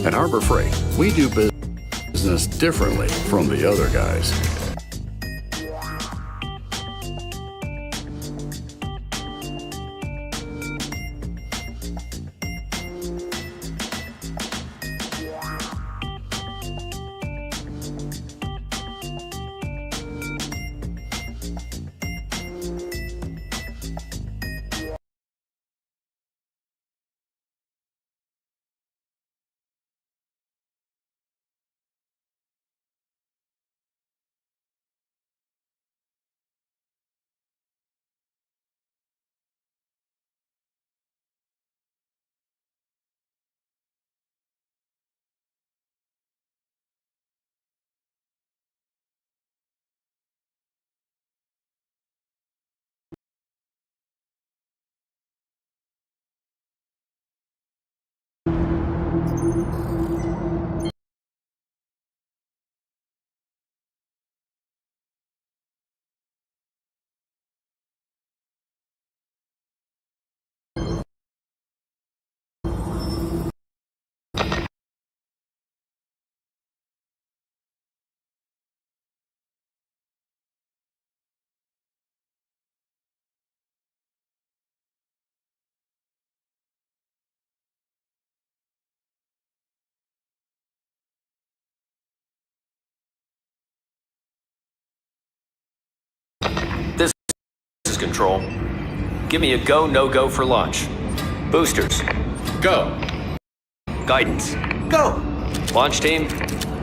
At Harbor Freight, we do business differently from the other guys. is Control. Give me a go, no-go for launch. Boosters. Go. Guidance. Go! Launch team.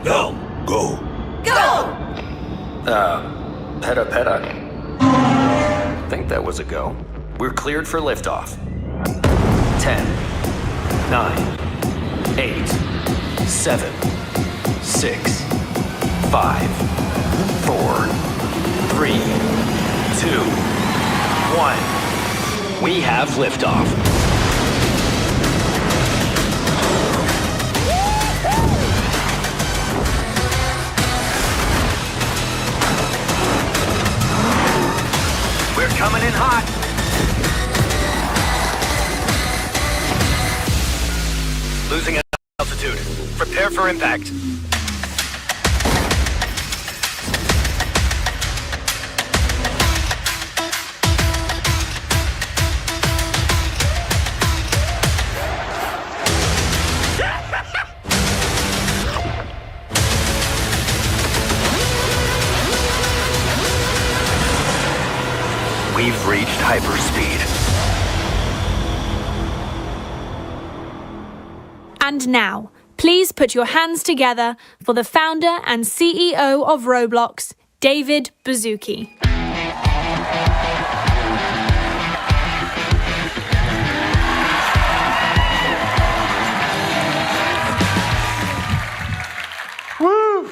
Go! Go! Go! Peta. I think that was a go. We're cleared for liftoff. 10, 9, 8, 7, 6, 5, 4, 3, 2, 1. We have liftoff. We're coming in hot. Losing altitude. Prepare for impact. We've reached hyperspeed. And now, please put your hands together for the founder and CEO of Roblox, David Baszucki. Woo!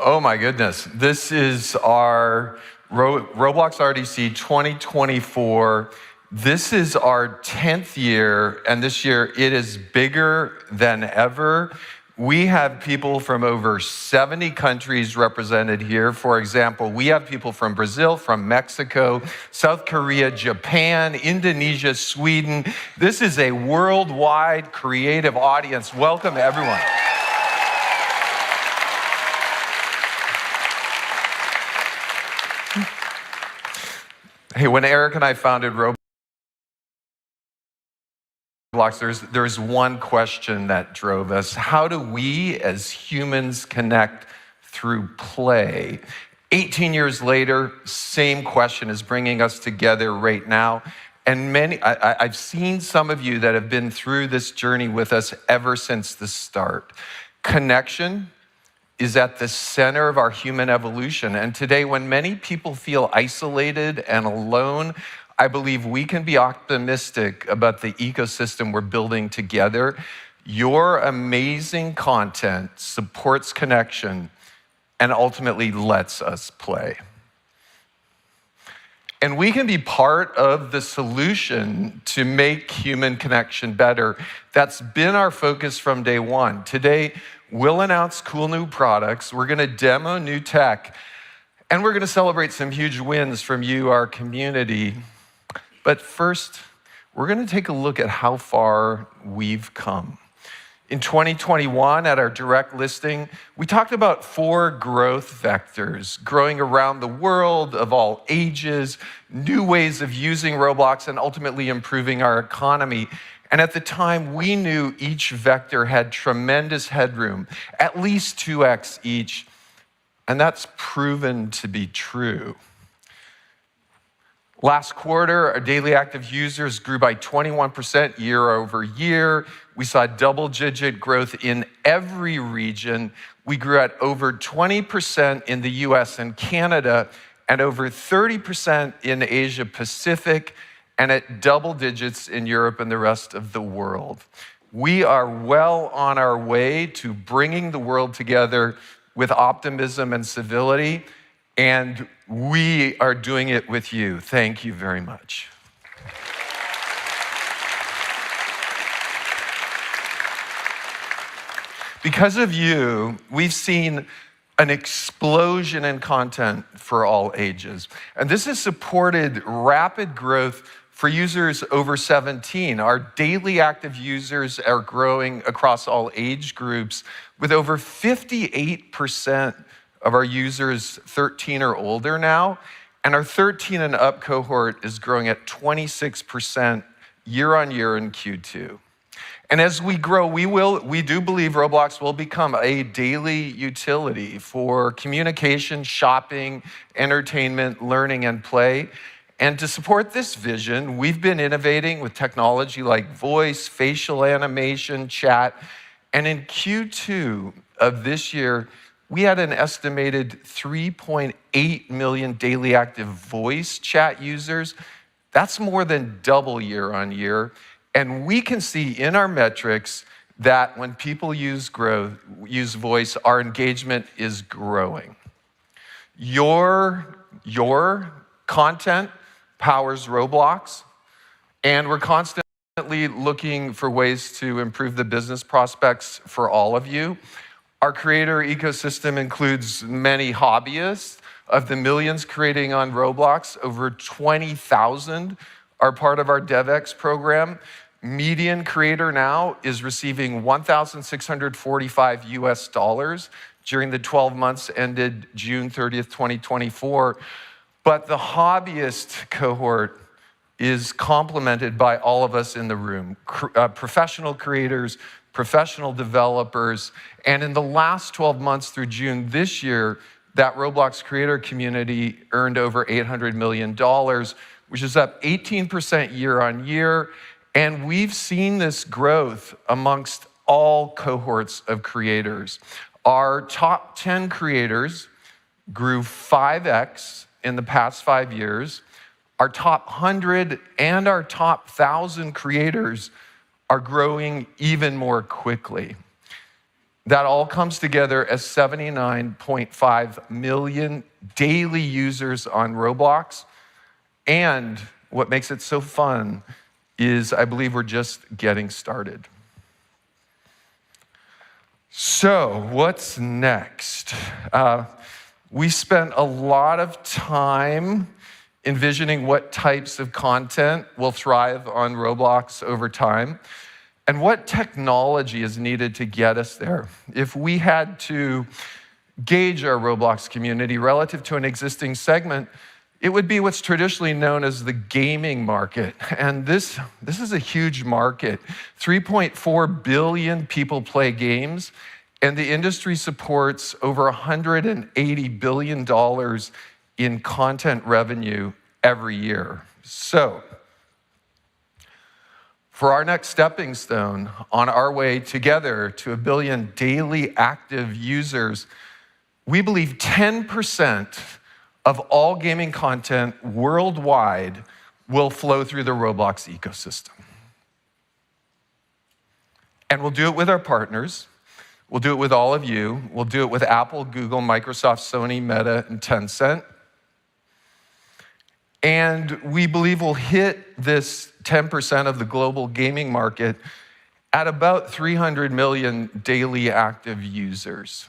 Oh my goodness. This is our Roblox RDC 2024. This is our 10th year, and this year it is bigger than ever. We have people from over 70 countries represented here. For example, we have people from Brazil, from Mexico, South Korea, Japan, Indonesia, Sweden. This is a worldwide creative audience. Welcome, everyone. Hey, when Eric and I founded Roblox, there's one question that drove us. How do we as humans connect through play? 18 years later, same question is bringing us together right now. And I've seen some of you that have been through this journey with us ever since the start. Connection is at the center of our human evolution. And today, when many people feel isolated and alone, I believe we can be optimistic about the ecosystem we're building together. Your amazing content supports connection and ultimately lets us play. And we can be part of the solution to make human connection better. That's been our focus from day one. Today, we'll announce cool new products, we're gonna demo new tech, and we're gonna celebrate some huge wins from you, our community. But first, we're gonna take a look at how far we've come. In 2021, at our direct listing, we talked about 4 growth vectors, growing around the world of all ages, new ways of using Roblox, and ultimately improving our economy. And at the time, we knew each vector had tremendous headroom, at least 2x each, and that's proven to be true. Last quarter, our daily active users grew by 21% year over year. We saw double-digit growth in every region. We grew at over 20% in the US and Canada, and over 30% in Asia Pacific, and at double digits in Europe and the rest of the world. We are well on our way to bringing the world together with optimism and civility, and we are doing it with you. Thank you very much. Because of you, we've seen an explosion in content for all ages. And this has supported rapid growth for users over 17. Our daily active users are growing across all age groups, with over 58% of our users 13 or older now. And our 13 and up cohort is growing at 26% year on year in Q2. And as we grow, we do believe Roblox will become a daily utility for communication, shopping, entertainment, learning, and play. And to support this vision, we've been innovating with technology like voice, facial animation, chat. And in Q2 of this year, we had an estimated 3.8 million daily active voice chat users. That's more than double year on year. And we can see in our metrics that when people use voice, our engagement is growing. Your content powers Roblox, and we're constantly looking for ways to improve the business prospects for all of you. Our creator ecosystem includes many hobbyists. Of the millions creating on Roblox, over 20,000 are part of our DevX program. Median creator now is receiving $1,645 US during the 12 months ended June 30th, 2024. But the hobbyist cohort is complemented by all of us in the room, professional creators, professional developers, and in the last 12 months through June this year, that Roblox creator community earned over $800 million, which is up 18% year on year. And we've seen this growth amongst all cohorts of creators. Our top 10 creators grew 5x in the past 5 years. Our top 100 and our top 1,000 creators are growing even more quickly. That all comes together as 79.5 million daily users on Roblox. And what makes it so fun is I believe we're just getting started. So what's next? We spent a lot of time envisioning what types of content will thrive on Roblox over time and what technology is needed to get us there. If we had to gauge our Roblox community relative to an existing segment, it would be what's traditionally known as the gaming market. And this is a huge market. 3.4 billion people play games, and the industry supports over $180 billion in content revenue every year. So, for our next stepping stone on our way together to 1 billion daily active users, we believe 10% of all gaming content worldwide will flow through the Roblox ecosystem. And we'll do it with our partners. We'll do it with all of you. We'll do it with Apple, Google, Microsoft, Sony, Meta, and Tencent. And we believe we'll hit this 10% of the global gaming market at about 300 million daily active users.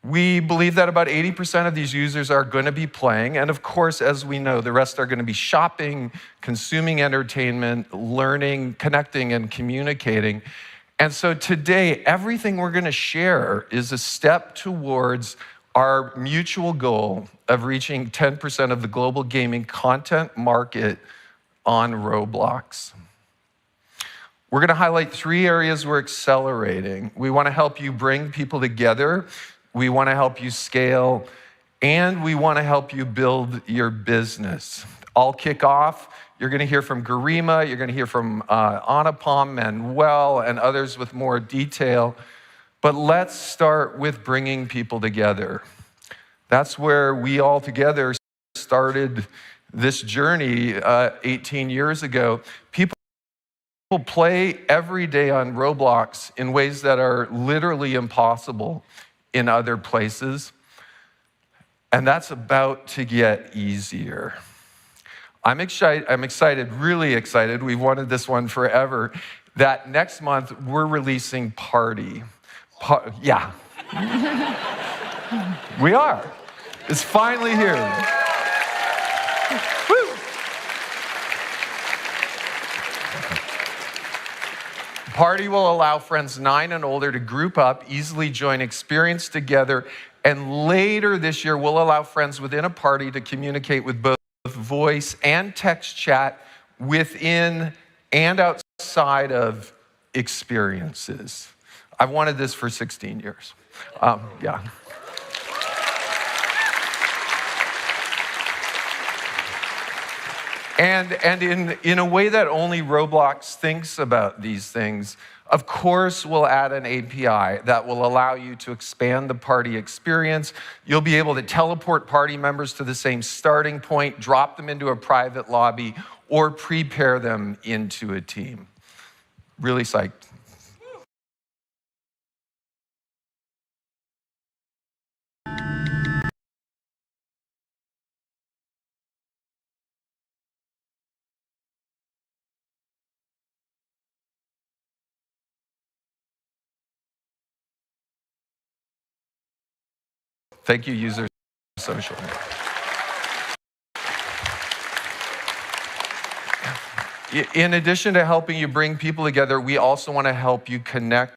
We believe that about 80% of these users are going to be playing. And of course, as we know, the rest are going to be shopping, consuming entertainment, learning, connecting, and communicating. And so today, everything we're going to share is a step towards our mutual goal of reaching 10% of the global gaming content market on Roblox. We're going to highlight 3 areas we're accelerating. We want to help you bring people together. We want to help you scale, and we want to help you build your business. I'll kick off. You're going to hear from Garima, you're going to hear from Anupam, Manuel, and others with more detail. But let's start with bringing people together. That's where we all together started this journey 18 years ago. People play every day on Roblox in ways that are literally impossible in other places, and that's about to get easier. I'm excited, really excited. We've wanted this one forever, that next month we're releasing Party. Yeah. We are. It's finally here. Woo. Party will allow friends 9 and older to group up, easily join experience together, and later this year we'll allow friends within a party to communicate with both voice and text chat within and outside of experiences. I've wanted this for 16 years. Yeah. And in a way that only Roblox thinks about these things, of course, we'll add an API that will allow you to expand the party experience. You'll be able to teleport party members to the same starting point, drop them into a private lobby, or prepare them into a team. Really psyched. Thank you, User Social. In addition to helping you bring people together, we also want to help you connect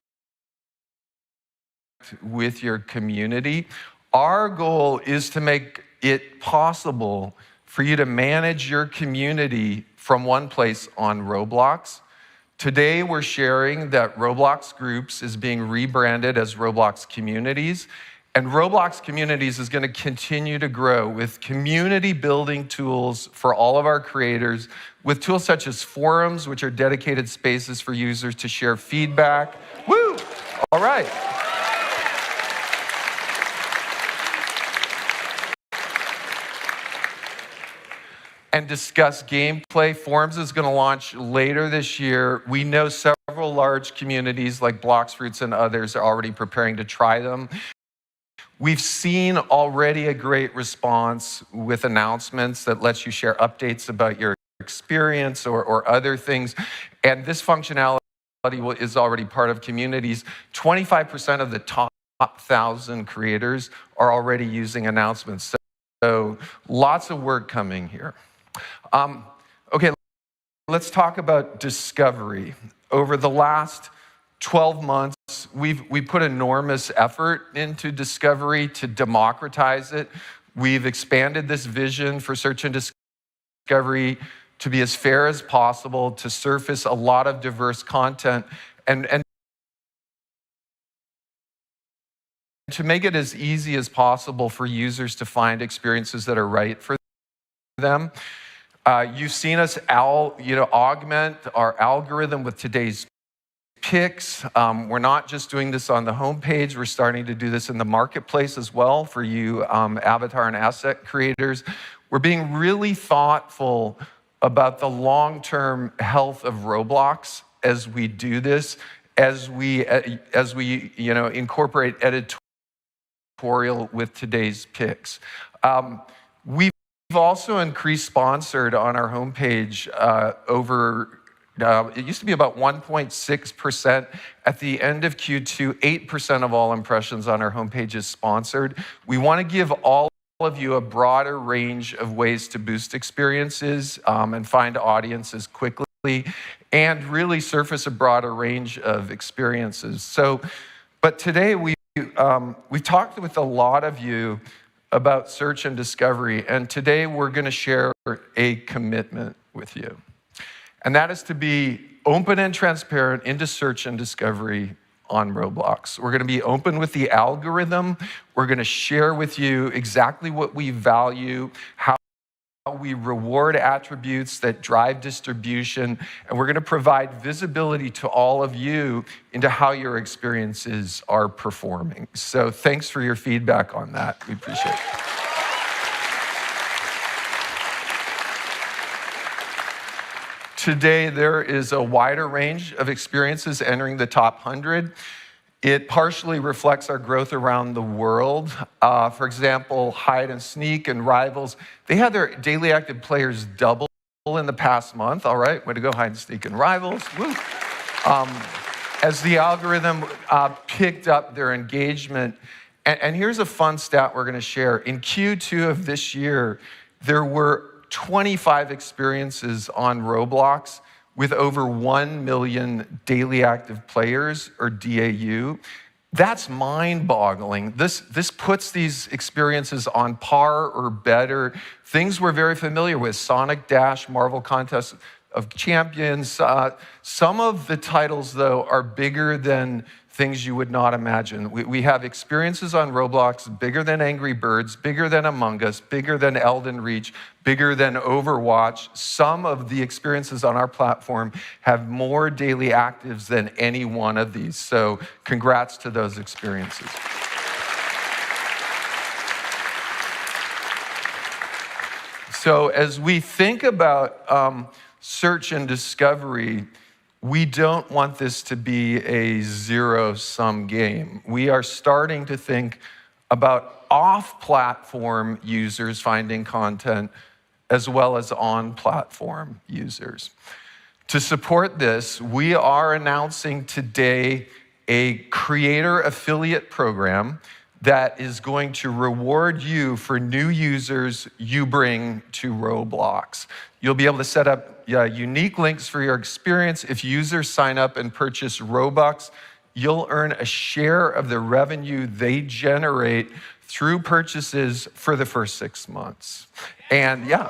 with your community. Our goal is to make it possible for you to manage your community from one place on Roblox. Today, we're sharing that Roblox Groups is being rebranded as Roblox Communities. And Roblox Communities is going to continue to grow with community building tools for all of our creators, with tools such as forums, which are dedicated spaces for users to share feedback. Woo! All right. And discuss gameplay. Forums is going to launch later this year. We know several large communities like Blox Fruits and others are already preparing to try them. We've seen already a great response with announcements that lets you share updates about your experience or other things. And this functionality is already part of communities. 25% of the top 1,000 creators are already using announcements. So lots of work coming here. Okay, let's talk about discovery. Over the last 12 months, we put enormous effort into discovery to democratize it. We've expanded this vision for search and discovery to be as fair as possible, to surface a lot of diverse content, and to make it as easy as possible for users to find experiences that are right for them. You've seen us augment our algorithm with today's picks. We're not just doing this on the homepage. We're starting to do this in the marketplace as well for you avatar and asset creators. We're being really thoughtful about the long-term health of Roblox as we do this, as we incorporate editorial with today's picks. We've also increased sponsored on our homepage it used to be about 1.6%. At the end of Q2, 8% of all impressions on our homepage is sponsored. We want to give all of you a broader range of ways to boost experiences and find audiences quickly and really surface a broader range of experiences. But today we've talked with a lot of you about search and discovery, and today we're going to share a commitment with you. And that is to be open and transparent into search and discovery on Roblox. We're going to be open with the algorithm. We're going to share with you exactly what we value, how we reward attributes that drive distribution, and we're going to provide visibility to all of you into how your experiences are performing. So thanks for your feedback on that. We appreciate it. Today, there is a wider range of experiences entering the top 100. It partially reflects our growth around the world. For example, Hide and Sneak and Rivals, they had their daily active players double in the past month. All right, way to go, Hide and Sneak and Rivals. Woo. As the algorithm picked up their engagement. And here's a fun stat we're going to share. In Q2 of this year, there were 25 experiences on Roblox with over 1 million daily active players, or DAU. That's mind-boggling. This puts these experiences on par or better. Things we're very familiar with, Sonic Dash, Marvel Contest, of champions. Some of the titles, though, are bigger than things you would not imagine. We have experiences on Roblox bigger than Angry Birds, bigger than Among Us, bigger than Elden Reach, bigger than Overwatch. Some of the experiences on our platform have more daily actives than any one of these. So congrats to those experiences. So as we think about search and discovery, we don't want this to be a zero-sum game. We are starting to think about off-platform users finding content as well as on-platform users. To support this, we are announcing today a creator affiliate program that is going to reward you for new users you bring to Roblox. You'll be able to set up unique links for your experience. If users sign up and purchase Robux, you'll earn a share of the revenue they generate through purchases for the first 6 months. And yeah.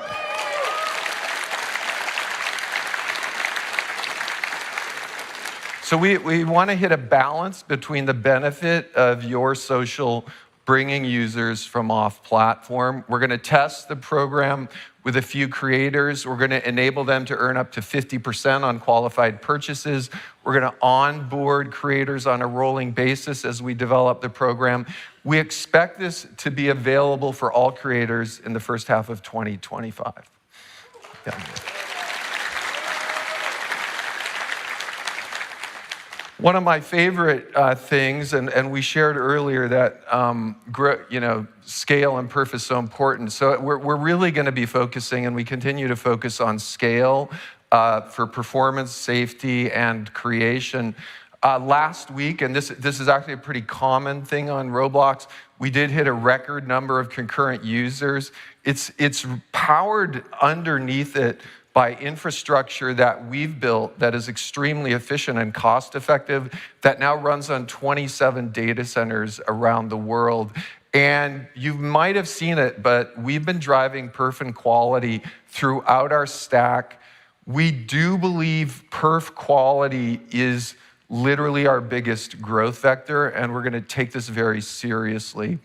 So we want to hit a balance between the benefit of your social bringing users from off-platform. We're going to test the program with a few creators. We're going to enable them to earn up to 50% on qualified purchases. We're going to onboard creators on a rolling basis as we develop the program. We expect this to be available for all creators in the first half of 2025. Yeah. One of my favorite things, and we shared earlier that scale and perf is so important. So we're really going to be focusing, and we continue to focus on scale for performance, safety, and creation. Last week, and this is actually a pretty common thing on Roblox, we did hit a record number of concurrent users. It's powered underneath it by infrastructure that we've built that is extremely efficient and cost-effective, that now runs on 27 data centers around the world. And you might have seen it, but we've been driving perf and quality throughout our stack. We do believe perf quality is literally our biggest growth vector, and we're going to take this very seriously.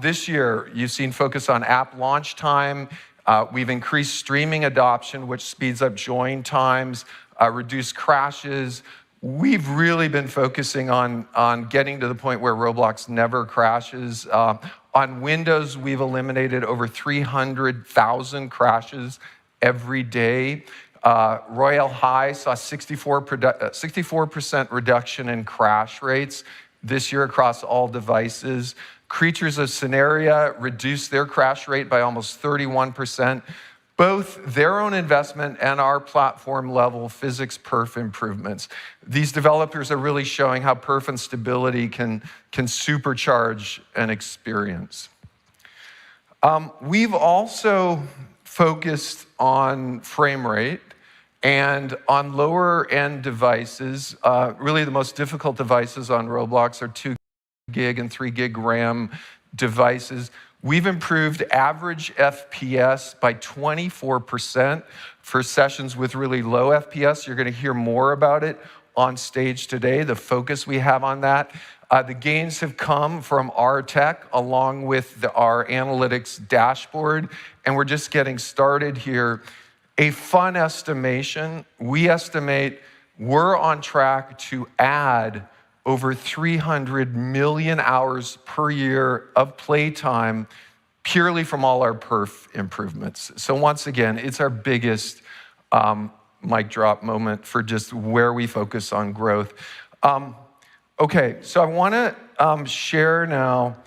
This year, you've seen focus on app launch time. We've increased streaming adoption, which speeds up join times, reduced crashes. We've really been focusing on getting to the point where Roblox never crashes. On Windows, we've eliminated over 300,000 crashes every day. Royale High saw 64% reduction in crash rates this year across all devices. Creatures of Scenaria reduced their crash rate by almost 31%. Both their own investment and our platform level physics perf improvements. These developers are really showing how perf and stability can supercharge an experience. We've also focused on frame rate and on lower end devices. Really the most difficult devices on Roblox are 2 gig and 3 gig RAM devices. We've improved average FPS by 24% for sessions with really low FPS. You're going to hear more about it on stage today, the focus we have on that. The gains have come from our tech along with our analytics dashboard, and we're just getting started here. A fun estimation, we estimate we're on track to add over 300 million hours per year of playtime purely from all our perf improvements. So once again, it's our biggest mic drop moment for just where we focus on growth. Okay, so I want to share now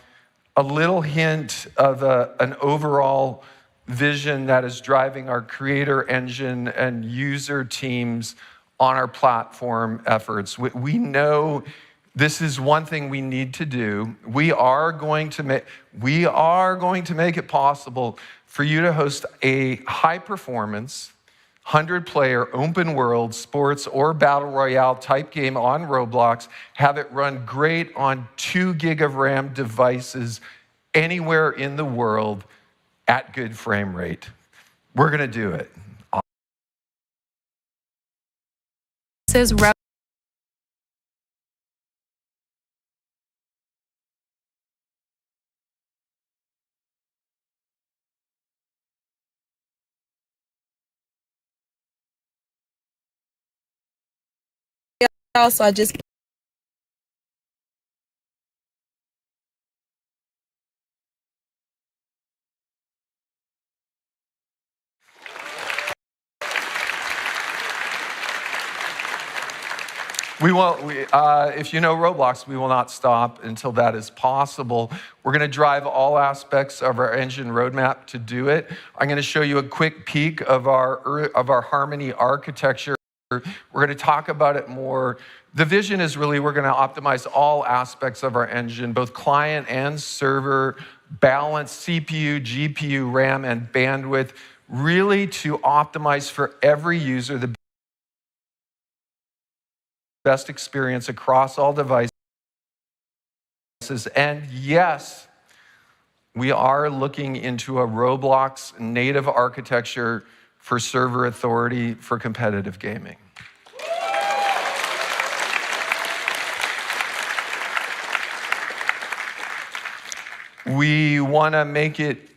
a little hint of an overall vision that is driving our creator engine and user teams on our platform efforts. We know this is one thing we need to do. We are going to make it possible for you to host a high performance, 100-player open world sports or battle royale type game on Roblox, have it run great on 2 gig of RAM devices anywhere in the world at good frame rate. We're gonna do it. Roblox's So I just if you know Roblox, we will not stop until that is possible. We're going to drive all aspects of our engine roadmap to do it. I'm going to show you a quick peek of our Harmony architecture. We're going to talk about it more. The vision is really we're going to optimize all aspects of our engine, both client and server, balance CPU, GPU, RAM, and bandwidth, really to optimize for every user the best experience across all devices. And yes, we are looking into a Roblox native architecture for server authority for competitive gaming. We want to make it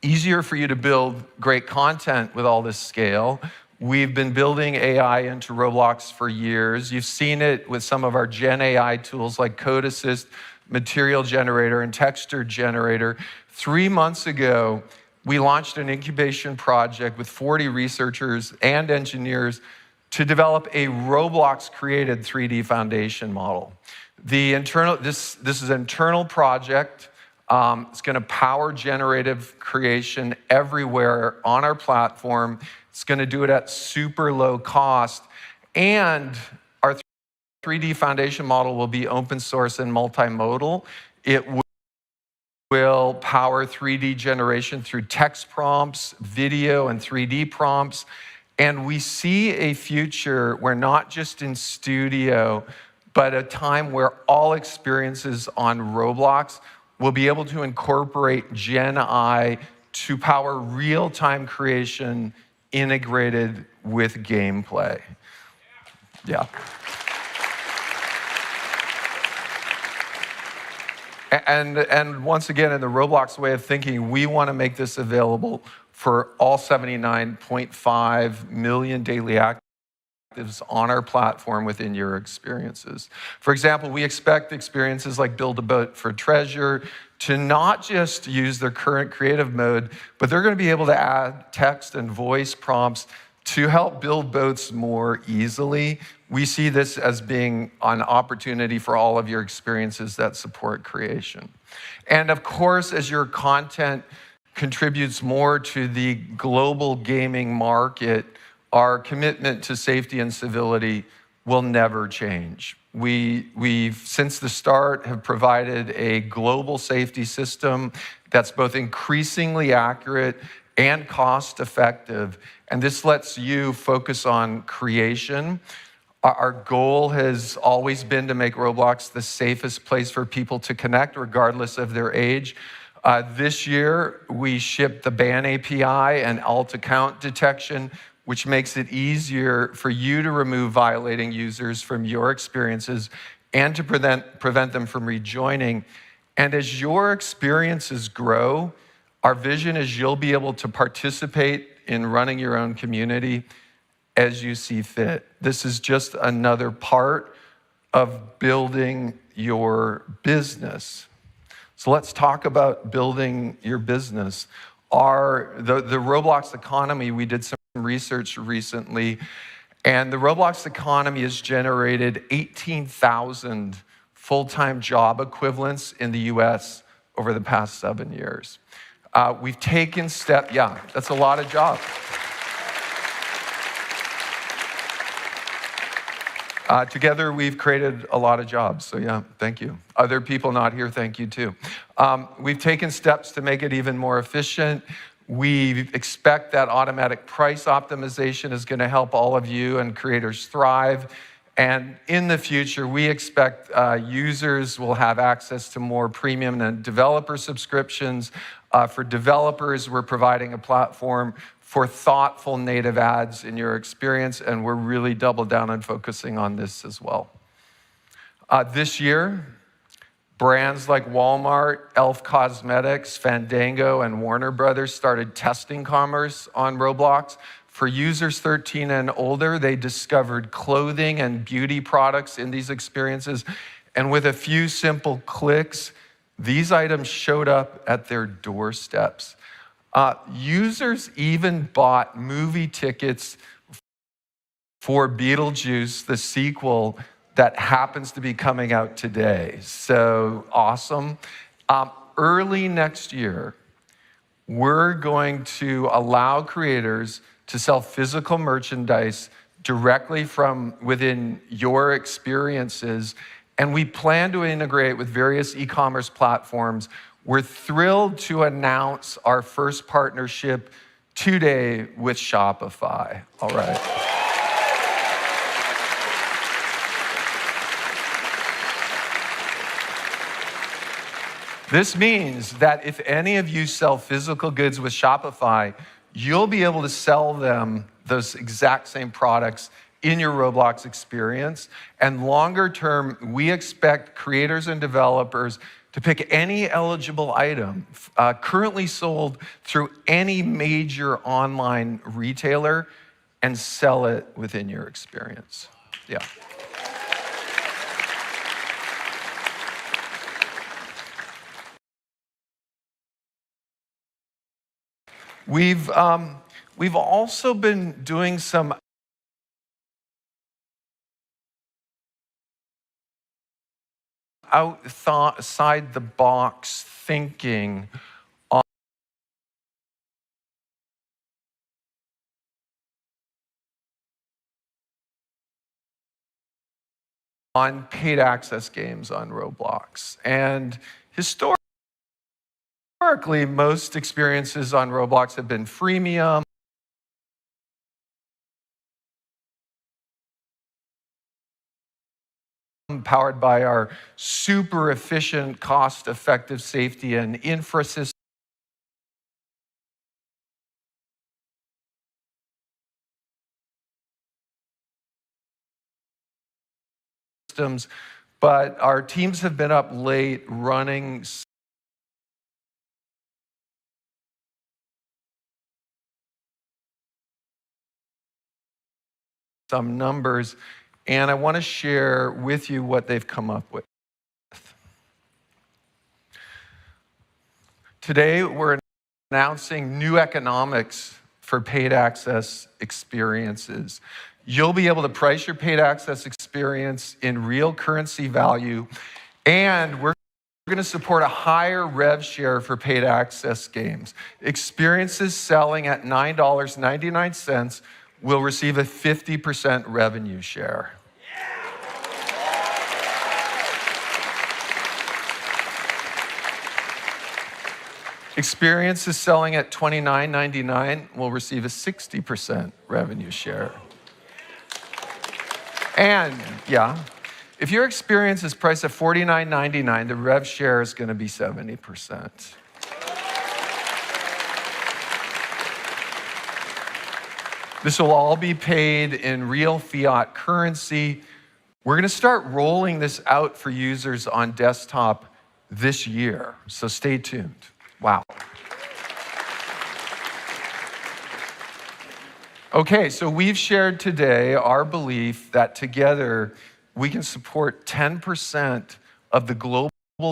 easier for you to build great content with all this scale. We've been building AI into Roblox for years. You've seen it with some of our Gen AI tools like Code Assist, Material Generator, and Texture Generator. 3 months ago, we launched an incubation project with 40 researchers and engineers to develop a Roblox-created 3D foundation model. This is an internal project. It's going to power generative creation everywhere on our platform. It's going to do it at super low cost. And our 3D foundation model will be open source and multimodal. It will power 3D generation through text prompts, video, and 3D prompts. And we see a future where not just in studio, but a time where all experiences on Roblox will be able to incorporate Gen AI to power real-time creation integrated with gameplay. Yeah. And once again, in the Roblox way of thinking, we want to make this available for all 79.5 million daily actives on our platform within your experiences. For example, we expect experiences like Build a Boat for Treasure to not just use their current creative mode, but they're going to be able to add text and voice prompts to help build boats more easily. We see this as being an opportunity for all of your experiences that support creation. And of course, as your content contributes more to the global gaming market, our commitment to safety and civility will never change. We've, since the start, have provided a global safety system that's both increasingly accurate and cost-effective, and this lets you focus on creation. Our goal has always been to make Roblox the safest place for people to connect, regardless of their age. This year, we shipped the ban API and alt account detection, which makes it easier for you to remove violating users from your experiences and to prevent them from rejoining. And as your experiences grow, our vision is you'll be able to participate in running your own community as you see fit. This is just another part of building your business. So let's talk about building your business. The Roblox economy, we did some research recently, and the Roblox economy has generated 18,000 full-time job equivalents in the US over the past 7 years. We've taken steps, yeah, that's a lot of jobs. Together, we've created a lot of jobs, so yeah, thank you. Other people not here, thank you too. We've taken steps to make it even more efficient. We expect that automatic price optimization is going to help all of you and creators thrive. And in the future, we expect users will have access to more premium and developer subscriptions. For developers, we're providing a platform for thoughtful native ads in your experience, and we're really double down on focusing on this as well. This year, brands like Walmart, Elf Cosmetics, Fandango, and Warner Brothers started testing commerce on Roblox. For users 13 and older, they discovered clothing and beauty products in these experiences. And with a few simple clicks, these items showed up at their doorsteps. Users even bought movie tickets for Beetlejuice, the sequel that happens to be coming out today. So awesome. Early next year, we're going to allow creators to sell physical merchandise directly from within your experiences, and we plan to integrate with various e-commerce platforms. We're thrilled to announce our first partnership today with Shopify. All right. This means that if any of you sell physical goods with Shopify, you'll be able to sell them those exact same products in your Roblox experience. And longer term, we expect creators and developers to pick any eligible item currently sold through any major online retailer and sell it within your experience. Yeah. We've also been doing some outside the box thinking on paid access games on Roblox. And historically, most experiences on Roblox have been freemium. Powered by our super efficient, cost-effective safety and infra systems. But our teams have been up late running some numbers, and I want to share with you what they've come up with. Today, we're announcing new economics for paid access experiences. You'll be able to price your paid access experience in real currency value, and we're going to support a higher rev share for paid access games. Experiences selling at $9.99 will receive a 50% revenue share. Experiences selling at $29.99 will receive a 60% revenue share. And yeah, if your experience is priced at $49.99, the rev share is going to be 70%. This will all be paid in real fiat currency. We're going to start rolling this out for users on desktop this year, so stay tuned. Wow. Okay, so we've shared today our belief that together we can support 10% of the global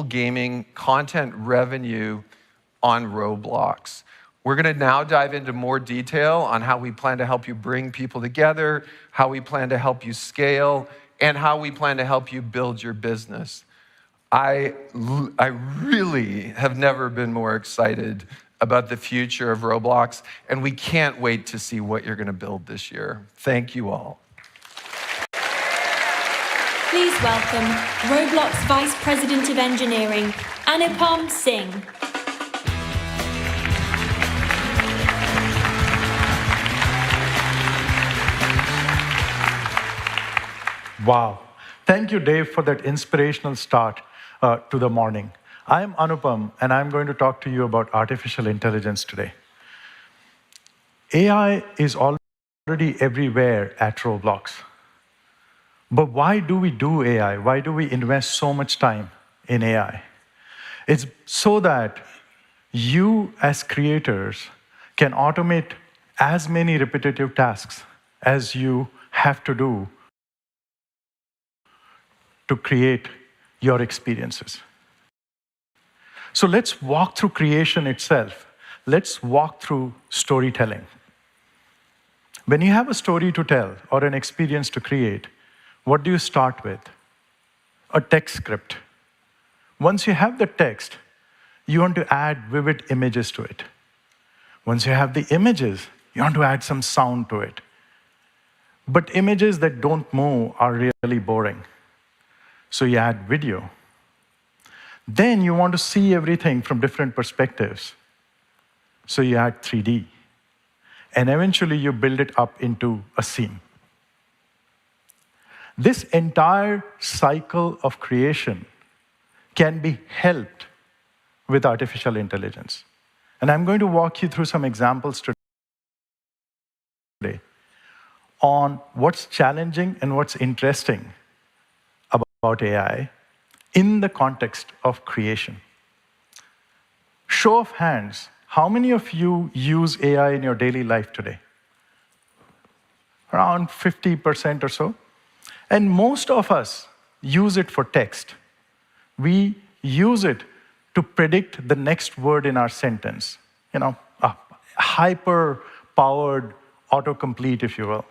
gaming content revenue on Roblox. We're going to now dive into more detail on how we plan to help you bring people together, how we plan to help you scale, and how we plan to help you build your business. I really have never been more excited about the future of Roblox, and we can't wait to see what you're going to build this year. Thank you all. Please welcome Roblox Vice President of Engineering, Anupam Singh. Wow. Thank you, Dave, for that inspirational start to the morning. I'm Anupam, and I'm going to talk to you about artificial intelligence today. AI is already everywhere at Roblox. But why do we do AI? Why do we invest so much time in AI? It's so that you, as creators, can automate as many repetitive tasks as you have to do to create your experiences. So let's walk through creation itself. Let's walk through storytelling. When you have a story to tell or an experience to create, what do you start with? A text script. Once you have the text, you want to add vivid images to it. Once you have the images, you want to add some sound to it. But images that don't move are really boring. So you add video. Then you want to see everything from different perspectives. So you add 3D. And eventually you build it up into a scene. This entire cycle of creation can be helped with artificial intelligence. And I'm going to walk you through some examples today on what's challenging and what's interesting about AI in the context of creation. Show of hands, how many of you use AI in your daily life today? Around 50% or so. And most of us use it for text. We use it to predict the next word in our sentence. You know, a hyper-powered autocomplete, if you will.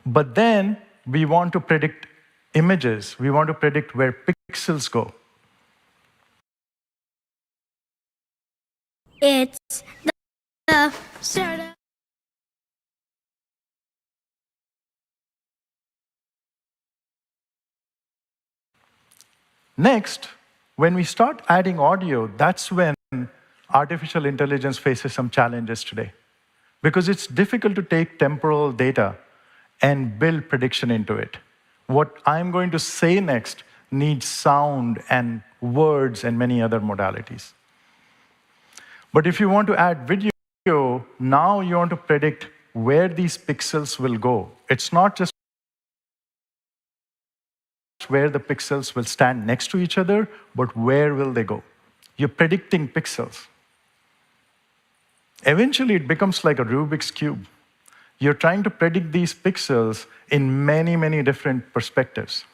But then we want to predict images. We want to predict where pixels go. It's the soda. Next, when we start adding audio, that's when artificial intelligence faces some challenges today. Because it's difficult to take temporal data and build prediction into it. What I'm going to say next needs sound and words and many other modalities. But if you want to add video, now you want to predict where these pixels will go. It's not just where the pixels will stand next to each other, but where will they go? You're predicting pixels. Eventually, it becomes like a Rubik's Cube. You're trying to predict these pixels in many, many different perspectives.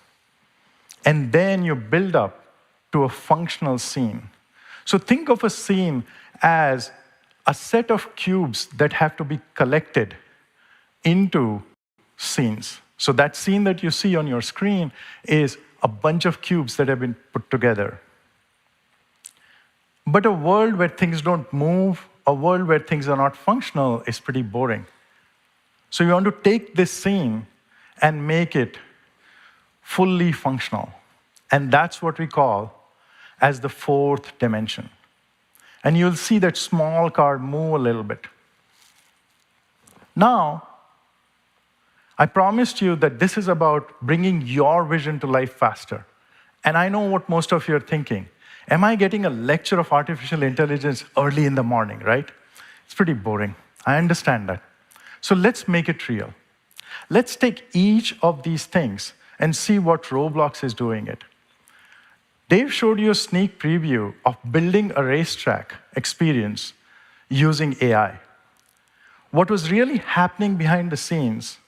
And then you build up to a functional scene. So think of a scene as a set of cubes that have to be collected into scenes. So that scene that you see on your screen is a bunch of cubes that have been put together. But a world where things don't move, a world where things are not functional is pretty boring. So you want to take this scene and make it fully functional. And that's what we call as the fourth dimension. And you'll see that small car move a little bit. Now, I promised you that this is about bringing your vision to life faster. And I know what most of you are thinking. Am I getting a lecture of artificial intelligence early in the morning, right? It's pretty boring. I understand that. So let's make it real. Let's take each of these things and see what Roblox is doing it. Dave showed you a sneak preview of building a racetrack experience using AI. What was really happening behind the scenes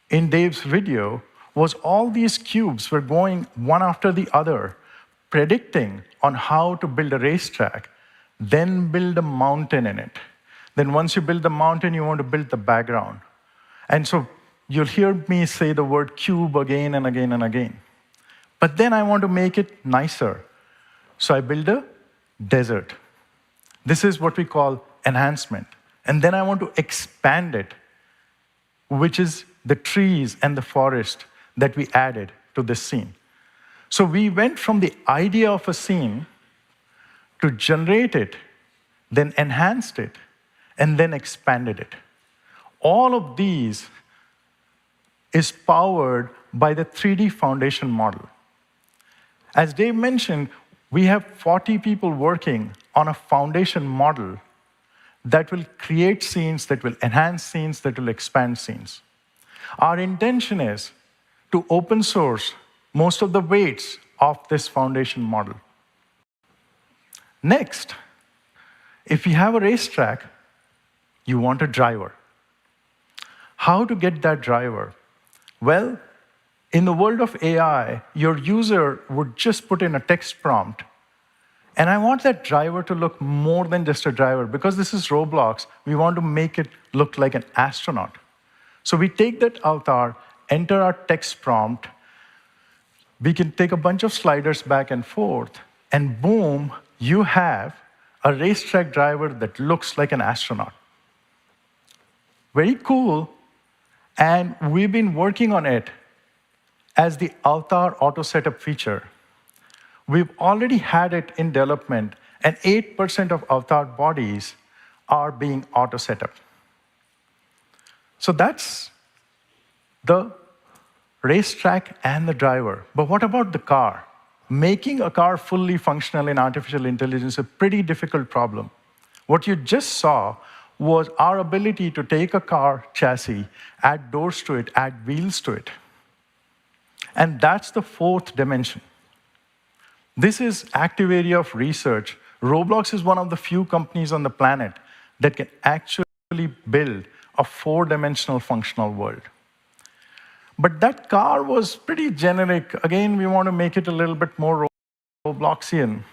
in Dave's video was all these cubes were going one after the other, predicting on how to build a racetrack, then build a mountain in it. Then once you build the mountain, you want to build the background. And so you'll hear me say the word cube again and again and again. But then I want to make it nicer. So I build a desert. This is what we call enhancement. And then I want to expand it, which is the trees and the forest that we added to this scene. So we went from the idea of a scene to generate it, then enhanced it, and then expanded it. All of these is powered by the 3D foundation model. As Dave mentioned, we have 40 people working on a foundation model that will create scenes, that will enhance scenes, that will expand scenes. Our intention is to open source most of the weights of this foundation model. Next, if you have a racetrack, you want a driver. How to get that driver? Well, in the world of AI, your user would just put in a text prompt. And I want that driver to look more than just a driver. Because this is Roblox, we want to make it look like an astronaut. So we take that avatar, enter our text prompt. We can take a bunch of sliders back and forth, and boom, you have a racetrack driver that looks like an astronaut. Very cool. And we've been working on it as the avatar auto setup feature. We've already had it in development, and 8% of avatar bodies are being auto set up. So that's the racetrack and the driver. But what about the car? Making a car fully functional in artificial intelligence is a pretty difficult problem. What you just saw was our ability to take a car chassis, add doors to it, add wheels to it. And that's the fourth dimension. This is active area of research. Roblox is one of the few companies on the planet that can actually build a four-dimensional functional world. But that car was pretty generic. Again, we want to make it a little bit more Robloxian.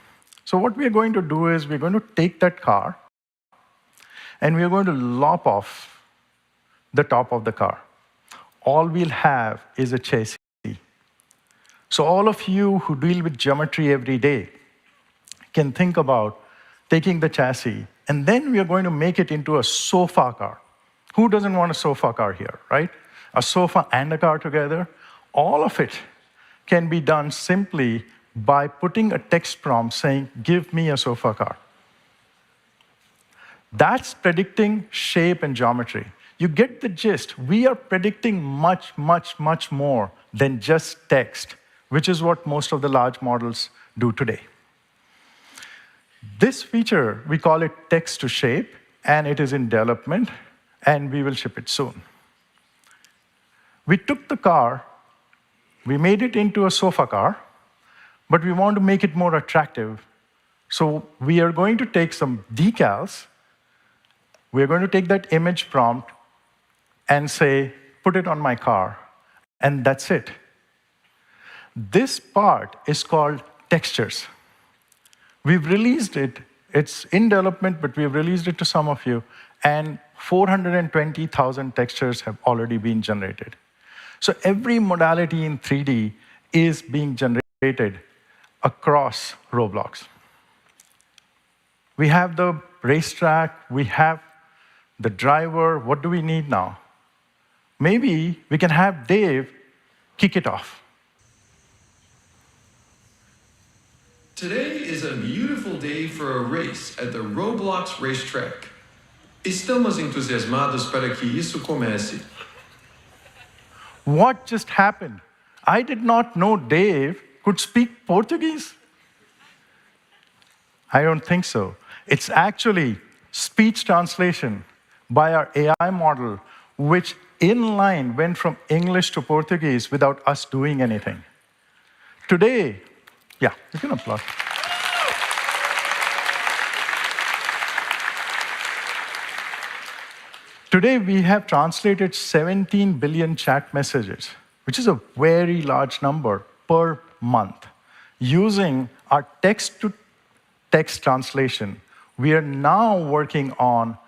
So what we are going to do is we're going to take that car, and we're going to lop off the top of the car. All we'll have is a chassis. So all of you who deal with geometry every day can think about taking the chassis, and then we are going to make it into a sofa car. Who doesn't want a sofa car here, right? A sofa and a car together. All of it can be done simply by putting a text prompt saying, give me a sofa car. That's predicting shape and geometry. You get the gist. We are predicting much, much, much more than just text, which is what most of the large models do today. This feature, we call it text to shape, and it is in development, and we will ship it soon. We took the car, we made it into a sofa car, but we want to make it more attractive. So we are going to take some decals. We're going to take that image prompt and say, put it on my car, and that's it. This part is called textures. We've released it. It's in development, but we've released it to some of you, and 420,000 textures have already been generated. So every modality in 3D is being generated across Roblox. We have the racetrack, we have the driver. What do we need now? Maybe we can have Dave kick it off. Today is a beautiful day for a race at the Roblox racetrack. Estamos entusiasmados para que isso comece. What just happened? I did not know Dave could speak Portuguese. I don't think so. It's actually speech translation by our AI model, which in line went from English to Portuguese without us doing anything. Today, yeah, you can applaud. Today, we have translated 17 billion chat messages, which is a very large number per month. Using our text-to-text translation, we are now working on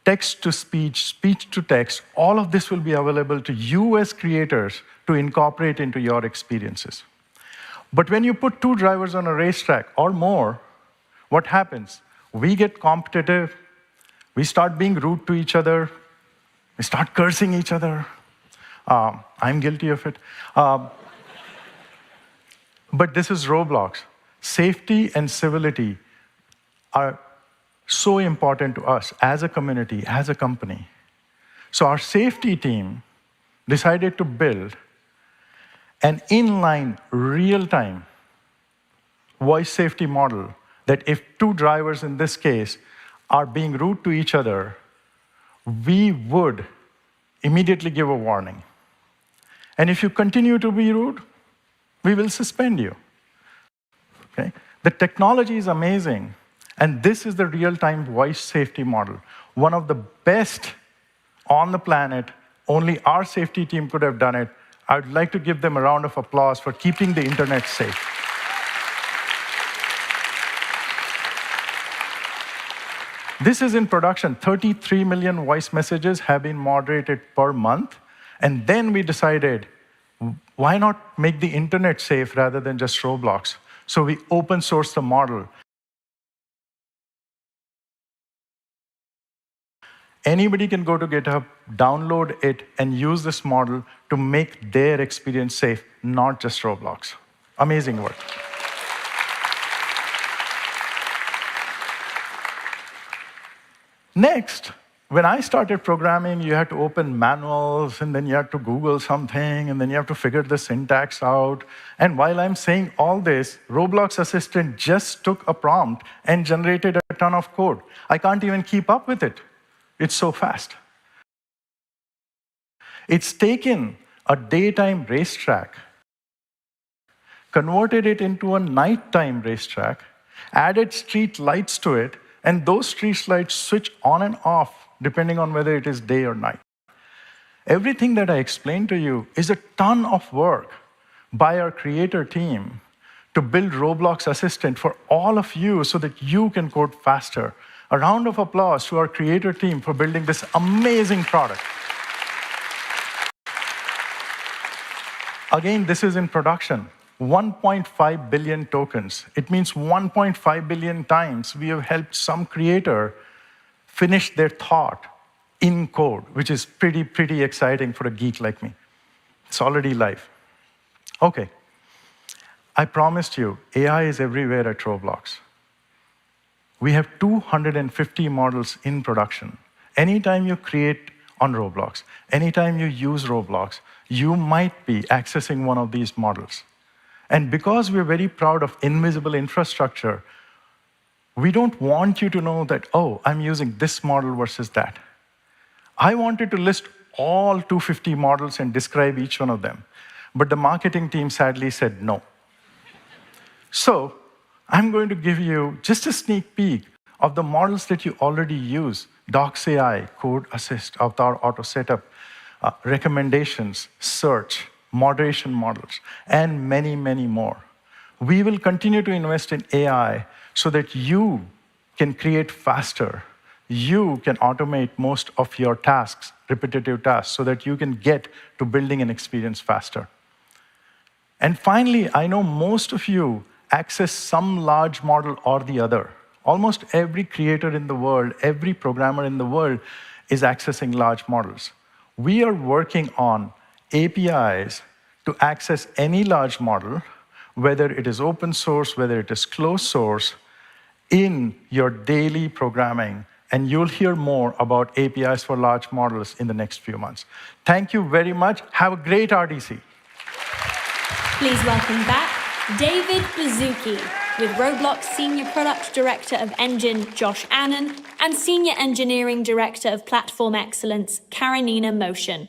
text-to-speech, speech-to-text. All of this will be available to you as creators to incorporate into your experiences. But when you put two drivers on a racetrack or more, what happens? We get competitive. We start being rude to each other. We start cursing each other. I'm guilty of it. But this is Roblox. Safety and civility are so important to us as a community, as a company. So our safety team decided to build an inline, real-time voice safety model that if two drivers in this case are being rude to each other, we would immediately give a warning. And if you continue to be rude, we will suspend you. Okay? The technology is amazing, and this is the real-time voice safety model. One of the best on the planet. Only our safety team could have done it. I would like to give them a round of applause for keeping the internet safe. This is in production. 33 million voice messages have been moderated per month. And then we decided, why not make the internet safe rather than just Roblox? So we open sourced the model. Anybody can go to GitHub, download it, and use this model to make their experience safe, not just Roblox. Amazing work. Next, when I started programming, you had to open manuals, and then you had to Google something, and then you have to figure the syntax out. And while I'm saying all this, Roblox Assistant just took a prompt and generated a ton of code. I can't even keep up with it. It's so fast. It's taken a daytime racetrack, converted it into a nighttime racetrack, added street lights to it, and those street lights switch on and off depending on whether it is day or night. Everything that I explained to you is a ton of work by our creator team to build Roblox Assistant for all of you so that you can code faster. A round of applause to our creator team for building this amazing product. Again, this is in production. 1.5 billion tokens. It means 1.5 billion times we have helped some creator finish their thought in code, which is pretty exciting for a geek like me. It's already live. Okay. I promised you, AI is everywhere at Roblox. We have 250 models in production. Anytime you create on Roblox, anytime you use Roblox, you might be accessing one of these models. And because we're very proud of invisible infrastructure, we don't want you to know that, oh, I'm using this model versus that. I wanted to list all 250 models and describe each one of them. But the marketing team sadly said no. So I'm going to give you just a sneak peek of the models that you already use. Docs AI, Code Assist, Avatar Auto Setup, recommendations, search, moderation models, and many more. We will continue to invest in AI so that you can create faster. You can automate most of your tasks, repetitive tasks, so that you can get to building an experience faster. And finally, I know most of you access some large model or the other. Almost every creator in the world, every programmer in the world is accessing large models. We are working on APIs to access any large model, whether it is open source, whether it is closed source, in your daily programming. And you'll hear more about APIs for large models in the next few months. Thank you very much. Have a great RDC. Please welcome back David Bazuki with Roblox Senior Product Director of Engine, Josh Annan, and Senior Engineering Director of Platform Excellence, Karenina Motion.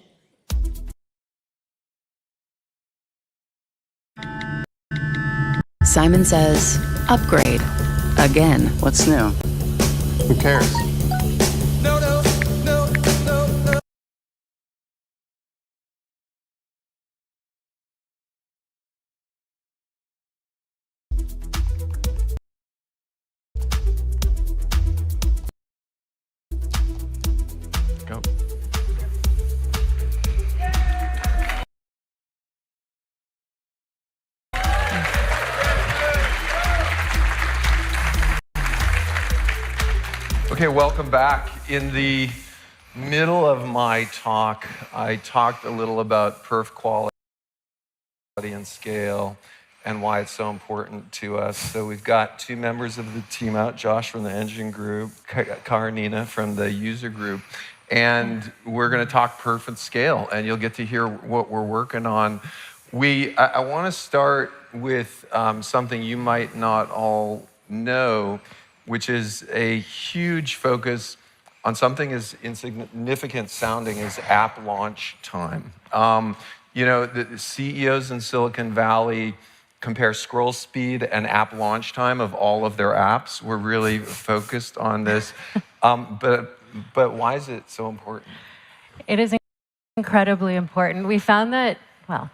Simon says, upgrade. Again. What's new? Who cares? Go. Okay, welcome back. In the middle of my talk, I talked a little about perf quality and scale and why it's so important to us. So we've got two members of the team out, Josh from the engine group, Karenina from the user group, and we're gonna talk perf and scale, and you'll get to hear what we're working on I want to start with something you might not all know, which is a huge focus on something as insignificant sounding as app launch time. The CEOs in Silicon Valley compare scroll speed and app launch time of all of their apps. We're really focused on this. But why is it so important? It is incredibly important. We found that, well,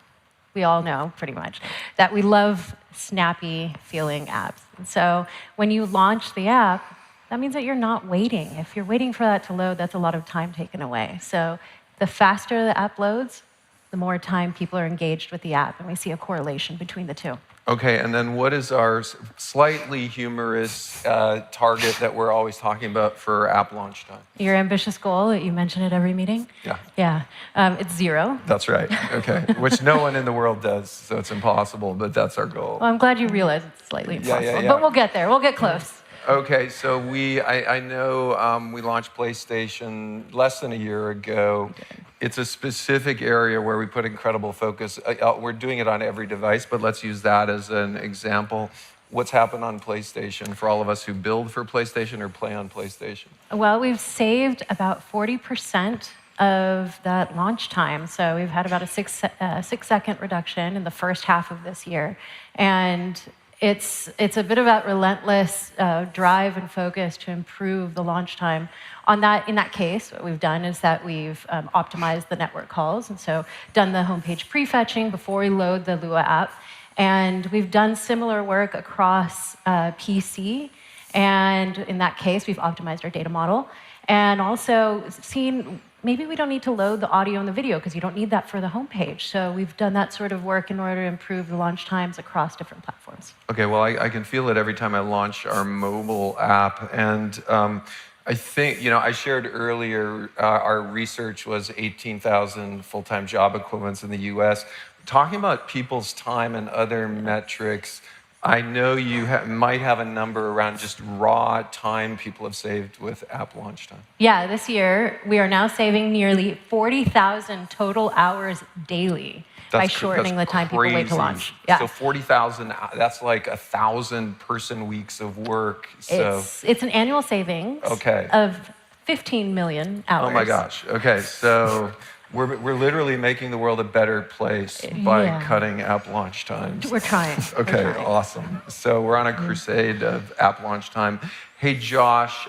we all know pretty much, that we love snappy feeling apps. And so when you launch the app, that means that you're not waiting. If you're waiting for that to load, that's a lot of time taken away. So the faster the app loads, the more time people are engaged with the app, and we see a correlation between the two. Okay, and then what is our slightly humorous target that we're always talking about for app launch time? Your ambitious goal that you mention at every meeting? Yeah. Yeah, it's 0. That's right, okay. Which no one in the world does, so it's impossible, but that's our goal. Well, I'm glad you realize it's slightly impossible, yeah. but we'll get there, we'll get close. Okay, so I know we launched PlayStation less than a year ago. It's a specific area where we put incredible focus. We're doing it on every device, but let's use that as an example. What's happened on PlayStation for all of us who build for PlayStation or play on PlayStation? Well, we've saved about 40% of that launch time. So we've had about a 6-second reduction in the first half of this year. And it's a bit of that relentless drive and focus to improve the launch time. In that case, what we've done is that we've optimized the network calls, and so done the homepage prefetching before we load the Lua app. And we've done similar work across PC, and in that case, we've optimized our data model, and also seen maybe we don't need to load the audio and the video because you don't need that for the homepage. So we've done that sort of work in order to improve the launch times across different platforms. Okay, well, I can feel it every time I launch our mobile app. And I think, I shared earlier, our research was 18,000 full-time job equivalents in the US. Talking about people's time and other metrics, I know you might have a number around just raw time people have saved with app launch time. Yeah, this year, we are now saving nearly 40,000 total hours daily by shortening the time people wait to launch. Yeah. So 40,000, that's like 1,000 person weeks of work. So it's an annual savings of 15 million hours. Oh my gosh. Okay, so we're literally making the world a better place by cutting app launch times. We're trying. Okay, awesome. So we're on a crusade of app launch time. Hey, Josh,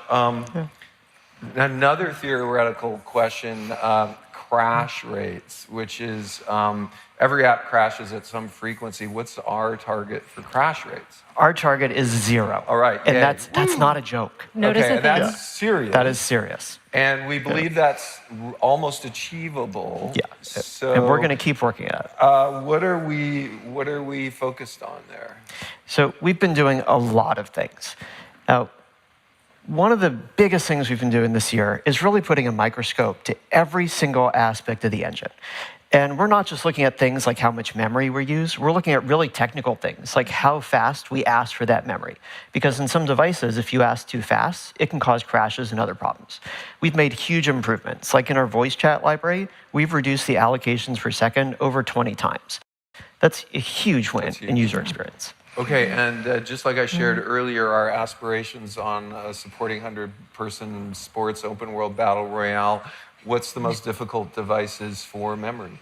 another theoretical question, crash rates, which is every app crashes at some frequency. What's our target for crash rates? Our target is 0. All right. And that's not a joke. That's serious. That is serious. And we believe that's almost achievable. Yeah. So, and we're going to keep working at it. What are we focused on there? So we've been doing a lot of things. Now, one of the biggest things we've been doing this year is really putting a microscope to every single aspect of the engine. And we're not just looking at things like how much memory we use, we're looking at really technical things, like how fast we ask for that memory. Because in some devices, if you ask too fast, it can cause crashes and other problems. We've made huge improvements. Like in our voice chat library, we've reduced the allocations per second over 20 times. That's a huge win in user experience. Okay, and just like I shared earlier, our aspirations on supporting 100-person sports open world battle royale, what's the most difficult devices for memory?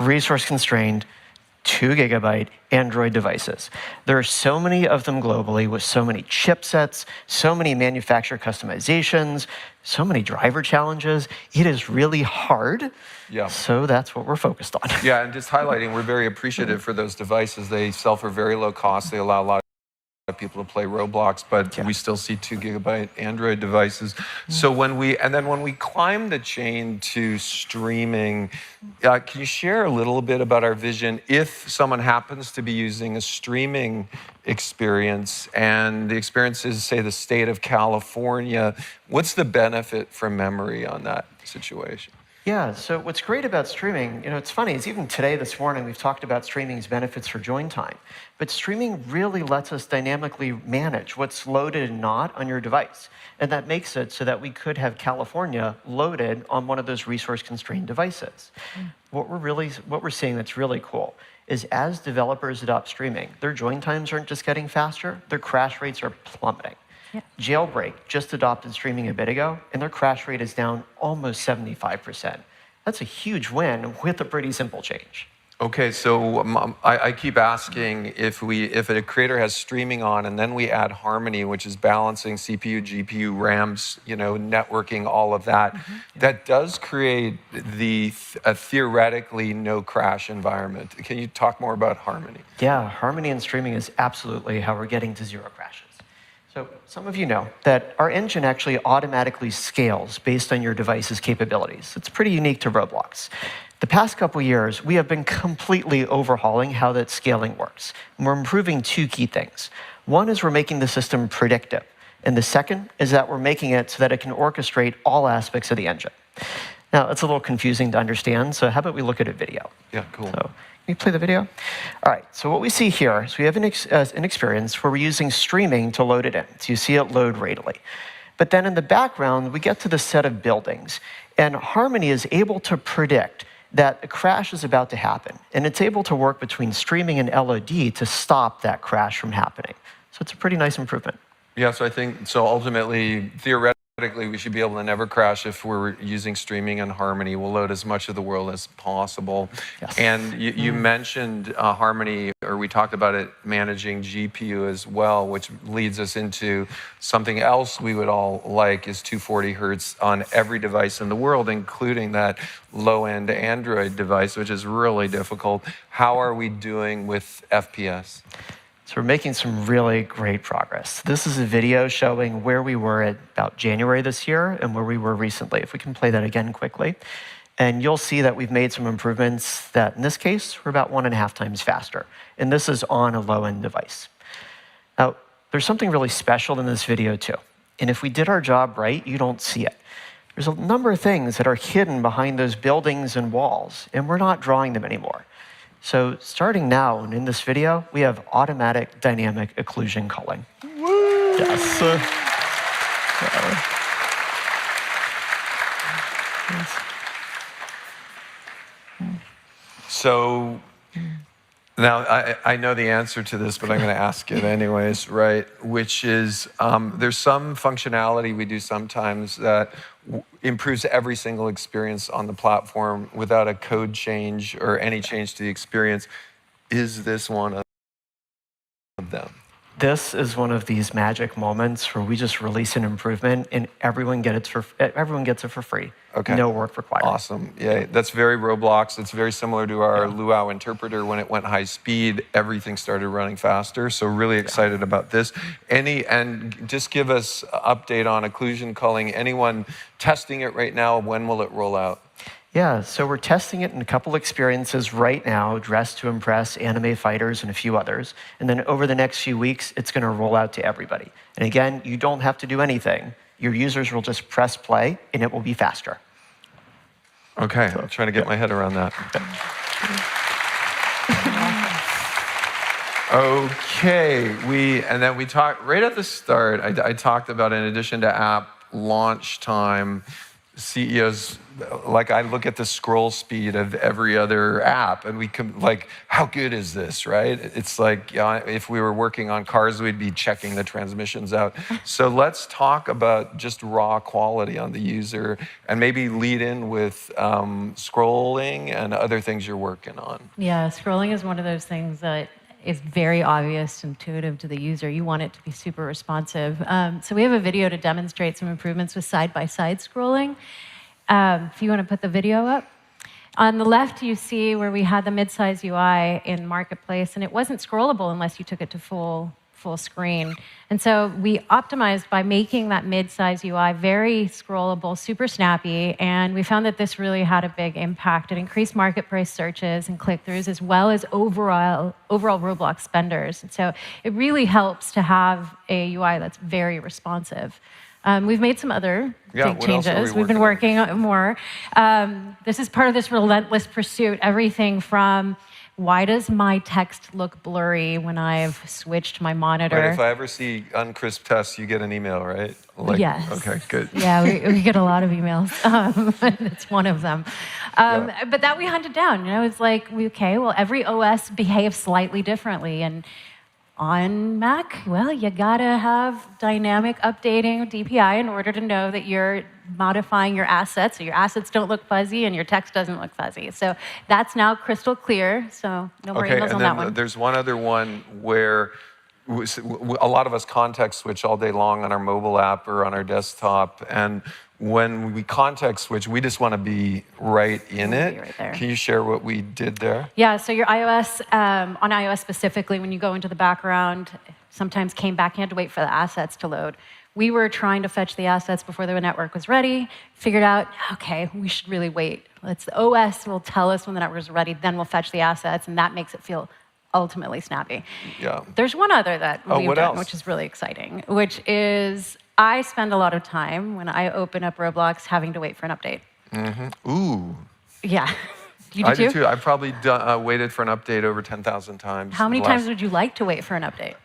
Resource constrained, 2 GB Android devices. There are so many of them globally with so many chipsets, so many manufacturer customizations, so many driver challenges. It is really hard. Yeah. So that's what we're focused on. Yeah, and just highlighting, we're very appreciative for those devices. They sell for very low cost. They allow a lot of people to play Roblox, but we still see 2 GB Android devices. So when we climb the chain to streaming, can you share a little bit about our vision if someone happens to be using a streaming experience and the experience is, say, the state of California, what's the benefit for memory on that situation? Yeah, so what's great about streaming, it's funny, is even today, this morning, we've talked about streaming's benefits for join time. But streaming really lets us dynamically manage what's loaded and not on your device. And that makes it so that we could have California loaded on one of those resource-constrained devices. What we're seeing that's really cool is as developers adopt streaming, their join times aren't just getting faster, their crash rates are plummeting. Yep. Jailbreak just adopted streaming a bit ago, and their crash rate is down almost 75%. That's a huge win with a pretty simple change. Okay, so I keep asking if a creator has streaming on and then we add Harmony, which is balancing CPU, GPU, RAMs, networking, all of that, that does create a theoretically no crash environment. Can you talk more about Harmony? Yeah, Harmony and streaming is absolutely how we're getting to zero crashes. So some of you know that our engine actually automatically scales based on your device's capabilities. It's pretty unique to Roblox. The past couple years, we have been completely overhauling how that scaling works. And we're improving two key things. One is we're making the system predictive. And the second is that we're making it so that it can orchestrate all aspects of the engine. Now, it's a little confusing to understand, so how about we look at a video? Yeah, cool. So, can you play the video? All right, so what we see here is we have an experience where we're using streaming to load it in. So you see it load rateably. But then in the background, we get to the set of buildings. And Harmony is able to predict that a crash is about to happen. And it's able to work between streaming and LOD to stop that crash from happening. So it's a pretty nice improvement. Yeah, so I think, ultimately, theoretically, we should be able to never crash if we're using streaming and Harmony. We'll load as much of the world as possible. Yes. And you mentioned Harmony, or we talked about it managing GPU as well, which leads us into something else we would all like is 240 hertz on every device in the world, including that low-end Android device, which is really difficult. How are we doing with FPS? So we're making some really great progress. This is a video showing where we were at about January this year and where we were recently. If we can play that again quickly. And you'll see that we've made some improvements that, in this case, we're about 1.5 times faster. And this is on a low-end device. Now, there's something really special in this video, too. And if we did our job right, you don't see it. There's a number of things that are hidden behind those buildings and walls, and we're not drawing them anymore. So starting now and in this video, we have automatic dynamic occlusion culling. Woo! Yes. So now I know the answer to this, but I'm going to ask it anyways, right? Which is there's some functionality we do sometimes that improves every single experience on the platform without a code change or any change to the experience. Is this one of them? This is one of these magic moments where we just release an improvement and everyone gets it for free. Okay. No work required. Awesome. Yeah, that's very Roblox. It's very similar to our Luau interpreter. When it went high speed, everything started running faster. So really excited about this. And just give us an update on occlusion culling. Anyone testing it right now? When will it roll out? Yeah, so we're testing it in a couple experiences right now, Dress to Impress, Anime Fighters, and a few others. And then over the next few weeks, it's going to roll out to everybody. And again, you don't have to do anything. Your users will just press play, and it will be faster. Okay, I'm trying to get my head around that. Okay, and then we talked, right at the start, I talked about, in addition to app launch time, CEOs, like, I look at the scroll speed of every other app and we can, like, how good is this, right? It's like, if we were working on cars, we'd be checking the transmissions out. So let's talk about just raw quality on the user and maybe lead in with scrolling and other things you're working on. Yeah, scrolling is one of those things that is very obvious, intuitive to the user. You want it to be super responsive. So we have a video to demonstrate some improvements with side-by-side scrolling. If you want to put the video up. On the left, you see where we had the mid-size UI in Marketplace, and it wasn't scrollable unless you took it to full screen. And so we optimized by making that mid-size UI very scrollable, super snappy, and we found that this really had a big impact. It increased Marketplace searches and click-throughs, as well as overall Roblox spenders. And so it really helps to have a UI that's very responsive. We've made some other big what else are changes. we We've been working working on more. This is part of this relentless pursuit. Everything from why does my text look blurry when I've switched my monitor? Right, if I ever see uncrisp tests, you get an email, right? Yes. Okay, good. Yeah, we get a lot of emails. It's one of them. But that we hunted down. It's like, okay, well, every OS behaves slightly differently. And on Mac, well, you gotta have dynamic updating DPI in order to know that you're modifying your assets, so your assets don't look fuzzy and your text doesn't look fuzzy. So that's now crystal clear, so no more emails on that one. There's one other one where a lot of us context switch all day long on our mobile app or on our desktop, and when we context switch, we just want to be right in it. Right there. Can you share what we did there? Yeah, so your iOS, on iOS specifically, when you go into the background, sometimes came back, you had to wait for the assets to load. We were trying to fetch the assets before the network was ready, figured out, okay, we should really wait. The OS will tell us when the network is ready, then we'll fetch the assets, and that makes it feel ultimately snappy. Yeah. There's one other that we've what done, else? which is really exciting, which is I spend a lot of time when I open up Roblox having to wait for an update. Ooh. Yeah. You I do too. I've probably waited for an update over 10,000 times. How many times would you like to wait for an update?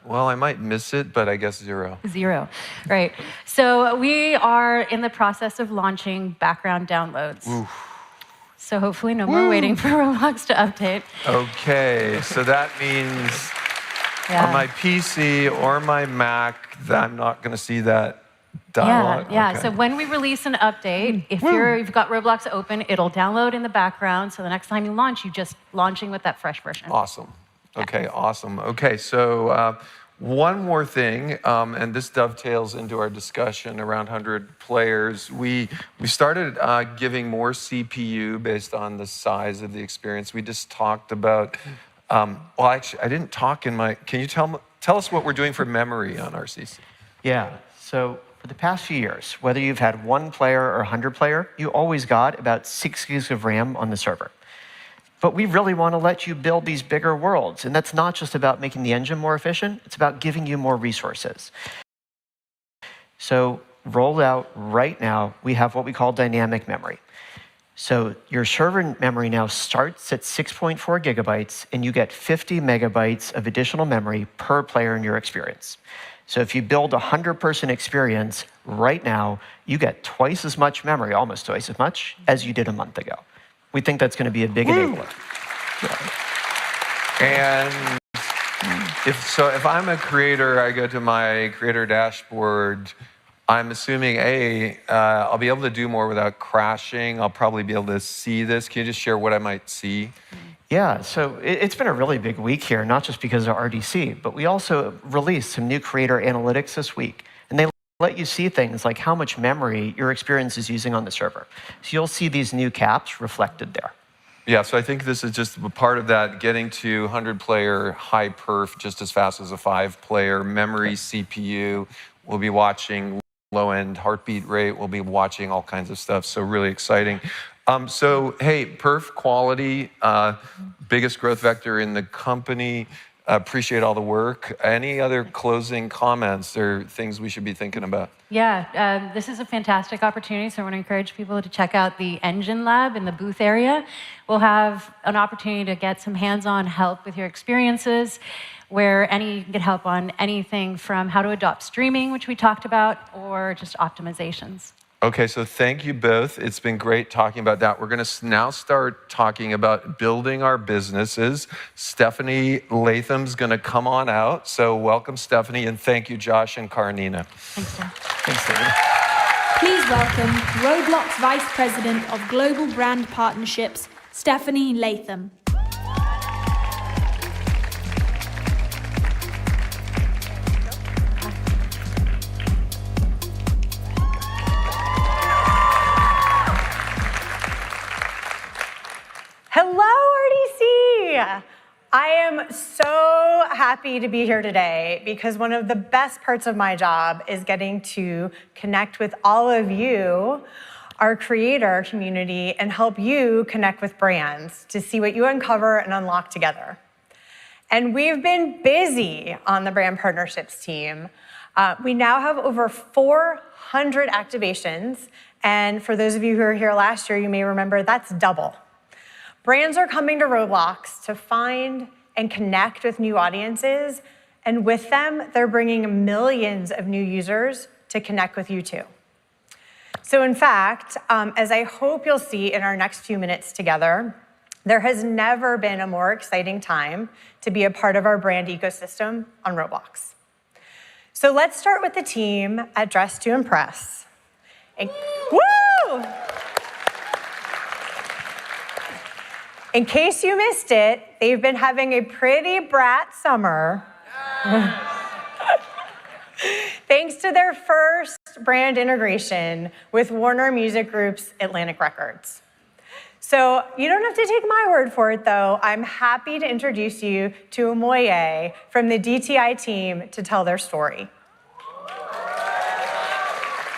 Well, I might miss it, but I guess 0. 0, right. So we are in the process of launching background downloads. Ooh. So hopefully no more waiting for Roblox to update. Okay, so that means on my PC or my Mac, that I'm not going to see that dialog. Yeah. Okay. So when we release an update, if you've got Roblox open, it'll download in the background. So the next time you launch, you're just launching with that fresh version. Awesome. Okay, awesome. Okay, so one more thing, and this dovetails into our discussion around 100 players. We started giving more CPU based on the size of the experience. We just talked about, well, actually, I didn't talk in my, can you tell us what we're doing for memory on RCC? Yeah, so for the past few years, whether you've had 1 player or 100 player, you always got about 6 gigs of RAM on the server. But we really want to let you build these bigger worlds. And that's not just about making the engine more efficient, it's about giving you more resources. So rolled out right now, we have what we call dynamic memory. So your server memory now starts at 6.4 gigabytes, and you get 50 megabytes of additional memory per player in your experience. So if you build a 100-person experience right now, you get twice as much memory, almost twice as much, as you did a month ago. We think that's going to be a big enabler. And if I'm a creator, I go to my creator dashboard, I'm assuming, I'll be able to do more without crashing. I'll probably be able to see this. Can you just share what I might see? Yeah, so it's been a really big week here, not just because of RDC, but we also released some new creator analytics this week. And they let you see things like how much memory your experience is using on the server. So you'll see these new caps reflected there. Yeah, so I think this is just a part of that, getting to 100-player high perf just as fast as a 5-player. Memory, CPU, we'll be watching low-end heartbeat rate, we'll be watching all kinds of stuff, so really exciting. So, hey, perf quality, biggest growth vector in the company. Appreciate all the work. Any other closing comments or things we should be thinking about? Yeah, this is a fantastic opportunity, so I want to encourage people to check out the Engine Lab in the booth area. We'll have an opportunity to get some hands-on help with your experiences, where you can get help on anything from how to adopt streaming, which we talked about, or just optimizations. Okay, so thank you both. It's been great talking about that. We're going to now start talking about building our businesses. Stephanie Latham's going to come on out. So welcome, Stephanie, and thank you, Josh and Karnina. Thanks, Jeff. Thanks, David. Please welcome Roblox Vice President of Global Brand Partnerships, Stephanie Latham. Hello, RDC! I am so happy to be here today because one of the best parts of my job is getting to connect with all of you, our creator community, and help you connect with brands to see what you uncover and unlock together. And we've been busy on the brand partnerships team. We now have over 400 activations, and for those of you who were here last year, you may remember that's double. Brands are coming to Roblox to find and connect with new audiences, and with them, they're bringing millions of new users to connect with you too. So in fact, as I hope you'll see in our next few minutes together, there has never been a more exciting time to be a part of our brand ecosystem on Roblox. So let's start with the team at Dress to Impress. Woo! In case you missed it, they've been having a pretty brat summer. Thanks to their first brand integration with Warner Music Group's Atlantic Records. So you don't have to take my word for it, though. I'm happy to introduce you to Omoye from the DTI team to tell their story.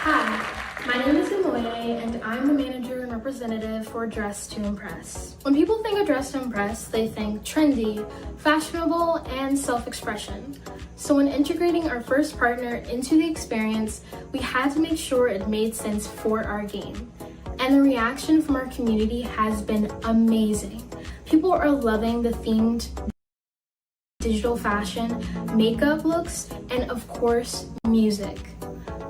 Hi, my name is Omoye, and I'm the manager and representative for Dress to Impress. When people think of Dress to Impress, they think trendy, fashionable, and self-expression. So when integrating our first partner into the experience, we had to make sure it made sense for our game. And the reaction from our community has been amazing. People are loving the themed digital fashion, makeup looks, and of course, music.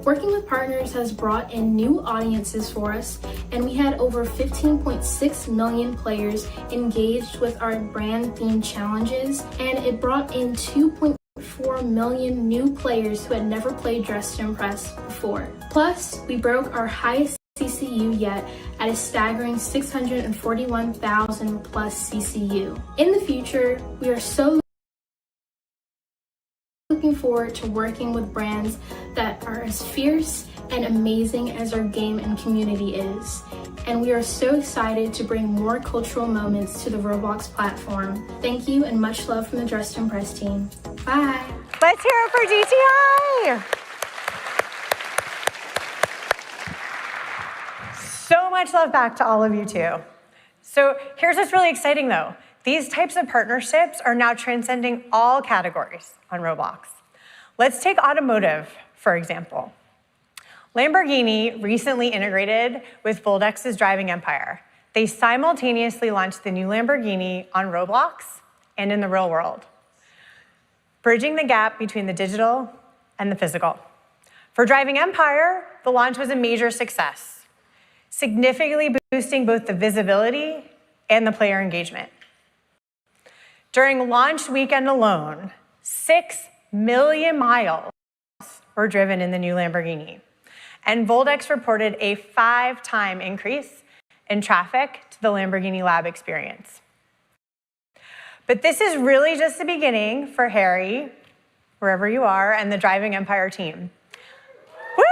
Working with partners has brought in new audiences for us, and we had over 15.6 million players engaged with our brand-themed challenges, and it brought in 2.4 million new players who had never played Dress to Impress before. Plus, we broke our highest CCU yet at a staggering 641,000 plus CCU. In the future, we are so looking forward to working with brands that are as fierce and amazing as our game and community is. And we are so excited to bring more cultural moments to the Roblox platform. Thank you and much love from the Dress to Impress team. Bye. Let's hear it for DTI. So much love back to all of you too. So here's what's really exciting though. These types of partnerships are now transcending all categories on Roblox. Let's take automotive, for example. Lamborghini recently integrated with Voldex's Driving Empire. They simultaneously launched the new Lamborghini on Roblox and in the real world, bridging the gap between the digital and the physical. For Driving Empire, the launch was a major success, significantly boosting both the visibility and the player engagement. During launch weekend alone, 6 million miles were driven in the new Lamborghini, and Voldex reported a 5-time increase in traffic to the Lamborghini Lab experience. But this is really just the beginning for Harry, wherever you are, and the Driving Empire team. Woo!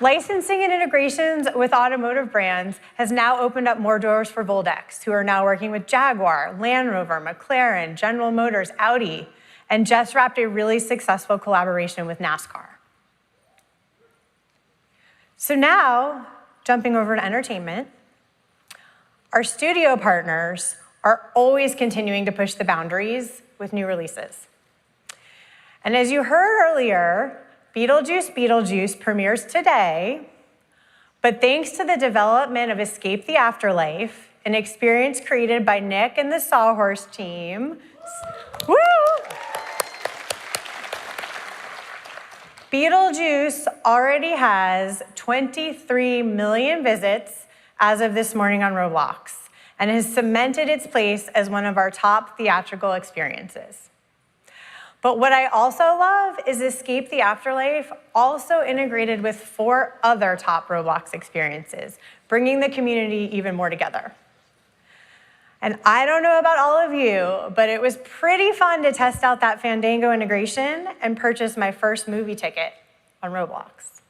Licensing and integrations with automotive brands has now opened up more doors for Voldex, who are now working with Jaguar, Land Rover, McLaren, General Motors, Audi, and just wrapped a really successful collaboration with NASCAR. So now, jumping over to entertainment, our studio partners are always continuing to push the boundaries with new releases. And as you heard earlier, Beetlejuice premieres today, but thanks to the development of Escape the Afterlife, an experience created by Nick and the Sawhorse team, woo! Beetlejuice already has 23 million visits as of this morning on Roblox, and has cemented its place as one of our top theatrical experiences. But what I also love is Escape the Afterlife also integrated with 4 other top Roblox experiences, bringing the community even more together. And I don't know about all of you, but it was pretty fun to test out that Fandango integration and purchase my first movie ticket on Roblox.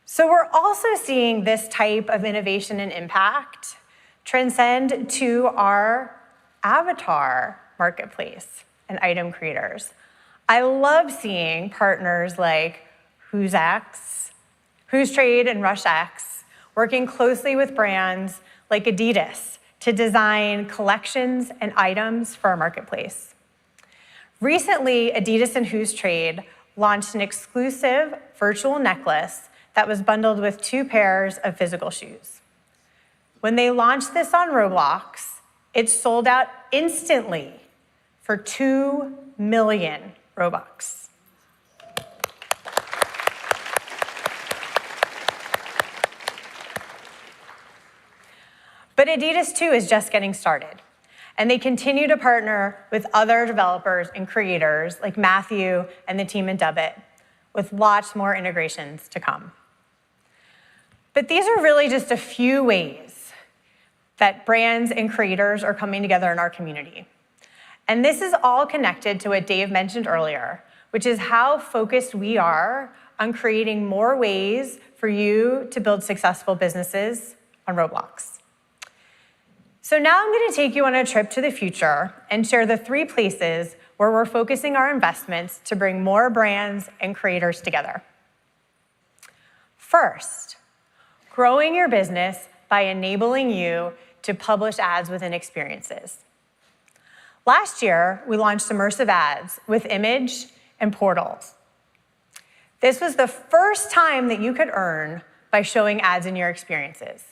So we're also seeing this type of innovation and impact transcend to our avatar marketplace and item creators. I love seeing partners like Who's X, Who's Trade, and RushX working closely with brands like Adidas to design collections and items for our marketplace. Recently, Adidas and Who's Trade launched an exclusive virtual necklace that was bundled with 2 pairs of physical shoes. When they launched this on Roblox, it sold out instantly for 2 million Robux. But Adidas too is just getting started, and they continue to partner with other developers and creators like Matthew and the team at Dubbit, with lots more integrations to come. But these are really just a few ways that brands and creators are coming together in our community. And this is all connected to what Dave mentioned earlier, which is how focused we are on creating more ways for you to build successful businesses on Roblox. So now I'm going to take you on a trip to the future and share the 3 places where we're focusing our investments to bring more brands and creators together. First, growing your business by enabling you to publish ads within experiences. Last year, we launched immersive ads with Image and Portals. This was the first time that you could earn by showing ads in your experiences.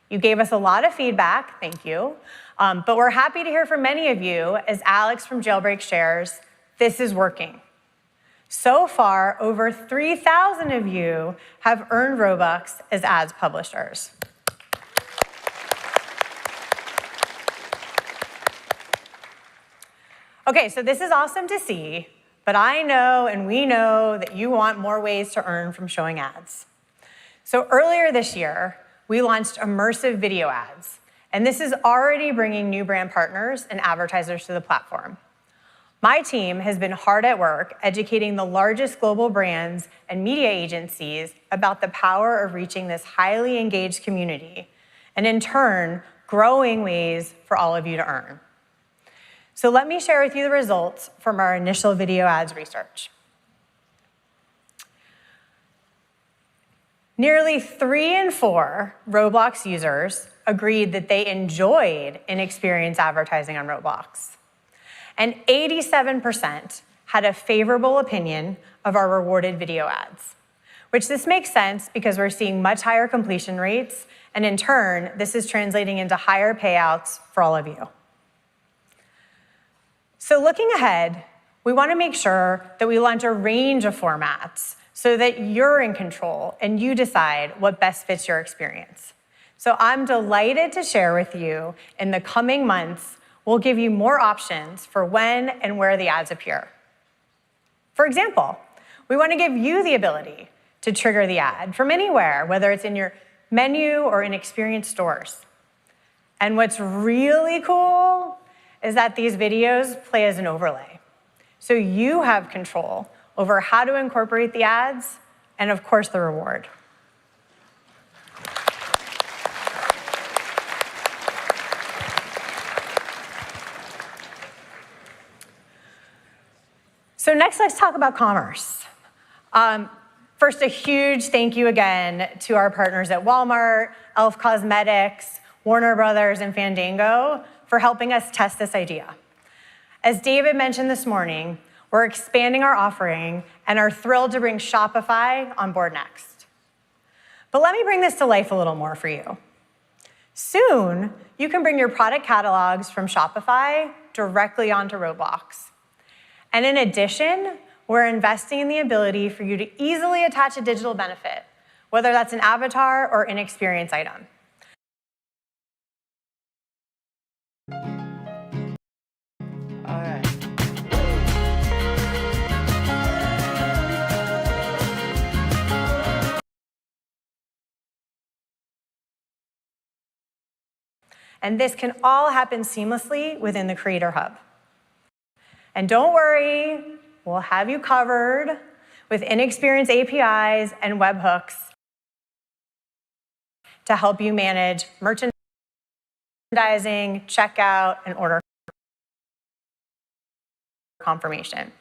You gave us a lot of feedback, thank you, but we're happy to hear from many of you, as Alex from Jailbreak shares, this is working. So far, over 3,000 of you have earned Robux as ads publishers. Okay, so this is awesome to see, but I know and we know that you want more ways to earn from showing ads. So earlier this year, we launched immersive video ads, and this is already bringing new brand partners and advertisers to the platform. My team has been hard at work educating the largest global brands and media agencies about the power of reaching this highly engaged community, and in turn, growing ways for all of you to earn. So let me share with you the results from our initial video ads research. Nearly 3 in 4 Roblox users agreed that they enjoyed in-experience advertising on Roblox. And 87% had a favorable opinion of our rewarded video ads, which this makes sense because we're seeing much higher completion rates, and in turn, this is translating into higher payouts for all of you. So looking ahead, we want to make sure that we launch a range of formats so that you're in control and you decide what best fits your experience. So I'm delighted to share with you in the coming months, we'll give you more options for when and where the ads appear. For example, we want to give you the ability to trigger the ad from anywhere, whether it's in your menu or in experience stores. And what's really cool is that these videos play as an overlay. So you have control over how to incorporate the ads and, of course, the reward. So next, let's talk about commerce. First, a huge thank you again to our partners at Walmart, Elf Cosmetics, Warner Brothers, and Fandango for helping us test this idea. As David mentioned this morning, we're expanding our offering and are thrilled to bring Shopify on board next. But let me bring this to life a little more for you. Soon, you can bring your product catalogs from Shopify directly onto Roblox. And in addition, we're investing in the ability for you to easily attach a digital benefit, whether that's an avatar or an experience item. All right. And this can all happen seamlessly within the Creator Hub. And don't worry, we'll have you covered with in-experience APIs and webhooks to help you manage merchandising, checkout, and order confirmation.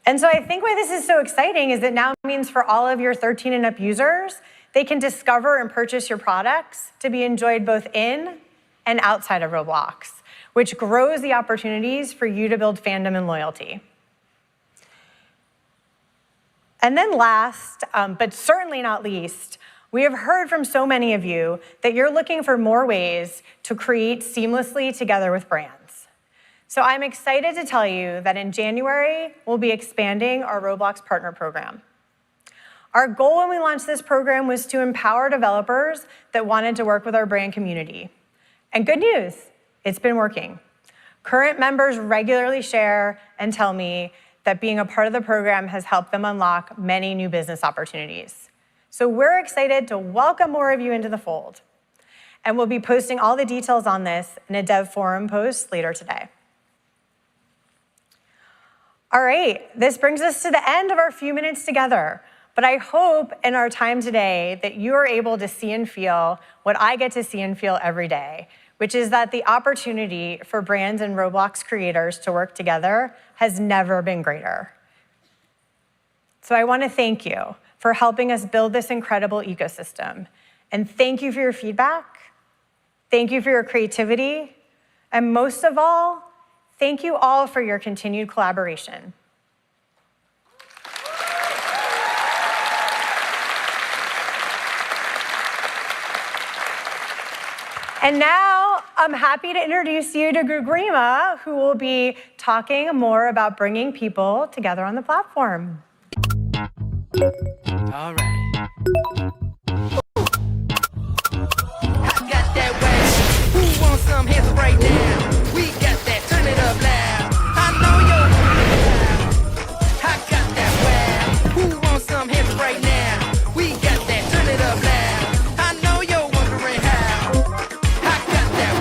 And so I think why this is so exciting is it now means for all of your 13 and up users, they can discover and purchase your products to be enjoyed both in and outside of Roblox, which grows the opportunities for you to build fandom and loyalty. And then last, but certainly not least, we have heard from so many of you that you're looking for more ways to create seamlessly together with brands. So I'm excited to tell you that in January, we'll be expanding our Roblox Partner Program. Our goal when we launched this program was to empower developers that wanted to work with our brand community. And good news, it's been working. Current members regularly share and tell me that being a part of the program has helped them unlock many new business opportunities. So we're excited to welcome more of you into the fold. And we'll be posting all the details on this in a dev forum post later today. All right, this brings us to the end of our few minutes together. But I hope in our time today that you are able to see and feel what I get to see and feel every day, which is that the opportunity for brands and Roblox creators to work together has never been greater. So I want to thank you for helping us build this incredible ecosystem. And thank you for your feedback. Thank you for your creativity. And most of all, thank you all for your continued collaboration. And now I'm happy to introduce you to Grima, who will be talking more about bringing people together on the platform. All right. I got that way. Who wants some hands up right now? We got that. Turn it up loud. I know you're I got that way. Who wants some hands up right now? We got that. Turn it up loud. I know you're wondering how. I got that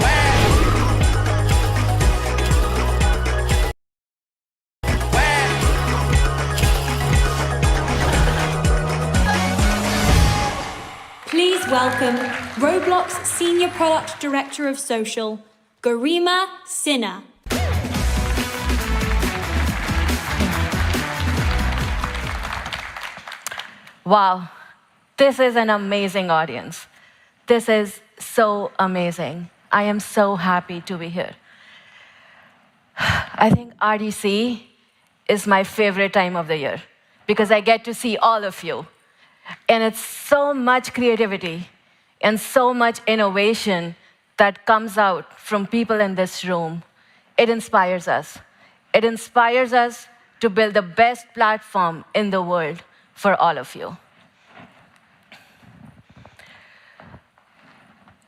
Please welcome Roblox Senior Product Director of Social, Garima Sinha. Wow, this is an amazing audience. This is so amazing. I am so happy to be here. I think RDC is my favorite time of the year because I get to see all of you. And it's so much creativity and so much innovation that comes out from people in this room. It inspires us. It inspires us to build the best platform in the world for all of you.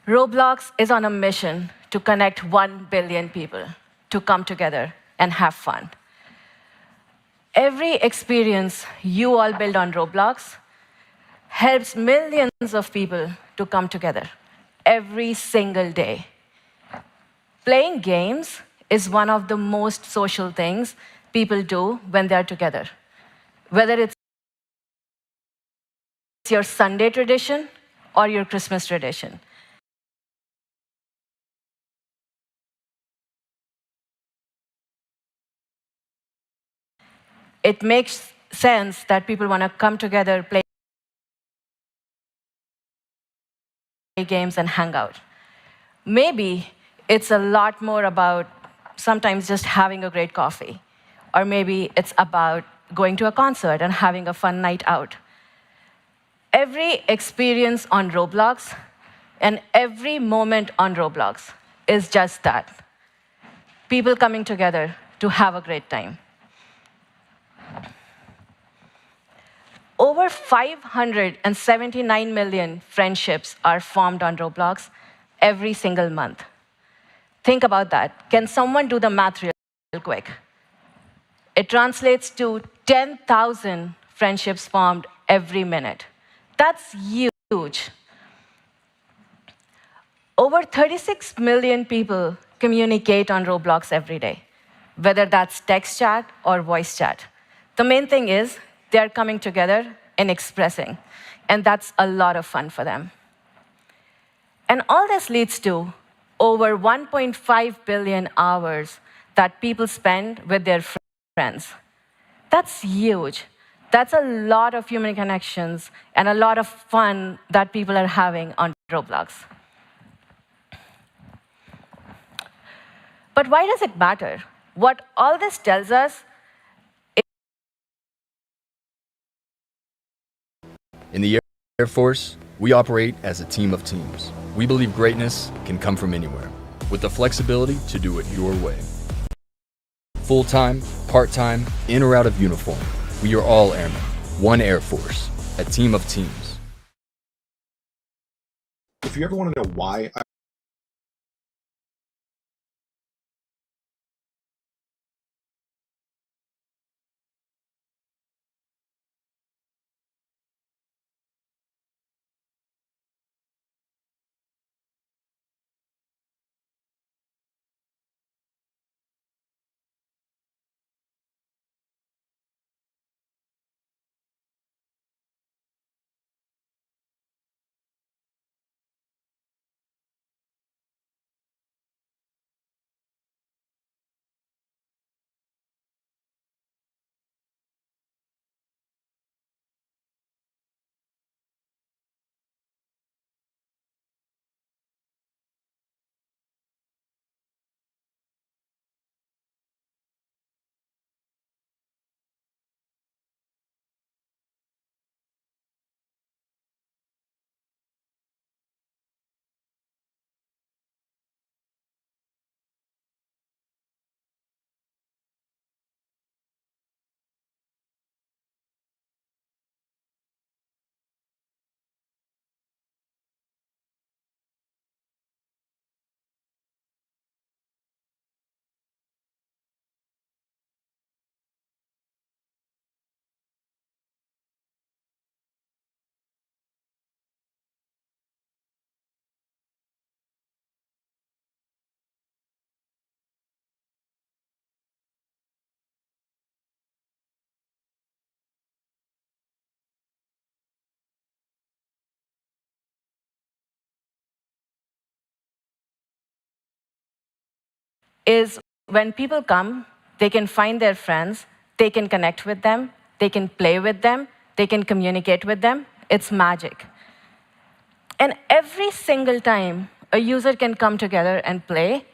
Roblox is on a mission to connect 1 billion people to come together and have fun. Every experience you all build on Roblox helps millions of people to come together every single day. Playing games is one of the most social things people do when they're together. Whether it's your Sunday tradition or your Christmas tradition. It makes sense that people want to come together, play games, and hang out. Maybe it's a lot more about sometimes just having a great coffee. Or maybe it's about going to a concert and having a fun night out. Every experience on Roblox and every moment on Roblox is just that. People coming together to have a great time. Over 579 million friendships are formed on Roblox every single month. Think about that. Can someone do the math real quick? It translates to 10,000 friendships formed every minute. That's huge. Over 36 million people communicate on Roblox every day, whether that's text chat or voice chat. The main thing is they're coming together and expressing, and that's a lot of fun for them. And all this leads to over 1.5 billion hours that people spend with their friends. That's huge. That's a lot of human connections and a lot of fun that people are having on Roblox. But why does it matter? What all this tells us In the Air Force, we operate as a team of teams. We believe greatness can come from anywhere, with the flexibility to do it your way. Full-time, part-time, in or out of uniform, we are all airmen. One Air Force, a team of teams. If you ever want to know why is when people come, they can find their friends, they can connect with them, they can play with them, they can communicate with them. It's magic. And every single time a user can come together and play,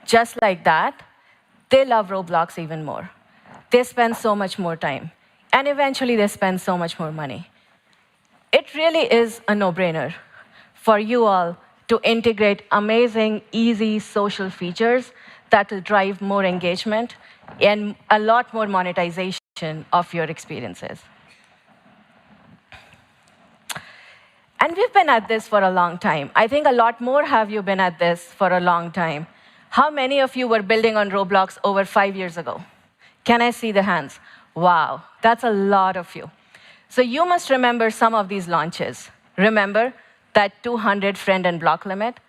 just like that, they love Roblox even more. They spend so much more time. And eventually they spend so much more money. It really is a no-brainer for you all to integrate amazing, easy social features that will drive more engagement and a lot more monetization of your experiences. And we've been at this for a long time. I think a lot more have you been at this for a long time. How many of you were building on Roblox over 5 years ago? Can I see the hands? Wow, that's a lot of you. So you must remember some of these launches. Remember that 200 friend and block limit?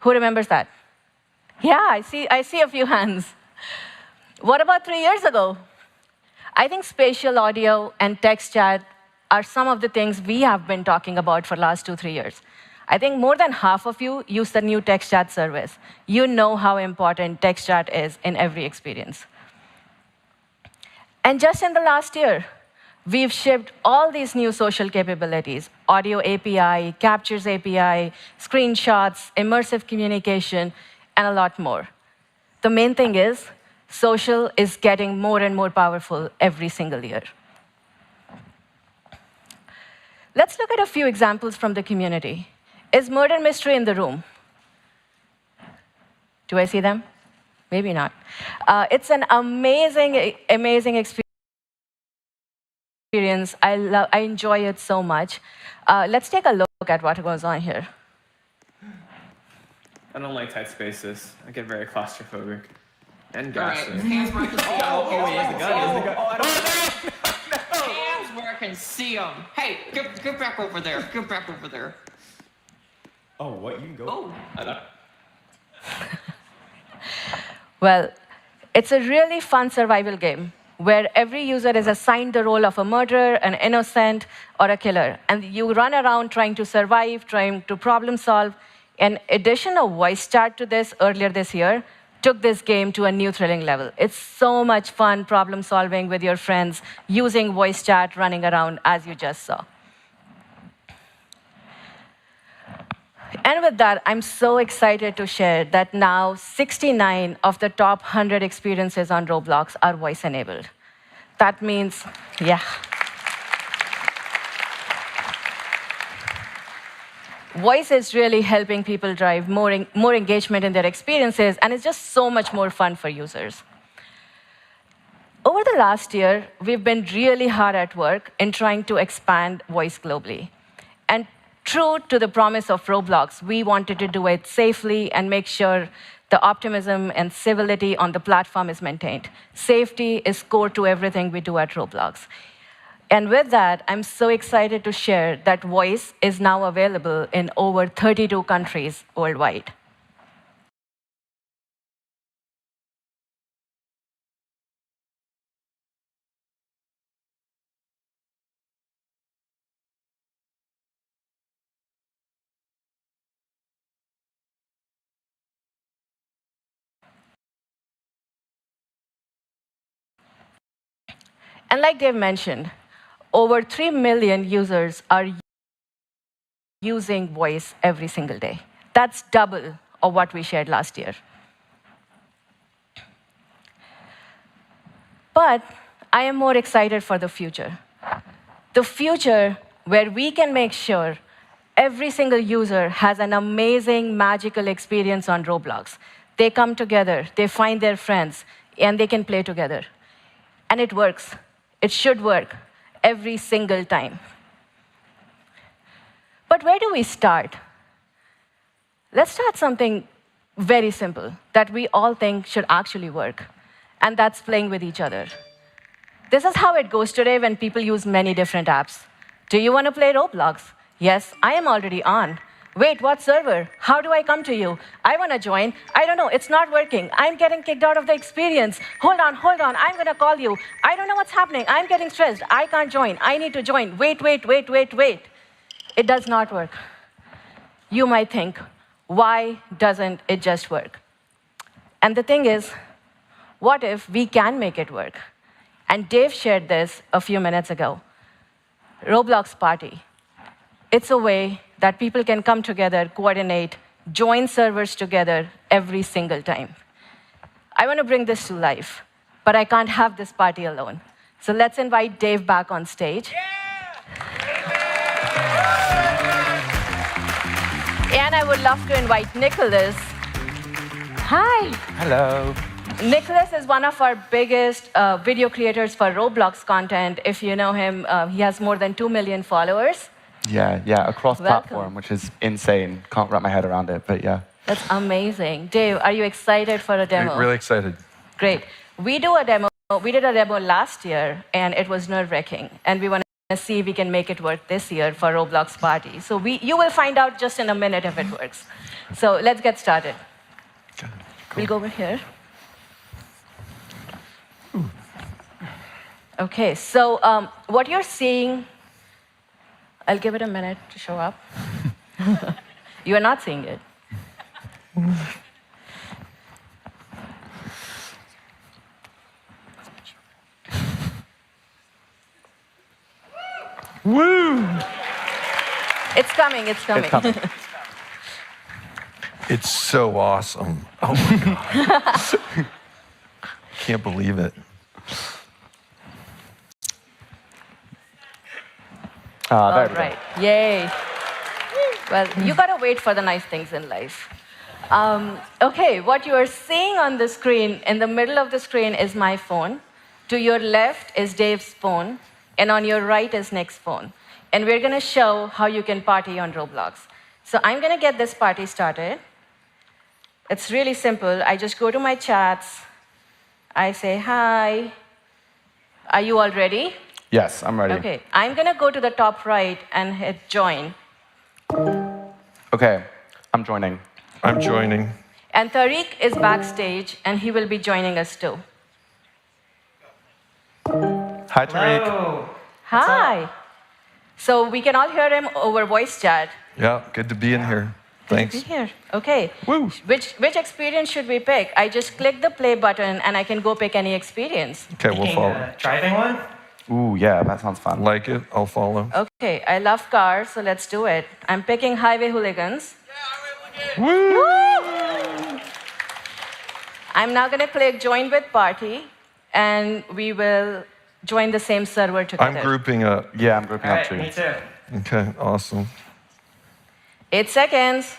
Who remembers that? Yeah, I see a few hands. What about 3 years ago? I think spatial audio and text chat are some of the things we have been talking about for the last 2-3 years. I think more than half of you use the new text chat service. You know how important text chat is in every experience. And just in the last year, we've shipped all these new social capabilities: audio API, captures API, screenshots, immersive communication, and a lot more. The main thing is, social is getting more and more powerful every single year. Let's look at a few examples from the community. Is murder mystery in the room? Do I see them? Maybe not. It's an amazing, amazing experience. I enjoy it so much. Let's take a look at what goes on here. I don't like tight spaces. I get very claustrophobic. And All right, gassy. hands where I can see them. Oh, he has the gun, he has the gun. Oh, I don't Hands where I can see them. Hey, get back over there. Get back over there. Oh, what? You can go. Oh. I don't... Well, it's a really fun survival game where every user is assigned the role of a murderer, an innocent, or a killer. And you run around trying to survive, trying to problem solve. In addition of voice chat to this earlier this year, took this game to a new thrilling level. It's so much fun problem solving with your friends, using voice chat, running around, as you just saw. And with that, I'm so excited to share that now 69 of the top 100 experiences on Roblox are voice-enabled. That means, yeah. Voice is really helping people drive more engagement in their experiences, and it's just so much more fun for users. Over the last year, we've been really hard at work in trying to expand voice globally. And true to the promise of Roblox, we wanted to do it safely and make sure the optimism and civility on the platform is maintained. Safety is core to everything we do at Roblox. And with that, I'm so excited to share that voice is now available in over 32 countries worldwide. And like Dave mentioned, over 3 million users are using voice every single day. That's double of what we shared last year. But I am more excited for the future. The future where we can make sure every single user has an amazing, magical experience on Roblox. They come together, they find their friends, and they can play together. And it works. It should work every single time. But where do we start? Let's start something very simple that we all think should actually work, and that's playing with each other. This is how it goes today when people use many different apps. Do you want to play Roblox? Yes, I am already on. Wait, what server? How do I come to you? I want to join. I don't know, it's not working. I'm getting kicked out of the experience. Hold on, I'm going to call you. I don't know what's happening. I'm getting stressed. I can't join. I need to join. Wait. It does not work. You might think, why doesn't it just work? And the thing is, what if we can make it work? And Dave shared this a few minutes ago. Roblox Party. It's a way that people can come together, coordinate, join servers together every single time. I want to bring this to life, but I can't have this party alone. So let's invite Dave back on stage. And I would love to invite Nicholas. Hi. Hello. Nicholas is one of our biggest video creators for Roblox content. If you know him, he has more than 2 million followers. Yeah, across platform, which is insane. Can't wrap my head around it, but yeah. That's amazing. Dave, are you excited for a demo? Really excited. Great. We did a demo last year, and it was nerve-wracking. And we want to see if we can make it work this year for Roblox Party. So you will find out just in a minute if it works. So let's get started. Cool. We'll go over here. OK, so what you're seeing, I'll give it a minute to show up. You are not seeing it. Woo! It's coming. It's coming. It's so awesome. Oh my God. Can't believe it. All right. Yay. Well, you got to wait for the nice things in life. OK, what you are seeing on the screen, in the middle of the screen is my phone. To your left is Dave's phone. And on your right is Nick's phone. And we're going to show how you can party on Roblox. So I'm going to get this party started. It's really simple. I just go to my chats. I say, hi. Are you all ready? Yes, I'm ready. OK, I'm going to go to the top right and hit join. OK, I'm joining. I'm joining. And Tariq is backstage, and he will be joining us too. Hi, Tariq. Hello. Hi. So we can all hear him over voice chat. Yeah, good to be in here. Thanks. Be here. Okay. Woo. Which experience should we pick? I just click the play button and I can go pick any experience. Okay, we'll follow. Driving one? Ooh, yeah, that sounds fun. Like it, I'll follow. Okay, I love cars, so let's do it. I'm picking Highway Hooligans. Woo! I'm now going to click Join with Party, and we will join the same server together. I'm grouping up. Yeah, I'm grouping up too. Me too. Okay, awesome. 8 seconds.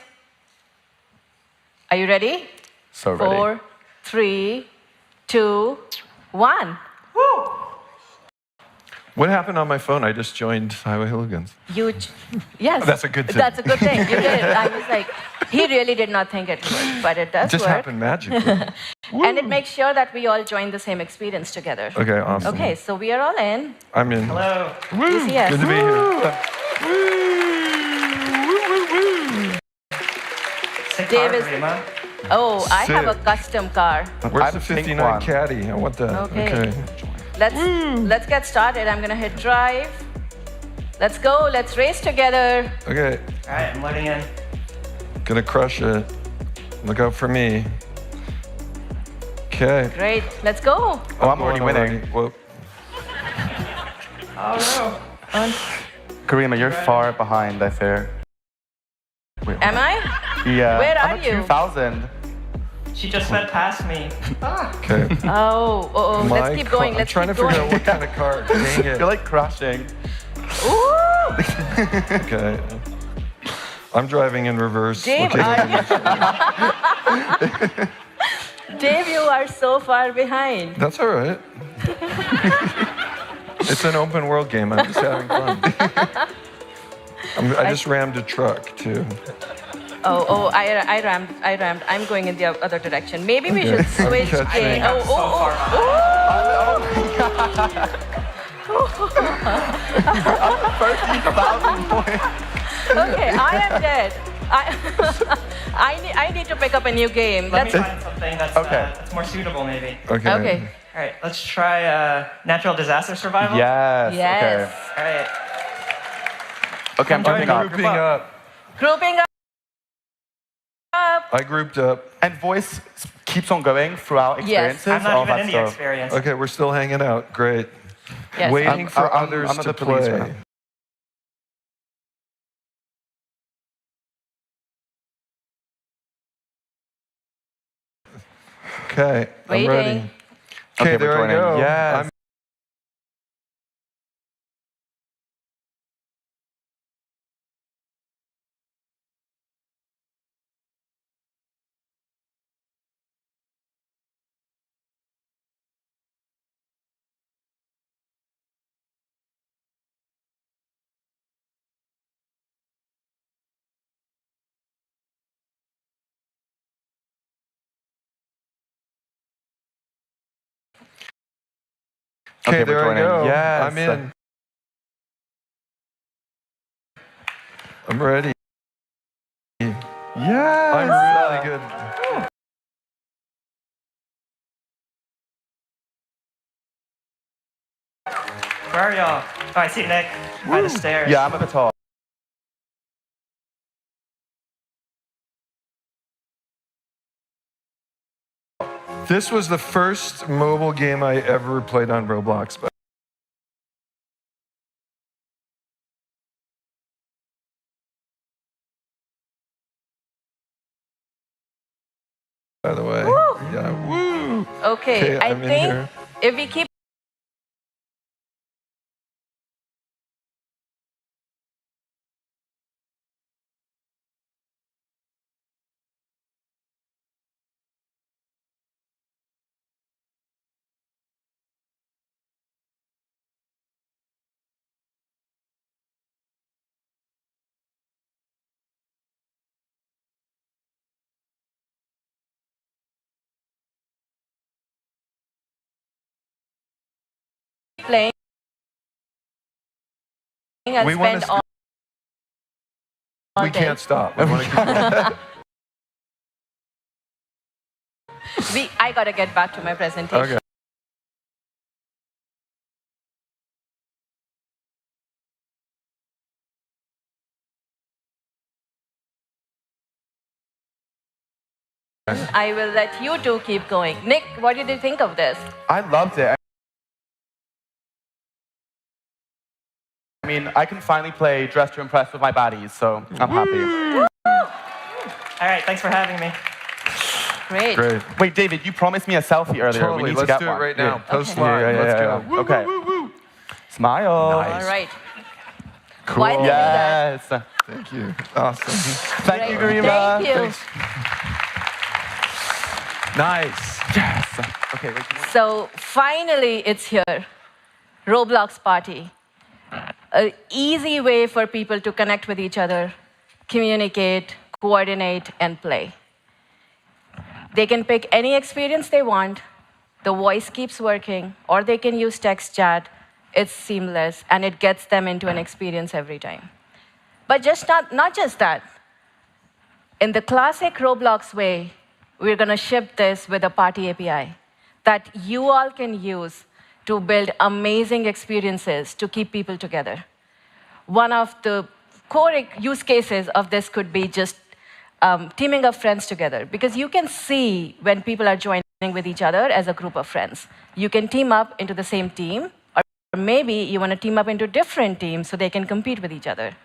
Are you ready? So ready. 4, 3, 2, 1. What happened on my phone? I just joined Highway Hooligans. Yes. That's a good thing. That's a good thing. You did. I was like, he really did not think it would, but it does It just work. happened magically. And it makes sure that we all join the same experience together. Okay, awesome. Okay, so we are all in. I'm in. Hello. Woo! Yes. Good to be here. Sick car Dave is- for you, Mom. Oh, I have a Sick. custom car. Where's I the have a pink 59 one. caddy? I want that. Okay. Let's get started. I'm gonna hit drive. Let's go. Let's race together. Okay. All right, I'm loading in. Gonna crush it. Look out for me. Okay. Great. Let's go. Oh, I'm already winning. Whoop. Oh no. Karima, you're far behind, I fear. Wait, Am I? Yeah. Where I'm are at you? 2,000. She just went past me. Okay. Oh. Let's keep going. I'm Let's trying keep to figure going. out what kind of car. Dang it. You're like crashing. Ooh! Okay. I'm driving in reverse. Dave, looking are at you? Dave, you are so far behind. That's all right. It's an open world game. I'm just having fun. I just rammed a truck too. I rammed. I'm going in the other direction. Maybe we should switch catching game. up. I'm 13,000 points. Okay, I am dead. I need to pick up a new game. Let me find something that's more suitable, maybe. Okay. Okay. All right, let's try natural disaster survival. Yes. Yes. All right. Okay, I'm grouping up. Grouping up. Grouping up. I grouped up. And voice keeps on going throughout experiences. I'm all not that even in the stuff. experience. Okay, we're still hanging out. Great. Yes. Waiting for I'm others at to the police play. right now. Okay, I'm ready. Waiting. Okay, we're there I joining. go. Yes. I'm Okay, Okay, there we're I go. joining. Yes. I'm in. I'm ready. Yes. I'm really good. Where are y'all? Oh, I see Nick by the stairs. Yeah, I'm at the top. This was the first mobile game I ever played on Roblox. By the way. Yeah. Woo! Okay, I I'm in think here. if we keep playing and We wanna spend all We day. can't stop. We wanna keep going. I gotta get back to my presentation. Okay. I will let you two keep going. Nick, what did you think of this? I loved it. I mean, I can finally play Dress to Impress with my body, so I'm happy. All right, thanks for having me. Great. Great. Wait, David, you promised me a selfie earlier. Totally. We need Let's to get do it one. right now. Yeah. Post Yeah, line. yeah, Let's yeah, go. yeah. Okay. Smile. Nice. All right. Cool. Why did they do that? Yes. Thank you. Awesome. Thank you, Garima. Thank you. Nice. Yes. Okay. Wait. So finally, it's here. Roblox Party. An easy way for people to connect with each other, communicate, coordinate, and play. They can pick any experience they want. The voice keeps working, or they can use text chat. It's seamless, and it gets them into an experience every time. But not just that. In the classic Roblox way, we're going to ship this with a party API that you all can use to build amazing experiences to keep people together. One of the core use cases of this could be just teaming up friends together, because you can see when people are joining with each other as a group of friends. You can team up into the same team, or maybe you want to team up into different teams so they can compete with each other.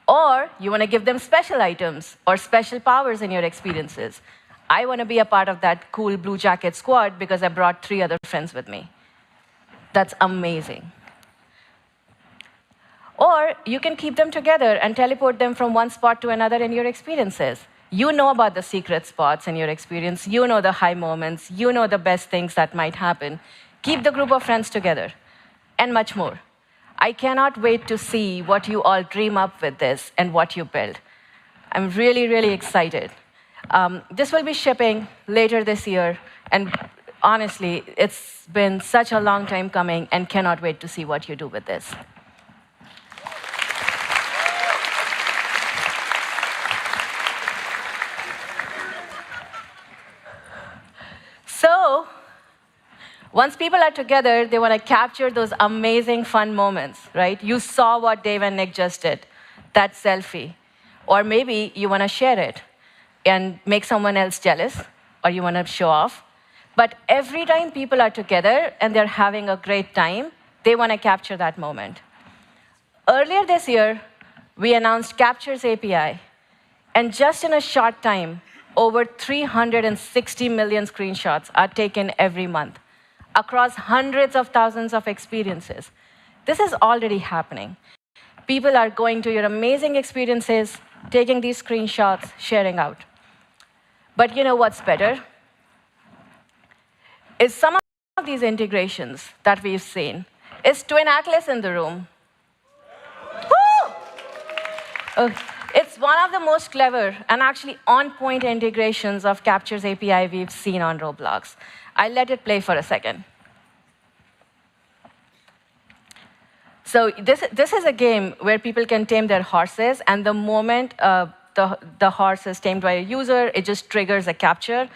Or you want to give them special items or special powers in your experiences. I want to be a part of that cool blue jacket squad because I brought 3 other friends with me. That's amazing. Or you can keep them together and teleport them from one spot to another in your experiences. You know about the secret spots in your experience. You know the high moments. You know the best things that might happen. Keep the group of friends together, and much more. I cannot wait to see what you all dream up with this and what you build. I'm really, really excited. This will be shipping later this year, and honestly, it's been such a long time coming, and cannot wait to see what you do with this. So, once people are together, they want to capture those amazing fun moments, right? You saw what Dave and Nick just did, that selfie. Or maybe you want to share it and make someone else jealous, or you want to show off. But every time people are together and they're having a great time, they want to capture that moment. Earlier this year, we announced Captures API, and just in a short time, over 360 million screenshots are taken every month across hundreds of thousands of experiences. This is already happening. People are going to your amazing experiences, taking these screenshots, sharing out. But you know what's better? Is some of these integrations that we've seen. Is Twin Atlas in the room? Woo! It's one of the most clever and actually on-point integrations of Captures API we've seen on Roblox. I'll let it play for a second. So this is a game where people can tame their horses, and the moment the horse is tamed by a user, it just triggers a capture.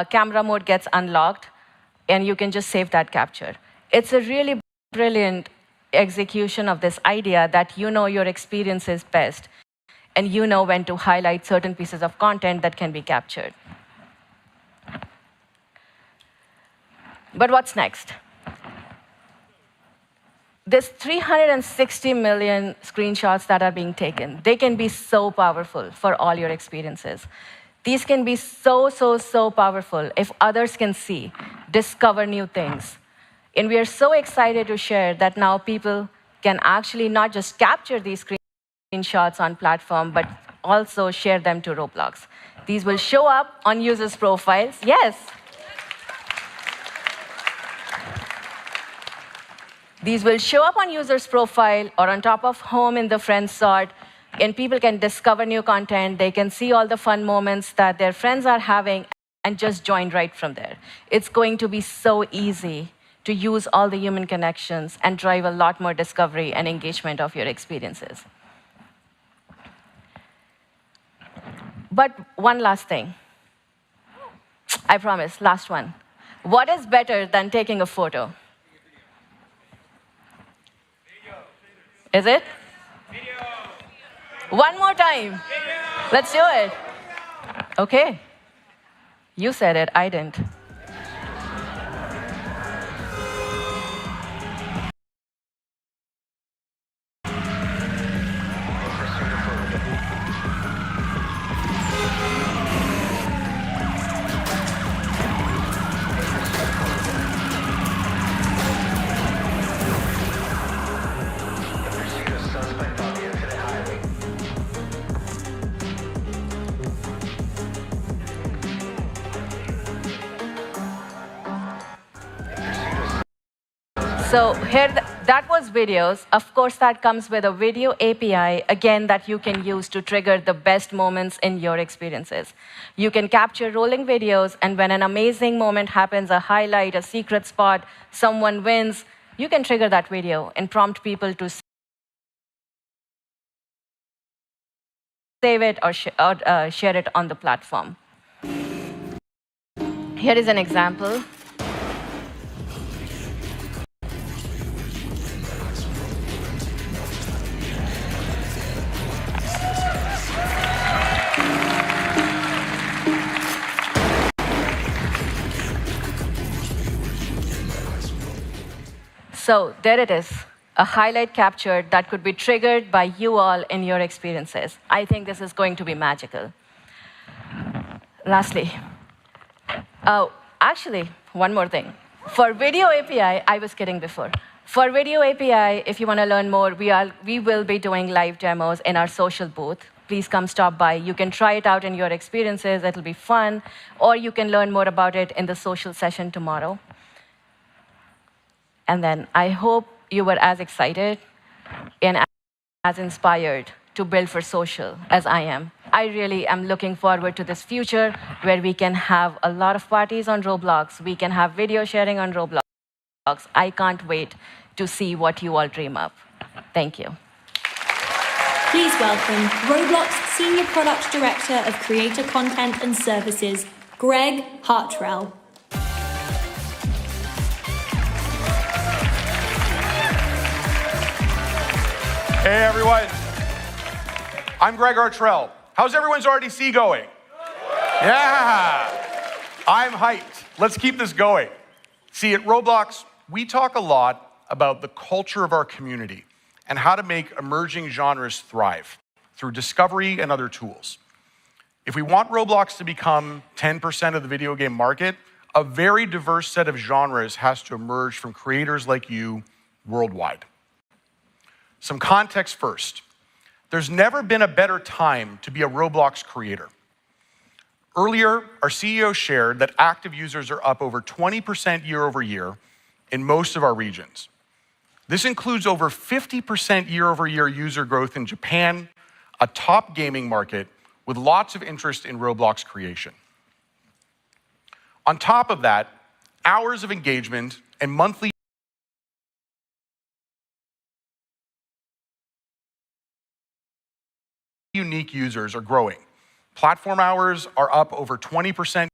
Camera mode gets unlocked, and you can just save that capture. It's a really brilliant execution of this idea that you know your experience is best, and you know when to highlight certain pieces of content that can be captured. But what's next? There's 360 million screenshots that are being taken. They can be so powerful for all your experiences. These can be so, so, so powerful if others can see, discover new things. And we are so excited to share that now people can actually not just capture these screenshots on platform, but also share them to Roblox. These will show up on users' profiles. Yes. These will show up on users' profile or on top of home in the friends sort, and people can discover new content. They can see all the fun moments that their friends are having and just join right from there. It's going to be so easy to use all the human connections and drive a lot more discovery and engagement of your experiences. But one last thing. I promise, last one. What is better than taking a photo? Is it? Video. One more time. Video. Let's do it. Okay. You said it, I didn't. So here, that was videos. Of course, that comes with a video API, again, that you can use to trigger the best moments in your experiences. You can capture rolling videos, and when an amazing moment happens, a highlight, a secret spot, someone wins, you can trigger that video and prompt people to save it or share it on the platform. Here is an example. So there it is, a highlight captured that could be triggered by you all in your experiences. I think this is going to be magical. Lastly, actually, one more thing. For Video API, I was kidding before. For Video API, if you want to learn more, we will be doing live demos in our social booth. Please come stop by. You can try it out in your experiences. It'll be fun. Or you can learn more about it in the social session tomorrow. And then I hope you were as excited and as inspired to build for social as I am. I really am looking forward to this future where we can have a lot of parties on Roblox. We can have video sharing on Roblox. I can't wait to see what you all dream up. Thank you. Please welcome Roblox Senior Product Director of Creator Content and Services, Greg Hartrell. Hey everyone, I'm Greg Hartrell. How's everyone's RDC going? Yeah, I'm hyped. Let's keep this going. See, at Roblox, we talk a lot about the culture of our community and how to make emerging genres thrive through discovery and other tools. If we want Roblox to become 10% of the video game market, a very diverse set of genres has to emerge from creators like you worldwide. Some context first. There's never been a better time to be a Roblox creator. Earlier, our CEO shared that active users are up over 20% year over year in most of our regions. This includes over 50% year over year user growth in Japan, a top gaming market with lots of interest in Roblox creation. On top of that, hours of engagement and monthly unique users are growing. Platform hours are up over 20%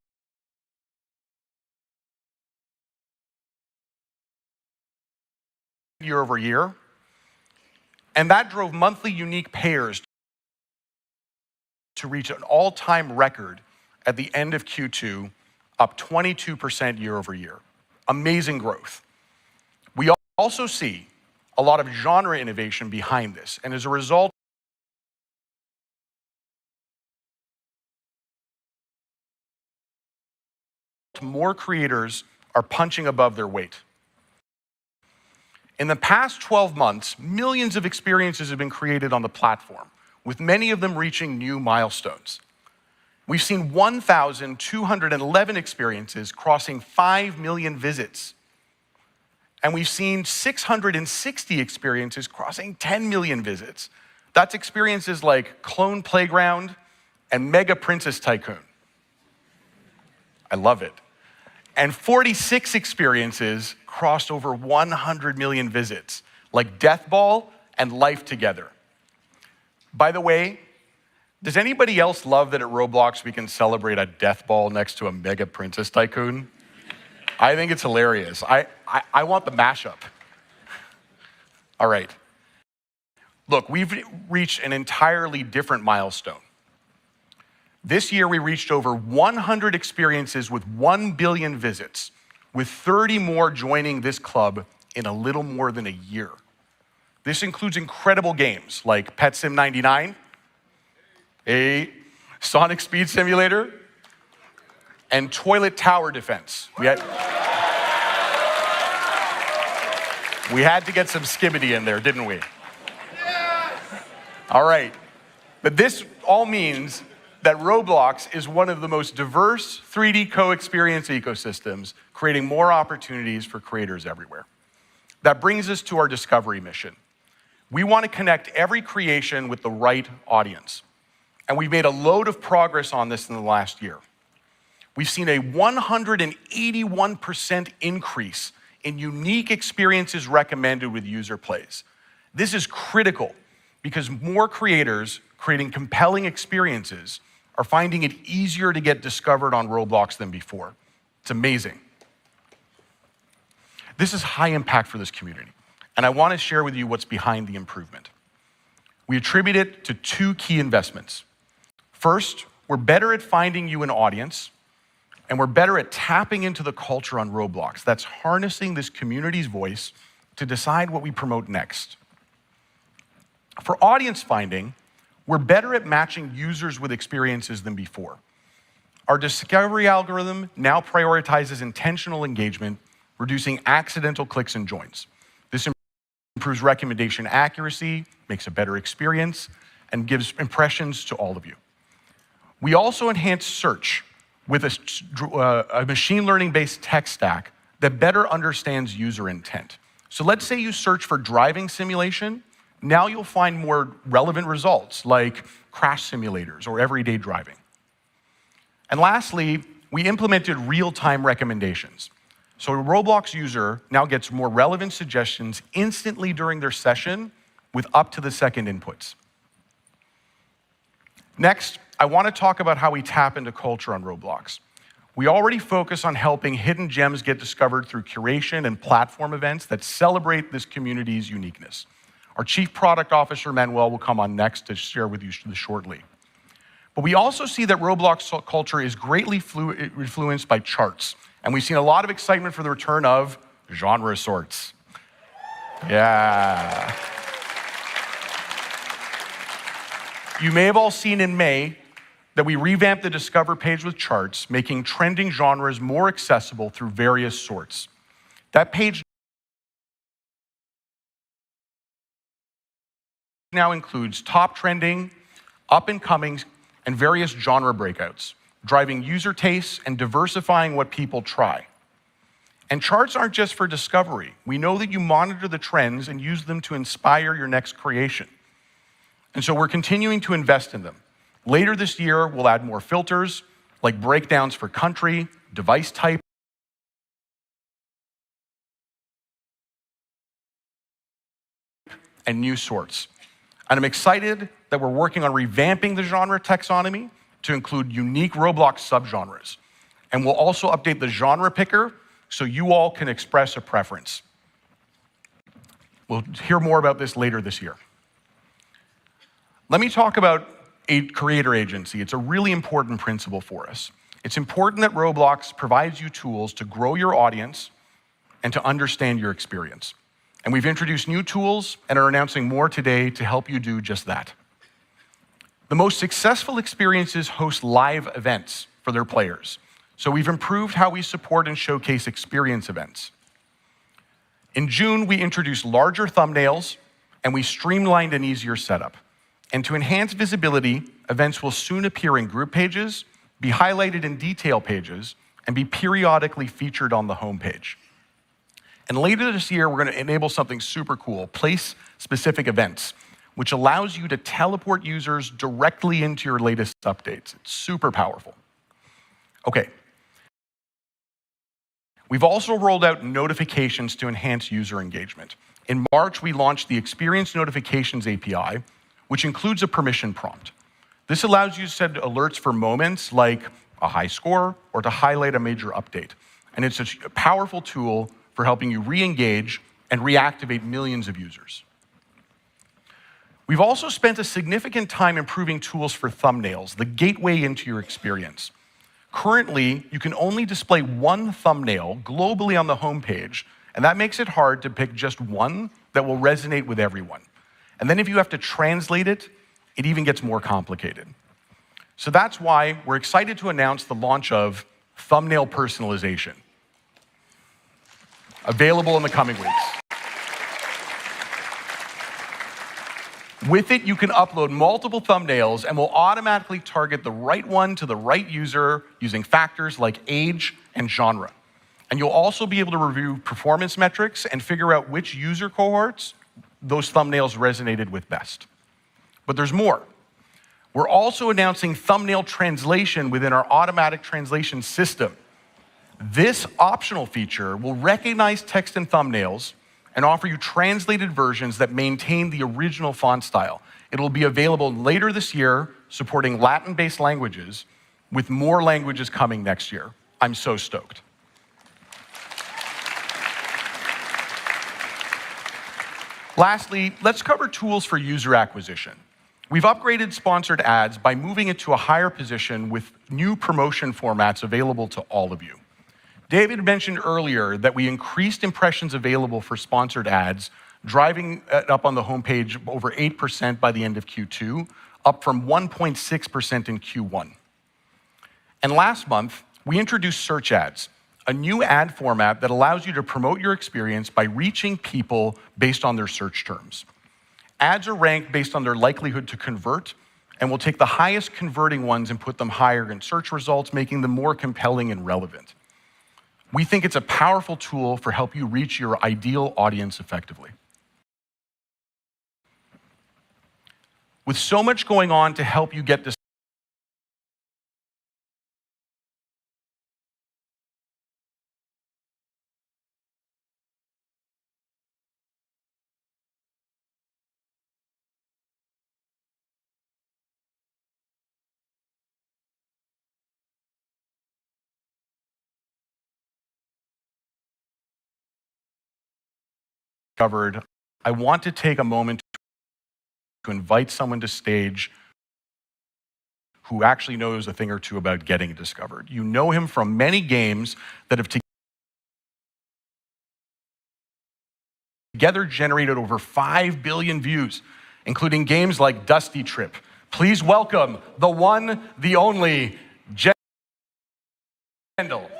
year over year, and that drove monthly unique payers to reach an all-time record at the end of Q2, up 22% year over year. Amazing growth. We also see a lot of genre innovation behind this, and as a result, more creators are punching above their weight. In the past 12 months, millions of experiences have been created on the platform, with many of them reaching new milestones. We've seen 1,211 experiences crossing 5 million visits. And we've seen 660 experiences crossing 10 million visits. That's experiences like Clone Playground and Mega Princess Tycoon. I love it. And 46 experiences crossed over 100 million visits, like Death Ball and Life Together. By the way, does anybody else love that at Roblox we can celebrate a Death Ball next to a Mega Princess Tycoon? I think it's hilarious. I want the mashup. All right. Look, we've reached an entirely different milestone. This year, we reached over 100 experiences with 1 billion visits, with 30 more joining this club in a little more than a year. This includes incredible games like Pet Sim 99, a Sonic Speed Simulator, and Toilet Tower Defense. We had to get some skibbity in there, didn't we? All right, but this all means that Roblox is one of the most diverse 3D co-experience ecosystems, creating more opportunities for creators everywhere. That brings us to our discovery mission. We want to connect every creation with the right audience. And we've made a load of progress on this in the last year. We've seen a 181% increase in unique experiences recommended with user plays. This is critical because more creators creating compelling experiences are finding it easier to get discovered on Roblox than before. It's amazing. This is high impact for this community, and I want to share with you what's behind the improvement. We attribute it to 2 key investments. First, we're better at finding you an audience, and we're better at tapping into the culture on Roblox. That's harnessing this community's voice to decide what we promote next. For audience finding, we're better at matching users with experiences than before. Our discovery algorithm now prioritizes intentional engagement, reducing accidental clicks and joins. This improves recommendation accuracy, makes a better experience, and gives impressions to all of you. We also enhance search with a machine learning-based tech stack that better understands user intent. So let's say you search for driving simulation. Now you'll find more relevant results like crash simulators or everyday driving. And lastly, we implemented real-time recommendations. So a Roblox user now gets more relevant suggestions instantly during their session with up-to-the-second inputs. Next, I want to talk about how we tap into culture on Roblox. We already focus on helping hidden gems get discovered through curation and platform events that celebrate this community's uniqueness. Our Chief Product Officer, Manuel, will come on next to share with you shortly. But we also see that Roblox culture is greatly influenced by charts, and we've seen a lot of excitement for the return of genre sorts. Yeah. You may have all seen in May that we revamped the Discover page with charts, making trending genres more accessible through various sorts. That page now includes top trending, up-and-comings, and various genre breakouts, driving user tastes and diversifying what people try. And charts aren't just for discovery. We know that you monitor the trends and use them to inspire your next creation. And so we're continuing to invest in them. Later this year, we'll add more filters, like breakdowns for country, device type, and new sorts. And I'm excited that we're working on revamping the genre taxonomy to include unique Roblox subgenres. And we'll also update the genre picker so you all can express a preference. We'll hear more about this later this year. Let me talk about a creator agency. It's a really important principle for us. It's important that Roblox provides you tools to grow your audience and to understand your experience. And we've introduced new tools and are announcing more today to help you do just that. The most successful experiences host live events for their players. So we've improved how we support and showcase experience events. In June, we introduced larger thumbnails and we streamlined an easier setup. And to enhance visibility, events will soon appear in group pages, be highlighted in detail pages, and be periodically featured on the homepage. And later this year, we're going to enable something super cool, place-specific events, which allows you to teleport users directly into your latest updates. It's super powerful. Okay. We've also rolled out notifications to enhance user engagement. In March, we launched the Experience Notifications API, which includes a permission prompt. This allows you to set alerts for moments like a high score or to highlight a major update. And it's a powerful tool for helping you re-engage and reactivate millions of users. We've also spent a significant time improving tools for thumbnails, the gateway into your experience. Currently, you can only display one thumbnail globally on the homepage, and that makes it hard to pick just one that will resonate with everyone. And then if you have to translate it, it even gets more complicated. So that's why we're excited to announce the launch of thumbnail personalization, available in the coming weeks. With it, you can upload multiple thumbnails and will automatically target the right one to the right user using factors like age and genre. And you'll also be able to review performance metrics and figure out which user cohorts those thumbnails resonated with best. But there's more. We're also announcing thumbnail translation within our automatic translation system. This optional feature will recognize text and thumbnails and offer you translated versions that maintain the original font style. It'll be available later this year, supporting Latin-based languages, with more languages coming next year. I'm so stoked. Lastly, let's cover tools for user acquisition. We've upgraded sponsored ads by moving it to a higher position with new promotion formats available to all of you. David mentioned earlier that we increased impressions available for sponsored ads, driving it up on the homepage over 8% by the end of Q2, up from 1.6% in Q1. And last month, we introduced search ads, a new ad format that allows you to promote your experience by reaching people based on their search terms. Ads are ranked based on their likelihood to convert, and we'll take the highest converting ones and put them higher in search results, making them more compelling and relevant. We think it's a powerful tool for help you reach your ideal audience effectively. With so much going on to help you get this covered, I want to take a moment to invite someone to stage who actually knows a thing or two about getting discovered. You know him from many games that have together generated over 5 billion views, including games like Dusty Trip. Please welcome the one, the only, Jendal.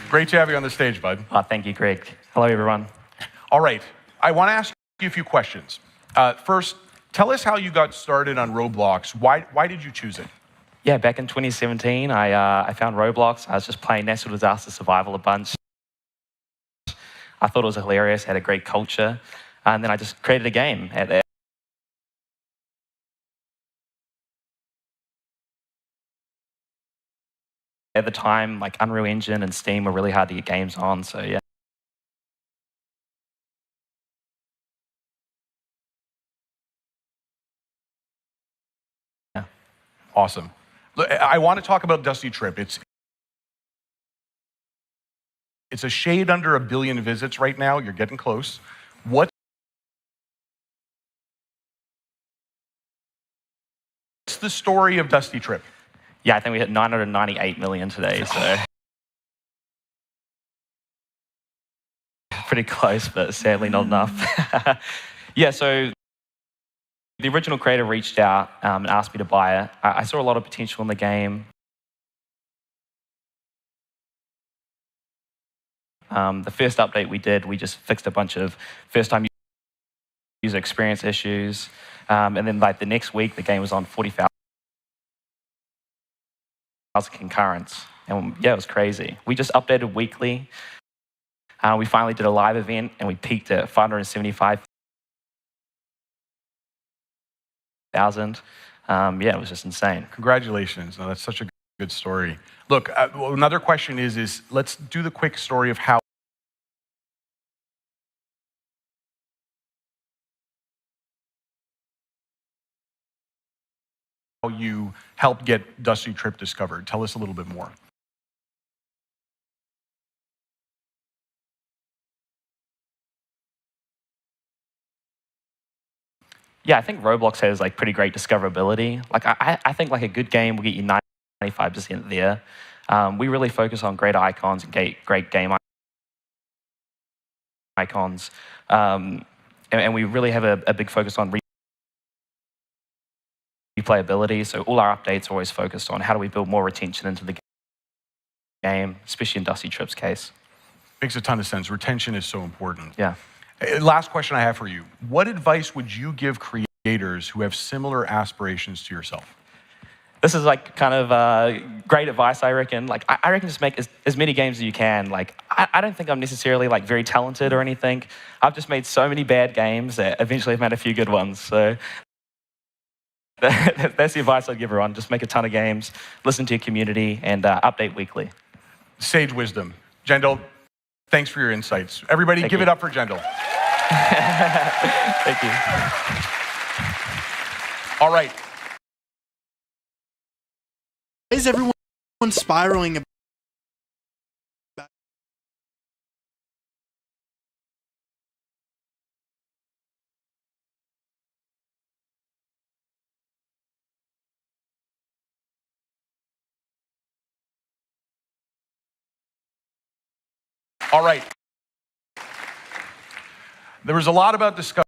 Great to have you on the stage, bud. Thank you, Greg. Hello, everyone. All right, I want to ask you a few questions. First, tell us how you got started on Roblox. Why did you choose it? Yeah, back in 2017, I found Roblox. I was just playing Natural Disaster Survival a bunch. I thought it was hilarious, had a great culture, and then I just created a game. At the time, like Unreal Engine and Steam were really hard to get games on, so yeah. Awesome. Look, I want to talk about Dusty Trip. It's a shade under 1 billion visits right now. You're getting close. What's the story of Dusty Trip? Yeah, I think we hit 998 million today, so pretty close, but sadly not enough. Yeah, so the original creator reached out and asked me to buy it. I saw a lot of potential in the game. The first update we did, we just fixed a bunch of first-time user experience issues. And then like the next week, the game was on 40,000 concurrents. And yeah, it was crazy. We just updated weekly. We finally did a live event and we peaked at 575,000. Yeah, it was just insane. Congratulations. No, that's such a good story. Look, another question is let's do the quick story of how you helped get Dusty Trip discovered. Tell us a little bit more. Yeah, I think Roblox has like pretty great discoverability. Like I think like a good game will get you 95% there. We really focus on great icons and great game icons. And we really have a big focus on replayability. So all our updates are always focused on how do we build more retention into the game, especially in Dusty Trip's case. Makes a ton of sense. Retention is so important. Yeah. Last question I have for you. What advice would you give creators who have similar aspirations to yourself? This is like kind of great advice, I reckon. Like, I reckon just make as many games as you can. Like, I don't think I'm necessarily like very talented or anything. I've just made so many bad games that eventually I've made a few good ones. So that's the advice I'd give everyone. Just make a ton of games, listen to your community, and update weekly. Sage wisdom. Jendal, thanks for your insights. Everybody, give it up for Jendal. Thank you. All right. Why is everyone spiraling? All right. There was a lot about discovery,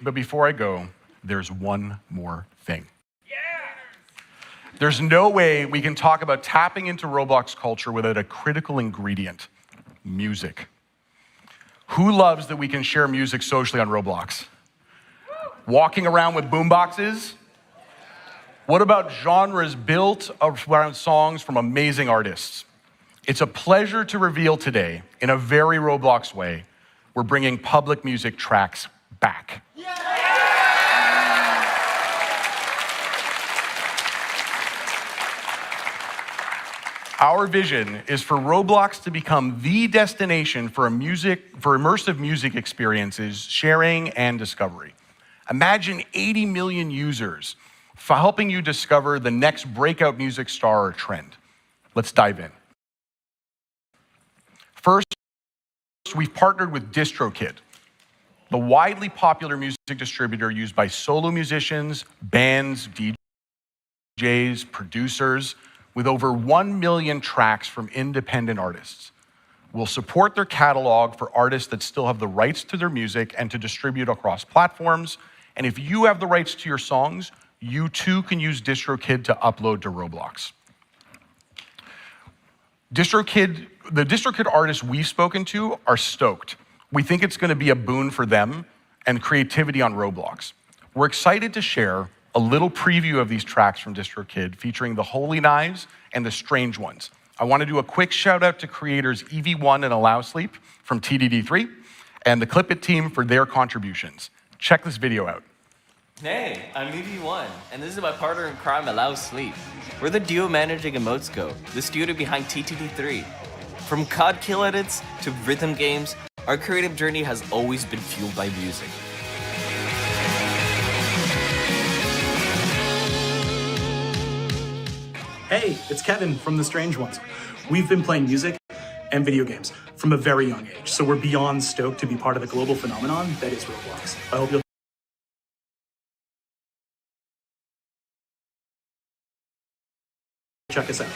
but before I go, there's one more thing. There's no way we can talk about tapping into Roblox culture without a critical ingredient, music. Who loves that we can share music socially on Roblox? Walking around with boomboxes? What about genres built around songs from amazing artists? It's a pleasure to reveal today, in a very Roblox way, we're bringing public music tracks back. Our vision is for Roblox to become the destination for immersive music experiences, sharing, and discovery. Imagine 80 million users for helping you discover the next breakout music star or trend. Let's dive in. First, we've partnered with DistroKid, the widely popular music distributor used by solo musicians, bands, DJs, producers, with over 1 million tracks from independent artists. We'll support their catalog for artists that still have the rights to their music and to distribute across platforms. And if you have the rights to your songs, you too can use DistroKid to upload to Roblox. The DistroKid artists we've spoken to are stoked. We think it's going to be a boon for them and creativity on Roblox. We're excited to share a little preview of these tracks from DistroKid featuring the Holy Knives and the Strange Ones. I want to do a quick shout out to creators EV1 and Allow Sleep from TDD3 and the Clip It team for their contributions. Check this video out. Hey, I'm EV1, and this is my partner in crime, Allow Sleep. We're the duo managing Emotescope, the studio behind TTD3. From COD kill edits to rhythm games, our creative journey has always been fueled by music. Hey, it's Kevin from The Strange Ones. We've been playing music and video games from a very young age, so we're beyond stoked to be part of the global phenomenon that is Roblox. I hope you'll check us out.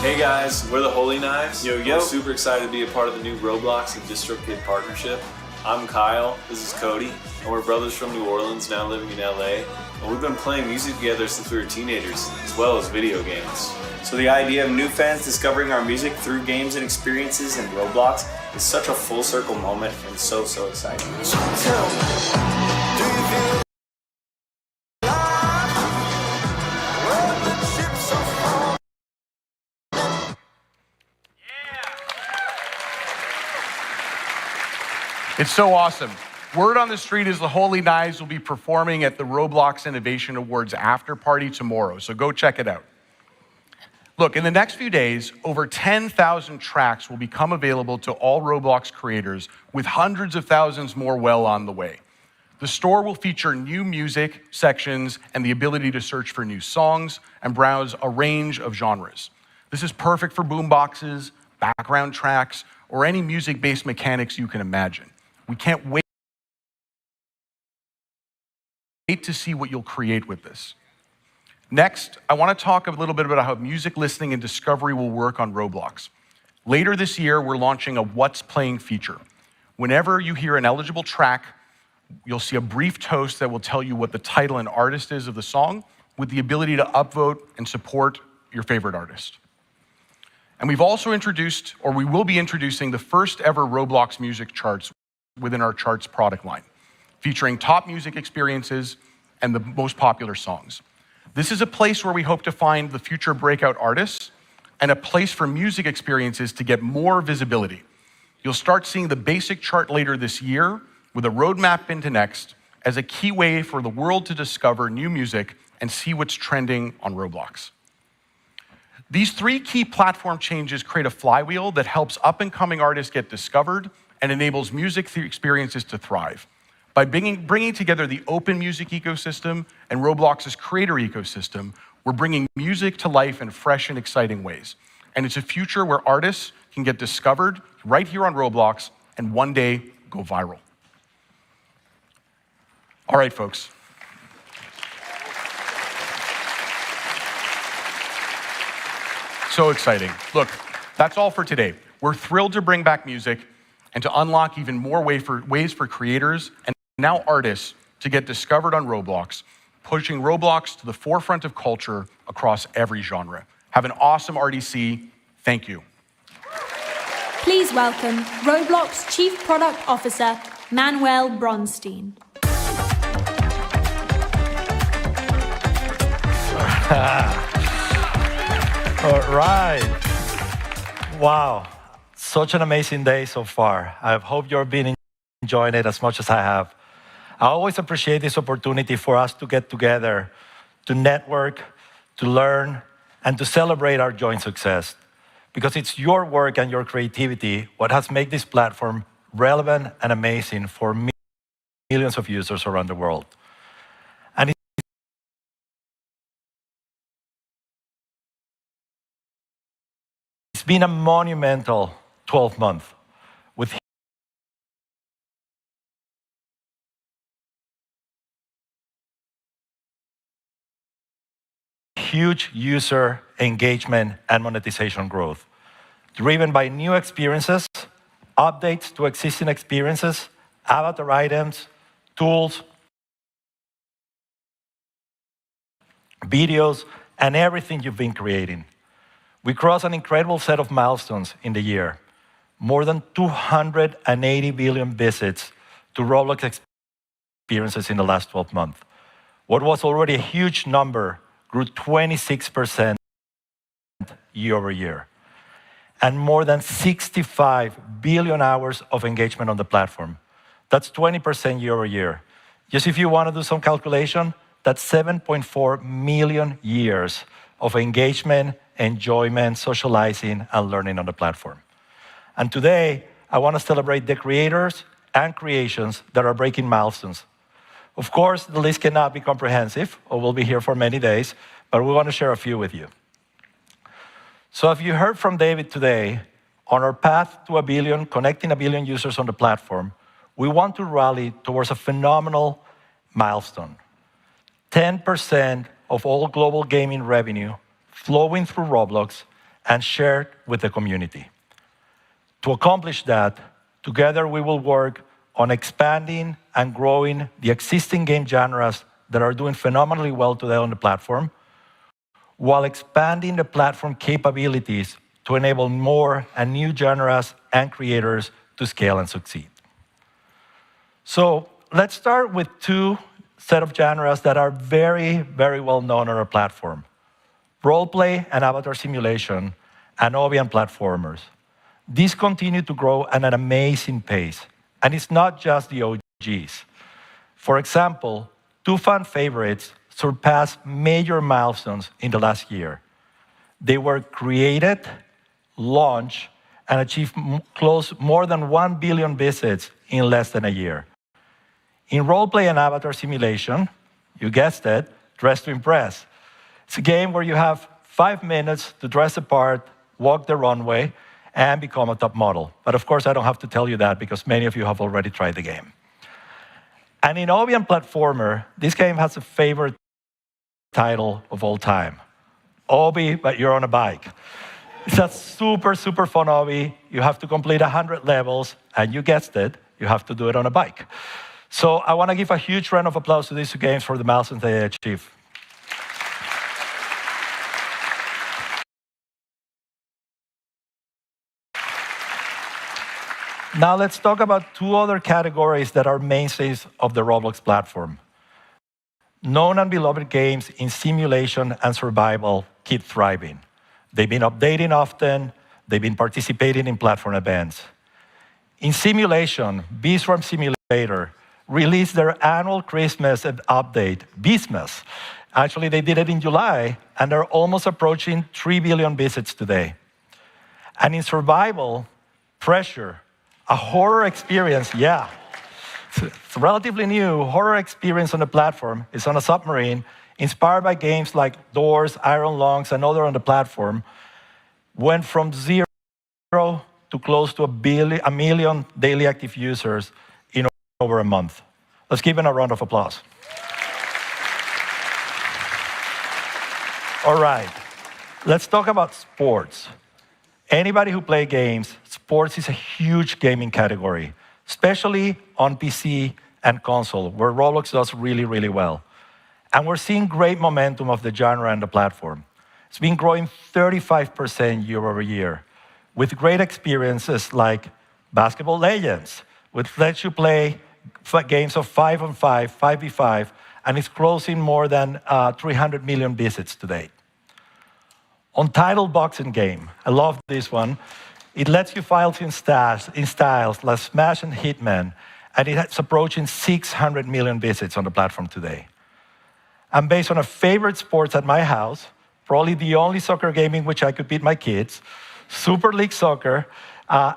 Hey guys, we're the Holy Knives. Yo. We're super excited to be a part of the new Roblox and DistroKid partnership. I'm Kyle, this is Cody, and we're brothers from New Orleans now living in LA. And we've been playing music together since we were teenagers, as well as video games. So the idea of new fans discovering our music through games and experiences in Roblox is such a full circle moment and so exciting. It's so awesome. Word on the street is the Holy Knives will be performing at the Roblox Innovation Awards after party tomorrow, so go check it out. Look, in the next few days, over 10,000 tracks will become available to all Roblox creators, with hundreds of thousands more well on the way. The store will feature new music sections and the ability to search for new songs and browse a range of genres. This is perfect for boomboxes, background tracks, or any music-based mechanics you can imagine. We can't wait to see what you'll create with this. Next, I want to talk a little bit about how music listening and discovery will work on Roblox. Later this year, we're launching a What's Playing feature. Whenever you hear an eligible track, you'll see a brief toast that will tell you what the title and artist is of the song, with the ability to upvote and support your favorite artist. And we've also introduced, or we will be introducing, the first ever Roblox music charts within our charts product line, featuring top music experiences and the most popular songs. This is a place where we hope to find the future breakout artists and a place for music experiences to get more visibility. You'll start seeing the basic chart later this year with a roadmap into next as a key way for the world to discover new music and see what's trending on Roblox. These three key platform changes create a flywheel that helps up-and-coming artists get discovered and enables music experiences to thrive. By bringing together the open music ecosystem and Roblox's creator ecosystem, we're bringing music to life in fresh and exciting ways. And it's a future where artists can get discovered right here on Roblox and one day go viral. All right, folks. So exciting. Look, that's all for today. We're thrilled to bring back music and to unlock even more ways for creators and now artists to get discovered on Roblox, pushing Roblox to the forefront of culture across every genre. Have an awesome RDC. Thank you. Please welcome Roblox Chief Product Officer, Manuel Bronstein. All right. Wow. Such an amazing day so far. I hope you've been enjoying it as much as I have. I always appreciate this opportunity for us to get together, to network, to learn, and to celebrate our joint success. Because it's your work and your creativity what has made this platform relevant and amazing for millions of users around the world. And it's been a monumental 12 months with huge user engagement and monetization growth, driven by new experiences, updates to existing experiences, avatar items, tools, videos, and everything you've been creating. We crossed an incredible set of milestones in the year. More than 280 billion visits to Roblox experiences in the last 12 months. What was already a huge number grew 26% year over year. And more than 65 billion hours of engagement on the platform. That's 20% year over year. Just if you want to do some calculation, that's 7.4 million years of engagement, enjoyment, socializing, and learning on the platform. And today, I want to celebrate the creators and creations that are breaking milestones. Of course, the list cannot be comprehensive, or we'll be here for many days, but we want to share a few with you. So if you heard from David today, on our path to 1 billion, connecting 1 billion users on the platform, we want to rally towards a phenomenal milestone. 10% of all global gaming revenue flowing through Roblox and shared with the community. To accomplish that, together we will work on expanding and growing the existing game genres that are doing phenomenally well today on the platform, while expanding the platform capabilities to enable more and new genres and creators to scale and succeed. So let's start with two set of genres that are very, very well known on our platform. Roleplay and avatar simulation, and obby and platformers. These continue to grow at an amazing pace. And it's not just the OG Gs. For example, two fan favorites surpassed major milestones in the last year. They were created, launched, and achieved more than 1 billion visits in less than a year. In roleplay and avatar simulation, you guessed it, Dress to Impress. It's a game where you have 5 minutes to dress the part, walk the runway, and become a top model. But of course, I don't have to tell you that because many of you have already tried the game. And in Obby and Platformer, this game has a favorite title of all time. Obby, but you're on a bike. It's a super, super fun obby. You have to complete 100 levels, and you guessed it, you have to do it on a bike. So I want to give a huge round of applause to these two games for the milestones they achieved. Now let's talk about two other categories that are mainstays of the Roblox platform. Known and beloved games in simulation and survival keep thriving. They've been updating often, they've been participating in platform events. In simulation, Beastrom Simulator released their annual Christmas update, Beastmas. Actually, they did it in July, and they're almost approaching 3 billion visits today. And in survival, Pressure, a horror experience, yeah. It's relatively new horror experience on the platform. It's on a submarine, inspired by games like Doors, Iron Lungs, and other on the platform. Went from 0 to close to a million daily active users in over a month. Let's give them a round of applause. All right, let's talk about sports. Anybody who plays games, sports is a huge gaming category, especially on PC and console, where Roblox does really, really well. And we're seeing great momentum of the genre and the platform. It's been growing 35% year over year, with great experiences like Basketball Legends, which lets you play games of 5-on-5, 5v5, and it's closing more than 300 million visits to date. Untitled Boxing Game, I love this one. It lets you fight in styles like Smash and Hitman, and it's approaching 600 million visits on the platform today. And based on a favorite sports at my house, probably the only soccer game in which I could beat my kids, Super League Soccer,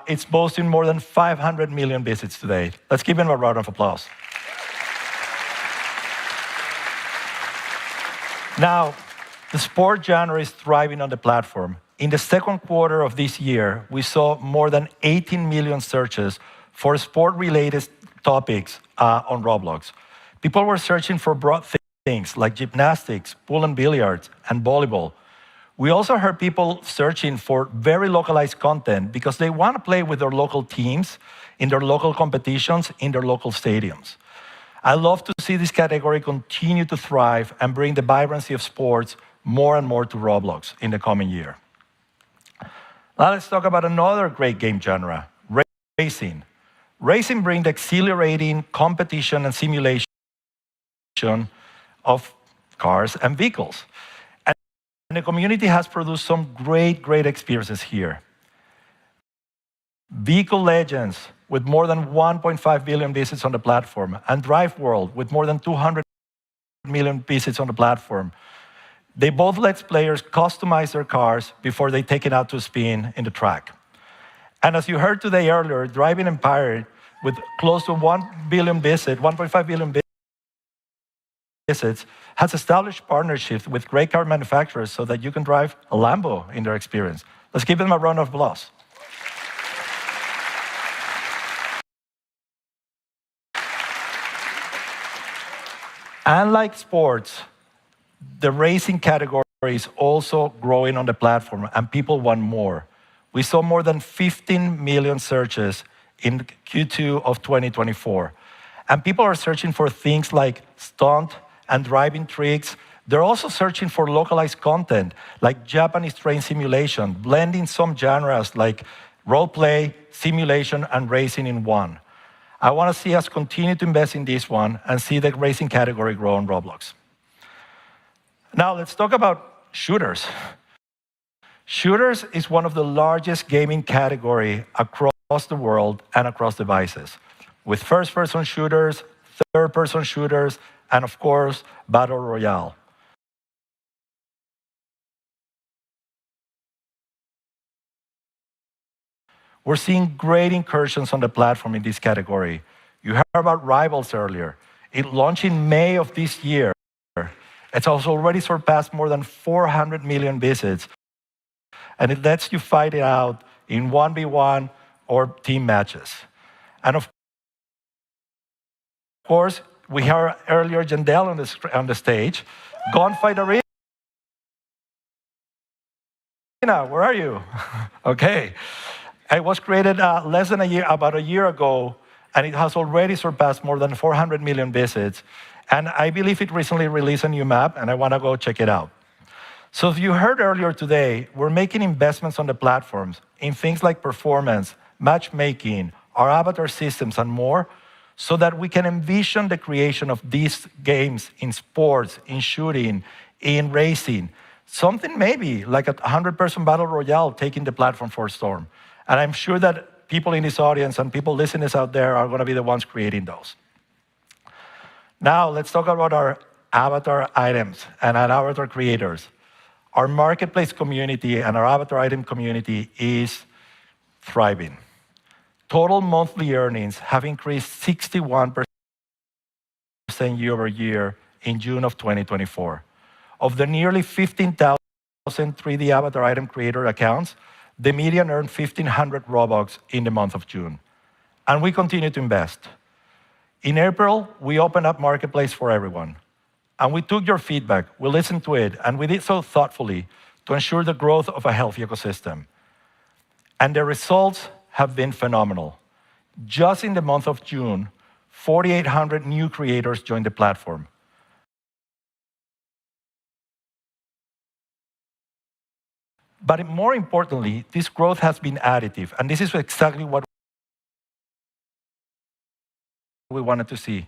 it's boasting more than 500 million visits today. Let's give them a round of applause. Now, the sport genre is thriving on the platform. In the second quarter of this year, we saw more than 18 million searches for sport-related topics on Roblox. People were searching for broad things like gymnastics, pool and billiards, and volleyball. We also heard people searching for very localized content because they want to play with their local teams, in their local competitions, in their local stadiums. I love to see this category continue to thrive and bring the vibrancy of sports more and more to Roblox in the coming year. Now let's talk about another great game genre, racing. Racing brings the exhilarating competition and simulation of cars and vehicles. And the community has produced some great experiences here. Vehicle Legends, with more than 1.5 billion visits on the platform, and Drive World, with more than 200 million visits on the platform. They both let players customize their cars before they take it out to spin in the track. And as you heard today earlier, Driving Empire, with close to 1 billion visits, 1.5 billion visits, has established partnerships with great car manufacturers so that you can drive a Lambo in their experience. Let's give them a round of applause. Unlike sports, the racing category is also growing on the platform, and people want more. We saw more than 15 million searches in Q2 of 2024. And people are searching for things like stunt and driving tricks. They're also searching for localized content, like Japanese train simulation, blending some genres like roleplay, simulation, and racing in one. I want to see us continue to invest in this one and see the racing category grow on Roblox. Now, let's talk about shooters. Shooters is one of the largest gaming category across the world and across devices. with first-person shooters, third-person shooters, and of course, Battle Royale. We're seeing great incursions on the platform in this category. You heard about Rivals earlier. It launched in May of this year. It has already surpassed more than 400 million visits, and it lets you fight it out in 1v1 or team matches. And of course, we heard earlier Jandel on the stage. Gunfight Arena, where are you? Okay. It was created less than about a year ago, and it has already surpassed more than 400 million visits. And I believe it recently released a new map, and I want to go check it out. So as you heard earlier today, we're making investments on the platforms in things like performance, matchmaking, our avatar systems, and more, so that we can envision the creation of these games in sports, in shooting, in racing. Something maybe like a 100-person battle royale taking the platform for Storm. And I'm sure that people in this audience and people listening out there are going to be the ones creating those. Now, let's talk about our avatar items and our avatar creators. Our marketplace community and our avatar item community is thriving. Total monthly earnings have increased 61% year over year in June of 2024. Of the nearly 15,000 3D avatar item creator accounts, the median earned 1,500 Robux in the month of June. And we continue to invest. In April, we opened up Marketplace for everyone. And we took your feedback, we listened to it, and we did so thoughtfully to ensure the growth of a healthy ecosystem. And the results have been phenomenal. Just in the month of June, 4,800 new creators joined the platform. But more importantly, this growth has been additive, and this is exactly what we wanted to see.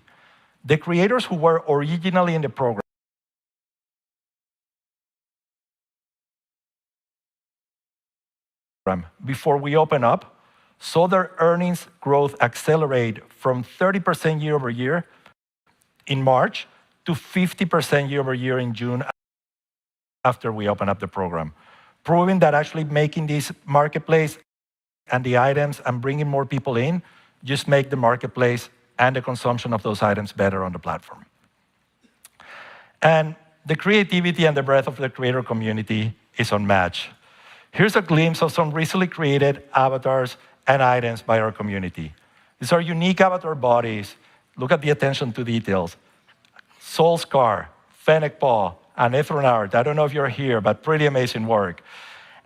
The creators who were originally in the program before we open up saw their earnings growth accelerate from 30% year over year in March to 50% year over year in June after we open up the program, proving that actually making this marketplace and the items and bringing more people in just make the marketplace and the consumption of those items better on the platform. And the creativity and the breadth of the creator community is unmatched. Here's a glimpse of some recently created avatars and items by our community. These are unique avatar bodies. Look at the attention to details. Soul Scar, Fennec Paw, and Ethronart. I don't know if you're here, but pretty amazing work.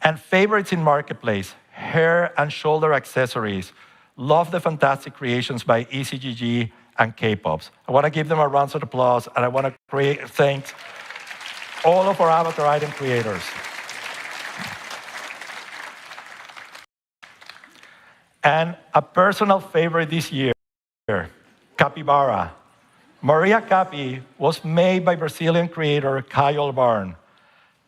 And favorites in Marketplace, hair and shoulder accessories. Love the fantastic creations by ECGG and K-Pops. I want to give them a round of applause, and I want to thank all of our avatar item creators. And a personal favorite this year, Capybara. Maria Capi was made by Brazilian creator Caio Barn.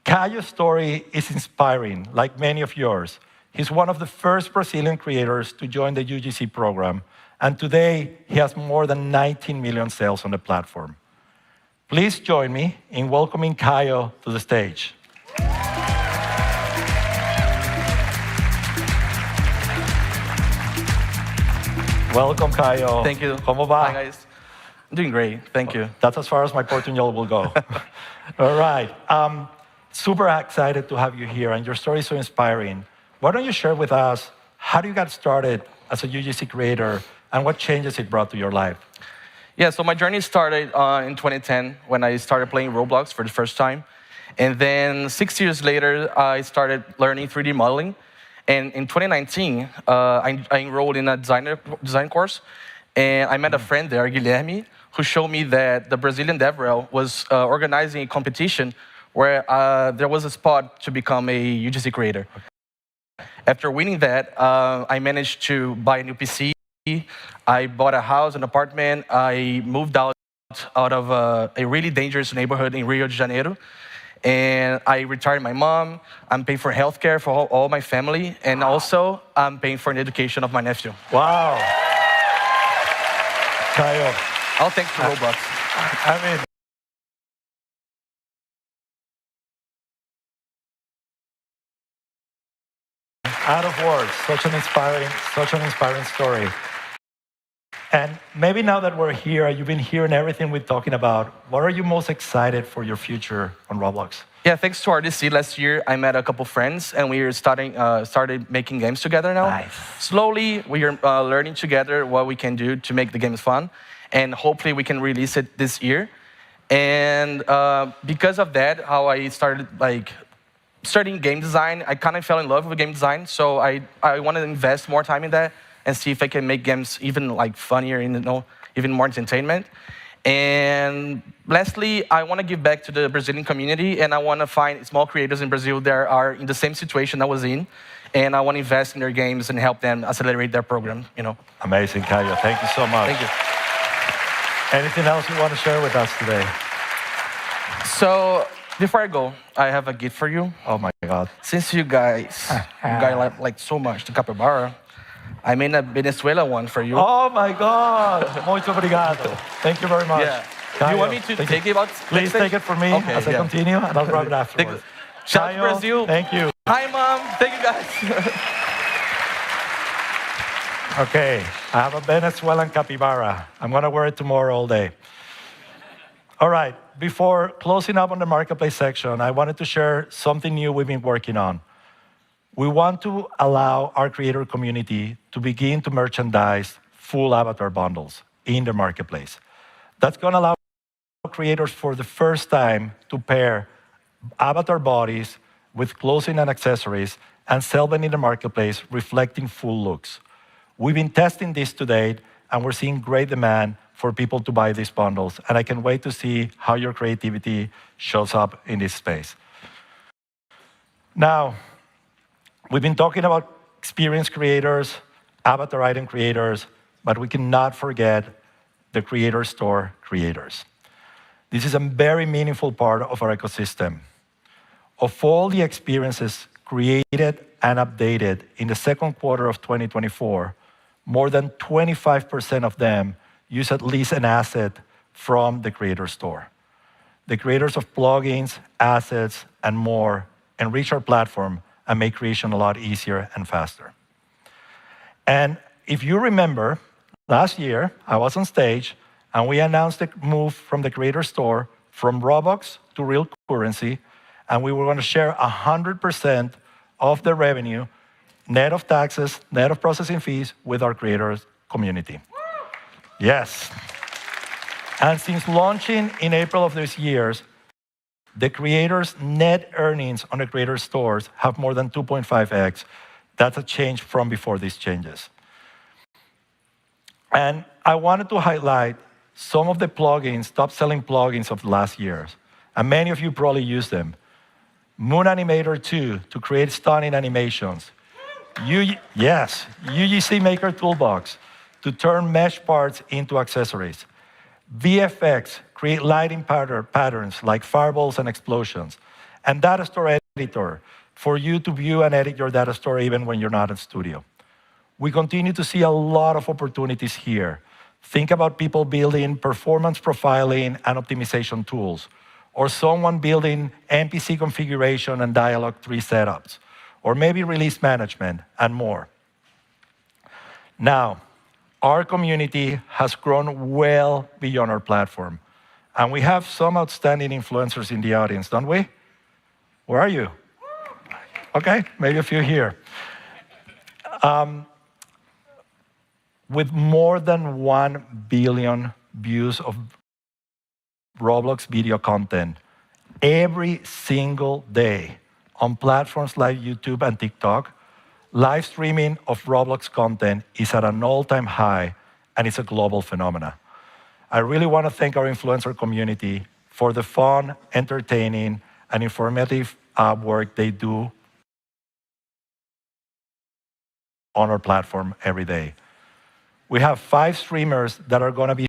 Caio's story is inspiring, like many of yours. He's one of the first Brazilian creators to join the UGC program, and today he has more than 19 million sales on the platform. Please join me in welcoming Caio to the stage. Welcome, Caio. Thank you. ¿Cómo va? Hi, guys. I'm doing great. Thank you. That's as far as my Portuñol will go. All right. Super excited to have you here, and your story is so inspiring. Why don't you share with us how you got started as a UGC creator and what changes it brought to your life? Yeah, so my journey started in 2010 when I started playing Roblox for the first time. And then 6 years later, I started learning 3D modeling. And in 2019, I enrolled in a design course. And I met a friend there, Guilherme, who showed me that the Brazilian DevRel was organizing a competition where there was a spot to become a UGC creator. After winning that, I managed to buy a new PC. I bought a house, an apartment. I moved out of a really dangerous neighborhood in Rio de Janeiro. And I retired my mom. I'm paying for healthcare for all my family. And also, I'm paying for the education of my nephew. Wow. Kyle. All thanks to Roblox. I mean, out of words, such an inspiring story. And maybe now that we're here, you've been hearing everything we're talking about, what are you most excited for your future on Roblox? Yeah, thanks to RDC last year, I met a couple friends and we are started making games together now. Nice. Slowly, we are learning together what we can do to make the games fun, and hopefully we can release it this year. And because of that, how I started studying game design, I kind of fell in love with game design, so I want to invest more time in that and see if I can make games even funnier and even more entertainment. And lastly, I want to give back to the Brazilian community, and I want to find small creators in Brazil that are in the same situation I was in, and I want to invest in their games and help them accelerate their program. Amazing, Caio. Thank you so much. Thank you. Anything else you want to share with us today? So before I go, I have a gift for you. Oh my God! Since you guys like so much the capybara, I made a Venezuela one for you. Oh my God! Muito obrigado. Thank you very much. Yeah. Caio, You want me to take it out? Please take it for me as I continue, and I'll grab it afterwards. Shout out to Caio, Brazil. Thank you. Hi, Mom. Thank you, guys. Okay, I have a Venezuelan capybara. I'm going to wear it tomorrow all day. All right, before closing up on the marketplace section, I wanted to share something new we've been working on. We want to allow our creator community to begin to merchandise full avatar bundles in the marketplace. That's going to allow creators for the first time to pair avatar bodies with clothing and accessories and sell them in the marketplace, reflecting full looks. We've been testing this to date, and we're seeing great demand for people to buy these bundles, and I can wait to see how your creativity shows up in this space. Now, we've been talking about experience creators, avatar item creators, but we cannot forget the creator store creators. This is a very meaningful part of our ecosystem. Of all the experiences created and updated in the second quarter of 2024, more than 25% of them use at least an asset from the creator store. The creators of plugins, assets, and more enrich our platform and make creation a lot easier and faster. And if you remember, last year, I was on stage, and we announced the move from the creator store from Robux to real currency, and we were going to share 100% of the revenue, net of taxes, net of processing fees, with our creators community. Yes. And since launching in April of this year, the creators' net earnings on the creator stores have more than 2.5x. That's a change from before these changes. And I wanted to highlight some of the plugins, top-selling plugins of the last years. And many of you probably use them. Moon Animator 2 to create stunning animations. UGC Maker Toolbox to turn mesh parts into accessories. VFX, create lighting patterns like fireballs and explosions. And Data Store Editor for you to view and edit your data store even when you're not in studio. We continue to see a lot of opportunities here. Think about people building performance profiling and optimization tools, or someone building NPC configuration and dialog tree setups, or maybe release management and more. Now, our community has grown well beyond our platform, and we have some outstanding influencers in the audience, don't we? Where are you? Okay, maybe a few here. With more than 1 billion views of Roblox video content every single day on platforms like YouTube and TikTok, live streaming of Roblox content is at an all-time high, and it's a global phenomenon. I really want to thank our influencer community for the fun, entertaining, and informative work they do on our platform every day. We have 5 streamers that are going to be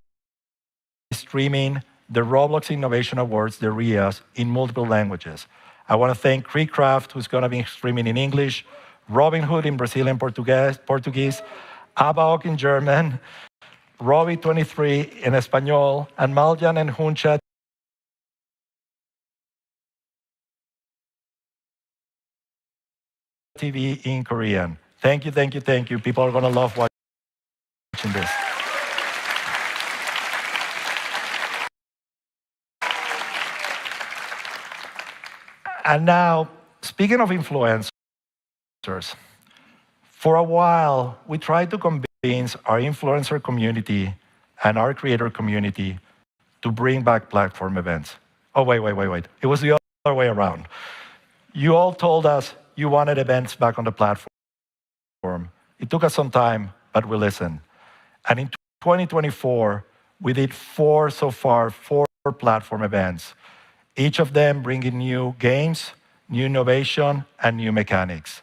streaming the Roblox Innovation Awards, the RIAs, in multiple languages. I want to thank Creecraft, who's going to be streaming in English, Robin Hood in Brazilian Portuguese, Abaok in German, Robbie23 in Espanol, and Maljan and Huncha TV in Korean. Thank you, thank you, thank you. People are going to love watching this. And now, speaking of influencers, for a while, we tried to convince our influencer community and our creator community to bring back platform events. Oh, wait. It was the other way around. You all told us you wanted events back on the platform. It took us some time, but we listened. And in 2024, we did four platform events, each of them bringing new games, new innovation, and new mechanics.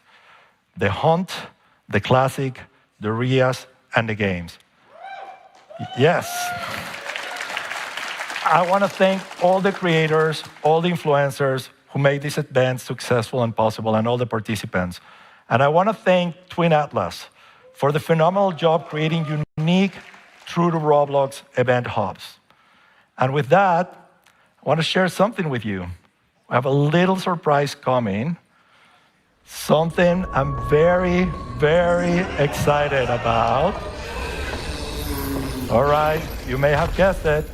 The Hunt, the Classic, the RIAs, and the games. Yes. I want to thank all the creators, all the influencers who made these events successful and possible, and all the participants. And I want to thank Twin Atlas for the phenomenal job creating unique, true to Roblox event hubs. And with that, I want to share something with you. I have a little surprise coming, something I'm very, very excited about. All right, you may have guessed it.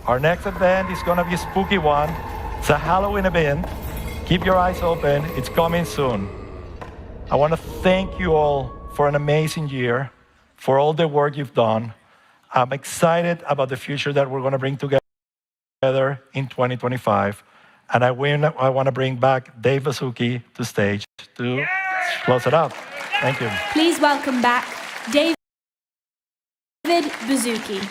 Our next event is going to be a spooky one. It's a Halloween event. Keep your eyes open. It's coming soon. I want to thank you all for an amazing year, for all the work you've done. I'm excited about the future that we're going to bring together in 2025. And I want to bring back Dave Baszucki to stage to close it out. Thank you. Please welcome back David Baszucki.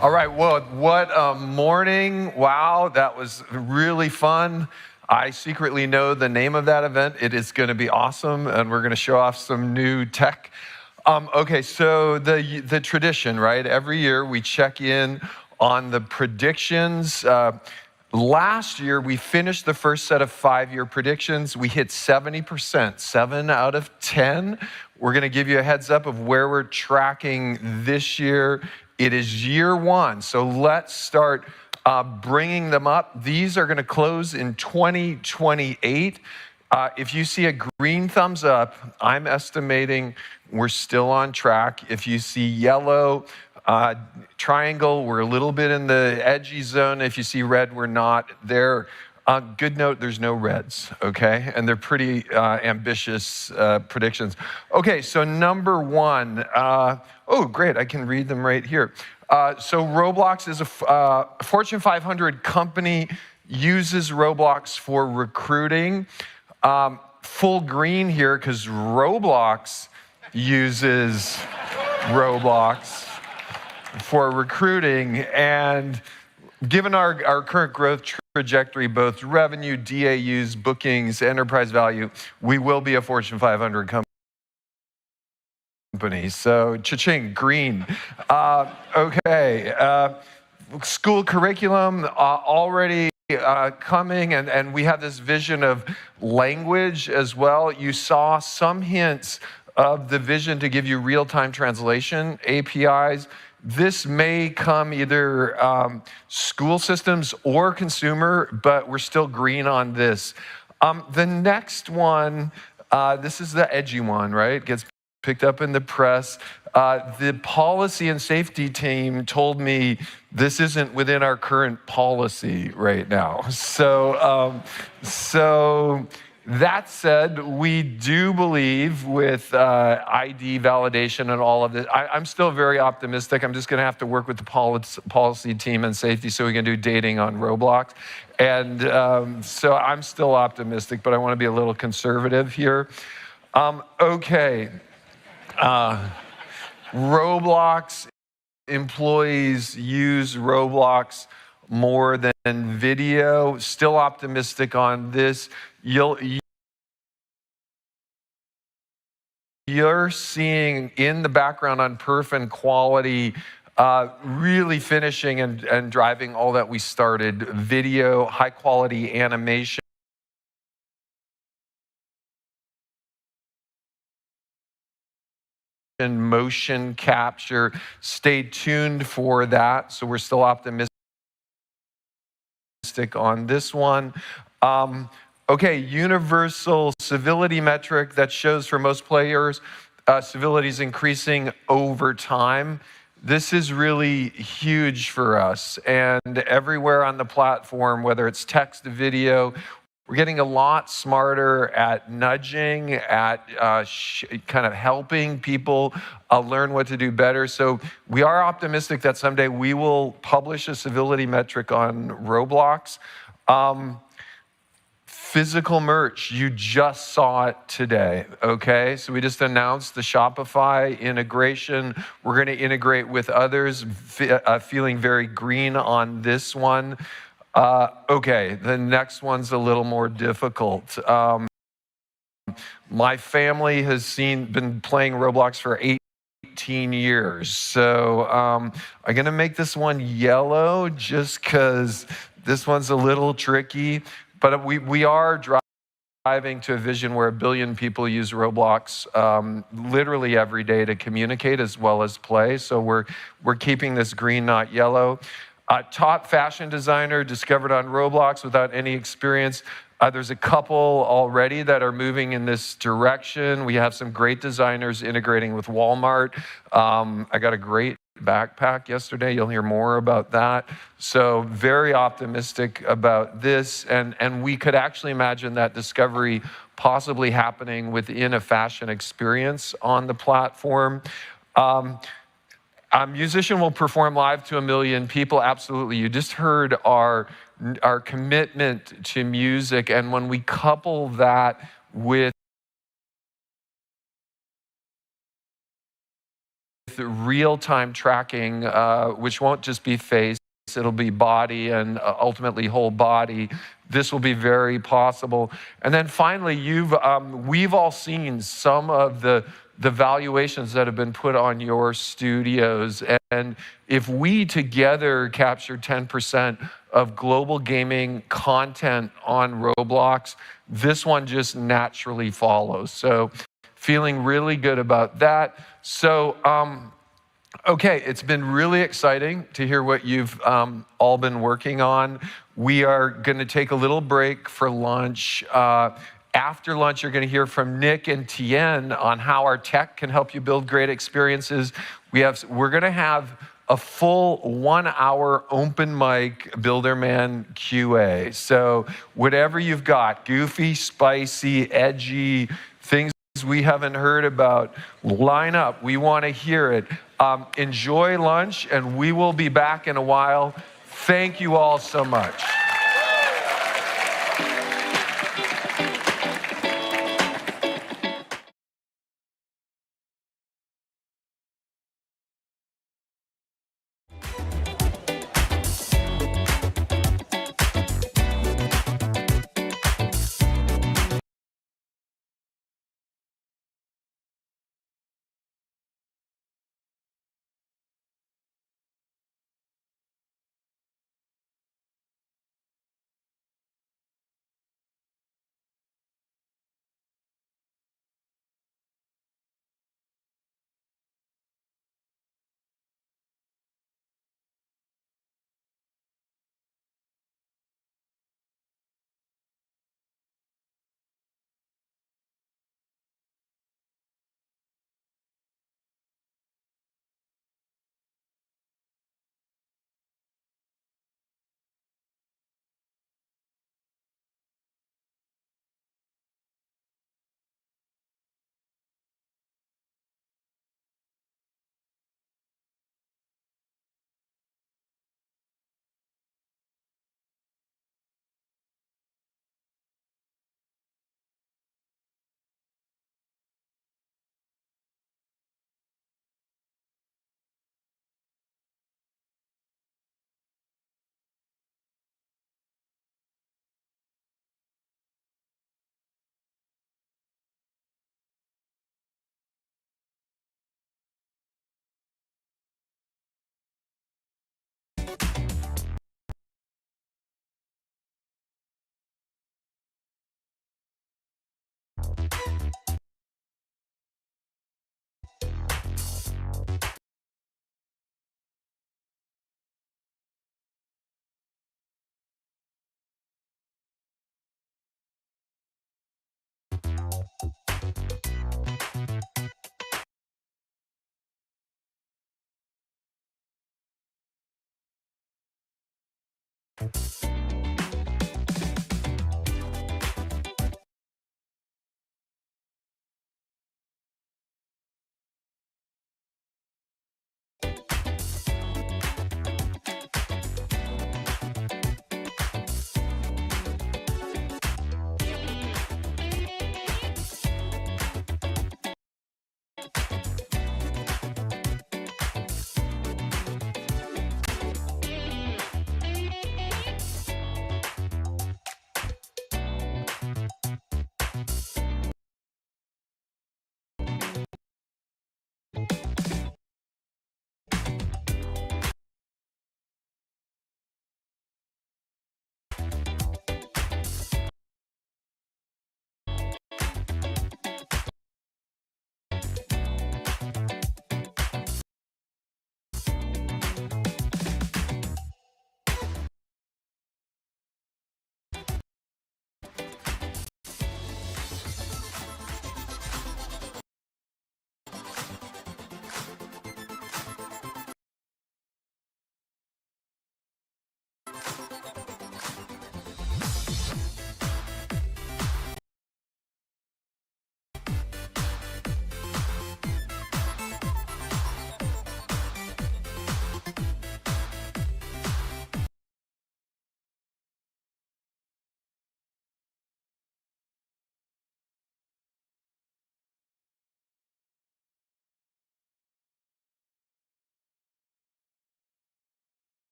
All right, well, what a morning. Wow, that was really fun. I secretly know the name of that event. It is going to be awesome, and we're going to show off some new tech. Okay, so the tradition, right? Every year we check in on the predictions. Last year, we finished the first set of 5-year predictions. We hit 70%, 7 out of 10. We're going to give you a heads up of where we're tracking this year. It is year one, so let's start bringing them up. These are going to close in 2028. If you see a green thumbs up, I'm estimating we're still on track. If you see yellow, triangle, we're a little bit in the edgy zone. If you see red, we're not there. Good note, there's no reds, okay? And they're pretty ambitious predictions. Okay, so number one, oh, great, I can read them right here. So Roblox is a Fortune 500 company, uses Roblox for recruiting. Full green here, because Roblox uses Roblox for recruiting. And given our current growth trajectory, both revenue, DAUs, bookings, enterprise value, we will be a Fortune 500 company. So, cha-ching, green. Okay, school curriculum already coming, and we have this vision of language as well. You saw some hints of the vision to give you real-time translation APIs. This may come either school systems or consumer, but we're still green on this. The next one, this is the edgy one, right? Gets picked up in the press. The policy and safety team told me this isn't within our current policy right now. So that said, we do believe with ID validation and all of this, I'm still very optimistic. I'm just going to have to work with the policy team and safety so we can do dating on Roblox. And so I'm still optimistic, but I want to be a little conservative here. Okay. Roblox employees use Roblox more than video. Still optimistic on this. You're seeing in the background on perf and quality really finishing and driving all that we started. Video, high quality animation. motion capture. Stay tuned for that. So we're still optimistic on this one. Okay, universal civility metric that shows for most players, civility is increasing over time. This is really huge for us. And everywhere on the platform, whether it's text, video, we're getting a lot smarter at nudging, at kind of helping people learn what to do better. So we are optimistic that someday we will publish a civility metric on Roblox. Physical merch, you just saw it today, okay? So we just announced the Shopify integration. We're gonna integrate with others, feeling very green on this one. Okay, the next one's a little more difficult. My family has been playing Roblox for 18 years. So I'm gonna make this one yellow just because this one's a little tricky. But we are driving to a vision where 1 billion people use Roblox literally every day to communicate as well as play. So we're keeping this green, not yellow. Top fashion designer discovered on Roblox without any experience. There's a couple already that are moving in this direction. We have some great designers integrating with Walmart. I got a great backpack yesterday. You'll hear more about that. So very optimistic about this. And we could actually imagine that discovery possibly happening within a fashion experience on the platform. A musician will perform live to 1 million people. Absolutely. You just heard our commitment to music. And when we couple that with real-time tracking, which won't just be face, it'll be body and ultimately whole body. This will be very possible. And then finally, we've all seen some of the valuations that have been put on your studios. And if we together capture 10% of global gaming content on Roblox, this one just naturally follows. So feeling really good about that. So, okay, it's been really exciting to hear what you've all been working on. We are gonna take a little break for lunch. After lunch, you're gonna hear from Nick and Tien on how our tech can help you build great experiences. We're gonna have a full 1-hour open mic Builderman QA. So whatever you've got, goofy, spicy, edgy, things we haven't heard about, line up. We wanna hear it. Enjoy lunch, and we will be back in a while. Thank you all so much.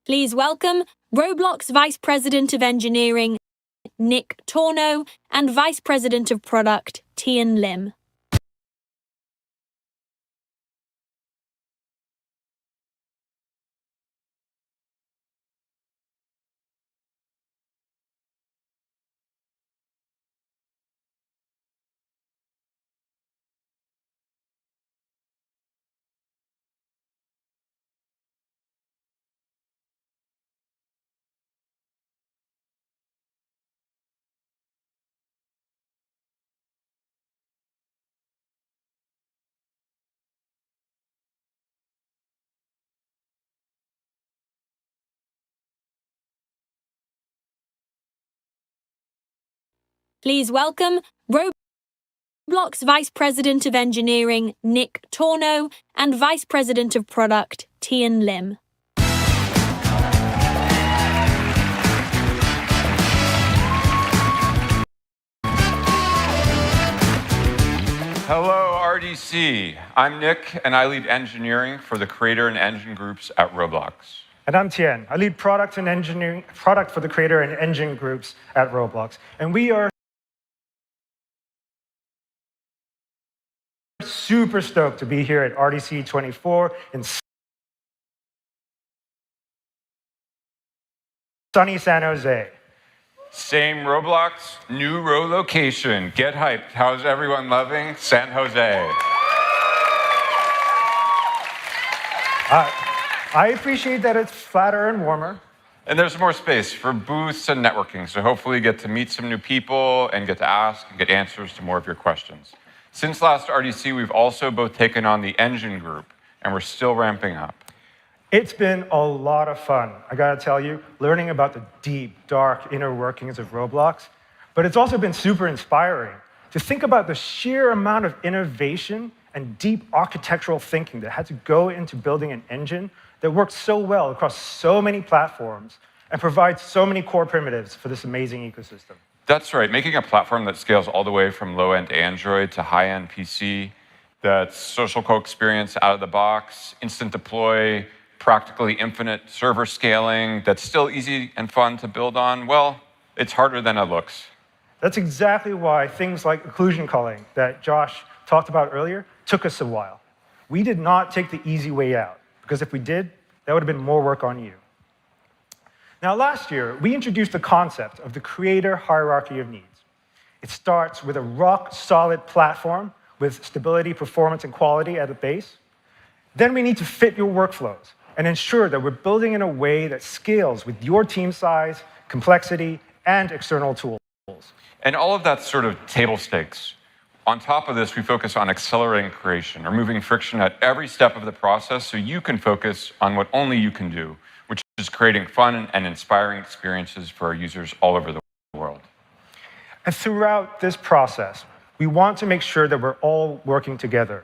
Please welcome Roblox Vice President of Engineering, Nick Torno, and Vice President of Product, Tian Lim. Please welcome Roblox Vice President of Engineering, Nick Torno, and Vice President of Product, Tian Lim. Hello, RDC. I'm Nick, and I lead engineering for the creator and engine groups at Roblox. And I'm Tian. I lead product for the creator and engine groups at Roblox. And we are super stoked to be here at RDC 24 in sunny San Jose. Same Roblox, new row location. Get hyped. How's everyone loving San Jose? I appreciate that it's flatter and warmer. And there's more space for booths and networking, so hopefully you get to meet some new people and get to ask and get answers to more of your questions. Since last RDC, we've also both taken on the engine group, and we're still ramping up. It's been a lot of fun, I gotta tell you, learning about the deep, dark inner workings of Roblox. But it's also been super inspiring to think about the sheer amount of innovation and deep architectural thinking that had to go into building an engine that works so well across so many platforms and provides so many core primitives for this amazing ecosystem. That's right. Making a platform that scales all the way from low-end Android to high-end PC, that's social co-experience out of the box, instant deploy, practically infinite server scaling, that's still easy and fun to build on, well, it's harder than it looks. That's exactly why things like occlusion culling that Josh talked about earlier took us a while. We did not take the easy way out, because if we did, that would have been more work on you. Now, last year, we introduced the concept of the creator hierarchy of needs. It starts with a rock-solid platform with stability, performance, and quality at the base. Then we need to fit your workflows and ensure that we're building in a way that scales with your team size, complexity, and external tools. And all of that's sort of table stakes. On top of this, we focus on accelerating creation, removing friction at every step of the process so you can focus on what only you can do, which is creating fun and inspiring experiences for our users all over the world. And throughout this process, we want to make sure that we're all working together,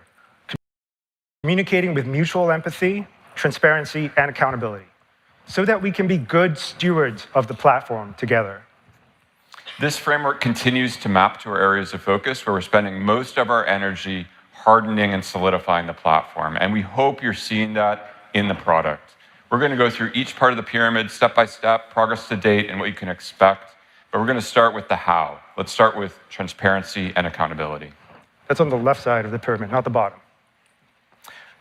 communicating with mutual empathy, transparency, and accountability, so that we can be good stewards of the platform together. This framework continues to map to our areas of focus where we're spending most of our energy hardening and solidifying the platform. And we hope you're seeing that in the product. We're going to go through each part of the pyramid step by step, progress to date, and what you can expect. But we're going to start with the how. Let's start with transparency and accountability. That's on the left side of the pyramid, not the bottom.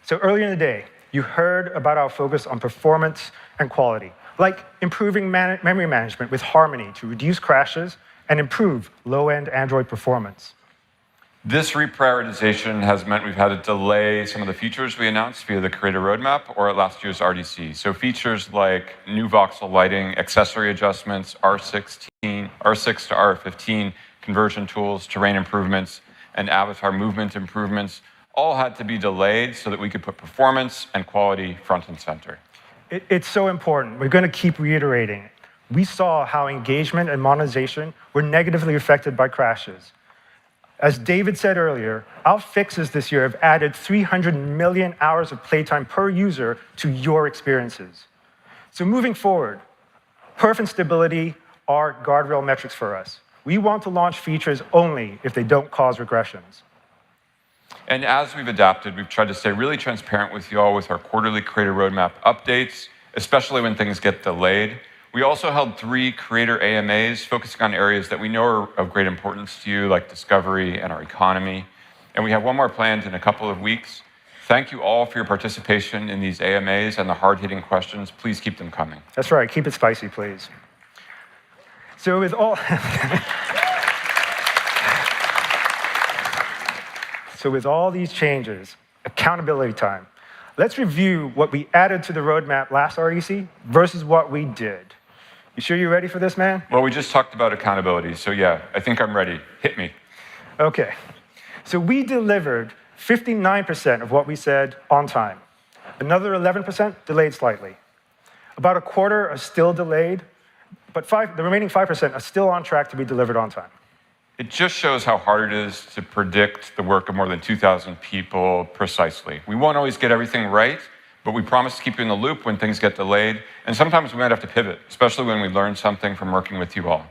So earlier in the day, you heard about our focus on performance and quality, like improving memory management with Harmony to reduce crashes and improve low-end Android performance. This reprioritization has meant we've had to delay some of the features we announced via the Creator Roadmap or at last year's RDC. So features like new voxel lighting, accessory adjustments, R6 to R15, conversion tools, terrain improvements, and avatar movement improvements all had to be delayed so that we could put performance and quality front and center. It's so important. We're going to keep reiterating it. We saw how engagement and monetization were negatively affected by crashes. As David said earlier, our fixes this year have added 300 million hours of playtime per user to your experiences. So moving forward, perf and stability are guardrail metrics for us. We want to launch features only if they don't cause regressions. And as we've adapted, we've tried to stay really transparent with you all with our quarterly Creator Roadmap updates, especially when things get delayed. We also held 3 creator AMAs focusing on areas that we know are of great importance to you, like discovery and our economy. And we have one more planned in a couple of weeks. Thank you all for your participation in these AMAs and the hard-hitting questions. Please keep them coming. That's right. Keep it spicy, please. So with all... So with all these changes, accountability time. Let's review what we added to the roadmap last RDC versus what we did. You sure you're ready for this, man? Well, we just talked about accountability, so yeah, I think I'm ready. Hit me. Okay. So we delivered 59% of what we said on time. Another 11% delayed slightly. About a quarter are still delayed, but the remaining 5% are still on track to be delivered on time. It just shows how hard it is to predict the work of more than 2,000 people precisely. We won't always get everything right, but we promise to keep you in the loop when things get delayed, and sometimes we might have to pivot, especially when we learn something from working with you all.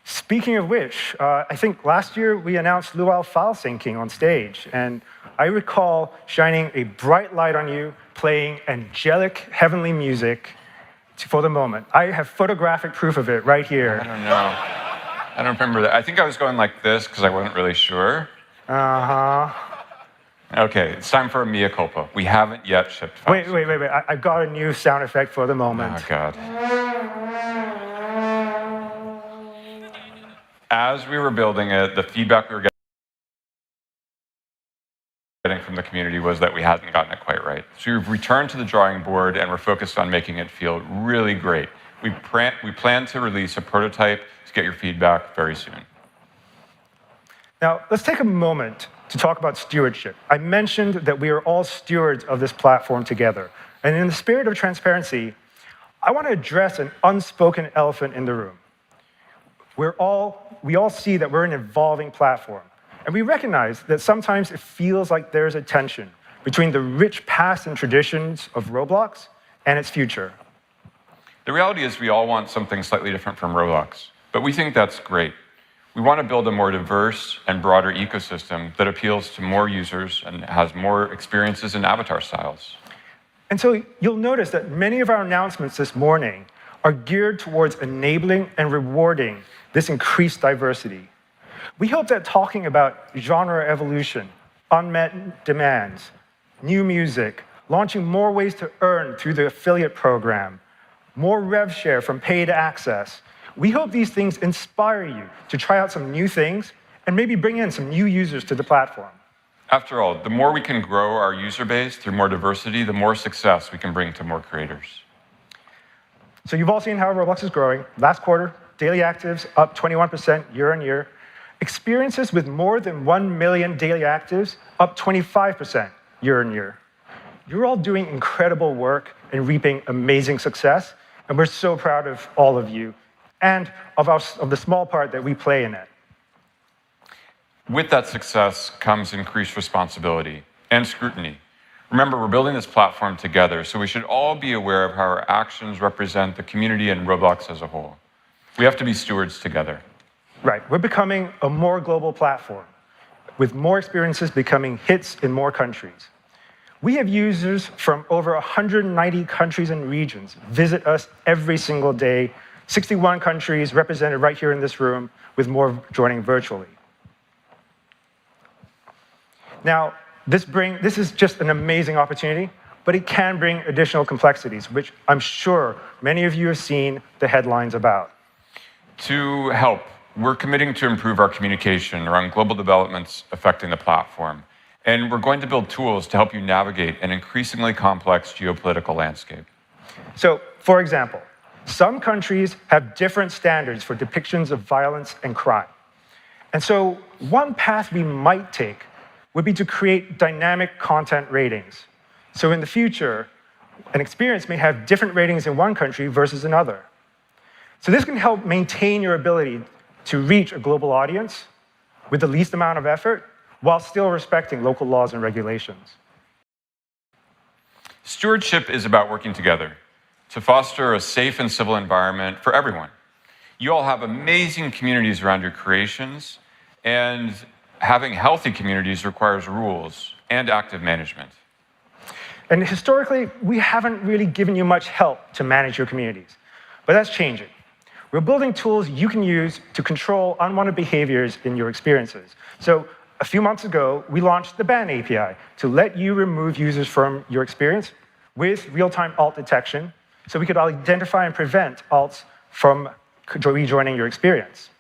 Speaking of which, I think last year we announced Luau file syncing on stage, and I recall shining a bright light on you, playing angelic, heavenly music for the moment. I have photographic proof of it right here. I don't know. I don't remember that. I think I was going like this because I wasn't really sure. Uh-huh. Okay, it's time for a mea culpa. We haven't yet shipped files. Wait. I've got a new sound effect for the moment. Oh, God. As we were building it, the feedback we were getting from the community was that we hadn't gotten it quite right. So we've returned to the drawing board and we're focused on making it feel really great. We plan to release a prototype to get your feedback very soon. Now, let's take a moment to talk about stewardship. I mentioned that we are all stewards of this platform together. And in the spirit of transparency, I want to address an unspoken elephant in the room. We all see that we're an evolving platform. And we recognize that sometimes it feels like there's a tension between the rich past and traditions of Roblox and its future. The reality is we all want something slightly different from Roblox, but we think that's great. We want to build a more diverse and broader ecosystem that appeals to more users and has more experiences and avatar styles. And so you'll notice that many of our announcements this morning are geared towards enabling and rewarding this increased diversity. We hope that talking about genre evolution, unmet demands, new music, launching more ways to earn through the affiliate program, more rev share from paid access. We hope these things inspire you to try out some new things and maybe bring in some new users to the platform. After all, the more we can grow our user base through more diversity, the more success we can bring to more creators. So you've all seen how Roblox is growing. Last quarter, daily actives up 21% year on year. Experiences with more than 1 million daily actives up 25% year on year. You're all doing incredible work and reaping amazing success, and we're so proud of all of you and of the small part that we play in it. With that success comes increased responsibility and scrutiny. Remember, we're building this platform together, so we should all be aware of how our actions represent the community and Roblox as a whole. We have to be stewards together. Right, we're becoming a more global platform, with more experiences becoming hits in more countries. We have users from over 190 countries and regions visit us every single day, 61 countries represented right here in this room, with more joining virtually. Now, this is just an amazing opportunity, but it can bring additional complexities, which I'm sure many of you have seen the headlines about. To help, we're committing to improve our communication around global developments affecting the platform. And we're going to build tools to help you navigate an increasingly complex geopolitical landscape. So, for example, some countries have different standards for depictions of violence and crime. And so one path we might take would be to create dynamic content ratings. So in the future, an experience may have different ratings in one country versus another. So this can help maintain your ability to reach a global audience with the least amount of effort while still respecting local laws and regulations. Stewardship is about working together to foster a safe and civil environment for everyone. You all have amazing communities around your creations, and having healthy communities requires rules and active management. And historically, we haven't really given you much help to manage your communities. But that's changing. We're building tools you can use to control unwanted behaviors in your experiences. So a few months ago, we launched the ban API to let you remove users from your experience with real-time alt detection, so we could identify and prevent alts from rejoining your experience.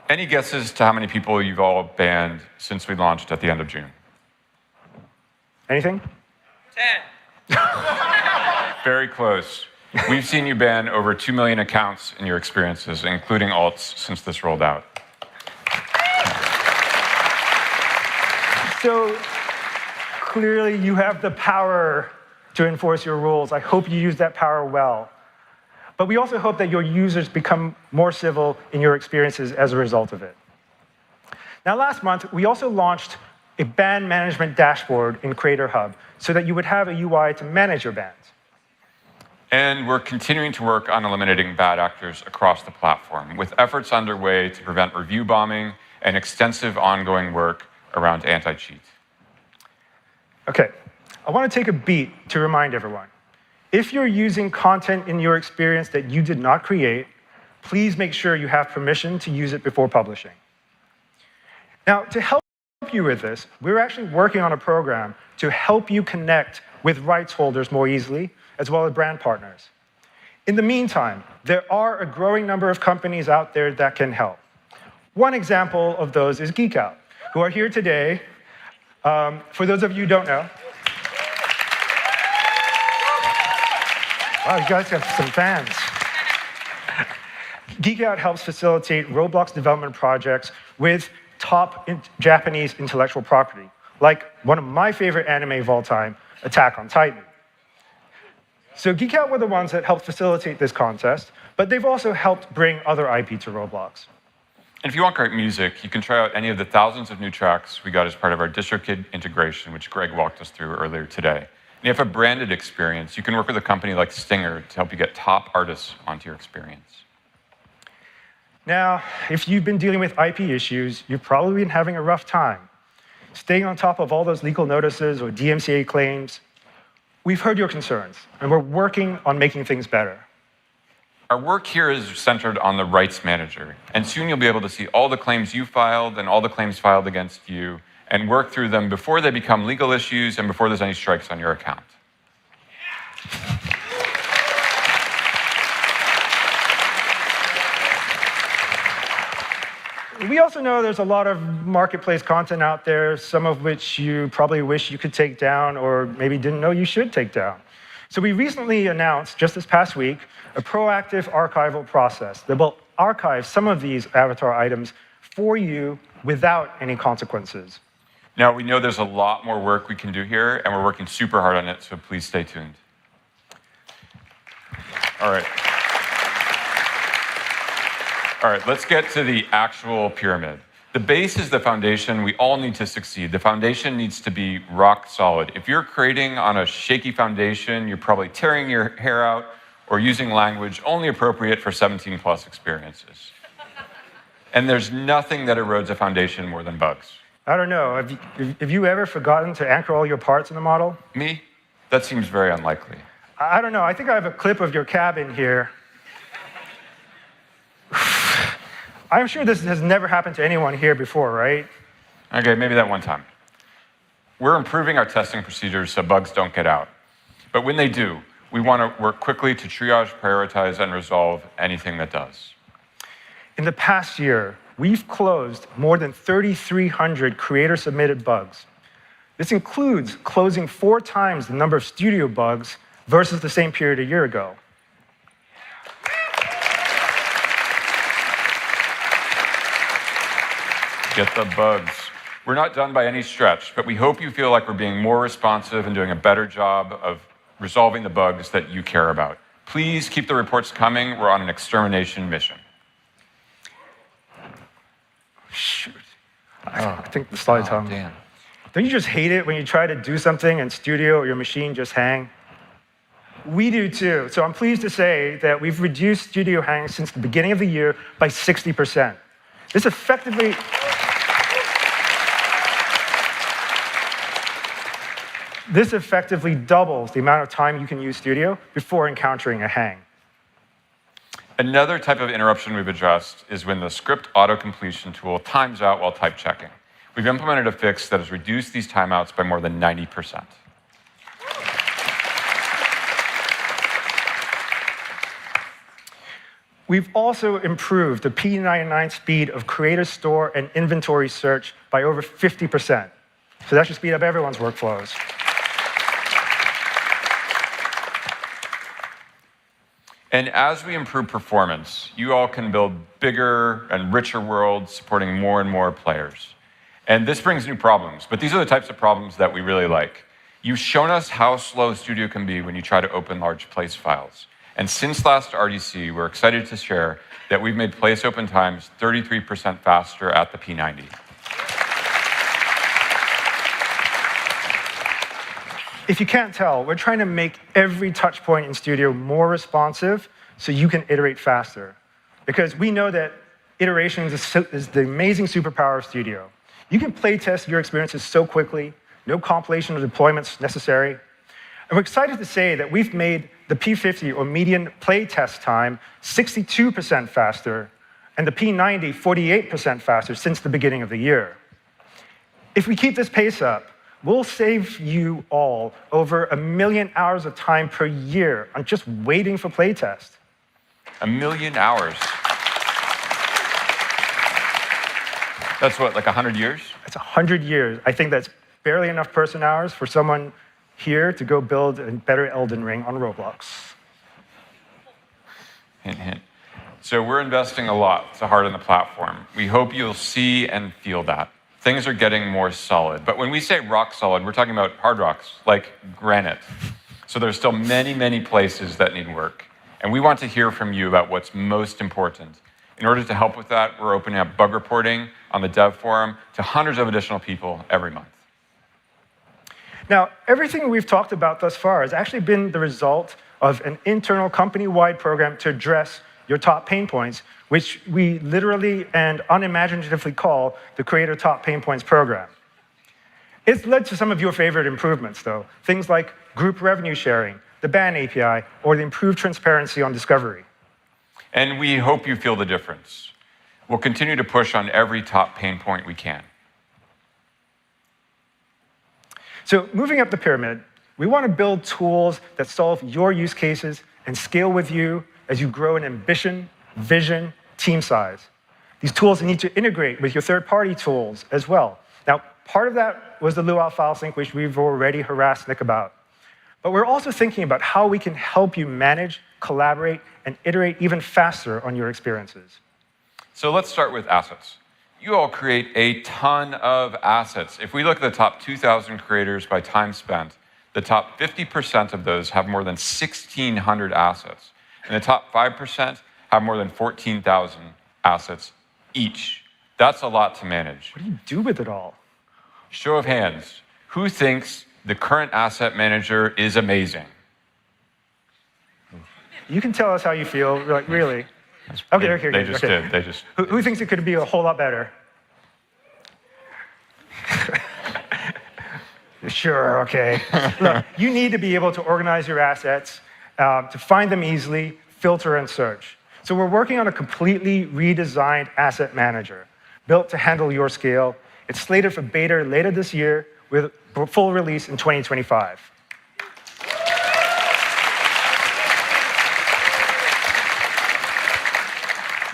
Any guesses to how many people you've all banned since we launched at the end of June? Anything? 10. Very close. We've seen you ban over 2 million accounts in your experiences, including alts, since this rolled out. So clearly you have the power to enforce your rules. I hope you use that power well. But we also hope that your users become more civil in your experiences as a result of it. Now, last month, we also launched a ban management dashboard in Creator Hub so that you would have a UI to manage your bans. And we're continuing to work on eliminating bad actors across the platform, with efforts underway to prevent review bombing and extensive ongoing work around anti-cheat. Okay, I want to take a beat to remind everyone. If you're using content in your experience that you did not create, please make sure you have permission to use it before publishing. Now, to help you with this, we're actually working on a program to help you connect with rights holders more easily, as well as brand partners. In the meantime, there are a growing number of companies out there that can help. One example of those is Geek Out, who are here today. For those of you who don't know, wow, you guys have some fans. Geek Out helps facilitate Roblox development projects with top Japanese intellectual property, like one of my favorite anime of all time, Attack on Titan. So Geek Out were the ones that helped facilitate this contest, but they've also helped bring other IP to Roblox. And if you want great music, you can try out any of the thousands of new tracks we got as part of our DistroKid integration, which Greg walked us through earlier today. And if you have a branded experience, you can work with a company like Stinger to help you get top artists onto your experience. Now, if you've been dealing with IP issues, you've probably been having a rough time. Staying on top of all those legal notices or DMCA claims, we've heard your concerns, and we're working on making things better. Our work here is centered on the rights manager, and soon you'll be able to see all the claims you filed and all the claims filed against you, and work through them before they become legal issues and before there's any strikes on your account. We also know there's a lot of marketplace content out there, some of which you probably wish you could take down or maybe didn't know you should take down. So we recently announced, just this past week, a proactive archival process that will archive some of these avatar items for you without any consequences. Now, we know there's a lot more work we can do here, and we're working super hard on it, so please stay tuned. All right. All right, let's get to the actual pyramid. The base is the foundation we all need to succeed. The foundation needs to be rock solid. If you're creating on a shaky foundation, you're probably tearing your hair out or using language only appropriate for 17+ experiences. And there's nothing that erodes a foundation more than bugs. I don't know, have you ever forgotten to anchor all your parts in the model? Me? That seems very unlikely. I don't know, I think I have a clip of your cabin here. I'm sure this has never happened to anyone here before, right? Okay, maybe that one time. We're improving our testing procedures so bugs don't get out. But when they do, we want to work quickly to triage, prioritize, and resolve anything that does. In the past year, we've closed more than 3,300 creator-submitted bugs. This includes closing 4 times the number of studio bugs versus the same period a year ago. Get the bugs. We're not done by any stretch, but we hope you feel like we're being more responsive and doing a better job of resolving the bugs that you care about. Please keep the reports coming. We're on an extermination mission. Shoot. I think the slide's hung. Damn. Don't you just hate it when you try to do something and studio or your machine just hang? We do too. So I'm pleased to say that we've reduced studio hangs since the beginning of the year by 60%. This effectively... This effectively doubles the amount of time you can use Studio before encountering a hang. Another type of interruption we've addressed is when the script auto-completion tool times out while type checking. We've implemented a fix that has reduced these timeouts by more than 90%. We've also improved the P99 speed of creator store and inventory search by over 50%. So that should speed up everyone's workflows. And as we improve performance, you all can build bigger and richer worlds supporting more and more players. And this brings new problems, but these are the types of problems that we really like. You've shown us how slow Studio can be when you try to open large place files. And since last RDC, we're excited to share that we've made place open times 33% faster at the P90. If you can't tell, we're trying to make every touch point in Studio more responsive so you can iterate faster. Because we know that iteration is the amazing superpower of Studio. You can play test your experiences so quickly, no compilation or deployments necessary. And we're excited to say that we've made the P50 or median play test time 62% faster, and the P90 48% faster since the beginning of the year. If we keep this pace up, we'll save you all over 1 million hours of time per year on just waiting for playtest. 1 million hours. That's what, like 100 years? That's 100 years. I think that's barely enough person hours for someone here to go build a better Elden Ring on Roblox. Hint, hint. So we're investing a lot to harden the platform. We hope you'll see and feel that. Things are getting more solid. But when we say rock solid, we're talking about hard rocks, like granite. So there's still many, many places that need work. And we want to hear from you about what's most important. In order to help with that, we're opening up bug reporting on the dev forum to hundreds of additional people every month. Now, everything we've talked about thus far has actually been the result of an internal company-wide program to address your top pain points, which we literally and unimaginatively call the Creator Top Pain Points program. It's led to some of your favorite improvements, though, things like group revenue sharing, the ban API, or the improved transparency on discovery. And we hope you feel the difference. We'll continue to push on every top pain point we can. So moving up the pyramid, we want to build tools that solve your use cases and scale with you as you grow in ambition, vision, team size. These tools need to integrate with your third-party tools as well. Now, part of that was the Luau file sync, which we've already harassed Nick about. But we're also thinking about how we can help you manage, collaborate, and iterate even faster on your experiences. So let's start with assets. You all create a ton of assets. If we look at the top 2,000 creators by time spent, the top 50% of those have more than 1,600 assets. And the top 5% have more than 14,000 assets each. That's a lot to manage. What do you do with it all? Show of hands. Who thinks the current asset manager is amazing? You can tell us how you feel, like, really. Okay. They just did. They just. Who thinks it could be a whole lot better? Sure, okay. Look, you need to be able to organize your assets, to find them easily, filter and search. So we're working on a completely redesigned asset manager, built to handle your scale. It's slated for beta later this year with full release in 2025.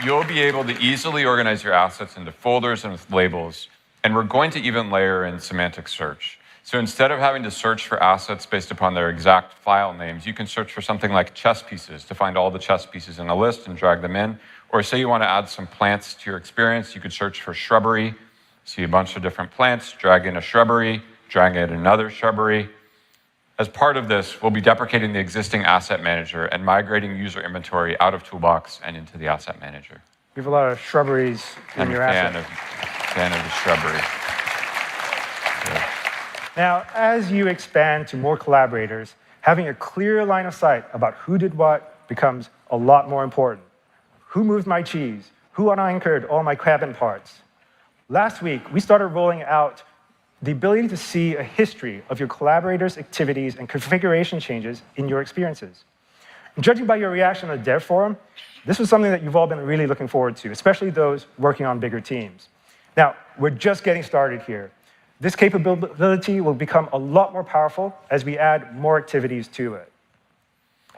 You'll be able to easily organize your assets into folders and with labels, and we're going to even layer in semantic search. So instead of having to search for assets based upon their exact file names, you can search for something like chess pieces to find all the chess pieces in a list and drag them in. Or say you want to add some plants to your experience, you could search for shrubbery, see a bunch of different plants, drag in a shrubbery, drag in another shrubbery. As part of this, we'll be deprecating the existing asset manager and migrating user inventory out of Toolbox and into the asset manager. You have a lot of shrubberies in your asset. Fan of the shrubbery. Yeah. Now, as you expand to more collaborators, having a clear line of sight about who did what becomes a lot more important. Who moved my cheese? Who unanchored all my cabin parts? Last week, we started rolling out the ability to see a history of your collaborators' activities and configuration changes in your experiences. And judging by your reaction on the dev forum, this was something that you've all been really looking forward to, especially those working on bigger teams. Now, we're just getting started here. This capability will become a lot more powerful as we add more activities to it.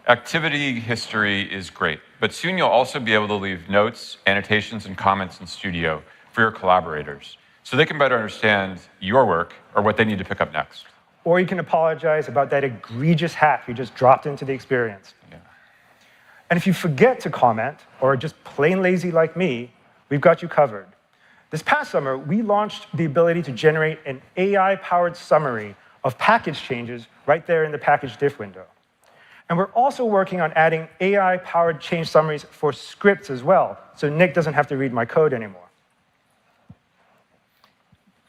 Activity history is great, but soon you'll also be able to leave notes, annotations, and comments in Studio for your collaborators, so they can better understand your work or what they need to pick up next. Or you can apologize about that egregious hack you just dropped into the experience. Yeah. And if you forget to comment, or are just plain lazy like me, we've got you covered. This past summer, we launched the ability to generate an AI-powered summary of package changes right there in the package diff window. And we're also working on adding AI-powered change summaries for scripts as well, so Nick doesn't have to read my code anymore.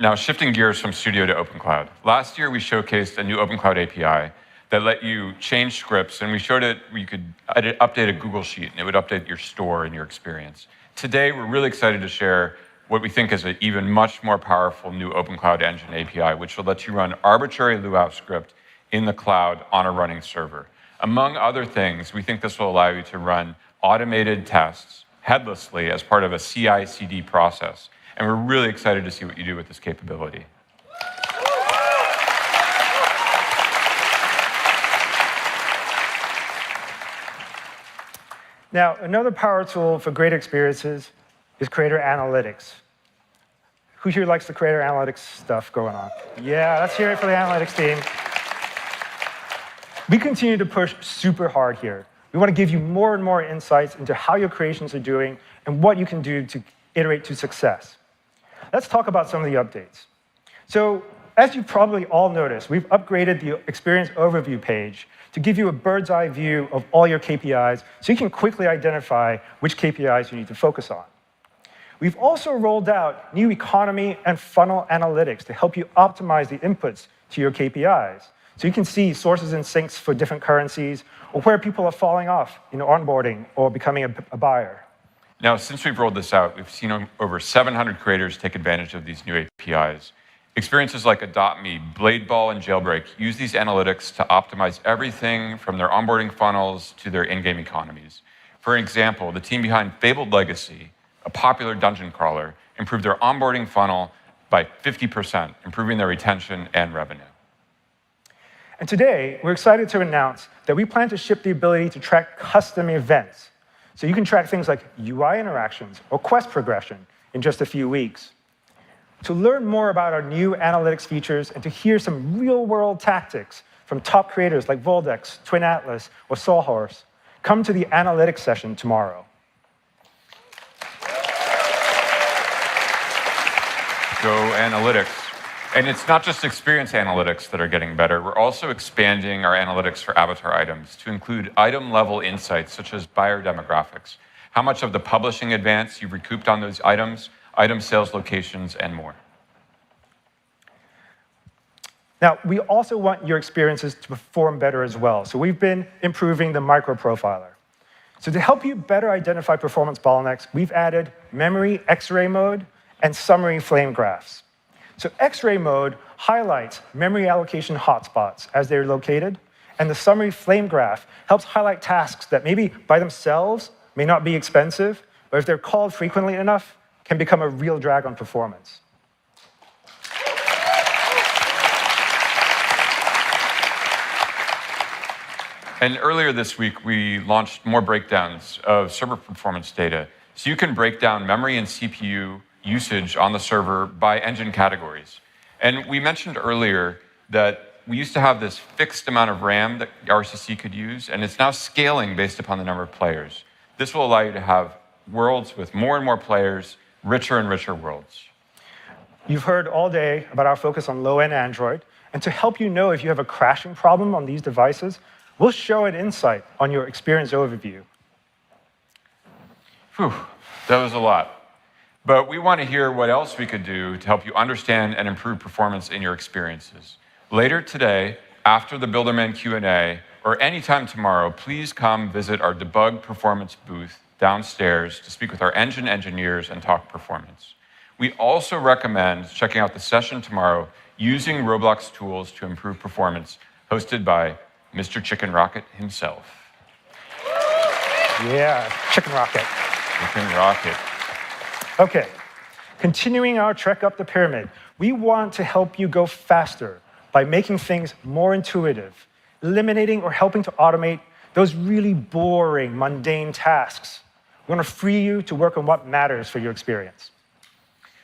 Now, shifting gears from Studio to OpenCloud. Last year, we showcased a new OpenCloud API that let you change scripts, and we showed it you could update a Google Sheet, and it would update your store and your experience. Today, we're really excited to share what we think is an even much more powerful new OpenCloud Engine API, which will let you run arbitrary luau script in the cloud on a running server. Among other things, we think this will allow you to run automated tests headlessly as part of a CI/CD process. And we're really excited to see what you do with this capability. Now, another power tool for great experiences is Creator Analytics. Who here likes the Creator Analytics stuff going on? Yeah, let's hear it for the analytics team. We continue to push super hard here. We want to give you more and more insights into how your creations are doing and what you can do to iterate to success. Let's talk about some of the updates. So, as you've probably all noticed, we've upgraded the Experience Overview page to give you a bird's eye view of all your KPIs so you can quickly identify which KPIs you need to focus on. We've also rolled out new economy and funnel analytics to help you optimize the inputs to your KPIs. So you can see sources and sinks for different currencies, or where people are falling off in onboarding or becoming a buyer. Now, since we've rolled this out, we've seen over 700 creators take advantage of these new APIs. Experiences like Adopt Me, Bladeball, and Jailbreak use these analytics to optimize everything from their onboarding funnels to their in-game economies. For example, the team behind Fabled Legacy, a popular dungeon crawler, improved their onboarding funnel by 50%, improving their retention and revenue. And today, we're excited to announce that we plan to ship the ability to track custom events. So you can track things like UI interactions or quest progression in just a few weeks. To learn more about our new analytics features and to hear some real-world tactics from top creators like Voldex, Twin Atlas, or Sawhorse, come to the analytics session tomorrow. Go analytics. And it's not just experience analytics that are getting better. We're also expanding our analytics for avatar items to include item-level insights such as buyer demographics, how much of the publishing advance you've recouped on those items, item sales locations, and more. Now, we also want your experiences to perform better as well. So we've been improving the microprofiler. So to help you better identify performance bottlenecks, we've added memory X-ray mode and summary flame graphs. So X-ray mode highlights memory allocation hotspots as they're located, and the summary flame graph helps highlight tasks that maybe by themselves may not be expensive, but if they're called frequently enough, can become a real drag on performance. And earlier this week, we launched more breakdowns of server performance data, so you can break down memory and CPU usage on the server by engine categories. And we mentioned earlier that we used to have this fixed amount of RAM that RCC could use, and it's now scaling based upon the number of players. This will allow you to have worlds with more and more players, richer and richer worlds. You've heard all day about our focus on low-end Android, and to help you know if you have a crashing problem on these devices, we'll show an insight on your experience overview. Whew, that was a lot. But we want to hear what else we could do to help you understand and improve performance in your experiences. Later today, after the Builderman Q&A, or anytime tomorrow, please come visit our debug performance booth downstairs to speak with our engine engineers and talk performance. We also recommend checking out the session tomorrow Using Roblox tools to improve performance, hosted by Mr. Chicken Rocket himself. Yeah, Chicken Rocket. Chicken Rocket. Okay, continuing our trek up the pyramid, we want to help you go faster by making things more intuitive, eliminating or helping to automate those really boring, mundane tasks. We want to free you to work on what matters for your experience.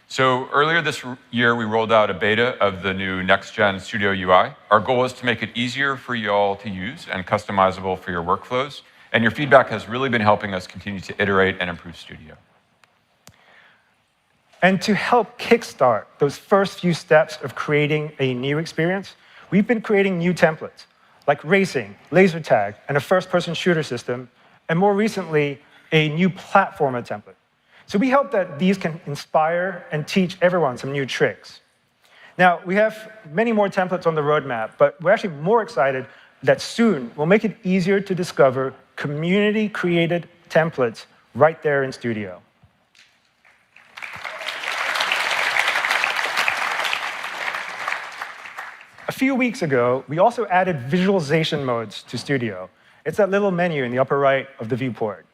So earlier this year, we rolled out a beta of the new next-gen Studio UI. Our goal is to make it easier for you all to use and customizable for your workflows. And your feedback has really been helping us continue to iterate and improve Studio. And to help kickstart those first few steps of creating a new experience, we've been creating new templates, like racing, laser tag, and a first-person shooter system, and more recently, a new platformer template. So we hope that these can inspire and teach everyone some new tricks. Now, we have many more templates on the roadmap, but we're actually more excited that soon we'll make it easier to discover community-created templates right there in Studio. A few weeks ago, we also added visualization modes to Studio. It's that little menu in the upper right of the viewport.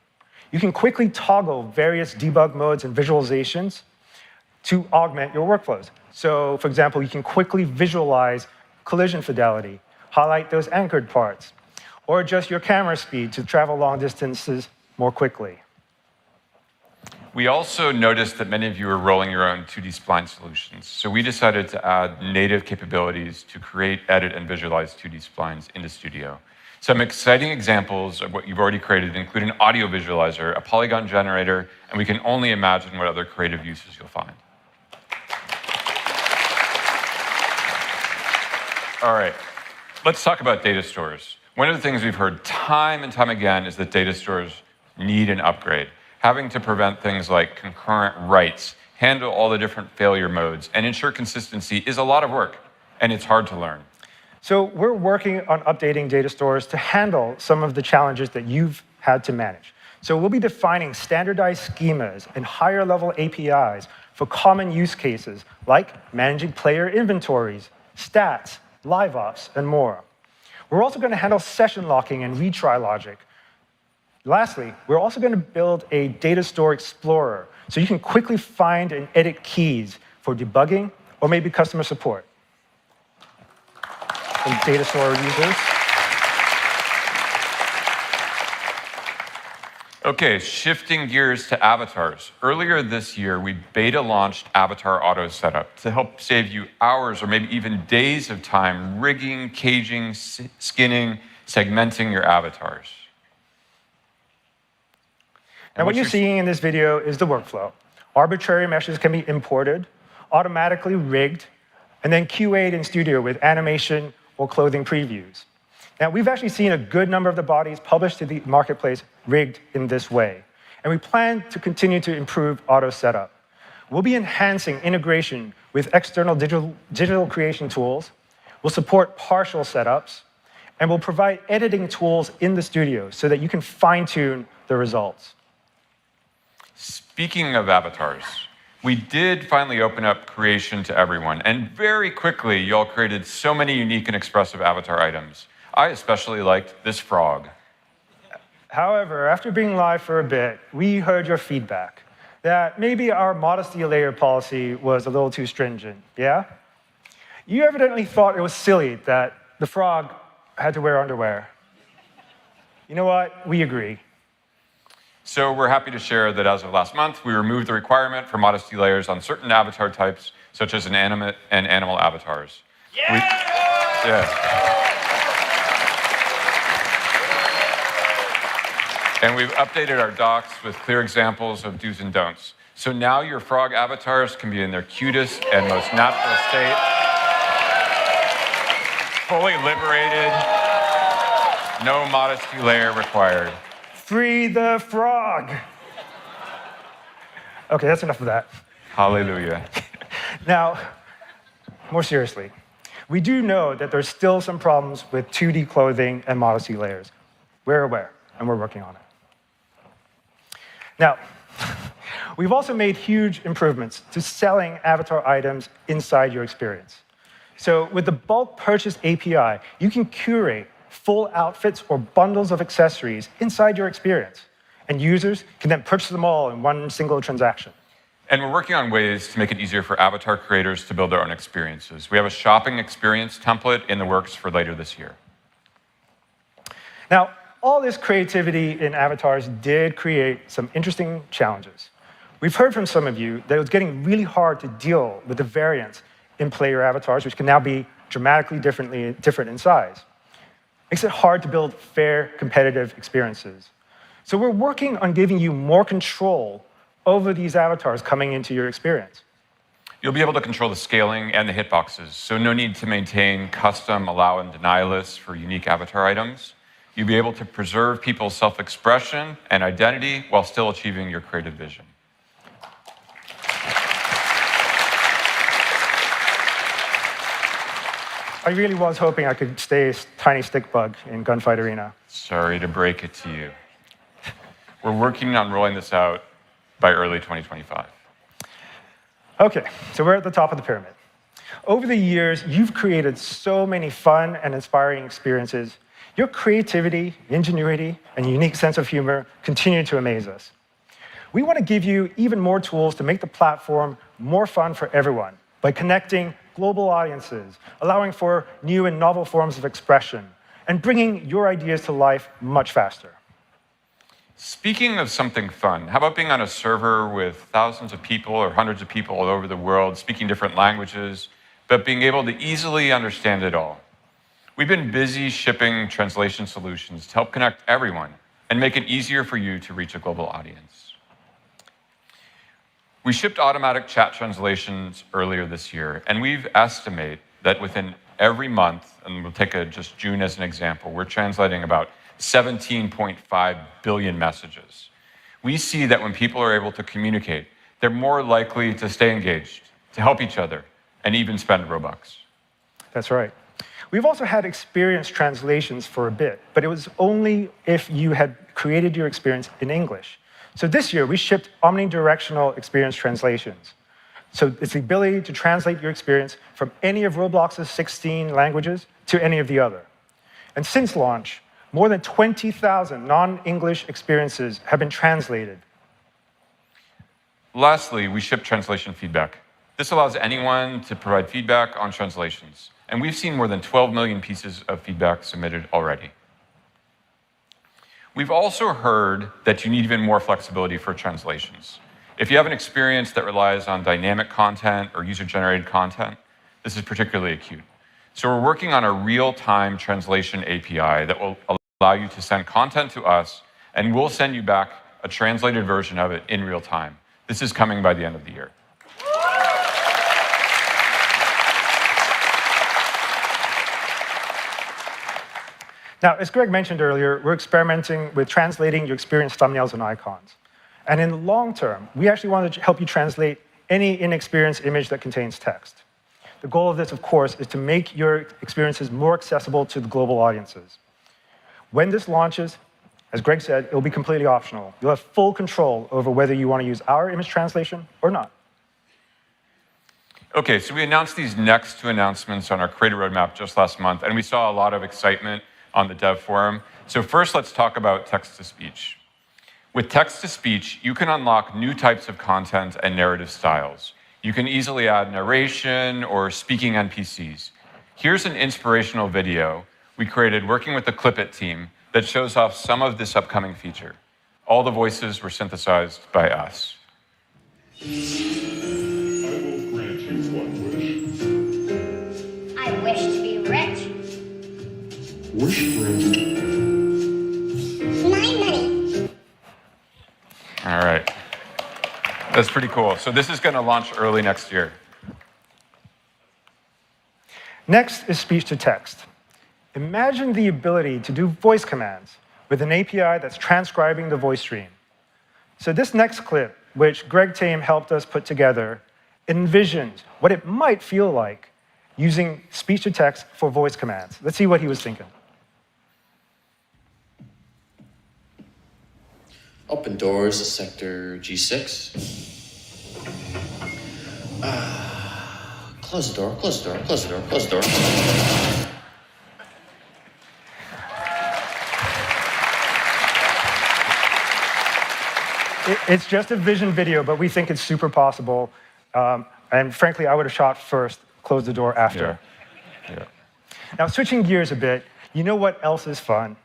You can quickly toggle various debug modes and visualizations to augment your workflows. So, for example, you can quickly visualize collision fidelity, highlight those anchored parts, or adjust your camera speed to travel long distances more quickly. We also noticed that many of you are rolling your own 2D spline solutions. So we decided to add native capabilities to create, edit, and visualize 2D splines into Studio. Some exciting examples of what you've already created include an audio visualizer, a polygon generator, and we can only imagine what other creative uses you'll find. All right, let's talk about data stores. One of the things we've heard time and time again is that data stores need an upgrade. Having to prevent things like concurrent writes, handle all the different failure modes, and ensure consistency is a lot of work, and it's hard to learn. So we're working on updating data stores to handle some of the challenges that you've had to manage. So we'll be defining standardized schemas and higher-level APIs for common use cases like managing player inventories, stats, live ops, and more. We're also going to handle session locking and retry logic. Lastly, we're also going to build a data store explorer so you can quickly find and edit keys for debugging or maybe customer support. And data store users. Okay, shifting gears to avatars. Earlier this year, we beta launched Avatar Auto Setup to help save you hours or maybe even days of time rigging, caging, skinning, segmenting your avatars. And what you're seeing in this video is the workflow. Arbitrary meshes can be imported, automatically rigged, and then QA'd in Studio with animation or clothing previews. Now, we've actually seen a good number of the bodies published to the marketplace rigged in this way. And we plan to continue to improve auto setup. We'll be enhancing integration with external digital creation tools. We'll support partial setups. And we'll provide editing tools in the Studio so that you can fine-tune the results. Speaking of avatars, we did finally open up creation to everyone, and very quickly, y'all created so many unique and expressive avatar items. I especially liked this frog. However, after being live for a bit, we heard your feedback that maybe our modesty layer policy was a little too stringent, yeah? You evidently thought it was silly that the frog had to wear underwear. You know what? We agree. So we're happy to share that as of last month, we removed the requirement for modesty layers on certain avatar types, such as inanimate and animal avatars. And we've updated our docs with clear examples of do's and don'ts. So now your frog avatars can be in their cutest and most natural state, fully liberated, no modesty layer required. Free the frog. Okay, that's enough of that. Hallelujah. Now, more seriously, we do know that there's still some problems with 2D clothing and modesty layers. We're aware, and we're working on it. Now, we've also made huge improvements to selling avatar items inside your experience. So with the bulk purchase API, you can curate full outfits or bundles of accessories inside your experience. And users can then purchase them all in one single transaction. And we're working on ways to make it easier for avatar creators to build their own experiences. We have a shopping experience template in the works for later this year. Now, all this creativity in avatars did create some interesting challenges. We've heard from some of you that it was getting really hard to deal with the variance in player avatars, which can now be dramatically different in size. Makes it hard to build fair, competitive experiences. So we're working on giving you more control over these avatars coming into your experience. You'll be able to control the scaling and the hitboxes, so no need to maintain custom allow and deny lists for unique avatar items. You'll be able to preserve people's self-expression and identity while still achieving your creative vision. I really was hoping I could stay a tiny stick bug in Gunfight Arena. Sorry to break it to you. We're working on rolling this out by early 2025. OK, so we're at the top of the pyramid. Over the years, you've created so many fun and inspiring experiences. Your creativity, ingenuity, and unique sense of humor continue to amaze us. We want to give you even more tools to make the platform more fun for everyone by connecting global audiences, allowing for new and novel forms of expression, and bringing your ideas to life much faster. Speaking of something fun, how about being on a server with thousands of people or hundreds of people all over the world speaking different languages, but being able to easily understand it all? We've been busy shipping translation solutions to help connect everyone and make it easier for you to reach a global audience. We shipped automatic chat translations earlier this year, and we've estimated that within every month, and we'll take just June as an example, we're translating about 17.5 billion messages. We see that when people are able to communicate, they're more likely to stay engaged, to help each other, and even spend Robux. That's right. We've also had experience translations for a bit, but it was only if you had created your experience in English. So this year, we shipped omnidirectional experience translations. So it's the ability to translate your experience from any of Roblox's 16 languages to any of the other. And since launch, more than 20,000 non-English experiences have been translated. Lastly, we ship translation feedback. This allows anyone to provide feedback on translations. And we've seen more than 12 million pieces of feedback submitted already. We've also heard that you need even more flexibility for translations. If you have an experience that relies on dynamic content or user-generated content, this is particularly acute. So we're working on a real-time translation API that will allow you to send content to us, and we'll send you back a translated version of it in real time. This is coming by the end of the year. Now, as Greg mentioned earlier, we're experimenting with translating your experience thumbnails and icons. And in the long term, we actually want to help you translate any in-experience image that contains text. The goal of this, of course, is to make your experiences more accessible to the global audiences. When this launches, as Greg said, it will be completely optional. You'll have full control over whether you want to use our image translation or not. OK, so we announced these next two announcements on our creator roadmap just last month, and we saw a lot of excitement on the dev forum. So first, let's talk about text-to-speech. With text-to-speech, you can unlock new types of content and narrative styles. You can easily add narration or speaking NPCs. Here's an inspirational video we created working with the Clip It team that shows off some of this upcoming feature. All the voices were synthesized by us. I will grant you one wish. I wish to be rich. Wish granted. My money. All right. That's pretty cool. So this is going to launch early next year. Next is speech-to-text. Imagine the ability to do voice commands with an API that's transcribing the voice stream. So this next clip, which Greg Tame helped us put together, envisions what it might feel like using speech-to-text for voice commands. Let's see what he was thinking. Open doors to sector G6. Close the door, close the door, close the door, close the door. It's just a vision video, but we think it's super possible. And frankly, I would have shot first, closed the door after. Yeah. Now, switching gears a bit, you know what else is fun?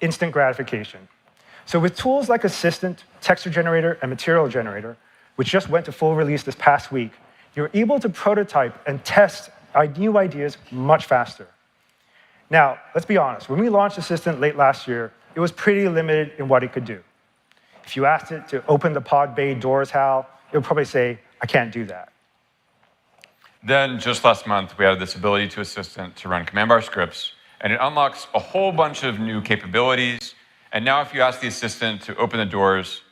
Instant gratification. So with tools like Assistant, Texture Generator, and Material Generator, which just went to full release this past week, you're able to prototype and test new ideas much faster. Now, let's be honest. When we launched Assistant late last year, it was pretty limited in what it could do. If you asked it to open the pod bay doors, Hal, it would probably say, I can't do that. Then, just last month, we added this ability to Assistant to run command bar scripts, and it unlocks a whole bunch of new capabilities. And now if you ask the Assistant to open the doors,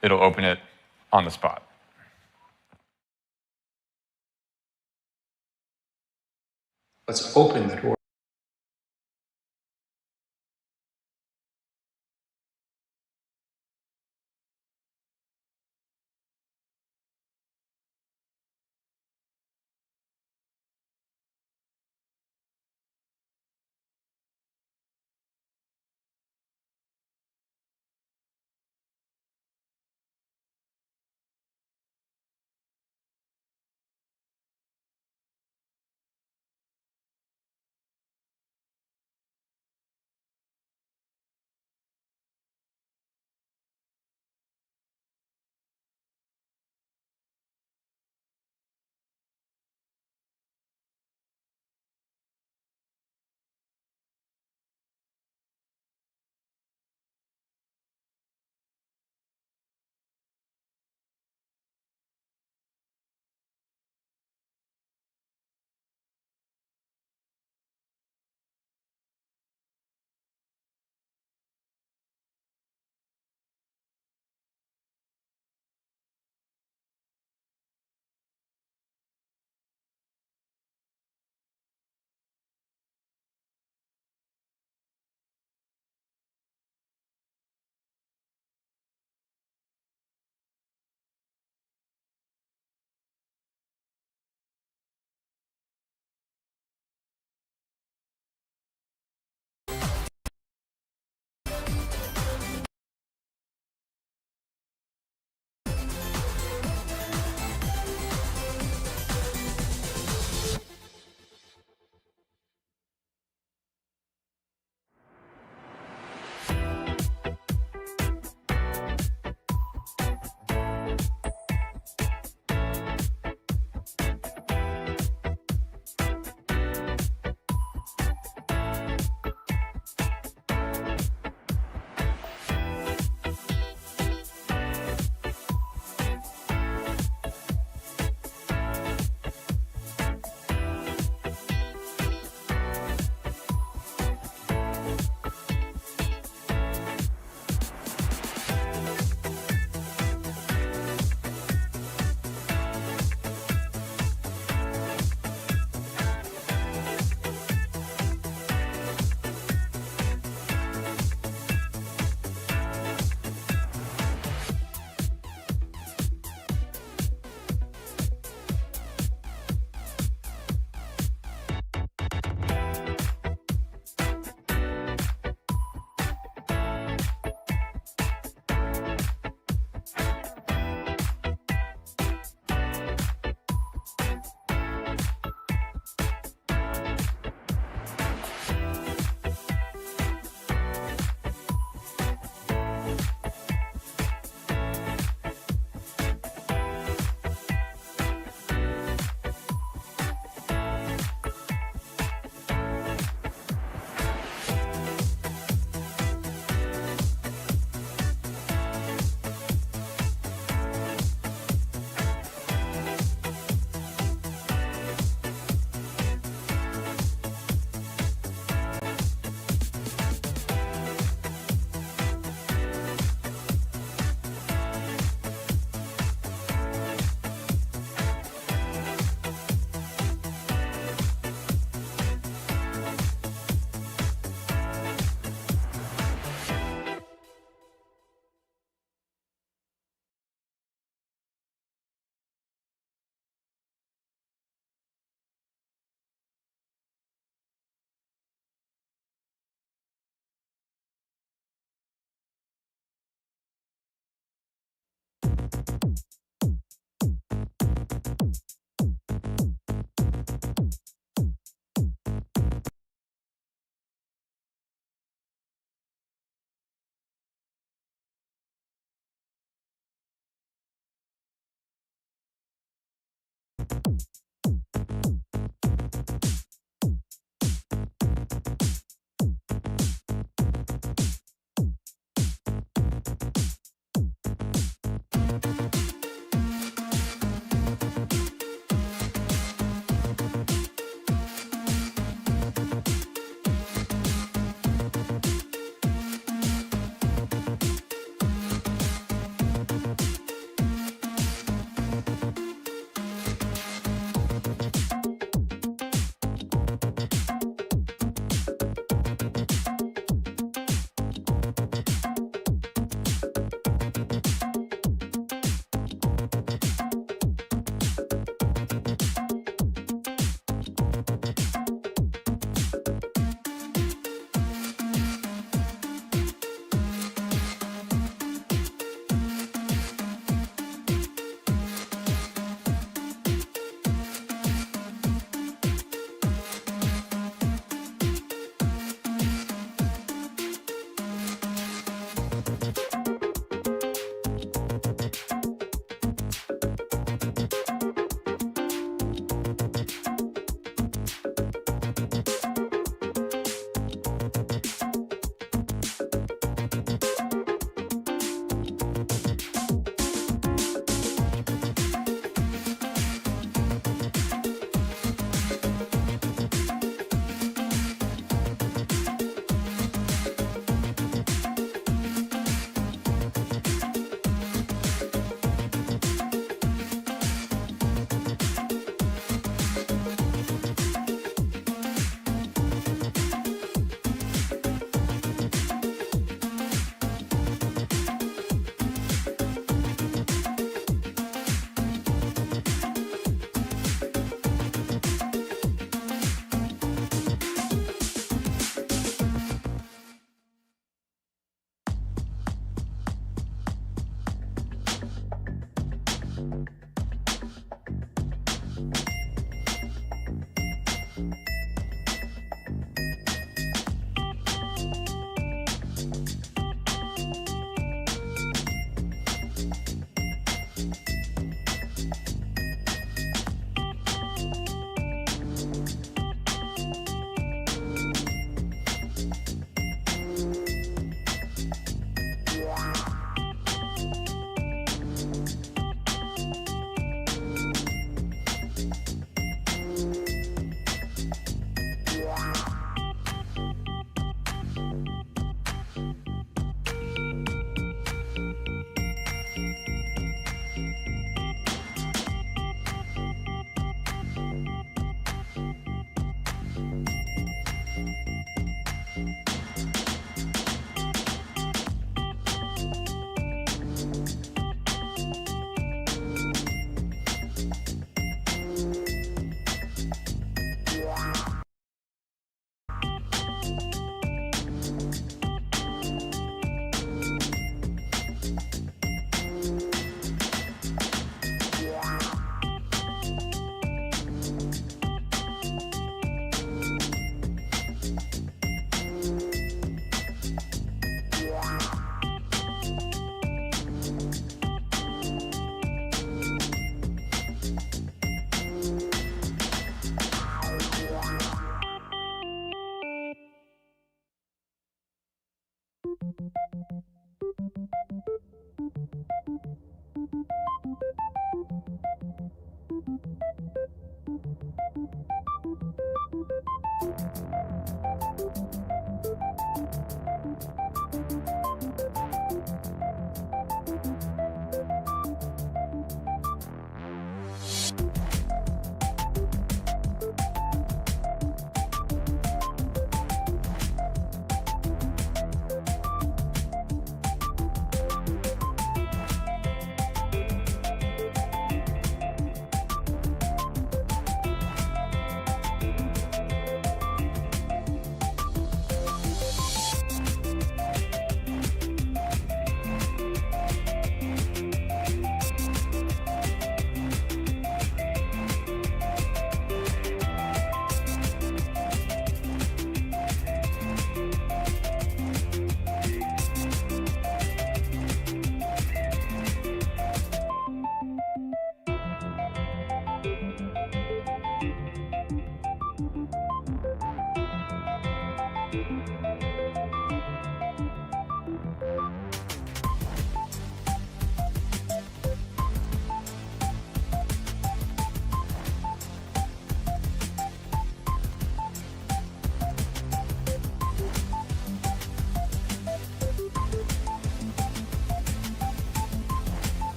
it'll open it on the spot. Let's open the door.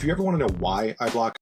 If you ever want to know why I block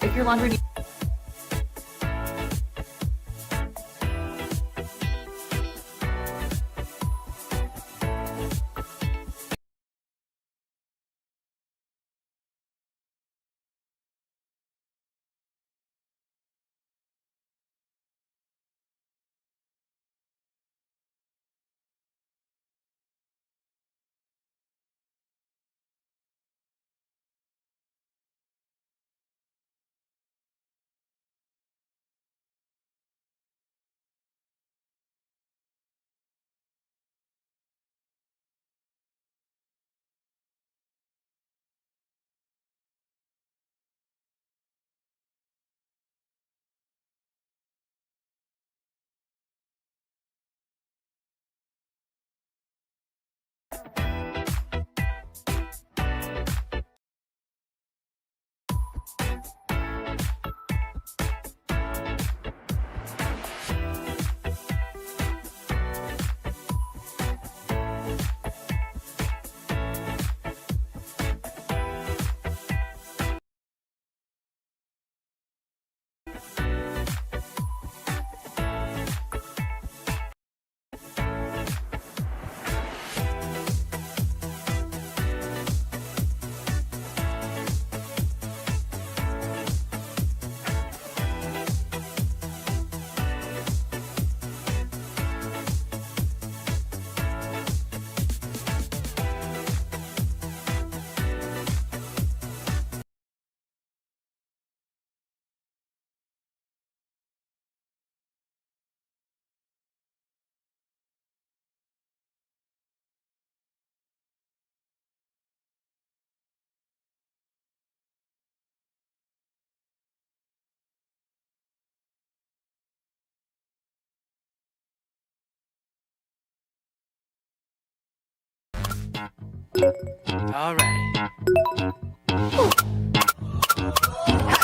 If your laundry All right. I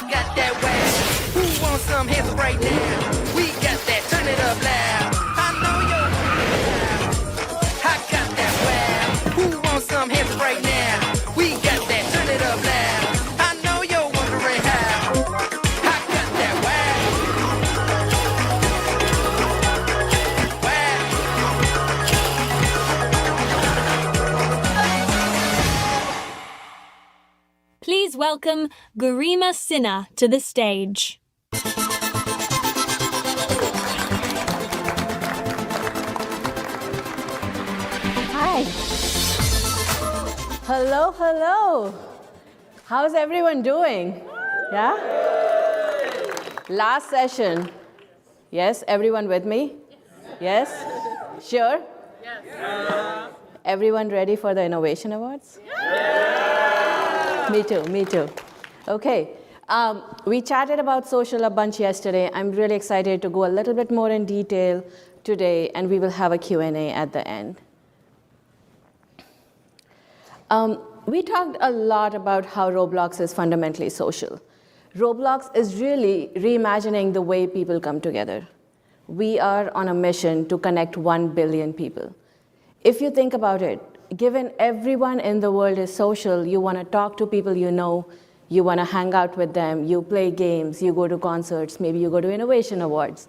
got that wax. Who wants some hands up right now? We got that. Turn it up loud. I know you're. I got that wax. Who wants some hands up right now? We got that. Turn it up loud. I know you're wondering how. I got that Please welcome Garima Sinha to the stage. Hi. Hello, hello. How's everyone doing? Yeah? Last session. Yes, everyone with me? Yes? Sure? Yes. Everyone ready for the Innovation Awards? Me too, me too. Okay, we chatted about social a bunch yesterday. I'm really excited to go a little bit more in detail today, and we will have a Q&A at the end. We talked a lot about how Roblox is fundamentally social. Roblox is really reimagining the way people come together. We are on a mission to connect 1 billion people. If you think about it, given everyone in the world is social, you want to talk to people you know, you want to hang out with them, you play games, you go to concerts, maybe you go to Innovation Awards,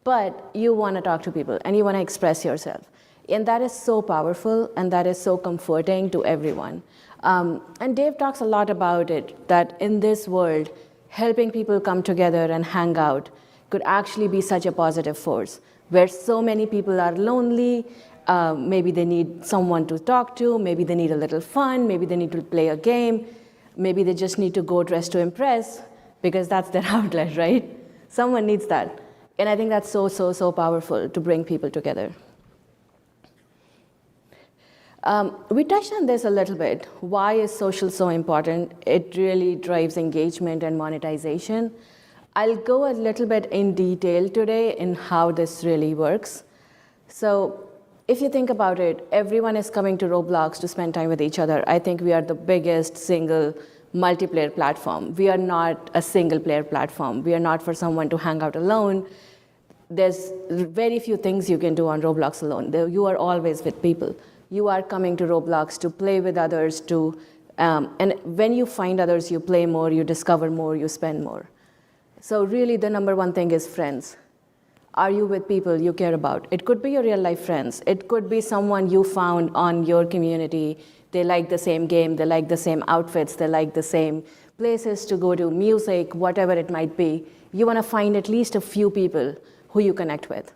but you want to talk to people and you want to express yourself. And that is so powerful and that is so comforting to everyone. And Dave talks a lot about it, that in this world, helping people come together and hang out could actually be such a positive force, where so many people are lonely. Maybe they need someone to talk to, maybe they need a little fun, maybe they need to play a game, maybe they just need to go dress to impress, because that's their outlet, right? Someone needs that. And I think that's so, so, so powerful to bring people together. We touched on this a little bit. Why is social so important? It really drives engagement and monetization. I'll go a little bit in detail today in how this really works. So if you think about it, everyone is coming to Roblox to spend time with each other. I think we are the biggest single multiplayer platform. We are not a single player platform. We are not for someone to hang out alone. There's very few things you can do on Roblox alone. You are always with people. You are coming to Roblox to play with others, to And when you find others, you play more, you discover more, you spend more. So really, the number one thing is friends. Are you with people you care about? It could be your real life friends. It could be someone you found on your community. They like the same game, they like the same outfits, they like the same places to go to, music, whatever it might be. You want to find at least a few people who you connect with.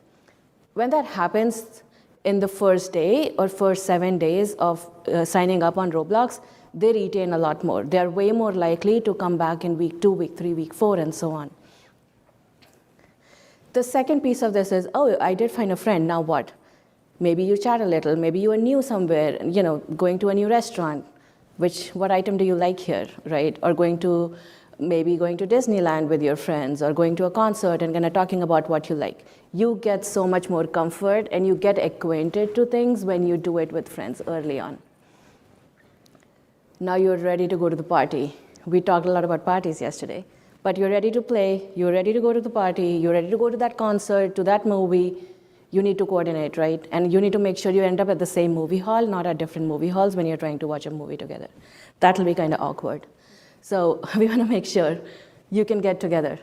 When that happens in the first day or first 7 days of signing up on Roblox, they retain a lot more. They're way more likely to come back in week 2, week 3, week 4, and so on. The second piece of this is, oh, I did find a friend, now what? Maybe you chat a little, maybe you are new somewhere, going to a new restaurant. What item do you like here, right? Or maybe going to Disneyland with your friends, or going to a concert and kind of talking about what you like. You get so much more comfort and you get acquainted to things when you do it with friends early on. Now you're ready to go to the party. We talked a lot about parties yesterday. But you're ready to play, you're ready to go to the party, you're ready to go to that concert, to that movie. You need to coordinate, right? And you need to make sure you end up at the same movie hall, not at different movie halls when you're trying to watch a movie together. That'll be kind of awkward. So we want to make sure you can get together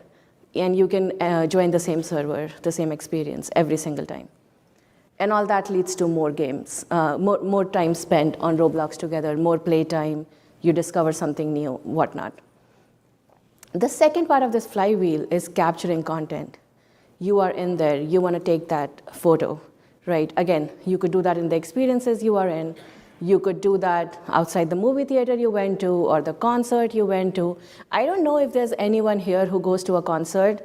and you can join the same server, the same experience every single time. And all that leads to more games, more time spent on Roblox together, more playtime, you discover something new, whatnot. The second part of this flywheel is capturing content. You are in there, you want to take that photo, right? Again, you could do that in the experiences you are in. You could do that outside the movie theater you went to or the concert you went to. I don't know if there's anyone here who goes to a concert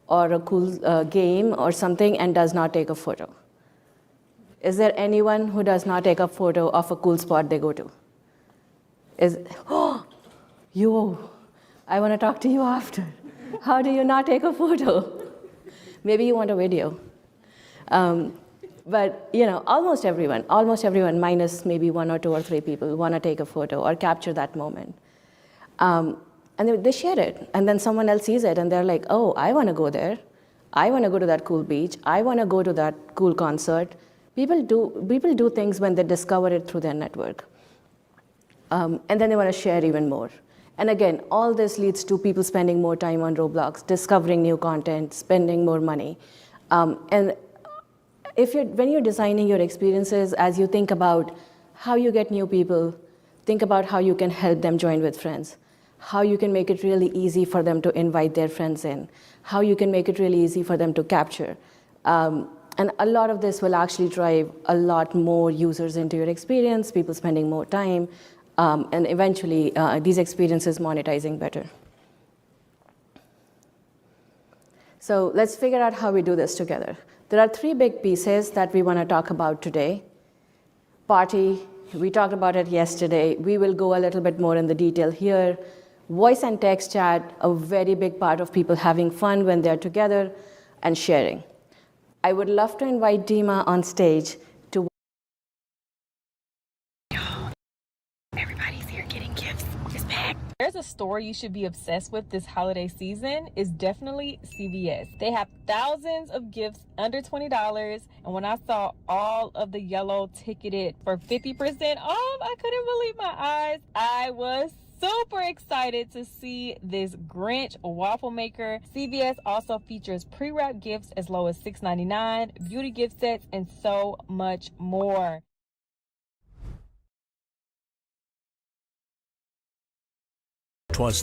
or a cool game or something and does not take a photo. Is there anyone who does not take a photo of a cool spot they go to? I want to talk to you after. How do you not take a photo? Maybe you want a video. But almost everyone, minus maybe 1 or 2 or 3 people, want to take a photo or capture that moment. And they share it, and then someone else sees it, and they're like, oh, I want to go there. I want to go to that cool beach. I want to go to that cool concert. People do things when they discover it through their network. And then they want to share even more. And again, all this leads to people spending more time on Roblox, discovering new content, spending more money. And when you're designing your experiences, as you think about how you get new people, think about how you can help them join with friends, how you can make it really easy for them to invite their friends in, how you can make it really easy for them to capture. And a lot of this will actually drive a lot more users into your experience, people spending more time, and eventually these experiences monetizing better. So let's figure out how we do this together. There are 3 big pieces that we want to talk about today. Party, we talked about it yesterday. We will go a little bit more in the detail here. Voice and text chat, a very big part of people having fun when they're together and sharing. I would love to invite Dima on stage to. Everybody's here getting gifts. It's packed. There's a store you should be obsessed with this holiday season. It's definitely CVS. They have thousands of gifts under $20. And when I saw all of the yellow ticketed for 50% off, I couldn't believe my eyes. I was super excited to see this Grinch waffle maker. CVS also features pre-wrapped gifts as low as $6.99, beauty gift sets, and so much more.'Twas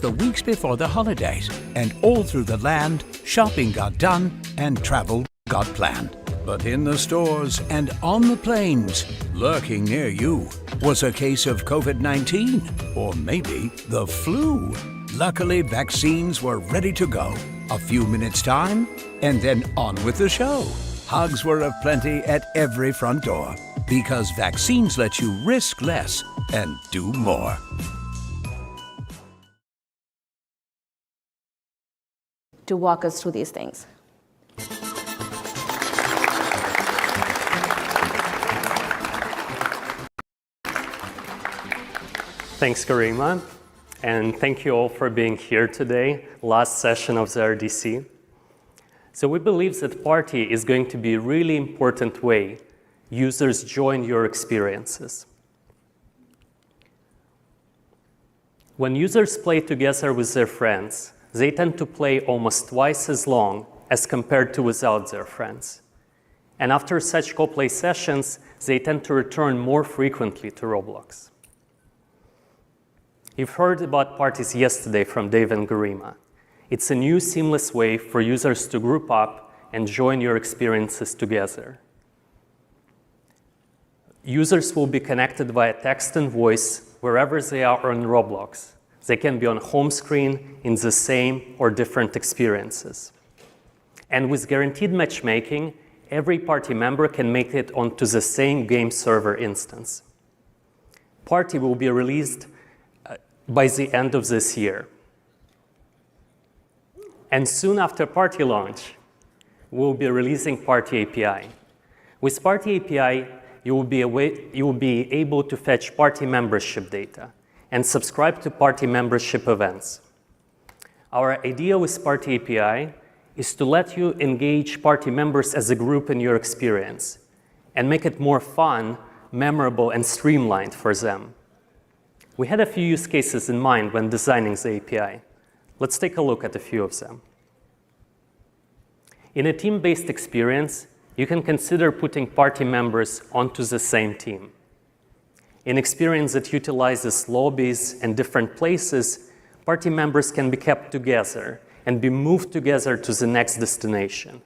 the weeks before the holidays, and all through the land, shopping got done and travel got planned. But in the stores and on the planes, lurking near you, was a case of COVID-19 or maybe the flu. Luckily, vaccines were ready to go. A few minutes time, and then on with the show. Hugs were aplenty at every front door, because vaccines let you risk less and do more. To walk us through these things. Thanks, Karima, and thank you all for being here today, last session of the RDC. So we believe that Party is going to be a really important way users join your experiences. When users play together with their friends, they tend to play almost twice as long as compared to without their friends. And after such co-play sessions, they tend to return more frequently to Roblox. You've heard about parties yesterday from Dave and Garima. It's a new seamless way for users to group up and join your experiences together. Users will be connected via text and voice wherever they are on Roblox. They can be on home screen in the same or different experiences. And with guaranteed matchmaking, every party member can make it onto the same game server instance. Party will be released by the end of this year. And soon after Party launch, we'll be releasing Party API. With Party API, you will be able to fetch party membership data and subscribe to party membership events. Our idea with Party API is to let you engage party members as a group in your experience and make it more fun, memorable, and streamlined for them. We had a few use cases in mind when designing the API. Let's take a look at a few of them. In a team-based experience, you can consider putting party members onto the same team. In experience that utilizes lobbies and different places, party members can be kept together and be moved together to the next destination.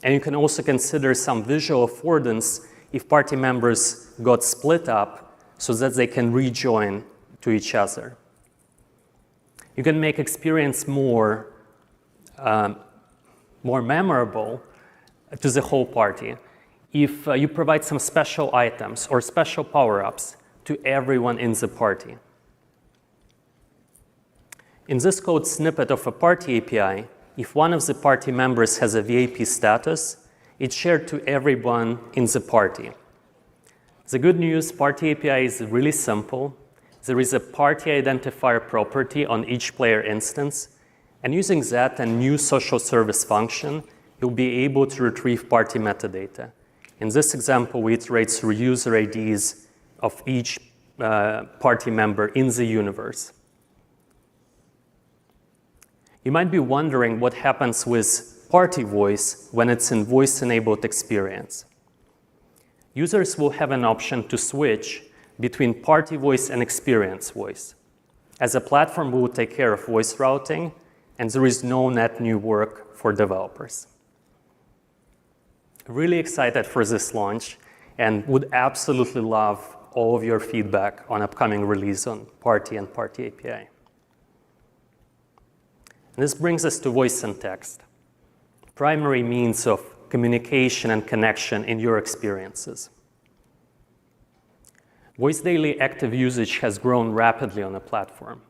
And you can also consider some visual affordance if party members got split up so that they can rejoin to each other. You can make experience more memorable to the whole party if you provide some special items or special power-ups to everyone in the party. In this code snippet of a Party API, if one of the party members has a VIP status, it's shared to everyone in the party. The good news, Party API is really simple. There is a party identifier property on each player instance, and using that and new social service function, you'll be able to retrieve party metadata. In this example, we iterate through user IDs of each party member in the universe. You might be wondering what happens with party voice when it's in voice-enabled experience. Users will have an option to switch between party voice and experience voice. As a platform, we will take care of voice routing, and there is no net new work for developers. Really excited for this launch and would absolutely love all of your feedback on upcoming release on Party and Party API. And this brings us to voice and text, primary means of communication and connection in your experiences. Voice daily active usage has grown rapidly on the platform.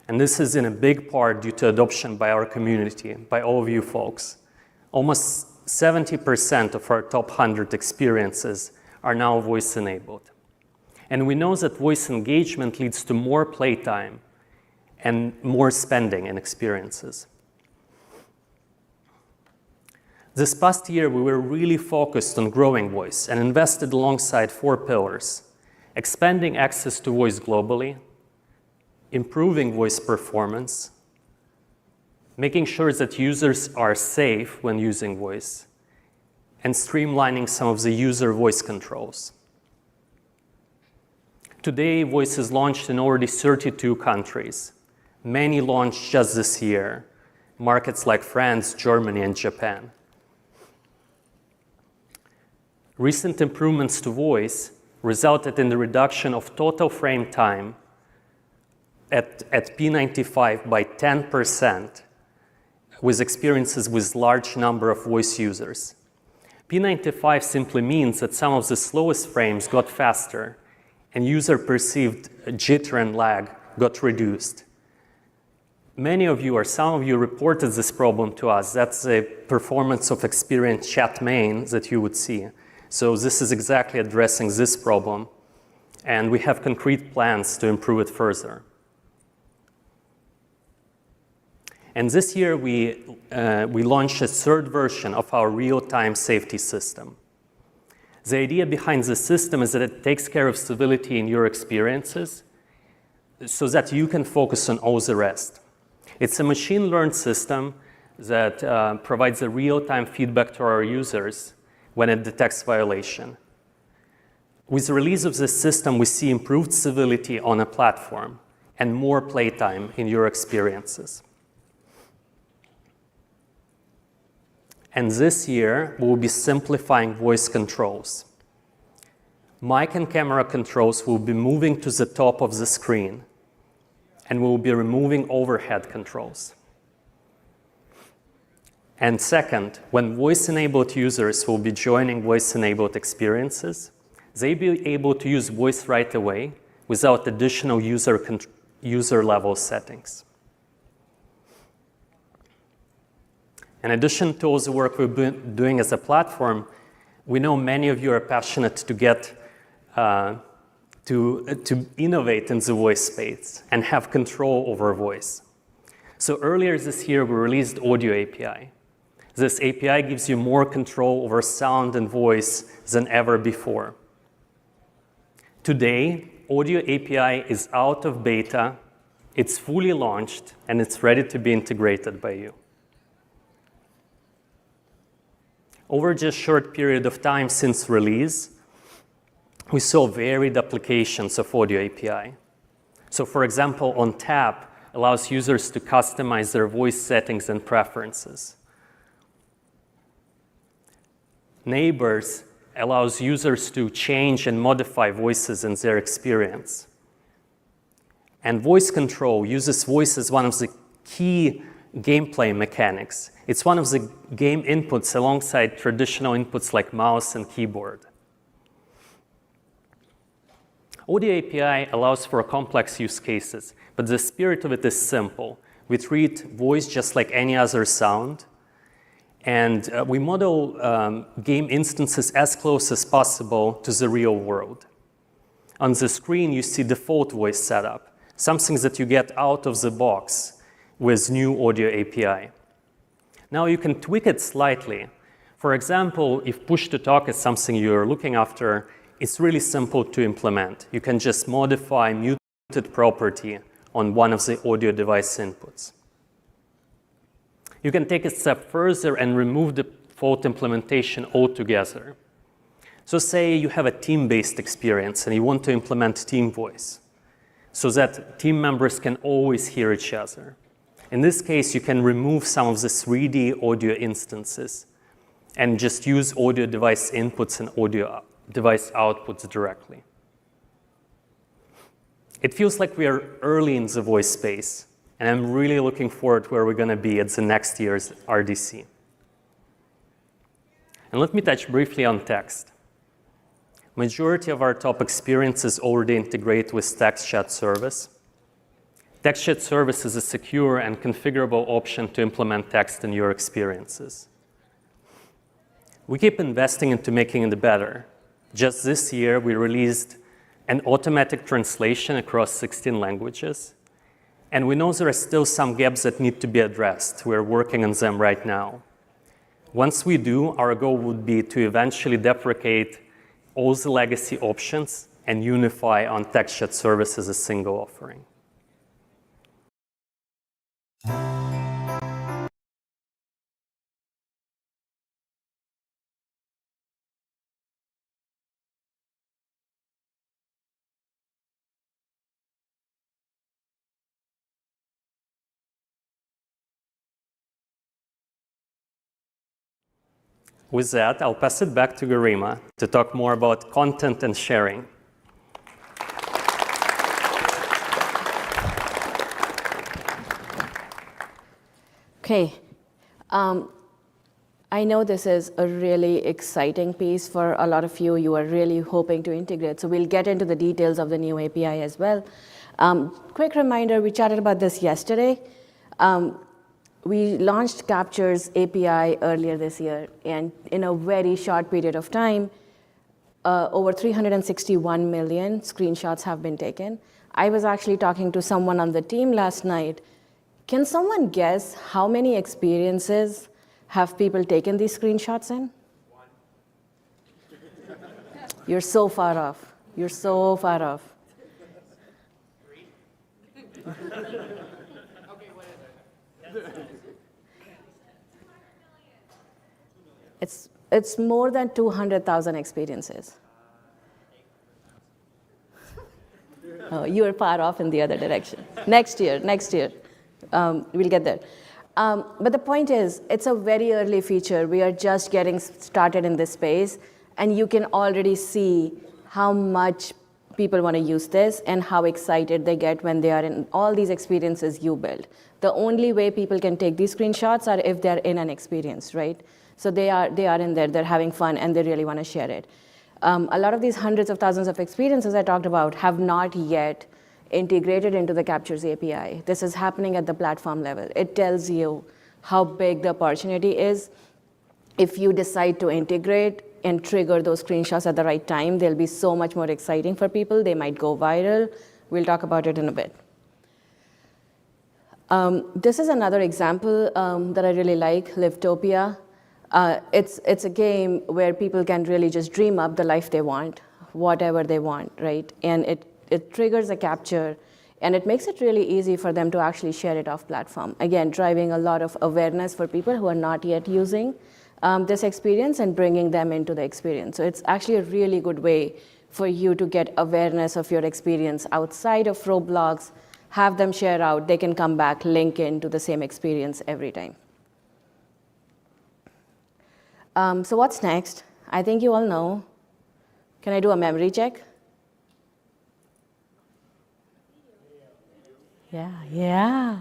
And this is in a big part due to adoption by our community, by all of you folks. Almost 70% of our top 100 experiences are now voice-enabled. And we know that voice engagement leads to more playtime and more spending in experiences. This past year, we were really focused on growing voice and invested alongside 4 pillars: expanding access to voice globally, improving voice performance, making sure that users are safe when using voice, and streamlining some of the user voice controls. Today, voice is launched in already 32 countries. Many launched just this year, markets like France, Germany, and Japan. Recent improvements to voice resulted in the reduction of total frame time at P95 by 10% with experiences with large number of voice users. P95 simply means that some of the slowest frames got faster and user-perceived jitter and lag got reduced. Many of you, or some of you, reported this problem to us. That's the performance of experience chat main that you would see. So this is exactly addressing this problem, and we have concrete plans to improve it further. And this year, we launched a 3rd version of our real-time safety system. The idea behind the system is that it takes care of civility in your experiences, so that you can focus on all the rest. It's a machine-learned system that provides a real-time feedback to our users when it detects violation. With the release of this system, we see improved civility on a platform and more playtime in your experiences. And this year, we'll be simplifying voice controls. Mic and camera controls will be moving to the top of the screen, and we'll be removing overhead controls. And second, when voice-enabled users will be joining voice-enabled experiences, they'll be able to use voice right away without additional user-level settings. In addition to all the work we've been doing as a platform, we know many of you are passionate to get to innovate in the voice space and have control over voice. So earlier this year, we released Audio API. This API gives you more control over sound and voice than ever before. Today, Audio API is out of beta, it's fully launched, and it's ready to be integrated by you. Over just a short period of time since release, we saw varied applications of Audio API. So for example, on Tap allows users to customize their voice settings and preferences. Neighbors allows users to change and modify voices in their experience. And voice control uses voice as one of the key gameplay mechanics. It's one of the game inputs alongside traditional inputs like mouse and keyboard. Audio API allows for complex use cases, but the spirit of it is simple. We treat voice just like any other sound, and we model game instances as close as possible to the real world. On the screen, you see default voice setup, something that you get out of the box with new Audio API. Now you can tweak it slightly. For example, if push-to-talk is something you're looking after, it's really simple to implement. You can just modify muted property on one of the audio device inputs. You can take a step further and remove the default implementation altogether. So say you have a team-based experience and you want to implement team voice so that team members can always hear each other. In this case, you can remove some of the 3D audio instances and just use audio device inputs and audio device outputs directly. It feels like we are early in the voice space, and I'm really looking forward to where we're going to be at the next year's RDC. And let me touch briefly on text. Majority of our top experiences already integrate with Text Chat Service. Text Chat Service is a secure and configurable option to implement text in your experiences. We keep investing into making it better. Just this year, we released an automatic translation across 16 languages. And we know there are still some gaps that need to be addressed. We're working on them right now. Once we do, our goal would be to eventually deprecate all the legacy options and unify on Text Chat Service as a single offering. With that, I'll pass it back to Garima to talk more about content and sharing. Okay. I know this is a really exciting piece for a lot of you. You are really hoping to integrate. So we'll get into the details of the new API as well. Quick reminder, we chatted about this yesterday. We launched Capture's API earlier this year, and in a very short period of time, over 361 million screenshots have been taken. I was actually talking to someone on the team last night. Can someone guess how many experiences have people taken these screenshots in? One. You're so far off. You're so far off. It's more than 200,000 experiences. Oh, you are far off in the other direction. Next year, we'll get there. But the point is, it's a very early feature. We are just getting started in this space, and you can already see how much people want to use this and how excited they get when they are in all these experiences you build. The only way people can take these screenshots are if they're in an experience, right? So they are in there, they're having fun, and they really want to share it. A lot of these hundreds of thousands of experiences I talked about have not yet integrated into the Captures API. This is happening at the platform level. It tells you how big the opportunity is. If you decide to integrate and trigger those screenshots at the right time, they'll be so much more exciting for people. They might go viral. We'll talk about it in a bit. This is another example that I really like, Livetopia. It's a game where people can really just dream up the life they want, whatever they want, right? And it triggers a capture, and it makes it really easy for them to actually share it off platform. Again, driving a lot of awareness for people who are not yet using this experience and bringing them into the experience. So it's actually a really good way for you to get awareness of your experience outside of Roblox, have them share out, they can come back, link into the same experience every time. So what's next? I think you all know. Can I do a memory check? Yeah.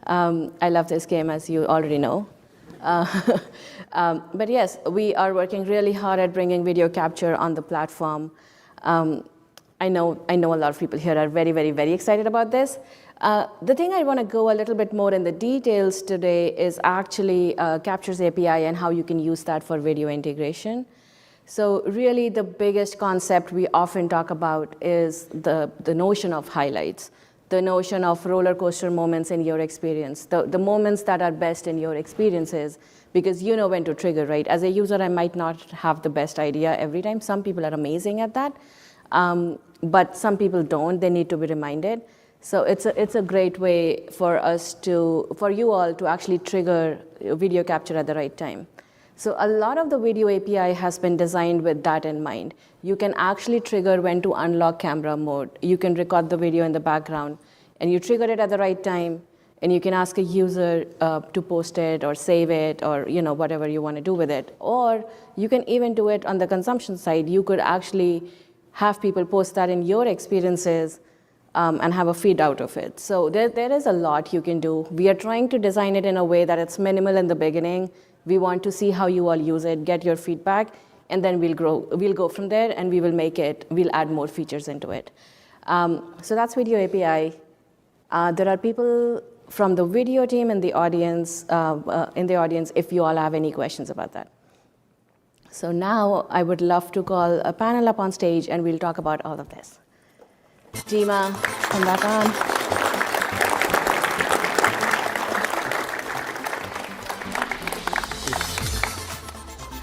I love this game, as you already know. But yes, we are working really hard at bringing video capture on the platform. I know a lot of people here are very, very, very excited about this. The thing I want to go a little bit more in the details today is actually Captures API and how you can use that for video integration. So really the biggest concept we often talk about is the notion of highlights, the notion of roller coaster moments in your experience, the moments that are best in your experiences, because you know when to trigger, right? As a user, I might not have the best idea every time. Some people are amazing at that, but some people don't. They need to be reminded. So it's a great way for you all to actually trigger video capture at the right time. So a lot of the video API has been designed with that in mind. You can actually trigger when to unlock camera mode. You can record the video in the background, and you trigger it at the right time, and you can ask a user to post it or save it or whatever you want to do with it. Or you can even do it on the consumption side. You could actually have people post that in your experiences and have a feed out of it. So there is a lot you can do. We are trying to design it in a way that it's minimal in the beginning. We want to see how you all use it, get your feedback, and then we'll go from there, and we'll add more features into it. So that's Video API. There are people from the video team in the audience if you all have any questions about that. So now I would love to call a panel up on stage, and we'll talk about all of this. Dima, come back on.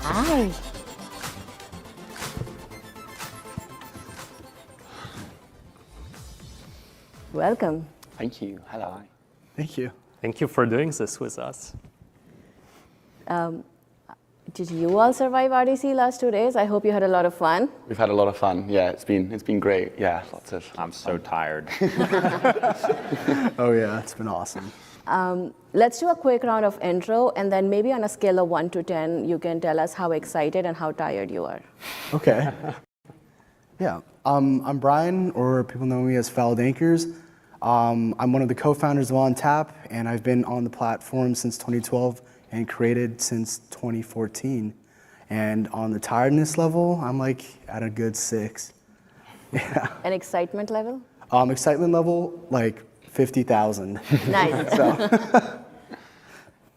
Hi. Welcome. Thank you. Hello. Thank you. Thank you for doing this with us. Did you all survive RDC last 2 days? I hope you had a lot of fun. We've had a lot of fun. Yeah, it's been great. Yeah, lots of. I'm so tired. Oh yeah, it's been awesome. Let's do a quick round of intro, and then maybe on a scale of 1 to 10, you can tell us how excited and how tired you are. Okay. Yeah, I'm Brian, or people know me as Fouled Anchors. I'm one of the co-founders of OnTap, and I've been on the platform since 2012 and created since 2014. And on the tiredness level, I'm like at a good 6. Yeah. An excitement level? Excitement level, like 50,000. Nice.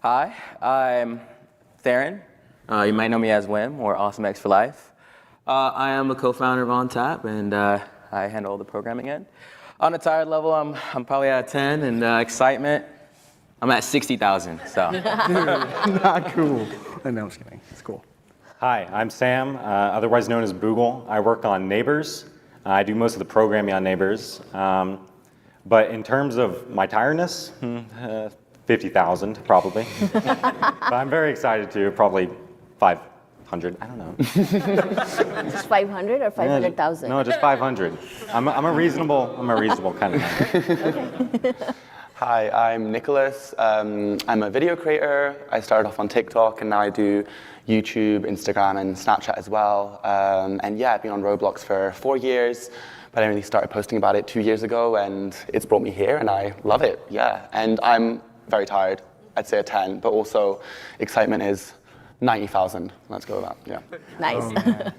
Hi, I'm Theron. You might know me as Wim or Awesome X for Life. I am a co-founder of OnTap, and I handle all the programming end. On a tired level, I'm probably at 10, and excitement, I'm at 60,000. So. Not cool. No, I'm just kidding. It's cool. Hi, I'm Sam, otherwise known as Boogle. I work on Neighbors. I do most of the programming on Neighbors. But in terms of my tiredness, 50,000 probably. But I'm very excited to, probably 500, I don't know. Just 500 or 500,000? No, just 500. I'm a reasonable kind of guy. Hi, I'm Nicholas. I'm a video creator. I started off on TikTok, and now I do YouTube, Instagram, and Snapchat as well. And yeah, I've been on Roblox for 4 years, but I only started posting about it 2 years ago, and it's brought me here, and I love it, yeah. And I'm very tired. I'd say a 10, but also excitement is 90,000. Let's go with that, yeah. Nice.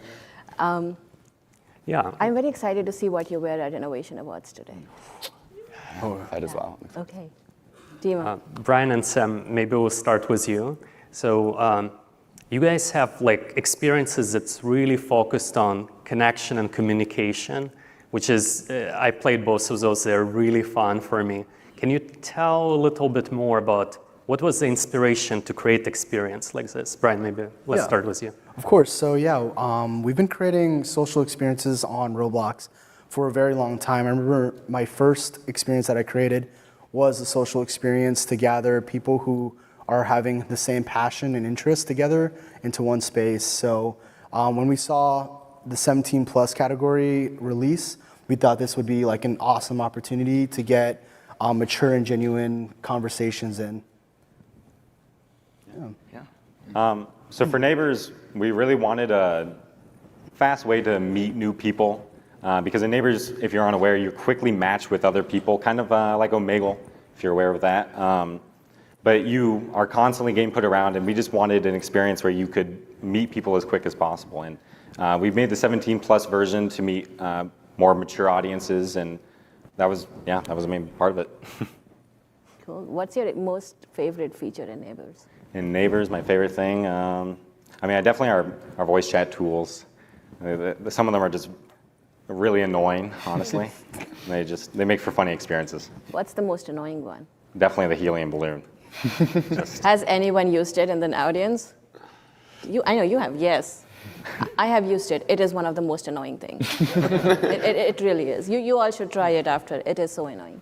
Yeah. I'm very excited to see what you wear at Innovation Awards today. Oh, that as well. Okay. Dima. Brian and Sam, maybe we'll start with you. So you guys have like experiences that's really focused on connection and communication, which is, I played both of those. They're really fun for me. Can you tell a little bit more about what was the inspiration to create experience like this? Brian, maybe let's start with you. Of course. So yeah, we've been creating social experiences on Roblox for a very long time. I remember my first experience that I created was a social experience to gather people who are having the same passion and interest together into one space. So when we saw the 17 plus category release, we thought this would be like an awesome opportunity to get mature and genuine conversations in. So for Neighbors, we really wanted a fast way to meet new people. Because in Neighbors, if you're unaware, you quickly match with other people, kind of like Omegle, if you're aware of that. But you are constantly getting put around, and we just wanted an experience where you could meet people as quick as possible. And we've made the 17 plus version to meet more mature audiences, and that was the main part of it. Cool. What's your most favorite feature in Neighbors? In Neighbors, my favorite thing, I definitely our voice chat tools. Some of them are just really annoying, honestly. They make for funny experiences. What's the most annoying one? Definitely the helium balloon. Has anyone used it in the audience? I know you have, yes. I have used it. It is one of the most annoying things. It really is. You all should try it after. It is so annoying.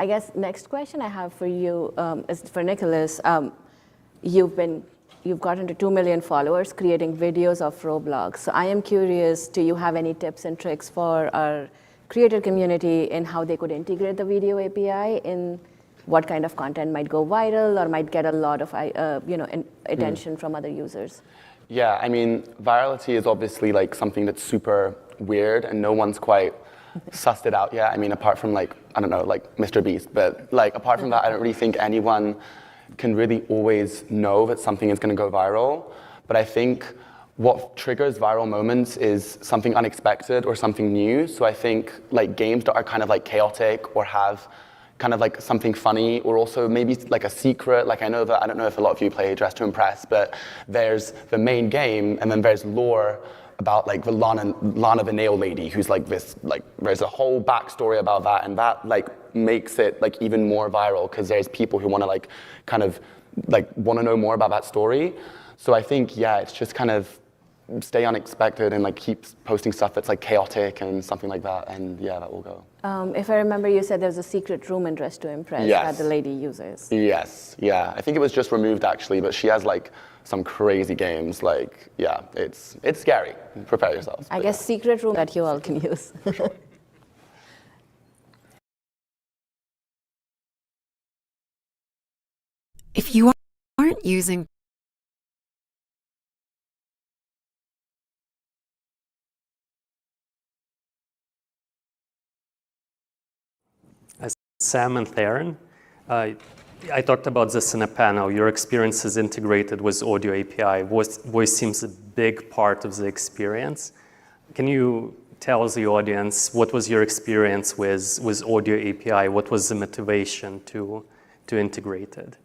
I guess next question I have for you is for Nicholas. You've gotten to 2 million followers creating videos of Roblox. So I am curious, do you have any tips and tricks for our creator community in how they could integrate the video API in what kind of content might go viral or might get a lot of attention from other users? Yeah, virality is obviously like something that's super weird and no one's quite sussed it out yet. Apart from Mr. Beast, but apart from that, I don't really think anyone can really always know that something is going to go viral. But I think what triggers viral moments is something unexpected or something new. So I think games that are kind of chaotic or have kind of something funny, or also maybe a secret. I know that, I don't know if a lot of you play Dress to Impress, but there's the main game and then there's lore about the Lana the Nail Lady, who's this, there's a whole backstory about that, and that makes it even more viral because there's people who want to want to know more about that story. So I think, yeah, it's just kind of stay unexpected and keep posting stuff that's chaotic and something like that, and yeah, that will go. If I remember, you said there's a secret room in Dress to Impress that the lady uses. Yes, yeah. I think it was just removed actually, but she has some crazy games. Yeah, it's scary. Prepare yourselves. I guess secret room that you all can use. For sure. If you aren't using Sam and Theron, I talked about this in a panel. Your experience is integrated with audio API. Voice seems a big part of the experience. Can you tell the audience what was your experience with audio API? What was the motivation to integrate it?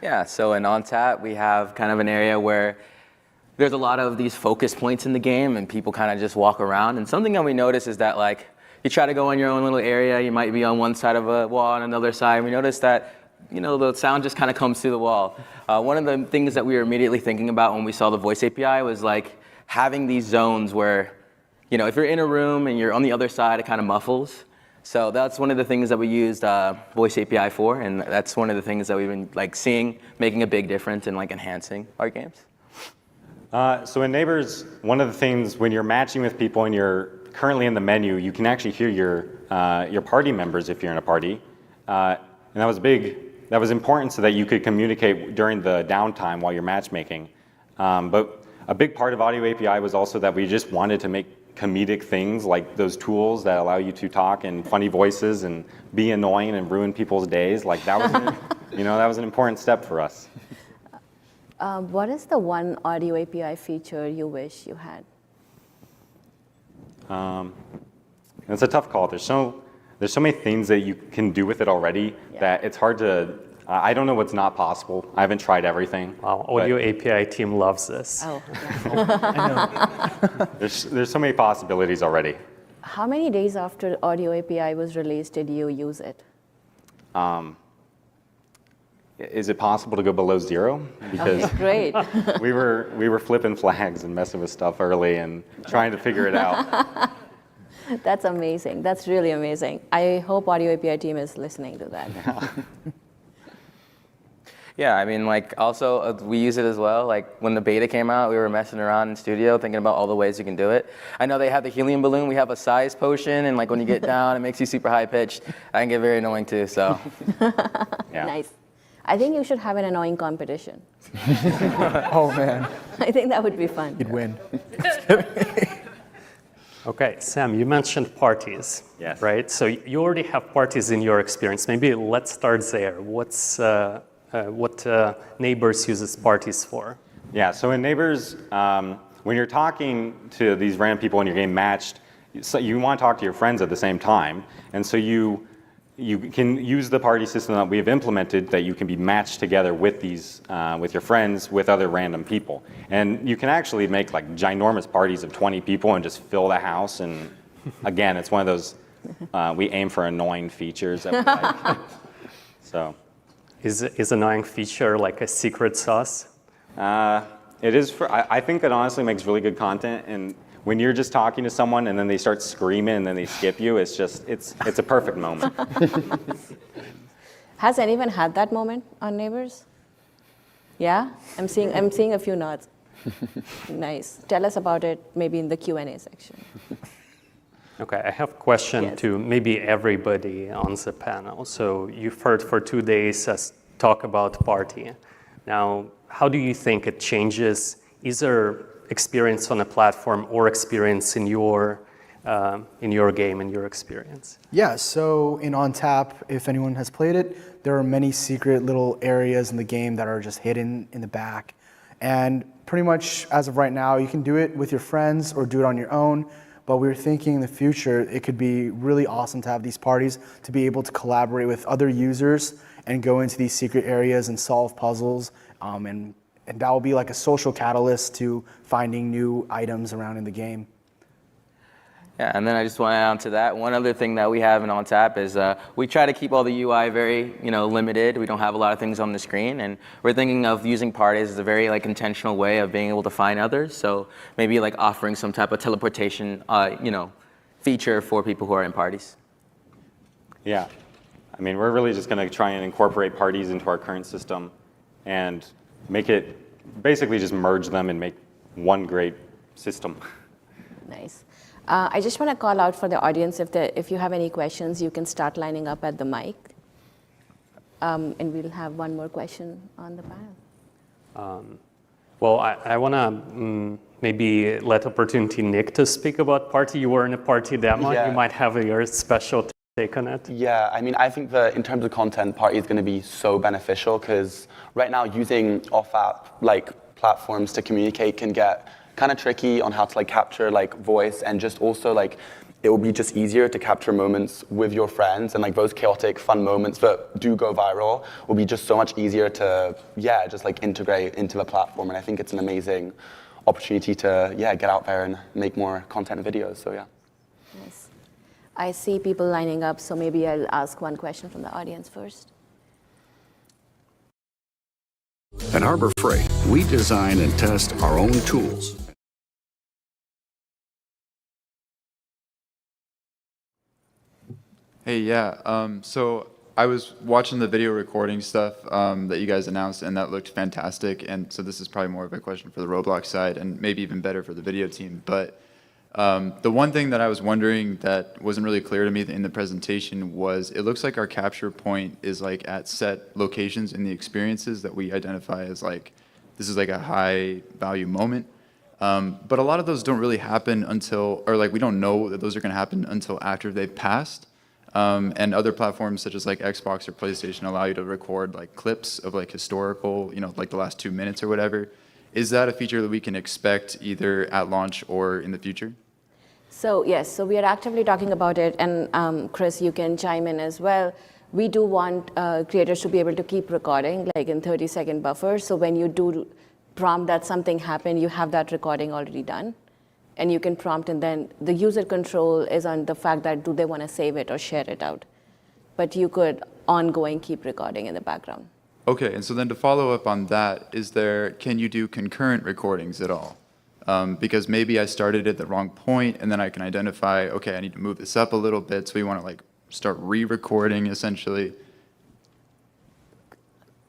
Yeah, so in OnTap, we have kind of an area where there's a lot of these focus points in the game, and people kind of just walk around. And something that we notice is that you try to go in your own little area, you might be on one side of a wall, on another side. We noticed that, the sound just kind of comes through the wall. One of the things that we were immediately thinking about when we saw the voice API was having these zones where, if you're in a room and you're on the other side, it kind of muffles. So that's one of the things that we used Voice API for, and that's one of the things that we've been seeing making a big difference in enhancing our games. So in Neighbors, one of the things when you're matching with people and you're currently in the menu, you can actually hear your party members if you're in a party, and that was big. That was important so that you could communicate during the downtime while you're matchmaking. But a big part of Audio API was also that we just wanted to make comedic things like those tools that allow you to talk in funny voices and be annoying and ruin people's days. That was, that was an important step for us. What is the one Audio API feature you wish you had? It's a tough call. There's so many things that you can do with it already that it's hard to. I don't know what's not possible. I haven't tried everything. Wow, Audio API team loves this. Oh, yeah. There's so many possibilities already. How many days after Audio API was released did you use it? Is it possible to go below 0? Because great. we were flipping flags and messing with stuff early and trying to figure it out. That's amazing. That's really amazing. I hope Audio API team is listening to that. Yeah, I mean, also we use it as well. When the beta came out, we were messing around in studio thinking about all the ways you can do it. I know they have the helium balloon. We have a size potion, and when you get down, it makes you super high pitched. I can get very annoying too. So. Yeah. Nice. I think you should have an annoying competition. Oh man. I think that would be fun. You'd win. Okay, Sam, you mentioned parties, yes. Right? So you already have parties in your experience. Maybe let's start there. What Neighbors uses parties for? Yeah, so in Neighbors, when you're talking to these random people and you're getting matched, you want to talk to your friends at the same time, and so you can use the party system that we've implemented that you can be matched together with these, with your friends, with other random people. And you can actually make ginormous parties of 20 people and just fill the house. And again, it's one of those, we aim for annoying features that we like. So. Is annoying feature a secret sauce? It is I think it honestly makes really good content. And when you're just talking to someone and then they start screaming and then they skip you, it's a perfect moment. Has anyone had that moment on Neighbors? Yeah? I'm seeing a few nods. Nice. Tell us about it maybe in the Q&A section. Okay, I have a question to maybe everybody on the panel. So you've heard for 2 days us talk about party. Now, how do you think it changes either experience on a platform or experience in your game, in your experience? Yeah, so in OnTap, if anyone has played it, there are many secret little areas in the game that are just hidden in the back. And pretty much as of right now, you can do it with your friends or do it on your own. But we were thinking in the future, it could be really awesome to have these parties, to be able to collaborate with other users and go into these secret areas and solve puzzles. And that will be a social catalyst to finding new items around in the game. Yeah, and then I just want to add on to that. One other thing that we have in OnTap is we try to keep all the UI very, limited. We don't have a lot of things on the screen, and we're thinking of using parties as a very intentional way of being able to find others. So maybe offering some type of teleportation, feature for people who are in parties. Yeah, I mean, we're really just going to try and incorporate parties into our current system and make it basically just merge them and make one great system. Nice. I just want to call out for the audience, if you have any questions, you can start lining up at the mic. And we'll have one more question on the panel. Well, I want to maybe let opportunity Nick to speak about party. You were in a party demo. Yeah. You might have your special take on it. Yeah, I mean, I think that in terms of content, party is going to be so beneficial because right now using off-app platforms to communicate can get kind of tricky on how to capture voice, and just also it will be just easier to capture moments with your friends, and those chaotic fun moments that do go viral will be just so much easier to just integrate into the platform. And I think it's an amazing opportunity to get out there and make more content and videos. So yeah. Nice. I see people lining up, so maybe I'll ask one question from the audience first. At Harbor Freight, we design and test our own tools Hey, yeah. So I was watching the video recording stuff that you guys announced, and that looked fantastic. And so this is probably more of a question for the Roblox side, and maybe even better for the video team. But the one thing that I was wondering that wasn't really clear to me in the presentation was it looks like our capture point is like at set locations in the experiences that we identify as like, this is like a high value moment. But a lot of those don't really happen until, or like we don't know that those are going to happen until after they've passed. And other platforms such as like Xbox or PlayStation allow you to record like clips of like historical, like the last 2 minutes or whatever. Is that a feature that we can expect either at launch or in the future? So yes, so we are actively talking about it, and Chris, you can chime in as well. We do want creators to be able to keep recording, like in 30-second buffers. So when you do prompt that something happened, you have that recording already done, and you can prompt, and then the user control is on the fact that do they want to save it or share it out. But you could ongoing keep recording in the background. Okay, and so then to follow up on that, can you do concurrent recordings at all? Because maybe I started at the wrong point, and then I can identify, okay, I need to move this up a little bit, so we want to like start re-recording essentially.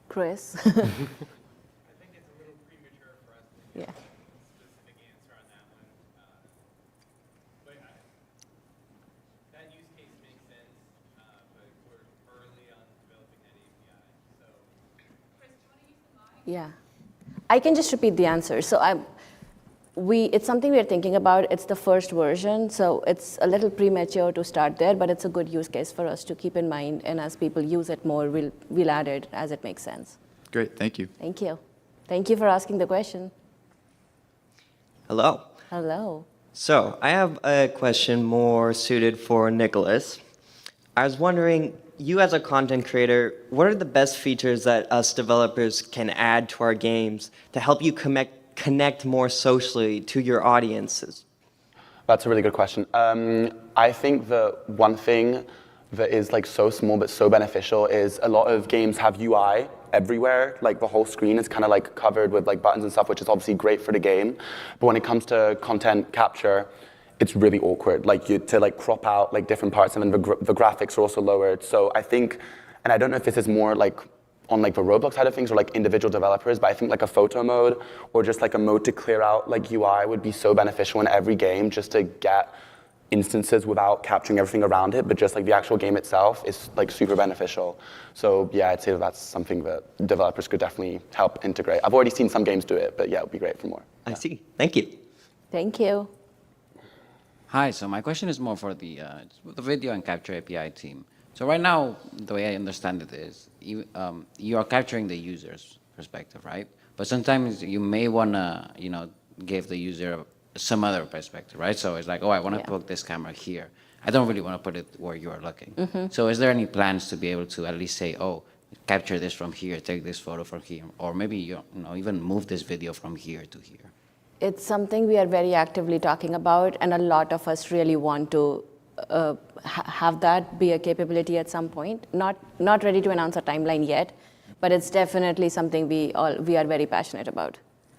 Chris? I think it's a little premature for us to give a specific answer on that one. But that use case makes sense, but we're early on developing that API. So, Chris, do you want to use the mic? Yeah, I can just repeat the answer. So it's something we're thinking about. It's the first version, so it's a little premature to start there, but it's a good use case for us to keep in mind. And as people use it more, we'll add it as it makes sense. Great, thank you. Thank you. Thank you for asking the question. Hello. Hello. So I have a question more suited for Nicholas. I was wondering, you as a content creator, what are the best features that us developers can add to our games to help you connect more socially to your audiences? That's a really good question. I think the one thing that is like so small but so beneficial is a lot of games have UI everywhere. Like the whole screen is kind of like covered with like buttons and stuff, which is obviously great for the game. But when it comes to content capture, it's really awkward. Like to like crop out like different parts, and then the graphics are also lowered. So I think, and I don't know if this is more like on like the Roblox side of things or like individual developers, but I think like a photo mode or just like a mode to clear out like UI would be so beneficial in every game, just to get instances without capturing everything around it, but just like the actual game itself is like super beneficial. So yeah, I'd say that's something that developers could definitely help integrate. I've already seen some games do it, but yeah, it would be great for more. I see. Thank you. Thank you. Hi, so my question is more for the video and capture API team. So right now, the way I understand it is, you are capturing the user's perspective, right? But sometimes you may want to, give the user some other perspective, right? So it's like, oh, I want to put this camera here. I don't really want to put it where you are looking. Mm-hmm. So is there any plans to be able to at least say, oh, capture this from here, take this photo from here, or maybe even move this video from here to here? It's something we are very actively talking about, and a lot of us really want to have that be a capability at some point. Not ready to announce a timeline yet, but it's definitely something we are very passionate about.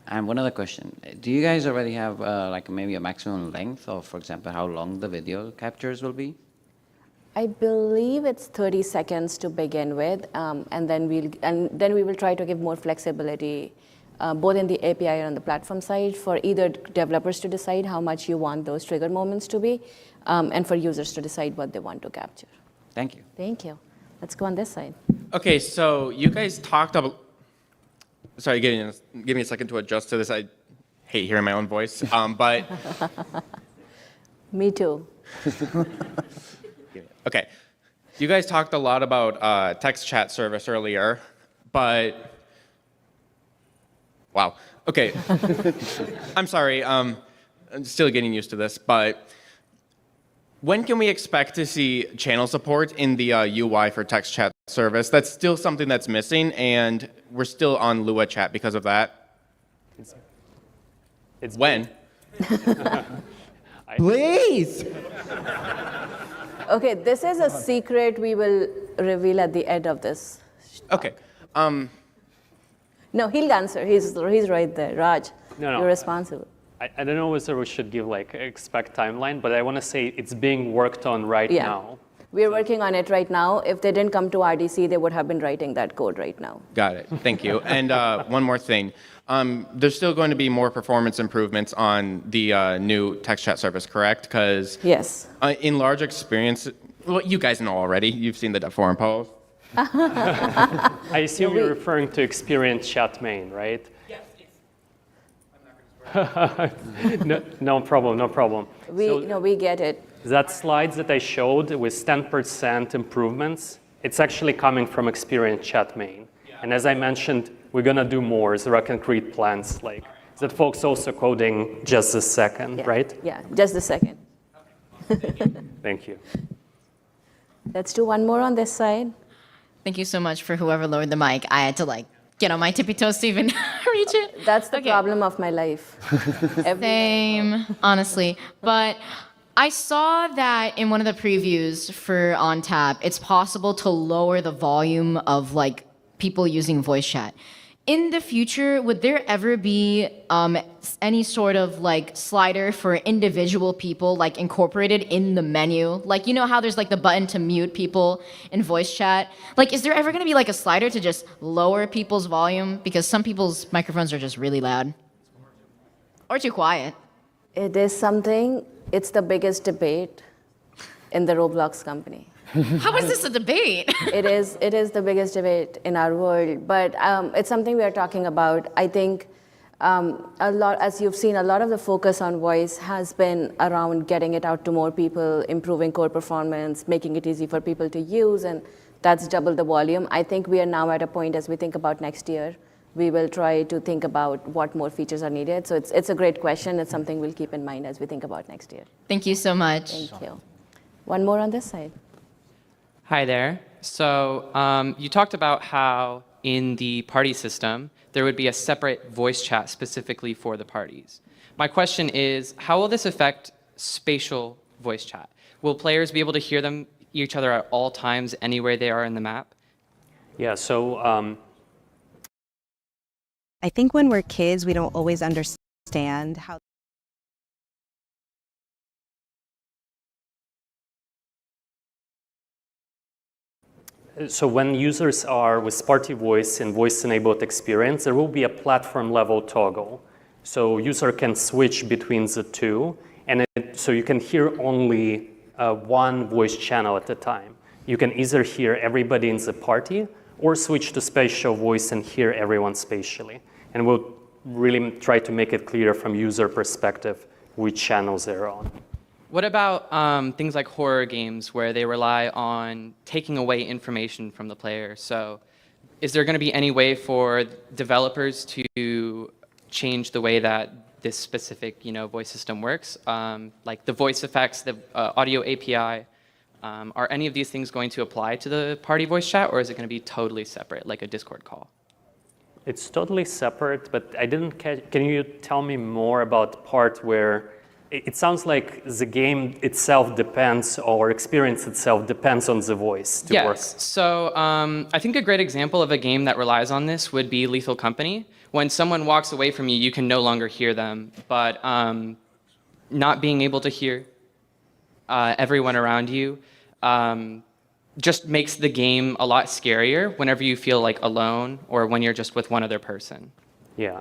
And one other question. Do you guys already have like maybe a maximum length of, for example, how long the video captures will be? I believe it's 30 seconds to begin with, and then we will try to give more flexibility, both in the API and on the platform side, for either developers to decide how much you want those trigger moments to be, and for users to decide what they want to capture. Thank you. Thank you. Let's go on this side. Okay, so you guys talked about. Sorry, give me a second to adjust to this. I hate hearing my own voice, but. Me too. Okay, you guys talked a lot about text chat service earlier, but. Wow. Okay. I'm sorry. I'm still getting used to this, but when can we expect to see channel support in the UI for text chat service? That's still something that's missing, and we're still on Lua chat because of that. It's when? Please. Okay, this is a secret we will reveal at the end of this. Okay. No, he'll answer. He's right there. Raj, No. you're responsible. I don't know whether we should give like expect timeline, but I want to say it's being worked on right now. We're working on it right now. If they didn't come to RDC, they would have been writing that code right now. Got it. Thank you. And one more thing. There's still going to be more performance improvements on the new text chat service, correct? Because yes, in large experience, well, you guys know already. You've seen the forum polls. I assume you're referring to experience chat main, right? No problem, no problem. We get it. That slides that I showed with 10% improvements, it's actually coming from experience chat main. And as I mentioned, we're gonna do more. There are concrete plans, like that folks also coding just a second, right? Yeah, just a second. Thank you. Let's do one more on this side. Thank you so much for whoever lowered the mic. I had to get on my tippy toes to even reach it. That's the problem of my life. Same, honestly. But I saw that in one of the previews for OnTap, it's possible to lower the volume of people using voice chat. In the future, would there ever be any sort of slider for individual people incorporated in the menu? You know how there's the button to mute people in voice chat? Is there ever gonna be a slider to just lower people's volume? Because some people's microphones are just really loud. Or too quiet. It is something, it's the biggest debate in the Roblox company. How is this a debate? It is the biggest debate in our world, but it's something we are talking about. I think a lot, as you've seen, a lot of the focus on voice has been around getting it out to more people, improving core performance, making it easy for people to use, and that's double the volume. I think we are now at a point as we think about next year, we will try to think about what more features are needed. So it's a great question. It's something we'll keep in mind as we think about next year. Thank you so much. Thank you. One more on this side. Hi there. So you talked about how in the party system, there would be a separate voice chat specifically for the parties. My question is, how will this affect spatial voice chat? Will players be able to hear each other at all times anywhere they are in the map? Yeah, so I think when we're kids, we don't always understand how. So when users are with party voice and voice-enabled experience, there will be a platform-level toggle. So user can switch between the two, and so you can hear only one voice channel at a time. You can either hear everybody in the party or switch to spatial voice and hear everyone spatially. And we'll really try to make it clear from user perspective which channels they're on. What about things like horror games where they rely on taking away information from the player? So is there going to be any way for developers to change the way that this specific voice system works? Like the voice effects, the audio API, are any of these things going to apply to the party voice chat, or is it going to be totally separate, like a Discord call? It's totally separate, but I didn't catch. Can you tell me more about the part where it sounds like the game itself depends, or experience itself depends on the voice to work? Yes. So I think a great example of a game that relies on this would be Lethal Company. When someone walks away from you, you can no longer hear them, but not being able to hear everyone around you just makes the game a lot scarier whenever you feel like alone or when you're just with one other person. Yeah.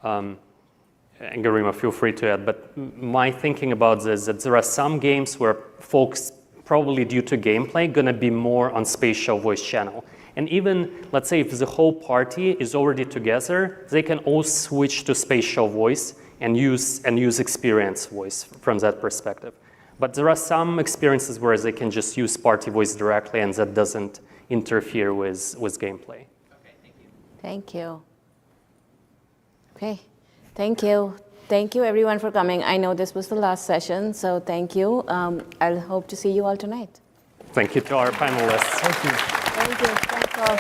And Garima, feel free to add, but my thinking about this is that there are some games where folks, probably due to gameplay, gonna be more on spatial voice channel. And even, let's say if the whole party is already together, they can all switch to spatial voice and use experience voice from that perspective. But there are some experiences where they can just use party voice directly and that doesn't interfere with gameplay. Okay, thank you. Thank you. Okay. Thank you. Thank you everyone for coming. I know this was the last session, so thank you. I'll hope to see you all tonight. Thank you to our panelists. Thank you. Thank you. Thanks all.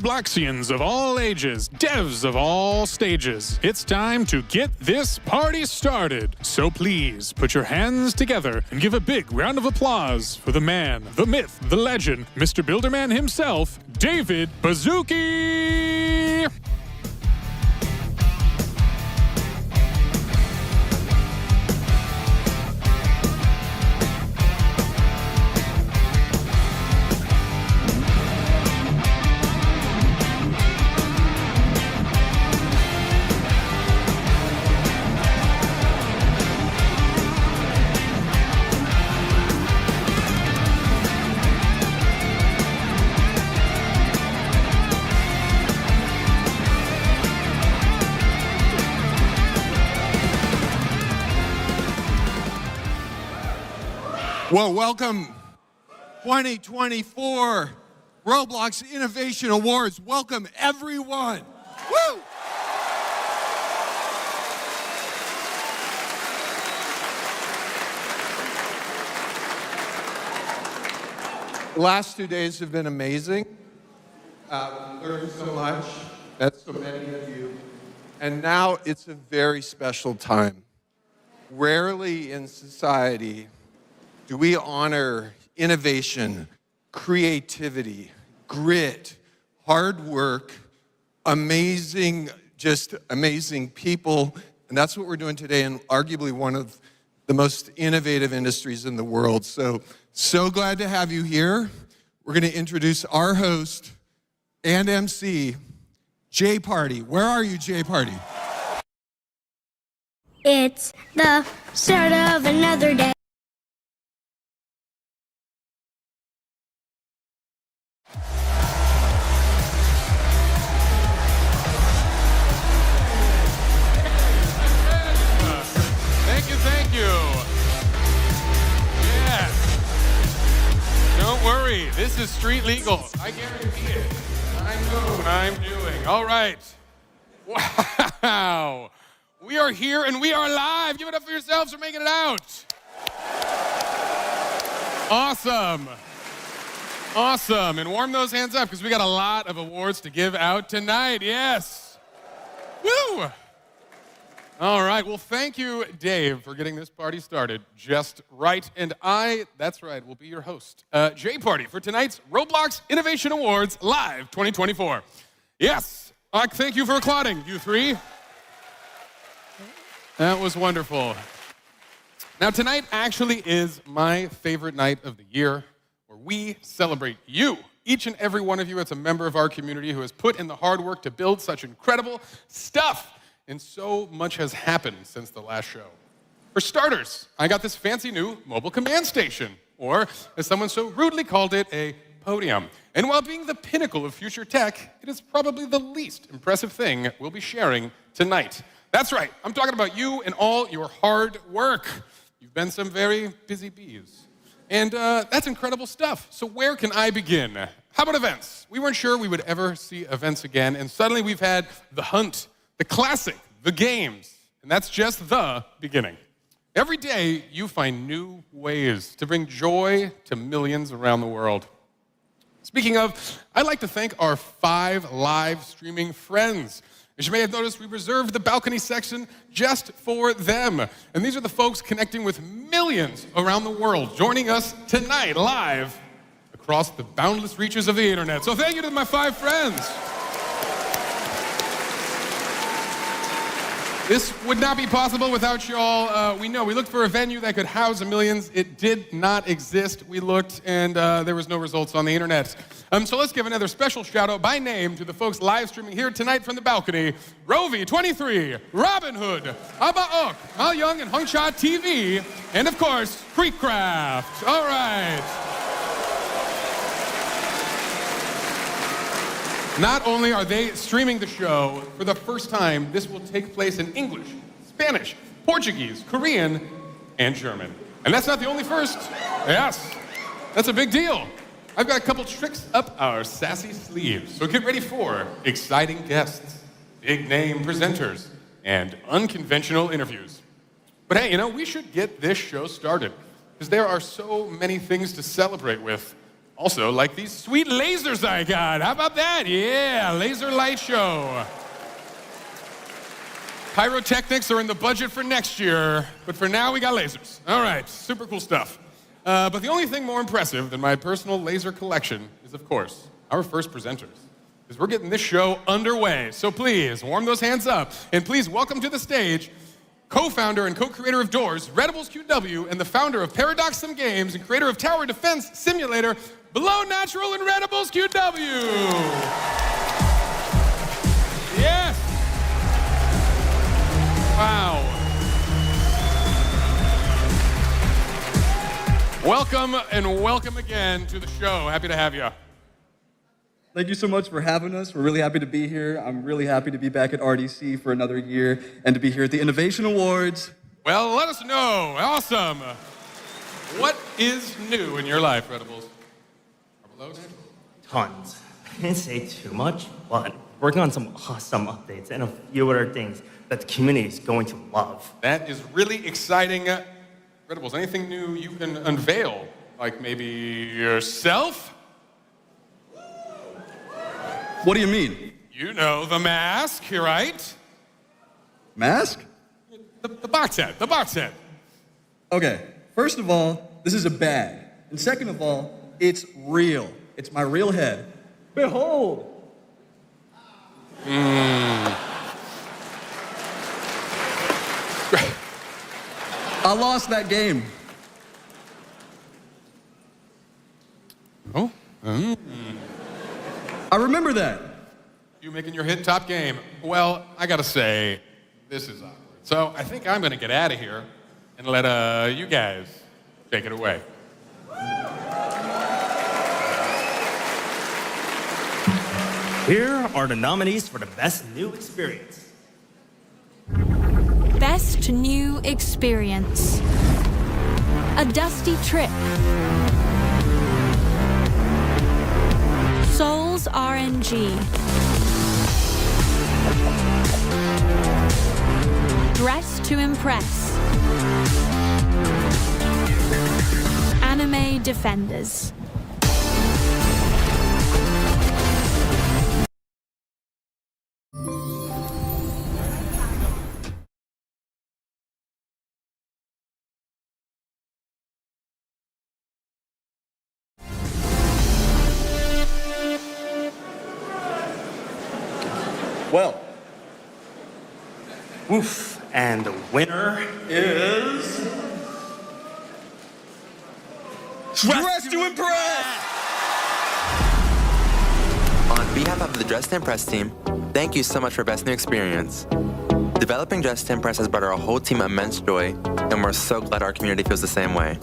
Robloxians of all ages, devs of all stages, it's time to get this party started. So please put your hands together and give a big round of applause for the man, the myth, the legend, Mr. Builderman himself, David Baszucki! Well, welcome 2024 Roblox Innovation Awards. Welcome everyone. Woo! The last 2 days have been amazing. Learned so much. Met so many of you. And now it's a very special time. Rarely in society do we honor innovation, creativity, grit, hard work, amazing people. And that's what we're doing today in arguably one of the most innovative industries in the world. So glad to have you here. We're going to introduce our host and MC, Jay Party. Where are you, Jay Party? It's the start of another day. Thank you. Yeah. Don't worry, this is street legal. I guarantee it. I know what I'm doing. All right. Wow. We are here and we are live. Give it up for yourselves for making it out. Awesome. Awesome. And warm those hands up because we got a lot of awards to give out tonight. Yes. Woo! All right. Well, thank you, Dave, for getting this party started just right. And that's right, will be your host, Jay Party, for tonight's Roblox Innovation Awards Live 2024. Yes. Thank you for applauding, you three. That was wonderful. Now, tonight actually is my favorite night of the year, where we celebrate you. Each and every one of you as a member of our community who has put in the hard work to build such incredible stuff. And so much has happened since the last show. For starters, I got this fancy new mobile command station, or as someone so rudely called it, a podium. And while being the pinnacle of future tech, it is probably the least impressive thing we'll be sharing tonight. That's right, I'm talking about you and all your hard work. You've been some very busy bees. And that's incredible stuff. So where can I begin? How about events? We weren't sure we would ever see events again, and suddenly we've had the hunt, the classic, the games, and that's just the beginning. Every day, you find new ways to bring joy to millions around the world. Speaking of, I'd like to thank our 5 live streaming friends. As you may have noticed, we reserved the balcony section just for them. And these are the folks connecting with millions around the world, joining us tonight live across the boundless reaches of the internet. So thank you to my 5 friends. This would not be possible without you all. We looked for a venue that could house millions. It did not exist. We looked, and there was no results on the internet. So let's give another special shout out by name to the folks live streaming here tonight from the balcony. Rovi23, Robin Hood, Abaok, Mal Young and Hungshot TV, and of course, Creekcraft. All right. Not only are they streaming the show, for the first time, this will take place in English, Spanish, Portuguese, Korean, and German. And that's not the only first. Yes, that's a big deal. I've got a couple tricks up our sassy sleeves, so get ready for exciting guests, big name presenters, and unconventional interviews. But hey, we should get this show started, because there are so many things to celebrate with Also, like these sweet lasers I got. How about that? Yeah, laser light show. Pyrotechnics are in the budget for next year, but for now we got lasers. All right, super cool stuff. But the only thing more impressive than my personal laser collection is, of course, our first presenters. Because we're getting this show underway. So please, warm those hands up. And please welcome to the stage co-founder and co-creator of Doors, Redibles QW, and the founder of Paradox Sim Games and creator of Tower Defense Simulator, Below Natural and Redibles QW. Yes. Wow. Welcome and welcome again to the show. Happy to have you. Thank you so much for having us. We're really happy to be here. I'm really happy to be back at RDC for another year and to be here at the Innovation Awards. Well, let us know. Awesome. What is new in your life, Redibles? Tons. I didn't say too much, but working on some awesome updates and a few other things that the community is going to love. That is really exciting. Redibles, anything new you can unveil? Like maybe yourself? What do you mean? You know, the mask, right? Mask? The box set, the box set. Okay, first of all, this is a bag. And second of all, it's real. It's my real head. Behold! I lost that game. Oh? I remember that. You making your hit top game. Well, I gotta say, this is awkward. So I think I'm gonna get out of here and let you guys take it away. Here are the nominees for the Best New Experience. Best New Experience. A Dusty Trip. Souls RNG. Dress to Impress. Anime Defenders. Well, oof, and the winner is... Dress to Impress! On behalf of the Dress to Impress team, thank you so much for Best New Experience. Developing Dress to Impress has brought our whole team immense joy, and we're so glad our community feels the same way.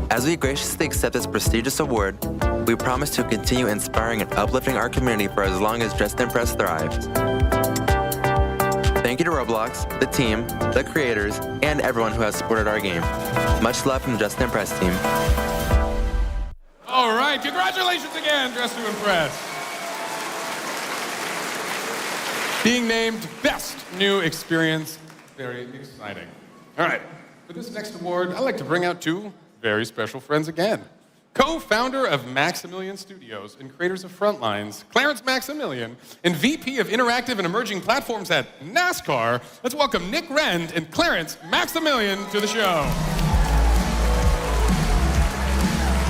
As we graciously accept this prestigious award, we promise to continue inspiring and uplifting our community for as long as Dress to Impress thrives. Thank you to Roblox, the team, the creators, and everyone who has supported our game. Much love from the Dress to Impress team. All right, congratulations again, Dress to Impress. Being named Best New Experience, very exciting. All right, for this next award, I'd like to bring out two very special friends again. Co-founder of Maximilian Studios and creators of Frontlines, Clarence Maximilian, and VP of Interactive and Emerging Platforms at NASCAR, let's welcome Nick Rend and Clarence Maximilian to the show.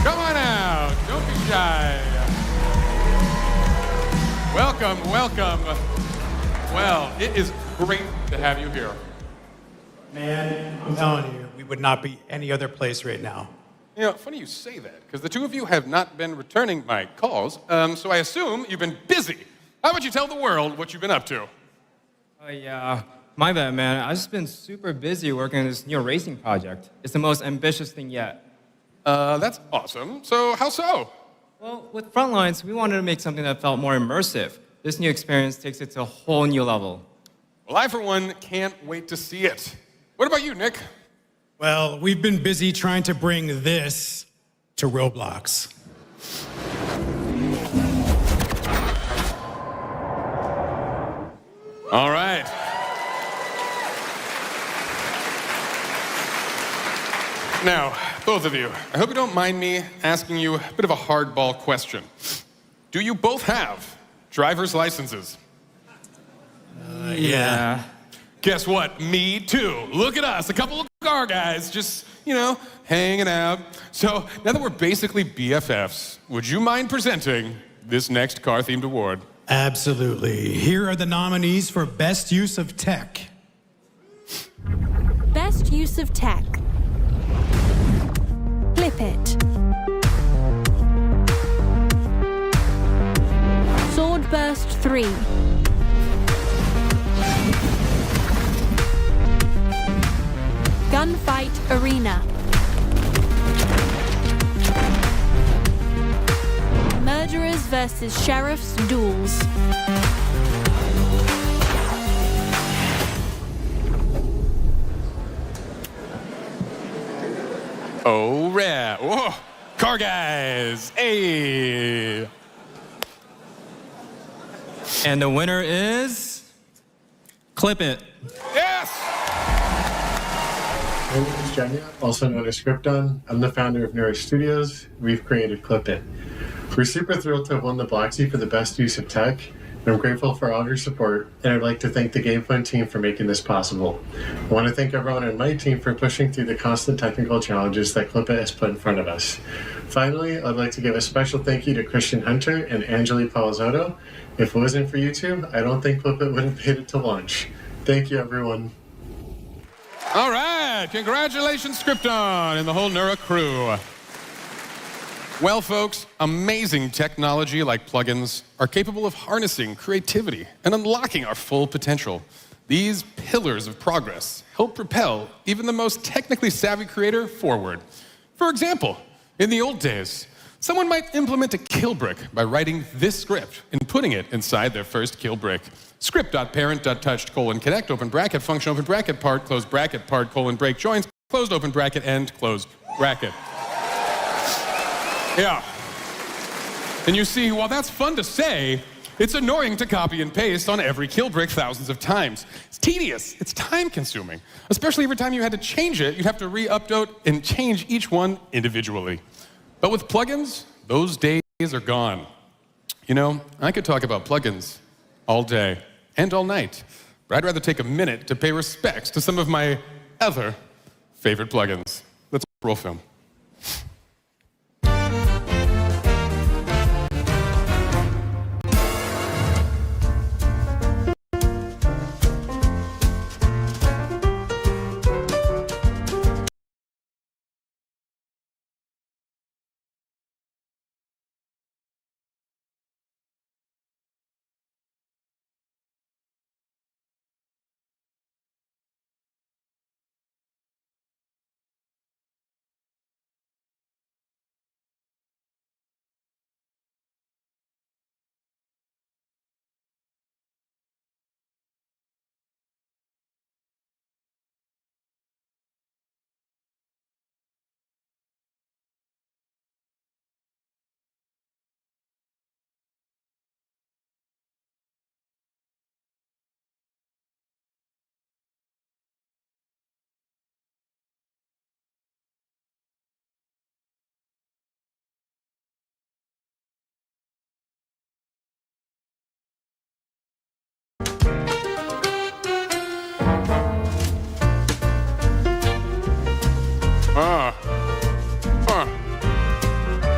Come on out, don't be shy. Welcome, welcome. Well, it is great to have you here. Man, I'm telling you, we would not be any other place right now. You know, funny you say that, because the two of you have not been returning my calls, so I assume you've been busy. How about you tell the world what you've been up to? Yeah, my bad, man. I've just been super busy working on this new racing project. It's the most ambitious thing yet. That's awesome. So, how so? Well, with Frontlines, we wanted to make something that felt more immersive. This new experience takes it to a whole new level. Well, I, for one, can't wait to see it. What about you, Nick? Well, we've been busy trying to bring this to Roblox. All right. Now, both of you, I hope you don't mind me asking you a bit of a hardball question. Do you both have driver's licenses? Yeah. Guess what? Me too. Look at us, a couple of car guys, just, you know, hanging out. So now that we're basically BFFs, would you mind presenting this next car-themed award? Absolutely. Here are the nominees for Best Use of Tech. Best use of tech. Clip It. Swordburst 3. Gunfight Arena. Murderers vs. Sheriffs Duels. Oh, rare. Whoa. Car guys. Hey. And the winner is Clip It. Yes! My name is Jenya, also known as Scripton. I'm the founder of Neuro Studios. We've created Clip It. We're super thrilled to have won the Bloxy for the best use of tech, and I'm grateful for all of your support, and I'd like to thank the GameFund team for making this possible. I want to thank everyone on my team for pushing through the constant technical challenges that Clip It has put in front of us. Finally, I'd like to give a special thank you to Christian Hunter and Angeli Palazzotto. If it wasn't for you two, I don't think Clip It would have made it to launch. Thank you, everyone. All right, congratulations, Scripton and the whole Neura crew. Well, folks, amazing technology like plugins are capable of harnessing creativity and unlocking our full potential. These pillars of progress help propel even the most technically savvy creator forward. For example, in the old days, someone might implement a kill brick by writing this script and putting it inside their first kill brick. Script.parent.touched::connect, open bracket, function, open bracket, part, close bracket, part, colon, break, joins, closed, open bracket, end, closed bracket. Yeah. And you see, while that's fun to say, it's annoying to copy and paste on every kill brick thousands of times. It's tedious, it's time consuming, especially every time you had to change it, you'd have to re-upload and change each one individually. But with plugins, those days are gone. You know, I could talk about plugins all day and all night, but I'd rather take a minute to pay respects to some of my other favorite plugins. Let's roll film.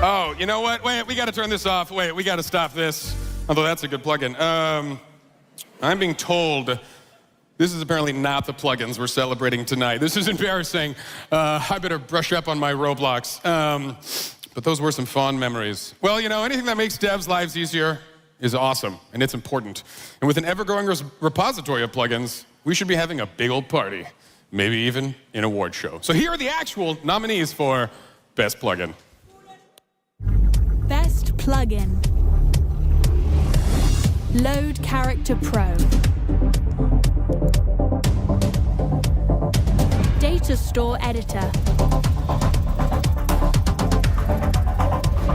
Oh, you know what? Wait, we got to turn this off. Wait, we got to stop this. Although that's a good plugin. I'm being told this is apparently not the plugins we're celebrating tonight. This is embarrassing. I better brush up on my Roblox. But those were some fond memories. Well, you know, anything that makes devs' lives easier is awesome, and it's important. And with an ever-growing repository of plugins, we should be having a big old party. Maybe even an award show. So here are the actual nominees for Best Plugin. Best plugin. Load Character Pro. Data Store Editor.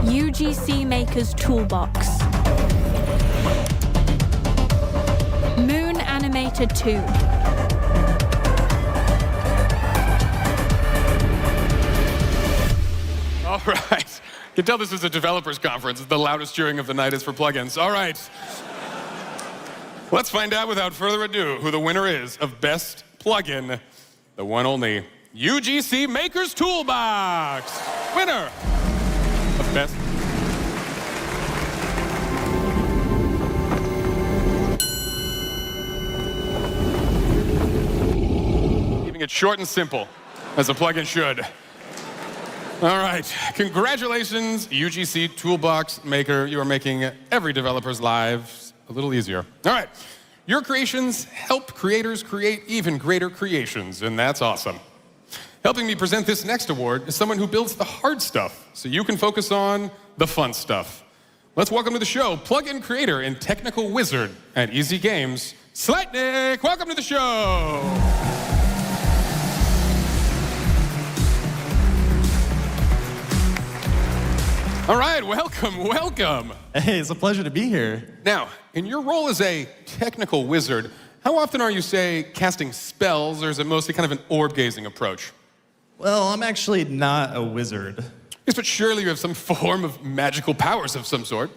UGC Maker's Toolbox. Moon Animator 2. All right. You can tell this is a developers conference. The loudest cheering of the night is for plugins. All right. Let's find out without further ado who the winner is of Best Plugin, the one only UGC Maker's Toolbox. Winner of Best. Keeping it short and simple, as a plugin should. All right, congratulations, UGC Toolbox Maker. You are making every developer's lives a little easier. All right, your creations help creators create even greater creations, and that's awesome. Helping me present this next award is someone who builds the hard stuff, so you can focus on the fun stuff. Let's welcome to the show, plugin creator and technical wizard at Easy Games, Slightnick. Welcome to the show. All right, welcome. Hey, it's a pleasure to be here. Now, in your role as a technical wizard, how often are you, say, casting spells, or is it mostly kind of an orb-gazing approach? Well, I'm actually not a wizard. Yes, but surely you have some form of magical powers of some sort.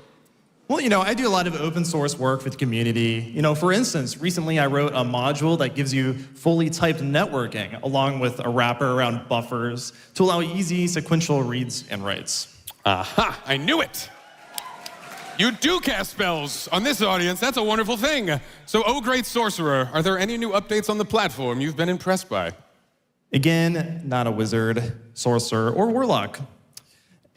Well, I do a lot of open source work for the community. For instance, recently I wrote a module that gives you fully typed networking, along with a wrapper around buffers to allow easy sequential reads and writes. Aha, I knew it. You do cast spells on this audience. That's a wonderful thing. So, oh great sorcerer, are there any new updates on the platform you've been impressed by? Again, not a wizard, sorcerer, or warlock.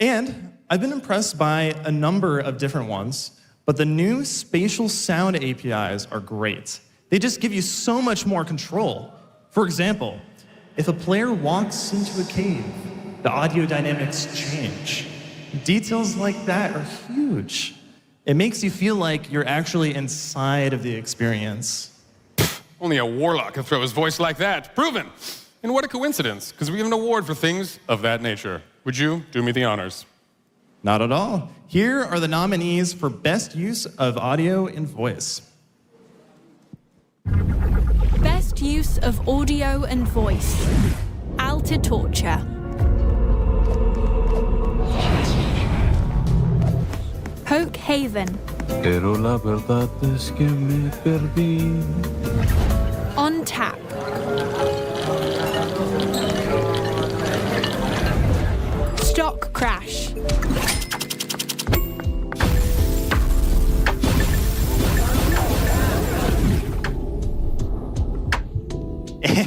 And I've been impressed by a number of different ones, but the new spatial sound APIs are great. They just give you so much more control. For example, if a player walks into a cave, the audio dynamics change. Details like that are huge. It makes you feel like you're actually inside of the experience. Only a warlock can throw his voice like that. Proven. And what a coincidence, because we have an award for things of that nature. Would you do me the honors? Not at all. Here are the nominees for Best Use of Audio and Voice. Best use of audio and voice. Alta Torture. Poke Haven. Pero la verdad es que me perdí. On Tap. Stock Crash.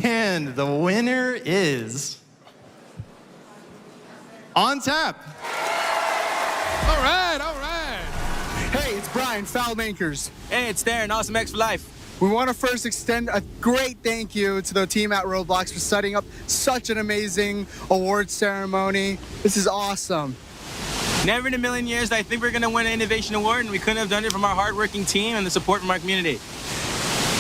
And the winner is On Tap. All right. Hey, it's Brian, Foul Makers. Hey, it's Darren, Awesome X for Life. We want to first extend a great thank you to the team at Roblox for setting up such an amazing award ceremony. This is awesome. Never in a million years did I think we were going to win an innovation award, and we couldn't have done it from our hardworking team and the support from our community.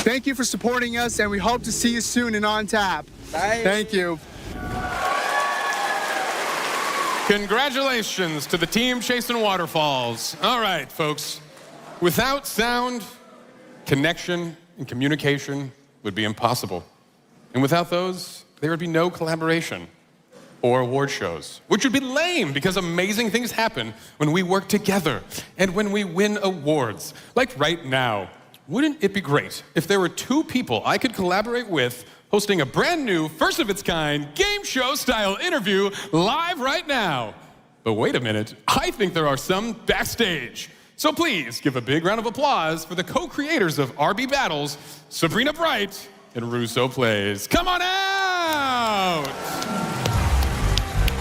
Thank you for supporting us, and we hope to see you soon in On Tap. Bye. Thank you. Congratulations to the team chasing waterfalls. All right, folks. Without sound, connection and communication would be impossible. And without those, there would be no collaboration or award shows, which would be lame because amazing things happen when we work together and when we win awards. Like right now, wouldn't it be great if there were two people I could collaborate with hosting a brand new, first of its kind, game show style interview live right now? But wait a minute, I think there are some backstage. So please give a big round of applause for the co-creators of RB Battles, Sabrina Bright and Russo Plays. Come on out!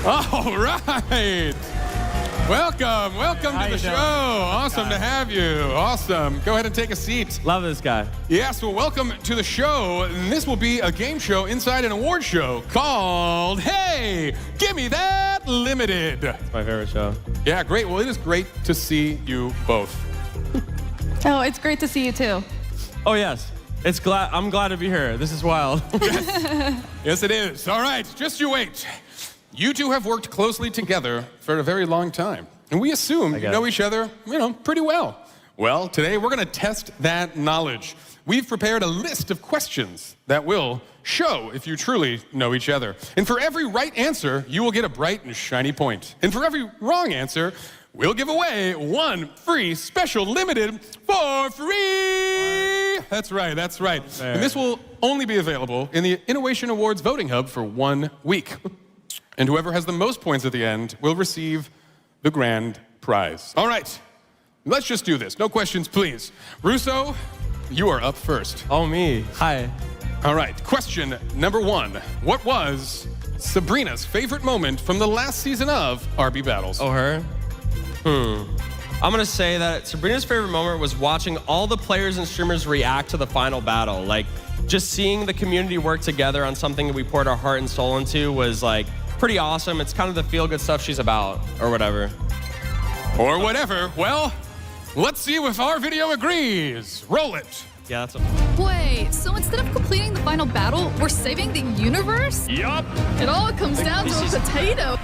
All right. Welcome to the show. Awesome to have you. Awesome. Go ahead and take a seat. Love this guy. Yes, well, welcome to the show. And this will be a game show inside an award show called Hey, Gimme That Limited. It's my favorite show. Yeah, great. Well, it is great to see you both. Oh, it's great to see you too. Oh, yes. I'm glad to be here. This is wild. Yes, it is. All right, just you wait. You two have worked closely together for a very long time. And we assume you know each other, pretty well. Well, today we're going to test that knowledge. we've prepared a list of questions that will show if you truly know each other. And for every right answer, you will get a bright and shiny point. And for every wrong answer, we'll give away one free special limited for free. That's right, that's right. And this will only be available in the Innovation Awards voting hub for 1 week. And whoever has the most points at the end will receive the grand prize. All right, let's just do this. No questions, please. Russo, you are up first. Oh, me. Hi. All right, question number 1. What was Sabrina's favorite moment from the last season of RB Battles? Oh, her? I'm gonna say that Sabrina's favorite moment was watching all the players and streamers react to the final battle. Like, just seeing the community work together on something that we poured our heart and soul into was like pretty awesome. It's kind of the feel-good stuff she's about, or whatever. Or whatever. Well, let's see if our video agrees. Roll it. Yeah, that's Wait, so instead of completing the final battle, we're saving the universe? Yup. It all comes down to a potato.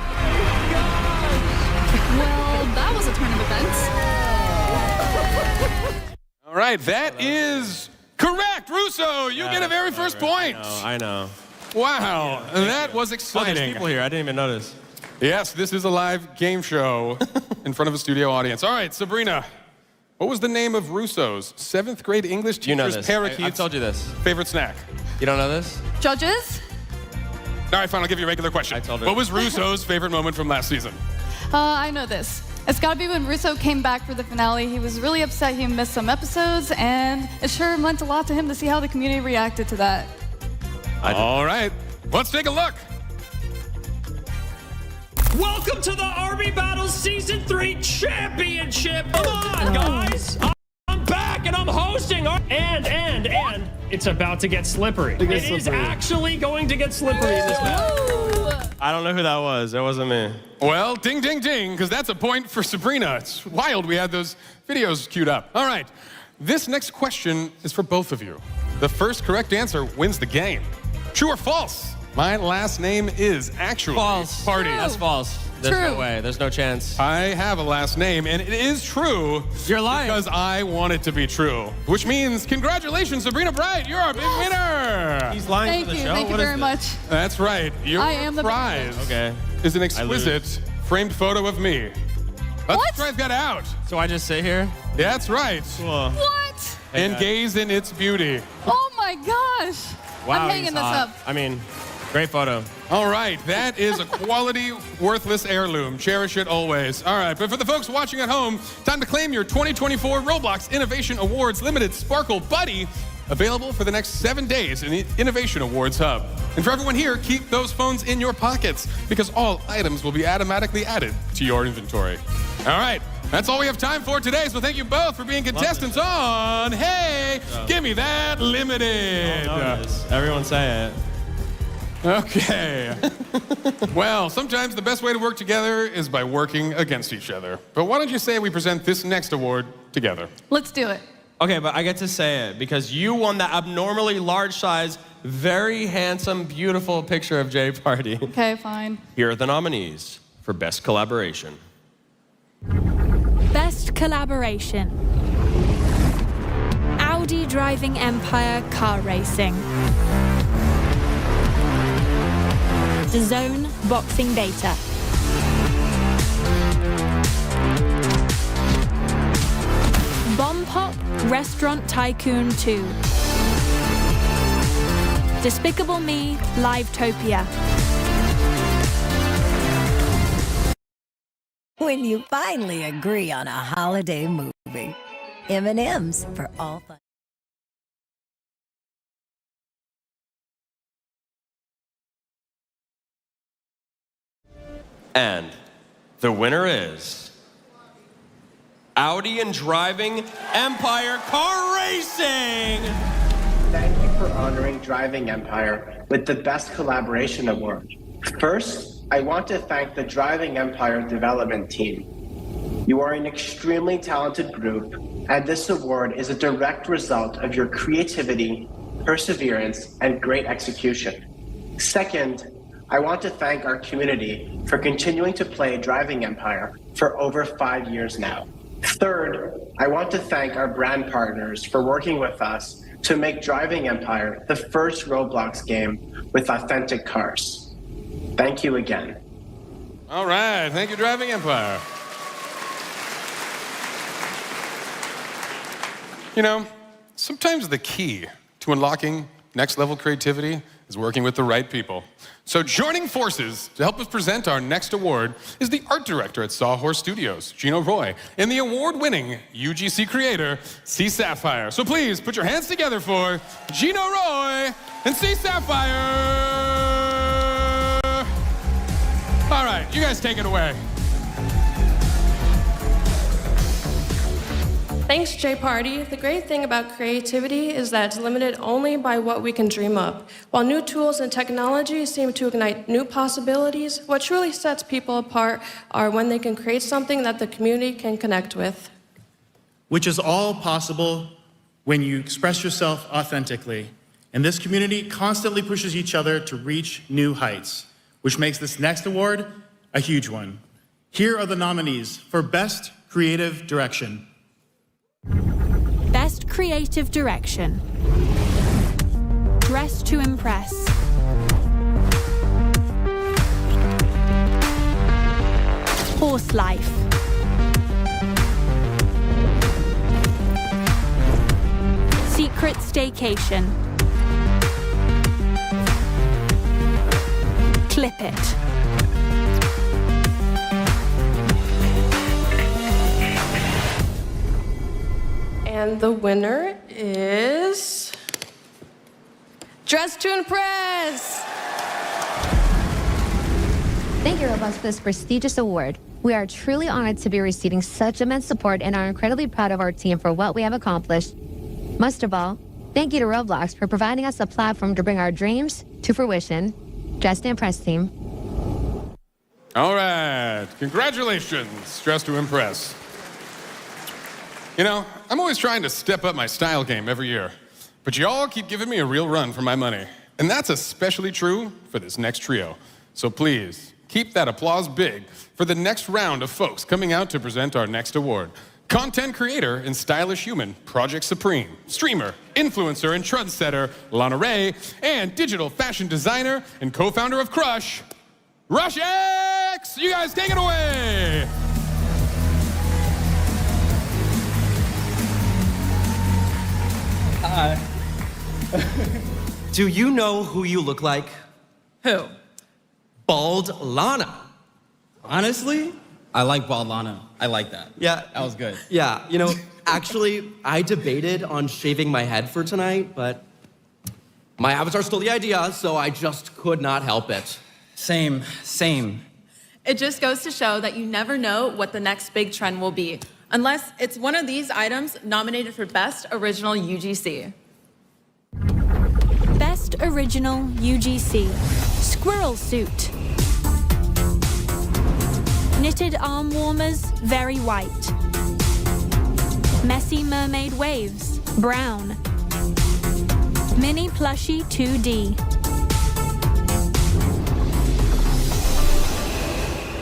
Well, that was a turn of events. All right, that is correct. Russo, you get a very first point. I know. Wow, that was exciting. There's people here. I didn't even notice. Yes, this is a live game show in front of a studio audience. All right, Sabrina, what was the name of Russo's 7th grade English teacher's You know this. parakeet's I've told you this. favorite snack? You don't know this? Judges? All right, fine, I'll give you a regular question. I told her. What was Russo's favorite moment from last season? I know this. It's gotta be when Russo came back for the finale. He was really upset he missed some episodes, and it sure meant a lot to him to see how the community reacted to that. All right, let's take a look. Welcome to the RB Battles Season 3 Championship. Come on, guys. I'm back and I'm hosting. And it's about to get slippery. It is actually going to get slippery in this match. I don't know who that was. That wasn't me. Well, ding, ding, ding, because that's a point for Sabrina. It's wild we had those videos queued up. All right, this next question is for both of you. The first correct answer wins the game. True or false? My last name is actually False. Party. That's false. There's True. no way. There's no chance. I have a last name, and it is true. You're lying. Because I want it to be true. Which means, congratulations, Sabrina Bright. You're our big winner. He's lying Thank for the you. show. Thank you What is very this? much. That's right. Your I am the big prize Okay. is an lose. exquisite framed photo of me. Let's try that out. So I just sit here? Yeah, that's right. Cool. What? Hey, And gaze in its beauty. Oh my gosh. Wow, I'm hanging he's this hot. up. I mean, great photo. All right, that is a quality, worthless heirloom. Cherish it always. All right, but for the folks watching at home, time to claim your 2024 Roblox Innovation Awards Limited Sparkle Buddy, available for the next 7 days in the Innovation Awards Hub. And for everyone here, keep those phones in your pockets because all items will be automatically added to your inventory. All right, that's all we have time for today, so thank you both for being contestants on Hey, Give Me That Limited. Everyone say it. Okay. Well, sometimes the best way to work together is by working against each other. But why don't you say we present this next award together? Let's do it. Okay, but I get to say it because you won the abnormally large size, very handsome, beautiful picture of Jay Party. Okay, fine. Here are the nominees for Best Collaboration. Best Collaboration. Audi Driving Empire Car Racing. DAZN Boxing Data. Bomb Pop Restaurant Tycoon 2. Despicable Me Livetopia. When you finally agree on a holiday movie. M&M's for all fun. And the winner is Audi and Driving Empire Car Racing! Thank you for honoring Driving Empire with the Best Collaboration Award. First, I want to thank the Driving Empire development team. You are an extremely talented group, and this award is a direct result of your creativity, perseverance, and great execution. Second, I want to thank our community for continuing to play Driving Empire for over 5 years now. Third, I want to thank our brand partners for working with us to make Driving Empire the first Roblox game with authentic cars. Thank you again. All right, thank you, Driving Empire. You know, sometimes the key to unlocking next level creativity is working with the right people. So joining forces to help us present our next award is the art director at Sawhorse Studios, Gino Roy, and the award-winning UGC creator, C. Sapphire. So please put your hands together for Gino Roy and C. Sapphire. All right, you guys take it away. Thanks, Jay Party. The great thing about creativity is that it's limited only by what we can dream up. While new tools and technology seem to ignite new possibilities, what truly sets people apart are when they can create something that the community can connect with. Which is all possible when you express yourself authentically. And this community constantly pushes each other to reach new heights, which makes this next award a huge one. Here are the nominees for Best Creative Direction. Best Creative Direction. Dress to Impress. Horse Life. Secret Staycation. Clip It. And the winner is Dress to Impress. Thank you, Roblox, for this prestigious award. We are truly honored to be receiving such immense support and are incredibly proud of our team for what we have accomplished. Most of all, thank you to Roblox for providing us a platform to bring our dreams to fruition. Dress to Impress team. All right, congratulations, Dress to Impress. You know, I'm always trying to step up my style game every year, but y'all keep giving me a real run for my money. And that's especially true for this next trio. So please, keep that applause big for the next round of folks coming out to present our next award. Content creator and stylish human, Project Supreme. Streamer, influencer, and trendsetter, Lana Ray. And digital fashion designer and co-founder of Crush, Rush X! You guys take it away! Hi. Do you know who you look like? Who? Bald Lana. Honestly, I like Bald Lana. I like that. Yeah. That was good. Yeah, you know, actually, I debated on shaving my head for tonight, but my avatar stole the idea, so I just could not help it. Same. It just goes to show that you never know what the next big trend will be, unless it's one of these items nominated for Best Original UGC. Best Original UGC. Squirrel Suit. Knitted arm warmers, very white. Messy mermaid waves, brown. Mini plushie 2D.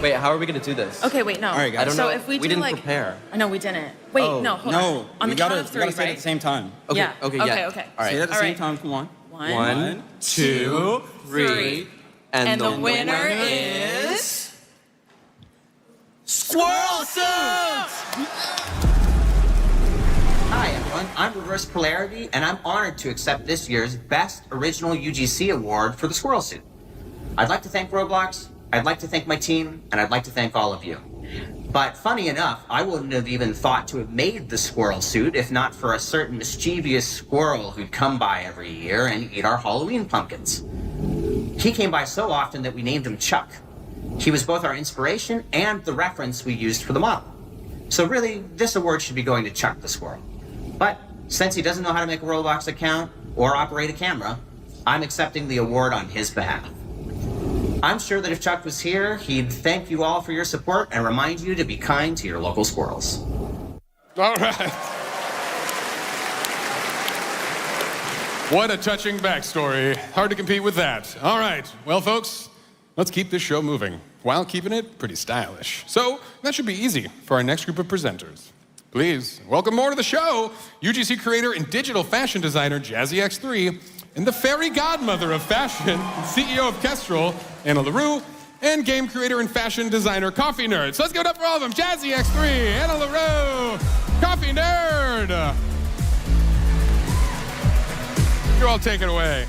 Wait, how are we gonna do this? Okay, wait, no. All right, guys. I don't so know. if we do didn't like, prepare. No, we didn't. Wait, no, hold on. On the count of three, we gotta say it right? at the same time. Okay, Yeah. okay, Okay, yeah. okay. All right. Say it at the All same right. time. Come on. 1, 2, 3. And the winner is Squirrel Suit! Hi everyone, I'm Reverse Polarity, and I'm honored to accept this year's Best Original UGC Award for the Squirrel Suit. I'd like to thank Roblox, I'd like to thank my team, and I'd like to thank all of you. But funny enough, I wouldn't have even thought to have made the squirrel suit if not for a certain mischievous squirrel who'd come by every year and eat our Halloween pumpkins. He came by so often that we named him Chuck. He was both our inspiration and the reference we used for the model. So really, this award should be going to Chuck the squirrel. But since he doesn't know how to make a Roblox account or operate a camera, I'm accepting the award on his behalf. I'm sure that if Chuck was here, he'd thank you all for your support and remind you to be kind to your local squirrels. All right. What a touching backstory. Hard to compete with that. All right. Well, folks, let's keep this show moving while keeping it pretty stylish. So that should be easy for our next group of presenters. Please welcome more to the show, UGC creator and digital fashion designer Jazzy X3, and the fairy godmother of fashion, CEO of Kestrel, Anna LaRue, and game creator and fashion designer Coffee Nerd. So let's give it up for all of them. Jazzy X3, Anna LaRue, Coffee Nerd. You all take it away.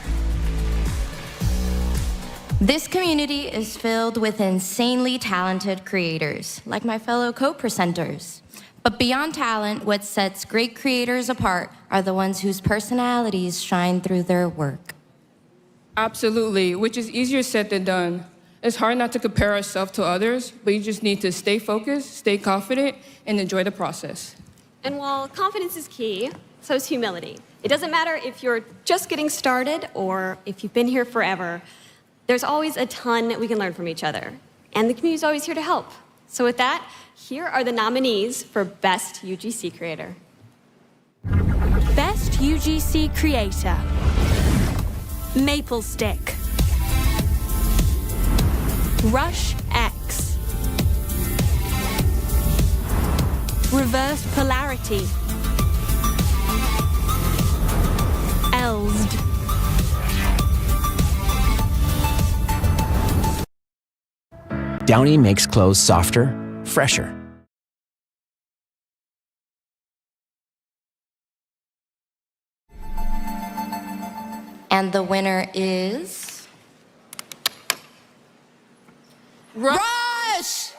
This community is filled with insanely talented creators, like my fellow co-presenters. But beyond talent, what sets great creators apart are the ones whose personalities shine through their work. Absolutely, which is easier said than done. It's hard not to compare ourselves to others, but you just need to stay focused, stay confident, and enjoy the process. And while confidence is key, so is humility. It doesn't matter if you're just getting started or if you've been here forever. There's always a ton we can learn from each other. And the community is always here to help. So with that, here are the nominees for Best UGC Creator. Best UGC Creator. Maple Stick. Rush X. Reverse Polarity. Elsed. Downy makes clothes softer, fresher. And the winner is... Rush! Rush,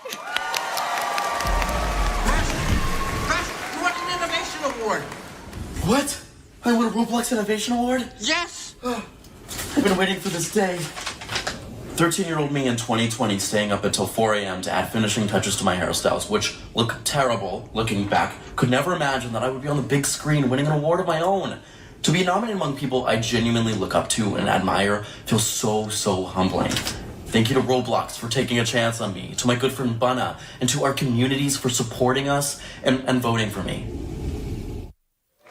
you won an innovation award. What? I won a Roblox Innovation Award? Yes. I've been waiting for this day. 13-year-old me in 2020 staying up until 4 a.m. to add finishing touches to my hairstyles, which look terrible looking back. Could never imagine that I would be on the big screen winning an award of my own. To be nominated among people I genuinely look up to and admire feels so humbling. Thank you to Roblox for taking a chance on me, to my good friend Bunna, and to our communities for supporting us and voting for me.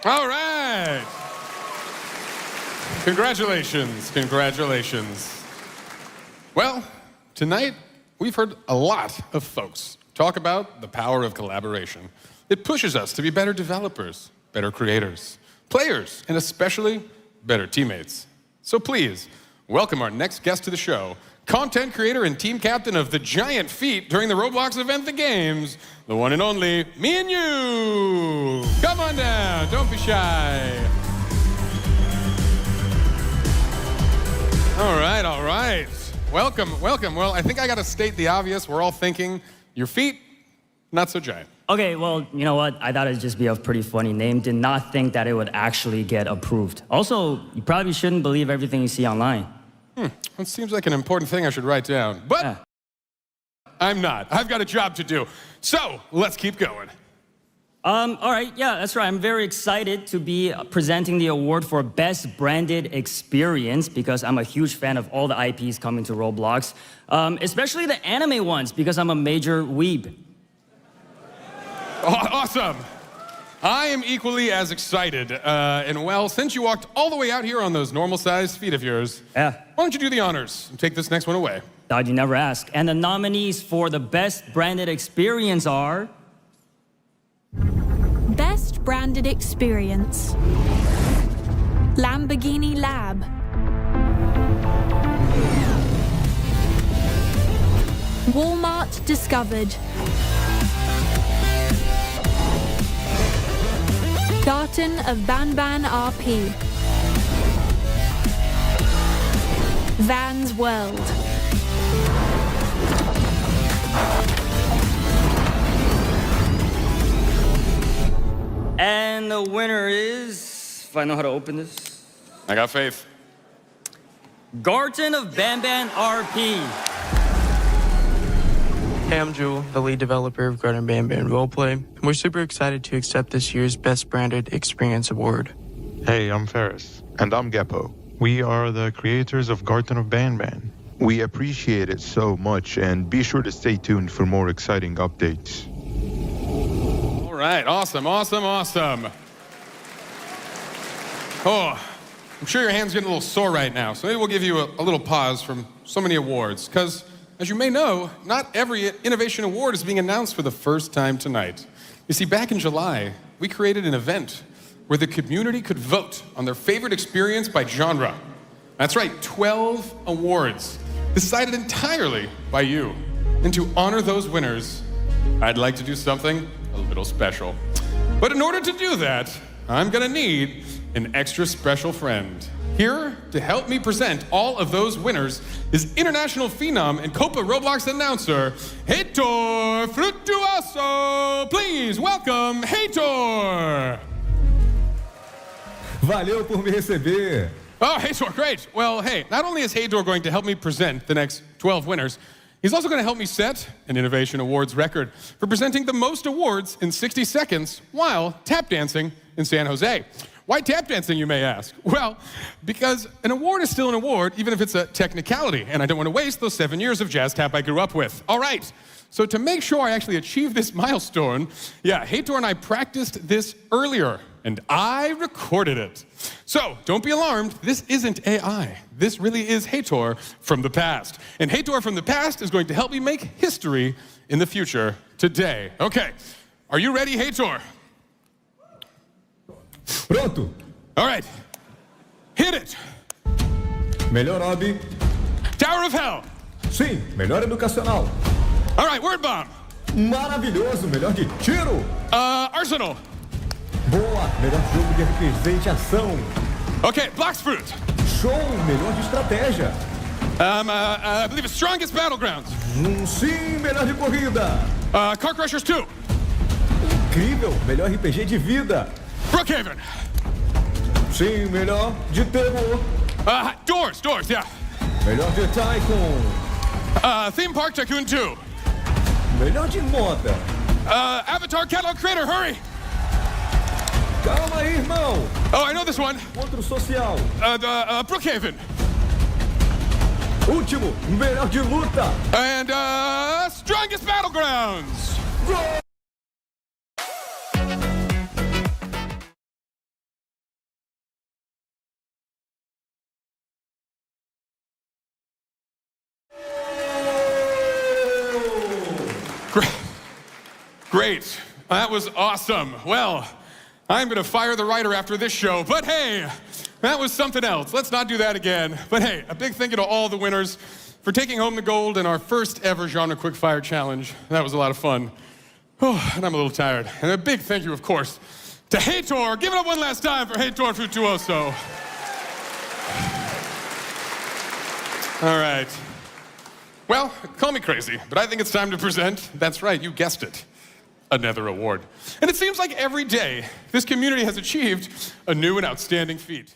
All right. Congratulations, congratulations. Well, tonight we've heard a lot of folks talk about the power of collaboration. It pushes us to be better developers, better creators, players, and especially better teammates. So please, welcome our next guest to the show, content creator and team captain of the giant feat during the Roblox event, The Games, the one and only me and you. Come on down, don't be shy. All right. Welcome. Well, I think I gotta state the obvious. We're all thinking, your feet, not so giant. Okay, well, you know what? I thought it'd just be a pretty funny name. Did not think that it would actually get approved. Also, you probably shouldn't believe everything you see online. That seems like an important thing I should write down. But I'm not. I've got a job to do. So, let's keep going. All right, yeah, that's right. I'm very excited to be presenting the award for Best Branded Experience because I'm a huge fan of all the IPs coming to Roblox, especially the anime ones because I'm a major weeb. Awesome. I am equally as excited. And well, since you walked all the way out here on those normal-sized feet of yours, why don't you do the honors and take this next one away? Thought you never ask. And the nominees for the Best Branded Experience are... Best Branded Experience. Lamborghini Lab. Walmart Discovered. Garden of Banban RP. Van's World. And the winner is, if I know how to open this. I got faith. Garden of Banban RP. Hey, I'm Jewel, the lead developer of Garden Banban Roleplay. We're super excited to accept this year's Best Branded Experience Award. Hey, I'm Ferris. And I'm Geppo. We are the creators of Garden of Banban. We appreciate it so much, and be sure to stay tuned for more exciting updates. All right, awesome. Oh, I'm sure your hand's getting a little sore right now, so maybe we'll give you a little pause from so many awards, because as you may know, not every innovation award is being announced for the first time tonight. You see, back in July, we created an event where the community could vote on their favorite experience by genre. That's right, 12 awards, decided entirely by you. And to honor those winners, I'd like to do something a little special. But in order to do that, I'm gonna need an extra special friend. Here to help me present all of those winners is international phenom and Copa Roblox announcer, Heitor Frutuoso. Please welcome Heitor. Valeu por me receber. Oh, Heitor, great. Well, hey, not only is Heitor going to help me present the next 12 winners, he's also going to help me set an Innovation Awards record for presenting the most awards in 60 seconds while tap dancing in San Jose. Why tap dancing, you may ask? Well, because an award is still an award, even if it's a technicality, and I don't want to waste those 7 years of jazz tap I grew up with. All right, so to make sure I actually achieve this milestone, Heitor and I practiced this earlier, and I recorded it. So, don't be alarmed, this isn't AI. This really is Heitor from the past. And Heitor from the past is going to help me make history in the future today. Okay, are you ready, Heitor? Pronto. All right, hit it. Melhor hobby. Tower of Hell. Sim, melhor educacional. All right, Word Bomb. Maravilhoso, melhor de tiro. Arsenal. Boa, melhor jogo de RPG de ação. Okay, Blox Fruit. Show, melhor de estratégia. I believe it's Strongest Battlegrounds. Sim, melhor de corrida. Car Crushers 2. Incrível, melhor RPG de vida. Brookhaven. Sim, melhor de terror. Doors, yeah. Melhor de Tycoon. Theme Park Tycoon 2. Melhor de moda. Avatar Catalog Creator, hurry. Calma aí, irmão. Oh, I know this one. Outro social. Brookhaven. Último, melhor de luta. And Strongest Battlegrounds. Great. That was awesome. Well, I'm going to fire the writer after this show, but hey, that was something else. Let's not do that again. But hey, a big thank you to all the winners for taking home the gold in our first ever Genre Quickfire Challenge. That was a lot of fun. Oh, and I'm a little tired. And a big thank you, of course, to Heitor. Give it up one last time for Heitor Frutuoso. All right. Well, call me crazy, but I think it's time to present, that's right, you guessed it, another award. And it seems like every day, this community has achieved a new and outstanding feat.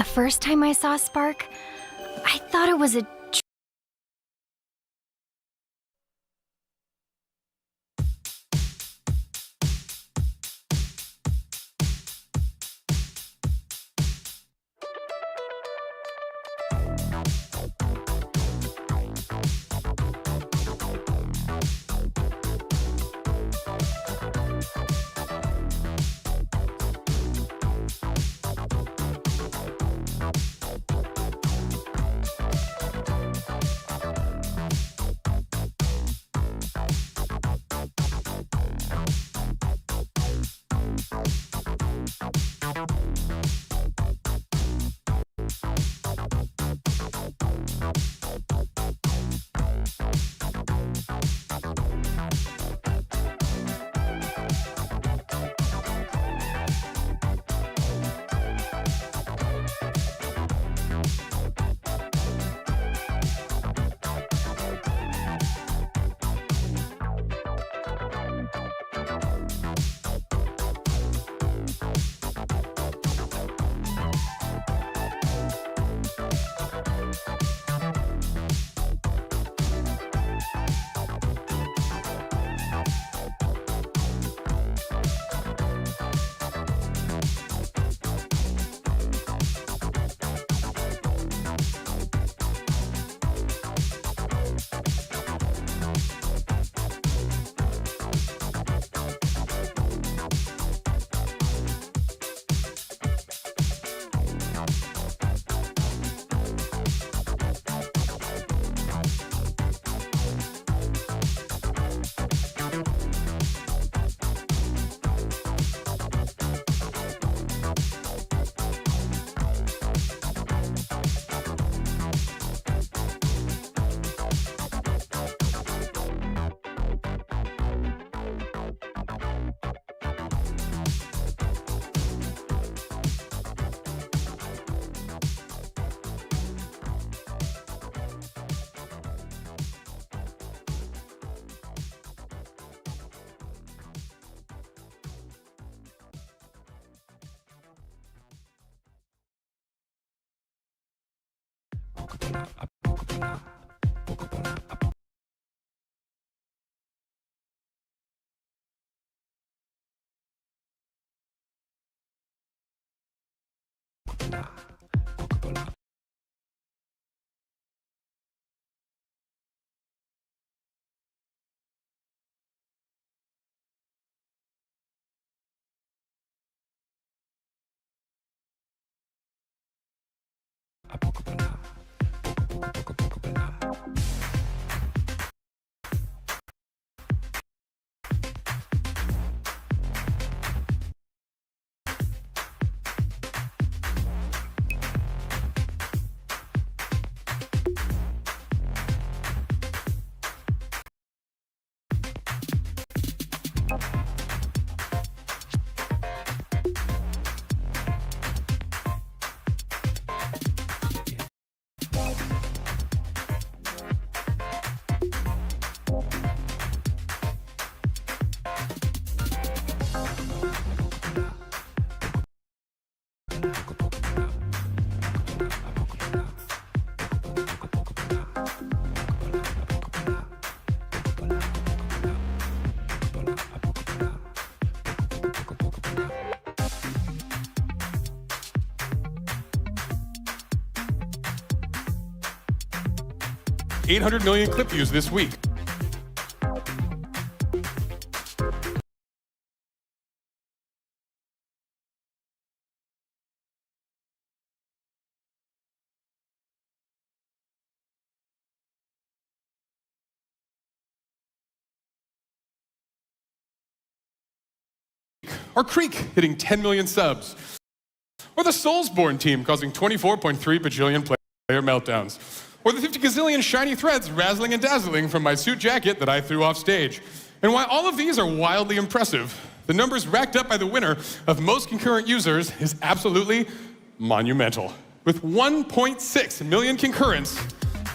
first time I saw Spark, I thought it was a $800 million clip views this week. Or Creek hitting 10 million subs. Or the Soulsborne team causing 24.3 bajillion player meltdowns. Or the 50 gazillion shiny threads razzling and dazzling from my suit jacket that I threw off stage. And while all of these are wildly impressive, the numbers racked up by the winner of most concurrent users is absolutely monumental. With 1.6 million concurrents,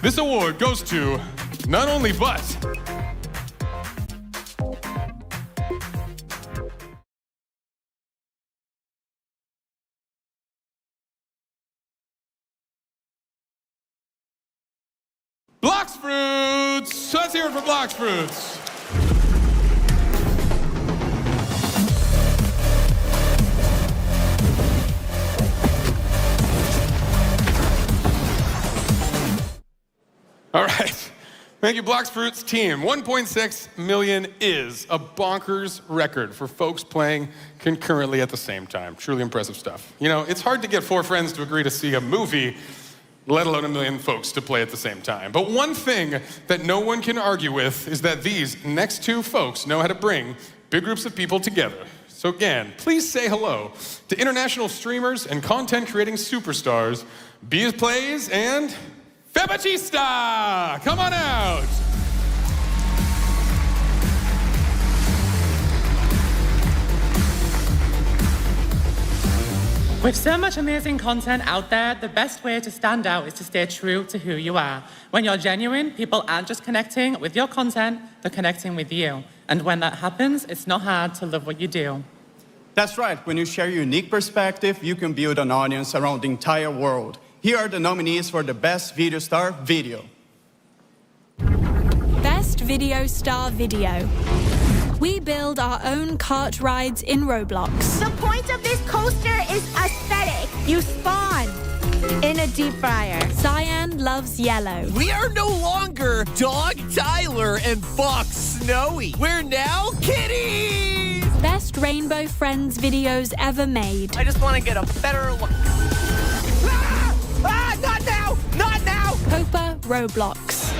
this award goes to none only but Blox Fruits. Let's hear it for Blox Fruits. All right. Thank you, Blox Fruits team. 1.6 million is a bonkers record for folks playing concurrently at the same time. Truly impressive stuff. You know, it's hard to get 4 friends to agree to see a movie, let alone 1 million folks to play at the same time. But one thing that no one can argue with is that these next 2 folks know how to bring big groups of people together. So again, please say hello to international streamers and content creating superstars, Bees Plays and Febachista! Come on out! With so much amazing content out there, the best way to stand out is to stay true to who you are. When you're genuine, people aren't just connecting with your content, they're connecting with you. And when that happens, it's not hard to love what you do. That's right. When you share your unique perspective, you can build an audience around the entire world. Here are the nominees for the Best Video Star Video. Best Video Star Video. We build our own cart rides in Roblox. The point of this coaster is aesthetic. You spawn in a deep fryer. Cyan loves yellow. We are no longer Dog Tyler and Fox Snowy. We're now kitties! Best Rainbow Friends videos ever made. I just want to get a better look. Ah, not now! Not now! Copa Roblox.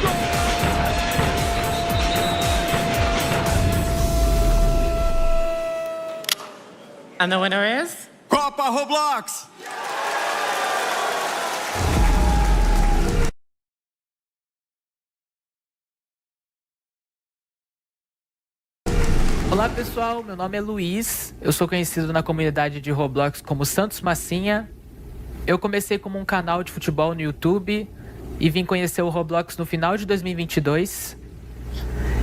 And the winner is? Copa Roblox! Olá pessoal, meu nome é Luiz, eu sou conhecido na comunidade de Roblox como Santos Massinha. Eu comecei como um canal de futebol no YouTube e vim conhecer o Roblox no final de 2022.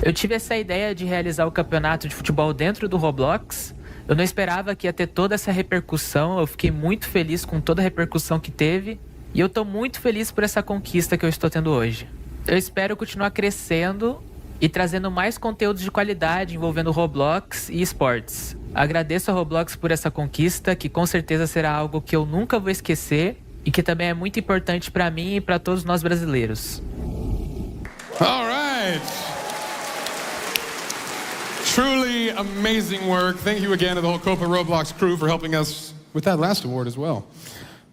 Eu tive essa ideia de realizar o campeonato de futebol dentro do Roblox. Eu não esperava que ia ter toda essa repercussão, eu fiquei muito feliz com toda a repercussão que teve e eu estou muito feliz por essa conquista que eu estou tendo hoje. Eu espero continuar crescendo e trazendo mais conteúdos de qualidade envolvendo Roblox e esportes. Agradeço a Roblox por essa conquista, que com certeza será algo que eu nunca vou esquecer e que também é muito importante para mim e para todos nós brasileiros. All right. Truly amazing work. Thank you again to the whole Copa Roblox crew for helping us with that last award as well.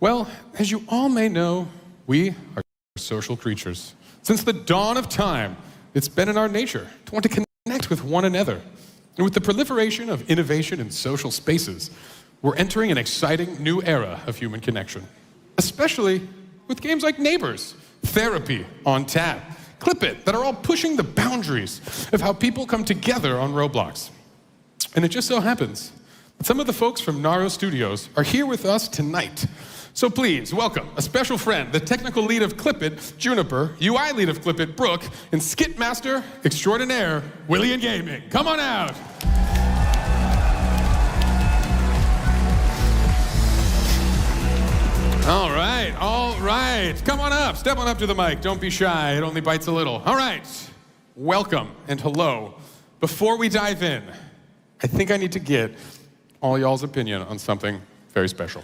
Well, as you all may know, we are social creatures. Since the dawn of time, it's been in our nature to want to connect with one another. And with the proliferation of innovation in social spaces, we're entering an exciting new era of human connection. Especially with games like Neighbors, Therapy on Tap, Clip It, that are all pushing the boundaries of how people come together on Roblox. And it just so happens that some of the folks from Naro Studios are here with us tonight. So please welcome a special friend, the technical lead of Clip It, Juniper, UI lead of Clip It, Brooke, and skit master extraordinaire, Willie and Gaming. Come on out. All right. Come on up, step on up to the mic. Don't be shy, it only bites a little. All right, welcome and hello. Before we dive in, I think I need to get all y'all's opinion on something very special.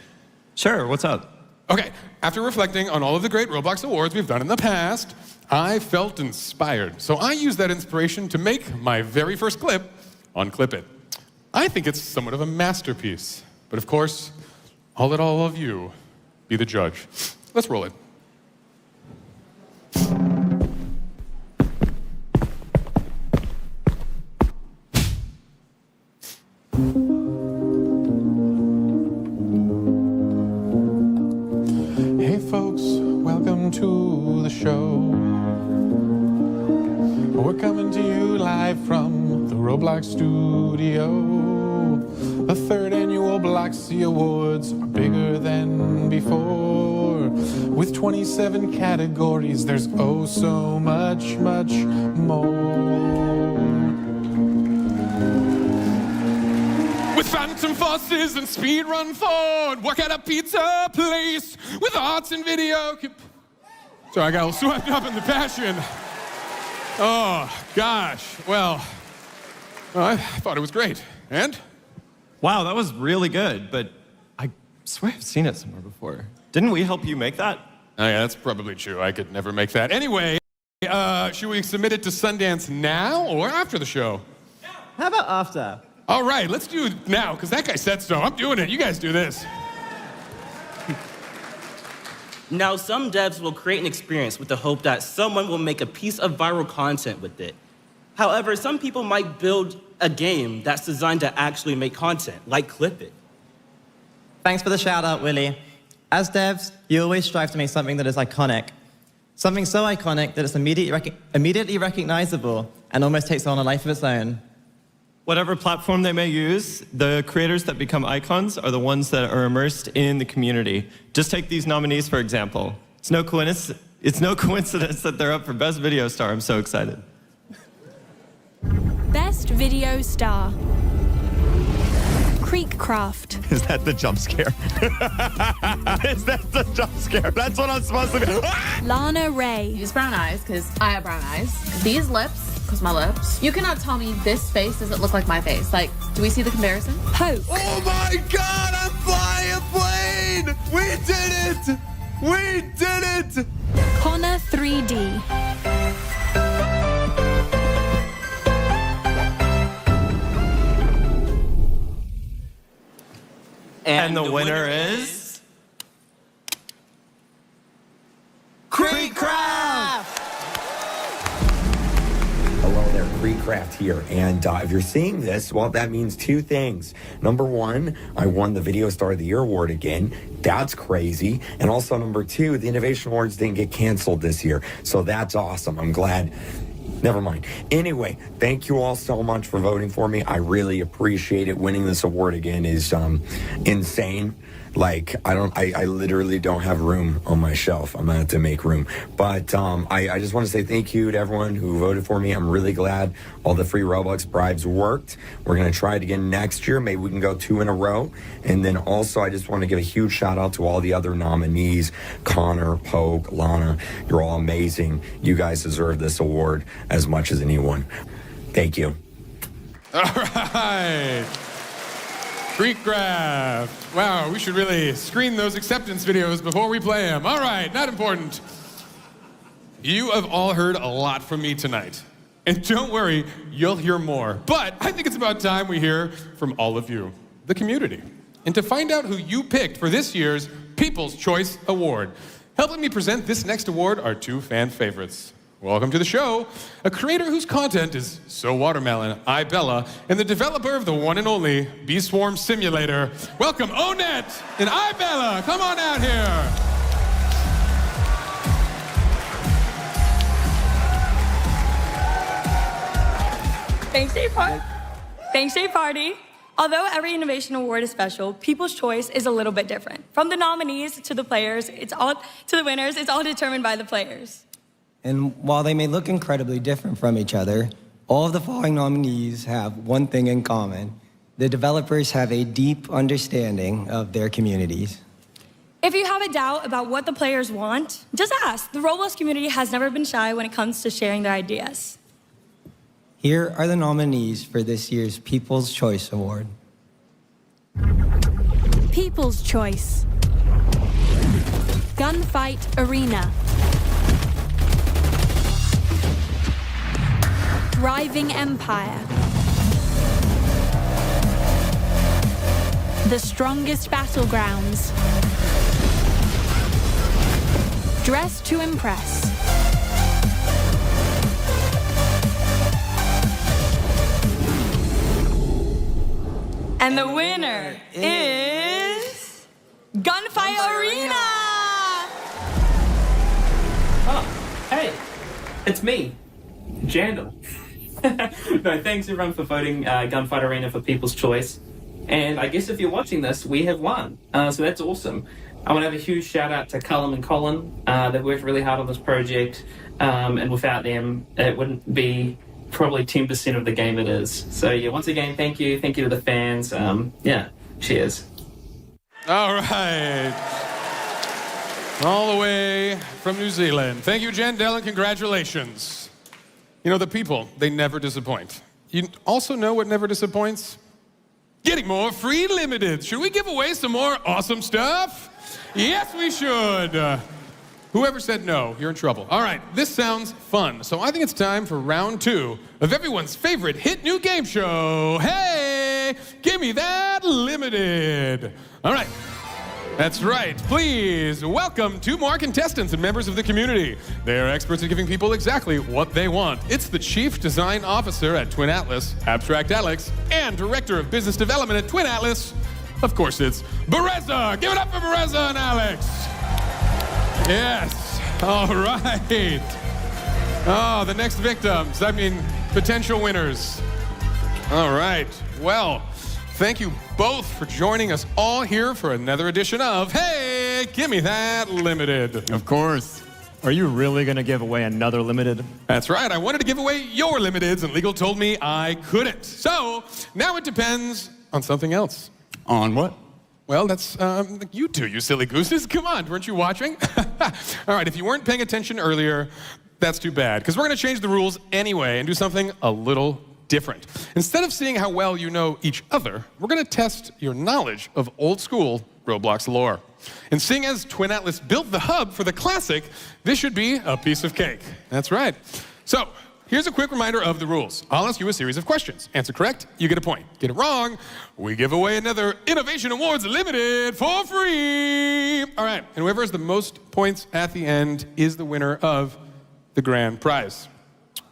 Sure, what's up? Okay, after reflecting on all of the great Roblox awards we've done in the past, I felt inspired. So I used that inspiration to make my very first clip on Clip It. I think it's somewhat of a masterpiece. But of course, I'll let all of you be the judge. Let's roll it. Hey folks, welcome to the show. We're coming to you live from the Roblox studio. The third annual Bloxy Awards are bigger than before. With 27 categories, there's oh so much, much more. With Phantom Forces and Speedrun Ford, work at a pizza place with arts and video. So I got a little swept up in the passion. Oh, gosh. Well, I thought it was great. And? Wow, that was really good, but I swear I've seen it somewhere before. Didn't we help you make that? Oh, yeah, that's probably true. I could never make that. Anyway, should we submit it to Sundance now or after the show? How about after? All right, let's do it now, because that guy said so. I'm doing it. You guys do this. Now, some devs will create an experience with the hope that someone will make a piece of viral content with it. However, some people might build a game that's designed to actually make content, like Clip It. Thanks for the shout out, Willie. As devs, you always strive to make something that is iconic. Something so iconic that it's immediately recognizable and almost takes on a life of its own. Whatever platform they may use, the creators that become icons are the ones that are immersed in the community. Just take these nominees, for example. It's no coincidence that they're up for Best Video Star. I'm so excited. Best Video Star. Creekcraft. Is that the jump scare? Is that the jump scare? That's what I'm supposed to be. Lana Ray. Use brown eyes, because I have brown eyes. These lips, because my lips. You cannot tell me this face doesn't look like my face. Like, do we see the comparison? Hope. Oh my God, I'm flying a plane! We did it! We did it! Connor 3D. And the winner is... Creekcraft! Hello there, Creekcraft here. And if you're seeing this, well, that means two things. Number one, I won the Video Star of the Year award again. That's crazy. And also number two, the Innovation Awards didn't get canceled this year. So that's awesome. I'm glad. Never mind. Anyway, thank you all so much for voting for me. I really appreciate it. Winning this award again is insane. Like, I literally don't have room on my shelf. I'm gonna have to make room. But I just want to say thank you to everyone who voted for me. I'm really glad all the free Roblox bribes worked. We're gonna try it again next year. Maybe we can go 2 in a row. And then also, I just want to give a huge shout out to all the other nominees. Connor, Poke, Lana, you're all amazing. You guys deserve this award as much as anyone. Thank you. All right. Creekcraft. Wow, we should really screen those acceptance videos before we play them. All right, not important. You have all heard a lot from me tonight. And don't worry, you'll hear more. But I think it's about time we hear from all of you, the community. And to find out who you picked for this year's People's Choice Award, helping me present this next award are 2 fan favorites. Welcome to the show, a creator whose content is so watermelon, iBella, and the developer of the one and only Bee Swarm Simulator. Welcome, Onet and iBella. Come on out here. Thanks, Day Party. Although every innovation award is special, People's Choice is a little bit different. From the nominees to the players, to the winners, it's all determined by the players. And while they may look incredibly different from each other, all of the following nominees have one thing in common. The developers have a deep understanding of their communities. If you have a doubt about what the players want, just ask. The Roblox community has never been shy when it comes to sharing their ideas. Here are the nominees for this year's People's Choice Award. People's Choice. Gunfight Arena. Thriving Empire. The Strongest Battlegrounds. Dress to Impress. And the winner is Gunfight Arena! Oh, hey, it's me, Jandal. No, thanks everyone for voting Gunfight Arena for People's Choice. And I guess if you're watching this, we have won. So that's awesome. I want to have a huge shout out to Cullum and Colin. They've worked really hard on this project. And without them, it wouldn't be probably 10% of the game it is. So yeah, once again, thank you. Thank you to the fans. Yeah, cheers. All right. All the way from New Zealand. Thank you, Jandel, and congratulations. You know, the people, they never disappoint. You also know what never disappoints? Getting more free limited. Should we give away some more awesome stuff? Yes, we should. Whoever said no, you're in trouble. All right, this sounds fun. So I think it's time for round 2 of everyone's favorite hit new game show. Hey, give me that limited. All right. That's right. Please welcome 2 more contestants and members of the community. They are experts at giving people exactly what they want. It's the Chief Design Officer at Twin Atlas, Abstract Alex, and Director of Business Development at Twin Atlas. Of course, it's Bereza. Give it up for Bereza and Alex. Yes. All right. Oh, the next victims. I mean, potential winners. All right. Well, thank you both for joining us all here for another edition of Hey, Give Me That Limited. Of course. Are you really going to give away another limited? That's right. I wanted to give away your limiteds, and legal told me I couldn't. So now it depends on something else. On what? Well, that's you two, you silly gooses. Come on, weren't you watching? All right, if you weren't paying attention earlier, that's too bad, because we're going to change the rules anyway and do something a little different. Instead of seeing how well you know each other, we're going to test your knowledge of old school Roblox lore. And seeing as Twin Atlas built the hub for the classic, this should be a piece of cake. That's right. So, here's a quick reminder of the rules. I'll ask you a series of questions. Answer correct, you get a point. Get it wrong, we give away another Innovation Awards Limited for free. All right, and whoever has the most points at the end is the winner of the grand prize.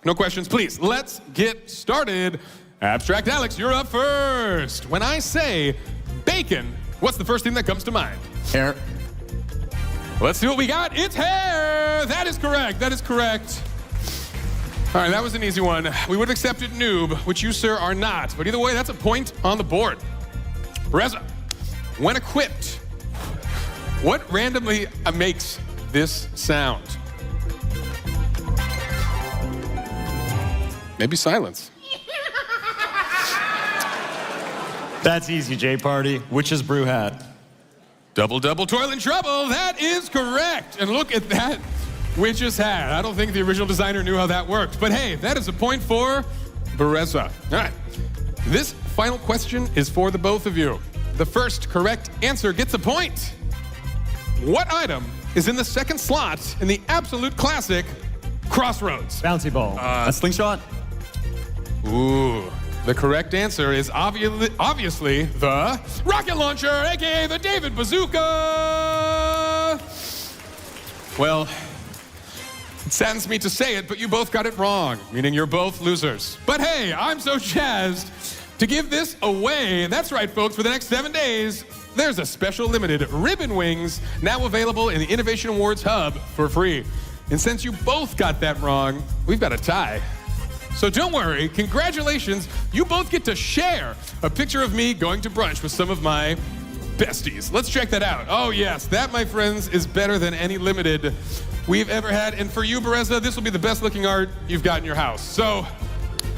No questions, please. Let's get started. Abstract Alex, you're up first. When I say bacon, what's the first thing that comes to mind? Hair. Let's see what we got. It's hair. That is correct. That is correct. All right, that was an easy one. We would have accepted noob, which you, sir, are not. But either way, that's a point on the board. Bereza, when equipped, what randomly makes this sound? Maybe silence. That's easy, J-Party. Witch's brew hat. Double toil and trouble. That is correct. And look at that witch's hat. I don't think the original designer knew how that worked. But hey, that is a point for Bereza. All right. This final question is for the both of you. The first correct answer gets a point. What item is in the second slot in the absolute classic Crossroads? Bouncy ball. A slingshot? Ooh. The correct answer is obviously the rocket launcher, aka the David Bazooka. Well, it saddens me to say it, but you both got it wrong, meaning you're both losers. But hey, I'm so jazzed to give this away. That's right, folks, for the next 7 days, there's a special limited ribbon wings now available in the Innovation Awards Hub for free. And since you both got that wrong, we've got a tie. So don't worry, congratulations, you both get to share a picture of me going to brunch with some of my besties. Let's check that out. Oh yes, that, my friends, is better than any limited we've ever had. And for you, Bereza, this will be the best looking art you've got in your house. So,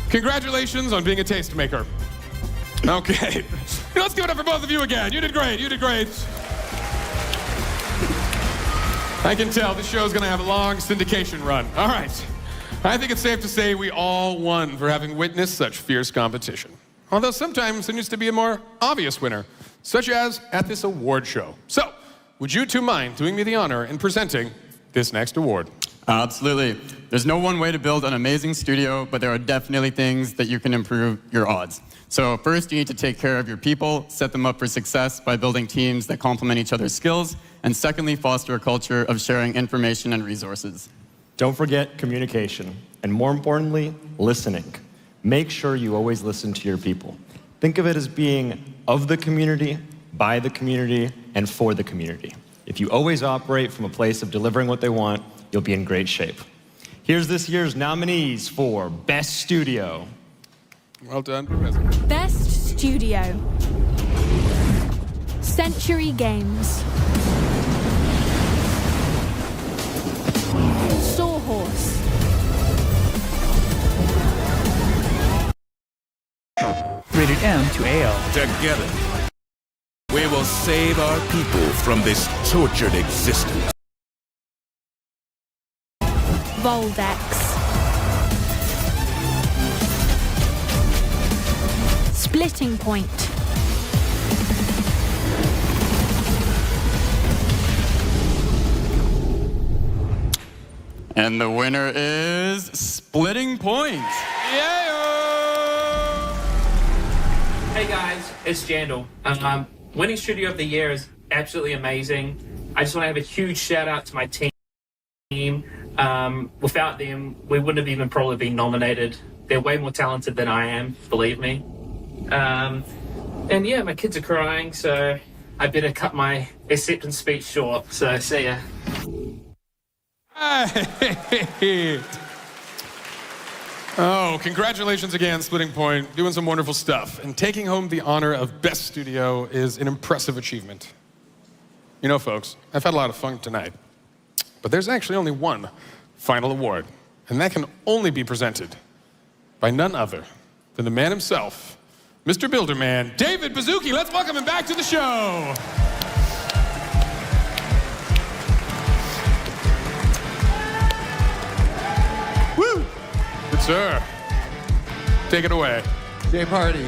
congratulations on being a tastemaker. Okay, let's give it up for both of you again. You did great, you did great. I can tell this show's gonna have a long syndication run. All right. I think it's safe to say we all won for having witnessed such fierce competition. Although sometimes there needs to be a more obvious winner, such as at this award show. So, would you two mind doing me the honor in presenting this next award? Absolutely. There's no one way to build an amazing studio, but there are definitely things that you can improve your odds. So first, you need to take care of your people, set them up for success by building teams that complement each other's skills, and secondly, foster a culture of sharing information and resources. Don't forget communication, and more importantly, listening. Make sure you always listen to your people. Think of it as being of the community, by the community, and for the community. If you always operate from a place of delivering what they want, you'll be in great shape. Here's this year's nominees for Best Studio. Well done. Best Studio. Century Games. Sawhorse. Rated M to AL. Together, we will save our people from this tortured existence. Voldex. Splitting point. And the winner is Splitting Point. Hey guys, it's Jandal. Winning Studio of the Year is absolutely amazing. I just want to have a huge shout out to my team. Without them, we wouldn't have even probably been nominated. They're way more talented than I am, believe me. And yeah, my kids are crying, so I better cut my acceptance speech short. So see ya. Oh, congratulations again, Splitting Point. Doing some wonderful stuff. And taking home the honor of Best Studio is an impressive achievement. You know, folks, I've had a lot of fun tonight. But there's actually only one final award. And that can only be presented by none other than the man himself, Mr. Builderman, David Baszucki. Let's welcome him back to the show. Woo! Good sir. Take it away. Jay Party.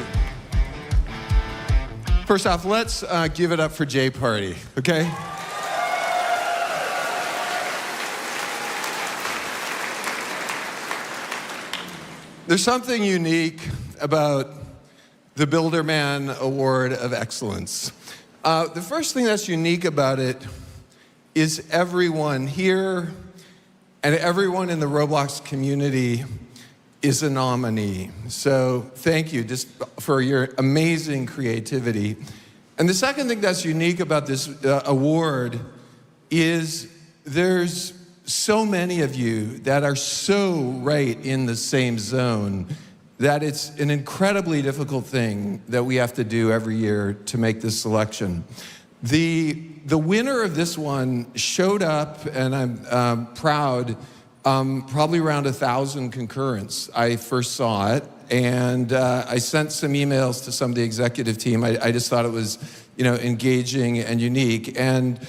First off, let's give it up for Jay Party, okay? There's something unique about the Builderman Award of Excellence. The first thing that's unique about it is everyone here and everyone in the Roblox community is a nominee. So thank you just for your amazing creativity. And the second thing that's unique about this award is there's so many of you that are so right in the same zone that it's an incredibly difficult thing that we have to do every year to make this selection. The winner of this one showed up, and I'm proud, probably around 1,000 concurrents. I first saw it, and I sent some emails to some of the executive team. I just thought it was, engaging and unique. And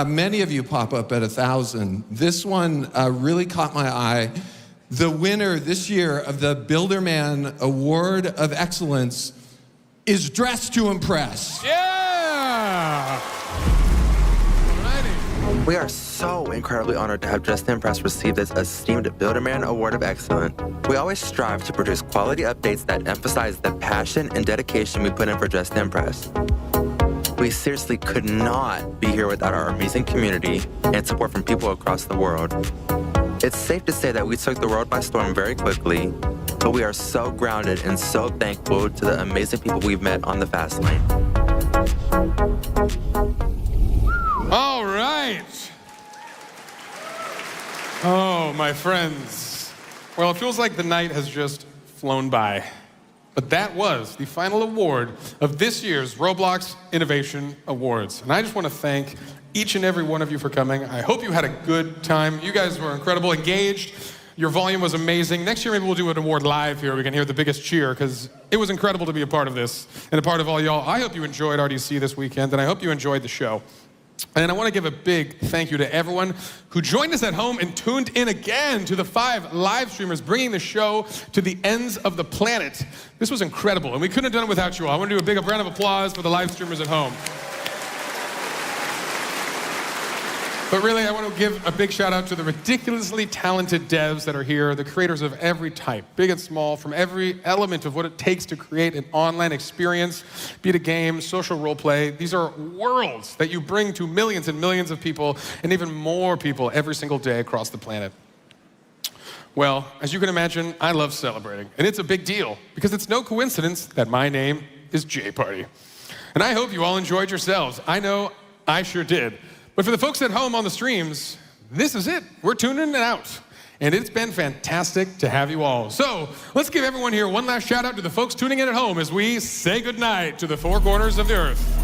many of you pop up at 1,000. This one really caught my eye. The winner this year of the Builderman Award of Excellence is Dressed to Impress. Yeah! We are so incredibly honored to have Dressed to Impress receive this esteemed Builderman Award of Excellence. We always strive to produce quality updates that emphasize the passion and dedication we put in for Dressed to Impress. We seriously could not be here without our amazing community and support from people across the world. It's safe to say that we took the world by storm very quickly, but we are so grounded and so thankful to the amazing people we've met on the fast lane. All right. Oh, my friends. Well, it feels like the night has just flown by. But that was the final award of this year's Roblox Innovation Awards. And I just want to thank each and every one of you for coming. I hope you had a good time. You guys were incredible, engaged. Your volume was amazing. Next year, maybe we'll do an award live here. We can hear the biggest cheer, because it was incredible to be a part of this and a part of all y'all. I hope you enjoyed RDC this weekend, and I hope you enjoyed the show. And I want to give a big thank you to everyone who joined us at home and tuned in again, to the 5 live streamers bringing the show to the ends of the planet. This was incredible, and we couldn't have done it without you all. I want to do a big round of applause for the live streamers at home. But really, I want to give a big shout out to the ridiculously talented devs that are here, the creators of every type, big and small, from every element of what it takes to create an online experience, be it a game, social role play. These are worlds that you bring to millions and millions of people, and even more people every single day across the planet. Well, as you can imagine, I love celebrating, and it's a big deal, because it's no coincidence that my name is Jay Party. And I hope you all enjoyed yourselves. I know I sure did. But for the folks at home on the streams, this is it. We're tuning it out. And it's been fantastic to have you all. So let's give everyone here one last shout out to the folks tuning in at home as we say goodnight to the 4 corners of the earth.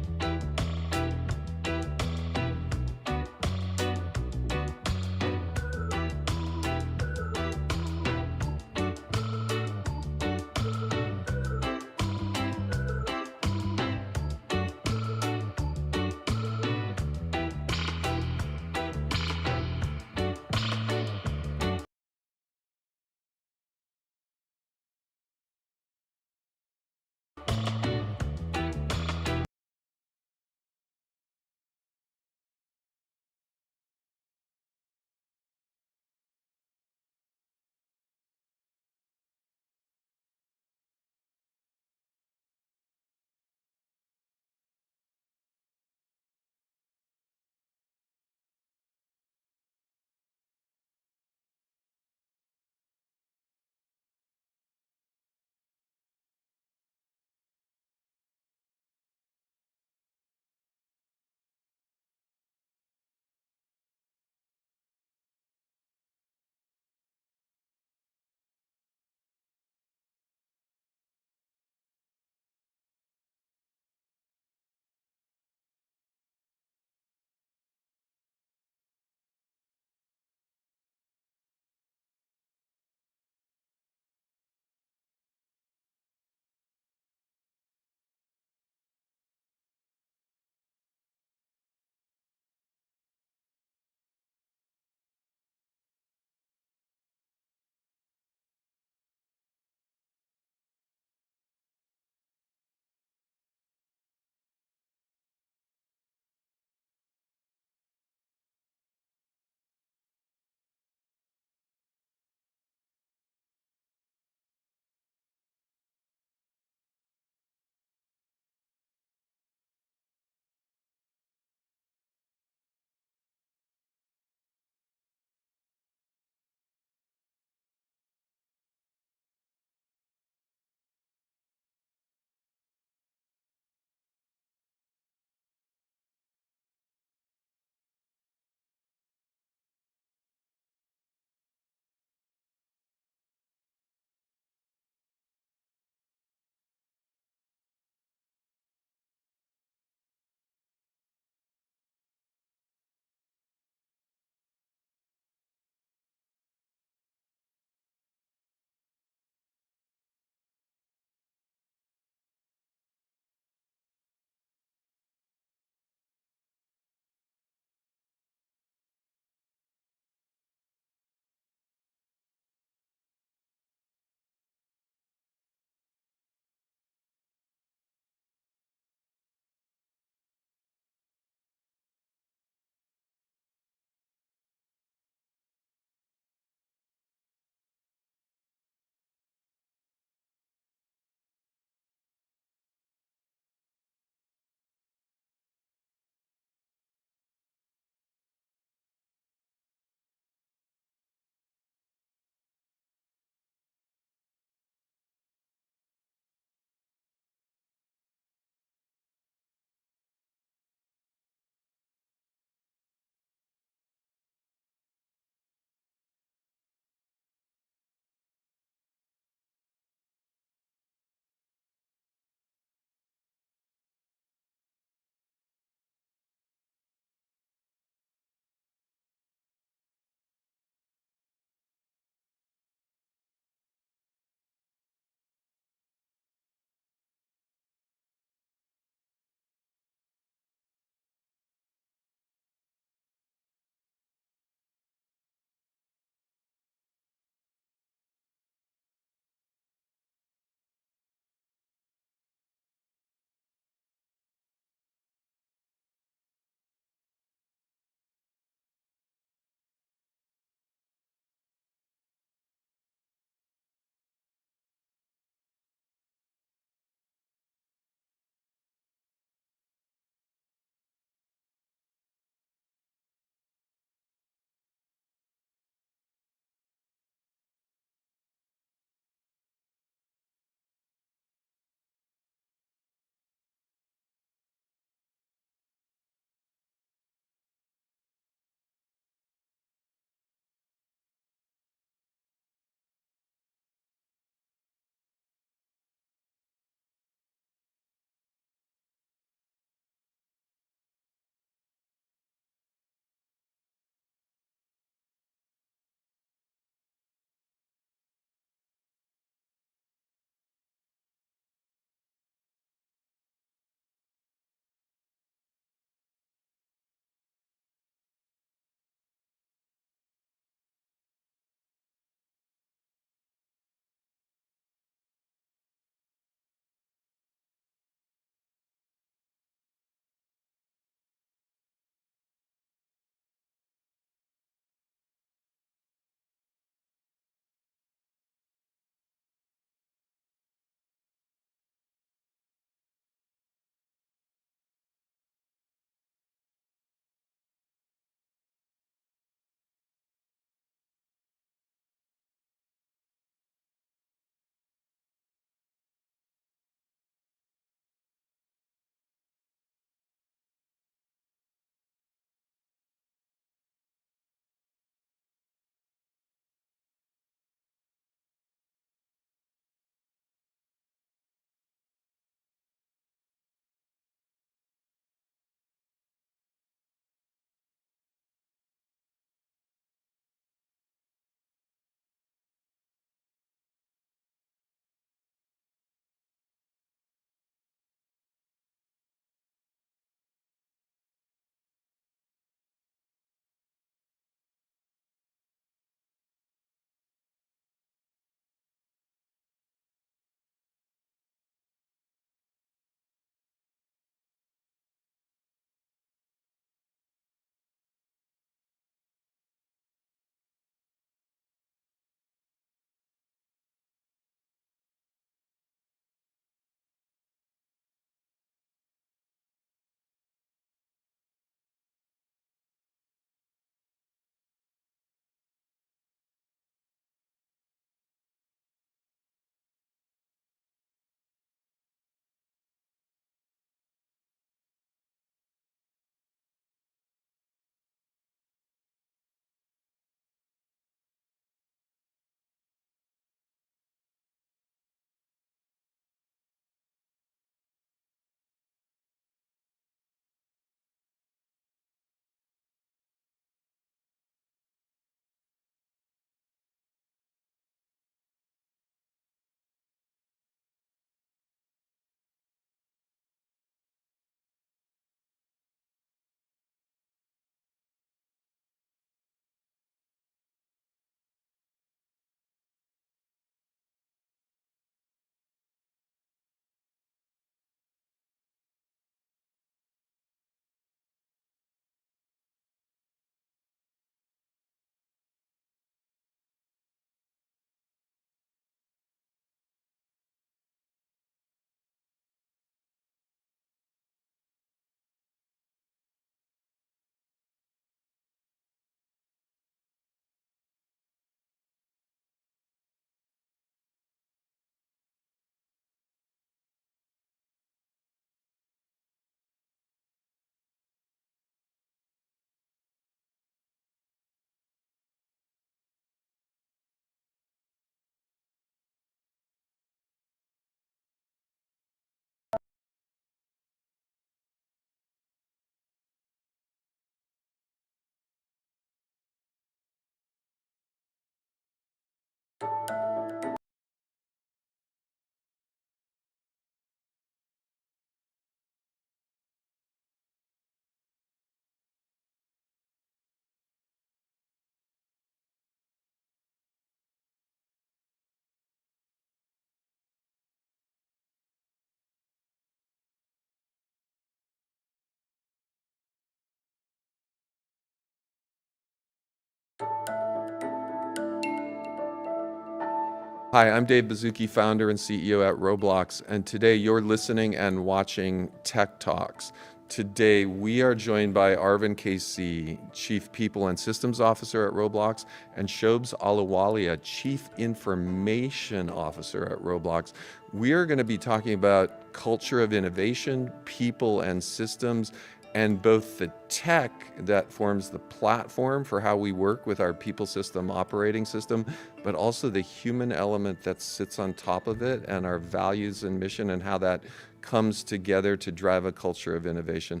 Hi, I'm Dave Bazuki, founder and CEO at Roblox, and today you're listening and watching Tech Talks. Today we are joined by Arvind KC, Chief People and Systems Officer at Roblox, and Shobs Ahluwalia, Chief Information Officer at Roblox. We are going to be talking about culture of innovation, people and systems, and both the tech that forms the platform for how we work with our people system operating system, but also the human element that sits on top of it and our values and mission and how that comes together to drive a culture of innovation.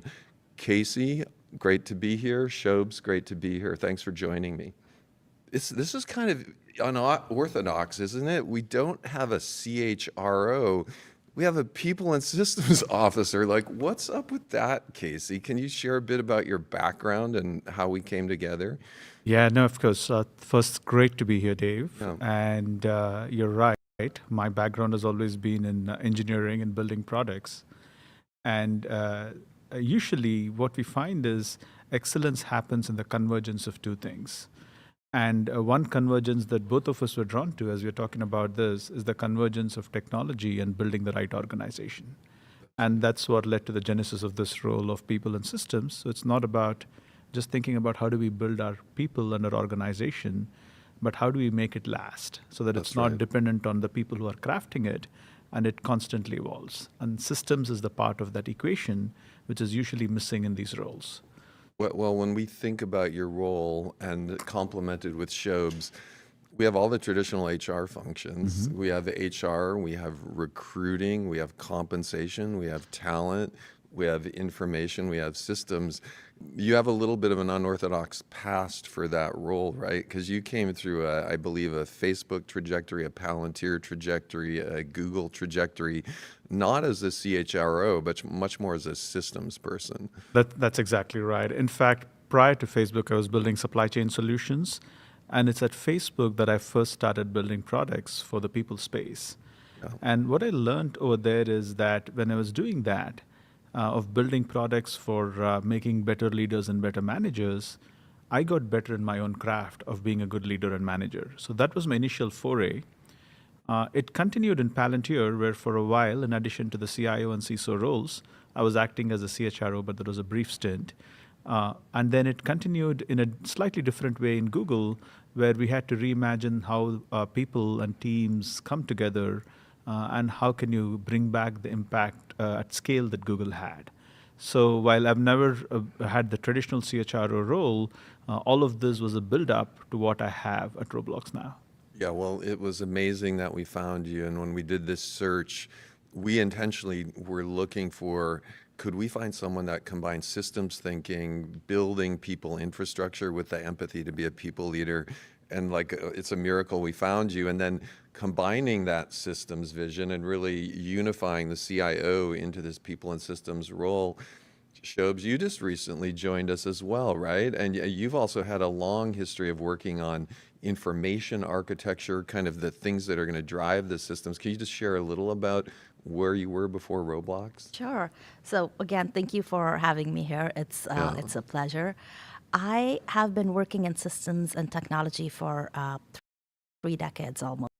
Casey, great to be here. Shobs, great to be here. Thanks for joining me. This is kind of unorthodox, isn't it? We don't have a CHRO. We have a people and systems officer. Like, what's up with that, Casey? Can you share a bit about your background and how we came together? Yeah, no, of course. First, great to be here, Dave. Yeah. And you're right. My background has always been in engineering and building products. And usually what we find is excellence happens in the convergence of two things. And one convergence that both of us were drawn to as we're talking about this is the convergence of technology and building the right organization. And that's what led to the genesis of this role of people and systems. So it's not about just thinking about how do we build our people and our organization, but how do we make it last so that it's not dependent on the people who are crafting it, and it constantly evolves. And systems is the part of that equation, which is usually missing in these roles. Well, when we think about your role and complemented with Shobs, we have all the traditional HR functions. We have HR, we have recruiting, we have compensation, we have talent, we have information, we have systems. You have a little bit of an unorthodox past for that role, right? Because you came through, I believe, a Facebook trajectory, a Palantir trajectory, a Google trajectory, not as a CHRO, but much more as a systems person. That's exactly right. In fact, prior to Facebook, I was building supply chain solutions. And it's at Facebook that I first started building products for the people space. Yeah. And what I learned over there is that when I was doing that, of building products for making better leaders and better managers, I got better in my own craft of being a good leader and manager. So that was my initial foray. It continued in Palantir, where for a while, in addition to the CIO and CISO roles, I was acting as a CHRO, but there was a brief stint. And then it continued in a slightly different way in Google, where we had to reimagine how people and teams come together and how can you bring back the impact at scale that Google had. So while I've never had the traditional CHRO role, all of this was a build-up to what I have at Roblox now. Yeah, well, it was amazing that we found you. And when we did this search, we intentionally were looking for, could we find someone that combines systems thinking, building people infrastructure with the empathy to be a people leader? And like, it's a miracle we found you. And then combining that systems vision and really unifying the CIO into this people and systems role. Shobs, you just recently joined us as well, right? And you've also had a long history of working on information architecture, kind of the things that are going to drive the systems. Can you just share a little about where you were before Roblox? Sure. So again, thank you for having me here. It's a pleasure. I have been working in systems and technology for 3 decades almost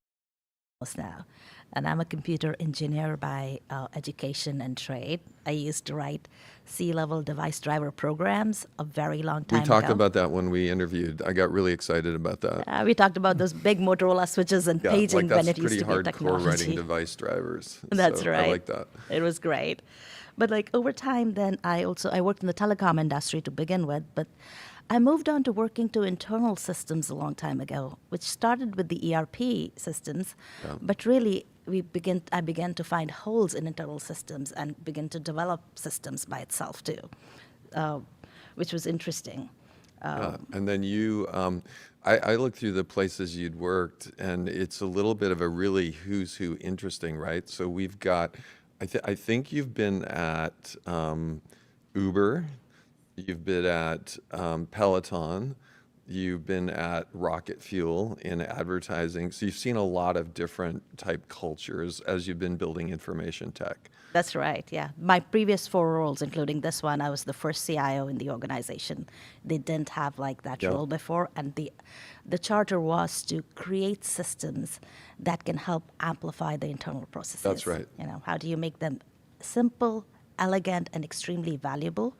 now. And I'm a computer engineer by education and trade. I used to write C-level device driver programs a very long time ago. We talked about that when we interviewed. I got really excited about that. We talked about those big Motorola switches and paging when it used to be technology. That's pretty hardcore writing device drivers. That's right. I like that. It was great. But like over time, then I worked in the telecom industry to begin with, but I moved on to working to internal systems a long time ago, which started with the ERP systems, but really I began to find holes in internal systems and begin to develop systems by itself too, which was interesting. And then you, I looked through the places you'd worked, and it's a little bit of a really who's who interesting, right? So we've got, I think you've been at Uber, you've been at Peloton, You've been at Rocket Fuel in advertising. So you've seen a lot of different type cultures as you've been building information tech. That's right, yeah. My previous 4 roles, including this one, I was the first CIO in the organization. They didn't have like that Yep. role before, and the charter was to create systems that can help amplify the internal processes. That's right. You know, how do you make them simple, elegant, and extremely valuable,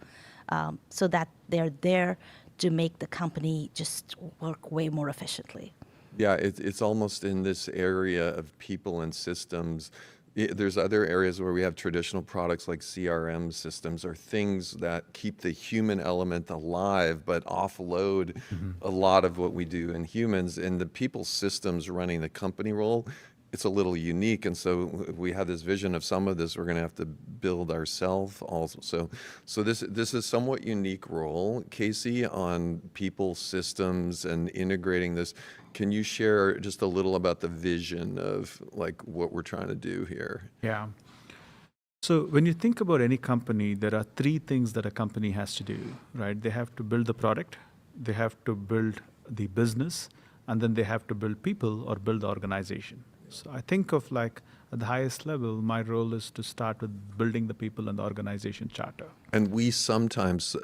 so that they're there to make the company just work way more efficiently. Yeah, it's almost in this area of people and systems. There's other areas where we have traditional products like CRM systems or things that keep the human element alive but offload a lot of what we do in humans. And the people systems running the company role, it's a little unique. And so we have this vision of some of this we're going to have to build ourselves also. So this is somewhat unique role, Casey, on people systems and integrating this. Can you share just a little about the vision of like what we're trying to do here? Yeah. So when you think about any company, there are 3 things that a company has to do, right? They have to build the product, they have to build the business, and then they have to build people or build the organization. So I think of like at the highest level, my role is to start with building the people and the organization charter. And we sometimes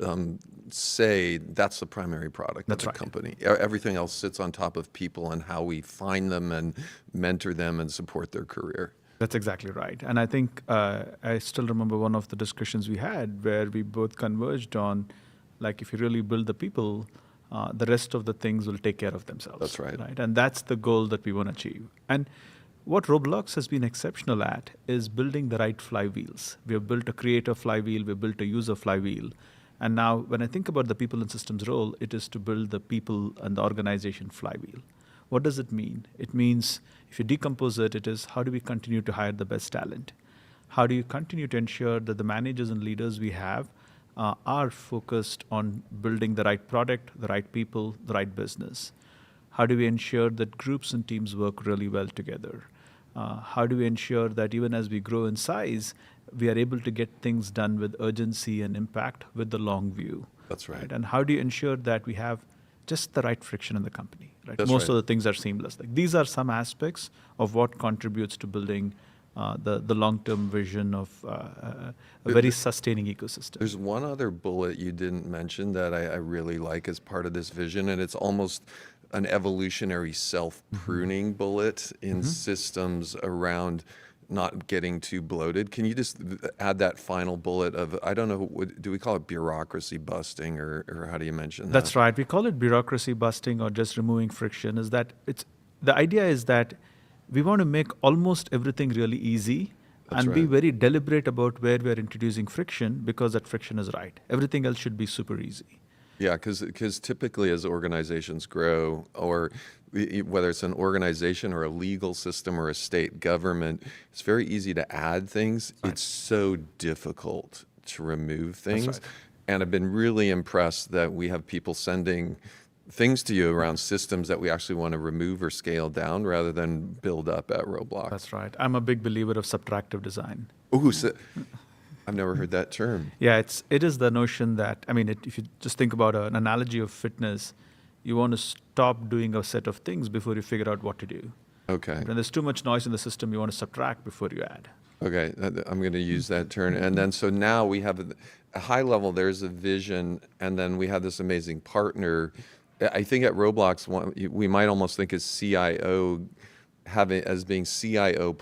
say that's the primary product of the company. Everything else sits on top of people and how we find them and mentor them and support their career. That's exactly right. And I think I still remember one of the discussions we had where we both converged on, like, if you really build the people, the rest of the things will take care of themselves. That's right. And that's the goal that we want to achieve. And what Roblox has been exceptional at is building the right flywheels. We have built a creator flywheel, we've built a user flywheel. And now when I think about the people and systems role, it is to build the people and the organization flywheel. What does it mean? It means, if you decompose it, it is how do we continue to hire the best talent? How do you continue to ensure that the managers and leaders we have are focused on building the right product, the right people, the right business? How do we ensure that groups and teams work really well together? How do we ensure that even as we grow in size, we are able to get things done with urgency and impact with the long view? That's right. And how do you ensure that we have just the right friction in the company? Right? That's Most right. of the things are seamless. Like, these are some aspects of what contributes to building the long-term vision of a very sustaining ecosystem. There's one other bullet you didn't mention that I really like as part of this vision, and it's almost an evolutionary self-pruning bullet in systems around not getting too bloated. Can you just add that final bullet of, I don't know, do we call it bureaucracy busting, or how do you mention that? That's right. We call it bureaucracy busting or just removing friction. Is that the idea is that we want to make almost everything really easy and be very deliberate about where we're introducing friction, because that friction is right. Everything else should be super easy. Yeah, because typically as organizations grow, or whether it's an organization or a legal system or a state government, it's very easy to add things. Right. It's so difficult to remove things. That's right. And I've been really impressed that we have people sending things to you around systems that we actually want to remove or scale down rather than build up at Roblox. That's right. I'm a big believer of subtractive design. Ooh, I've never heard that term. Yeah, it is the notion that, I mean, if you just think about an analogy of fitness, you want to stop doing a set of things before you figure out what to do. Okay. When there's too much noise in the system, you want to subtract before you add. Okay, I'm going to use that term. And then so now we have a high level, there's a vision, and then we have this amazing partner. I think at Roblox, we might almost think as CIO, as being CIO++,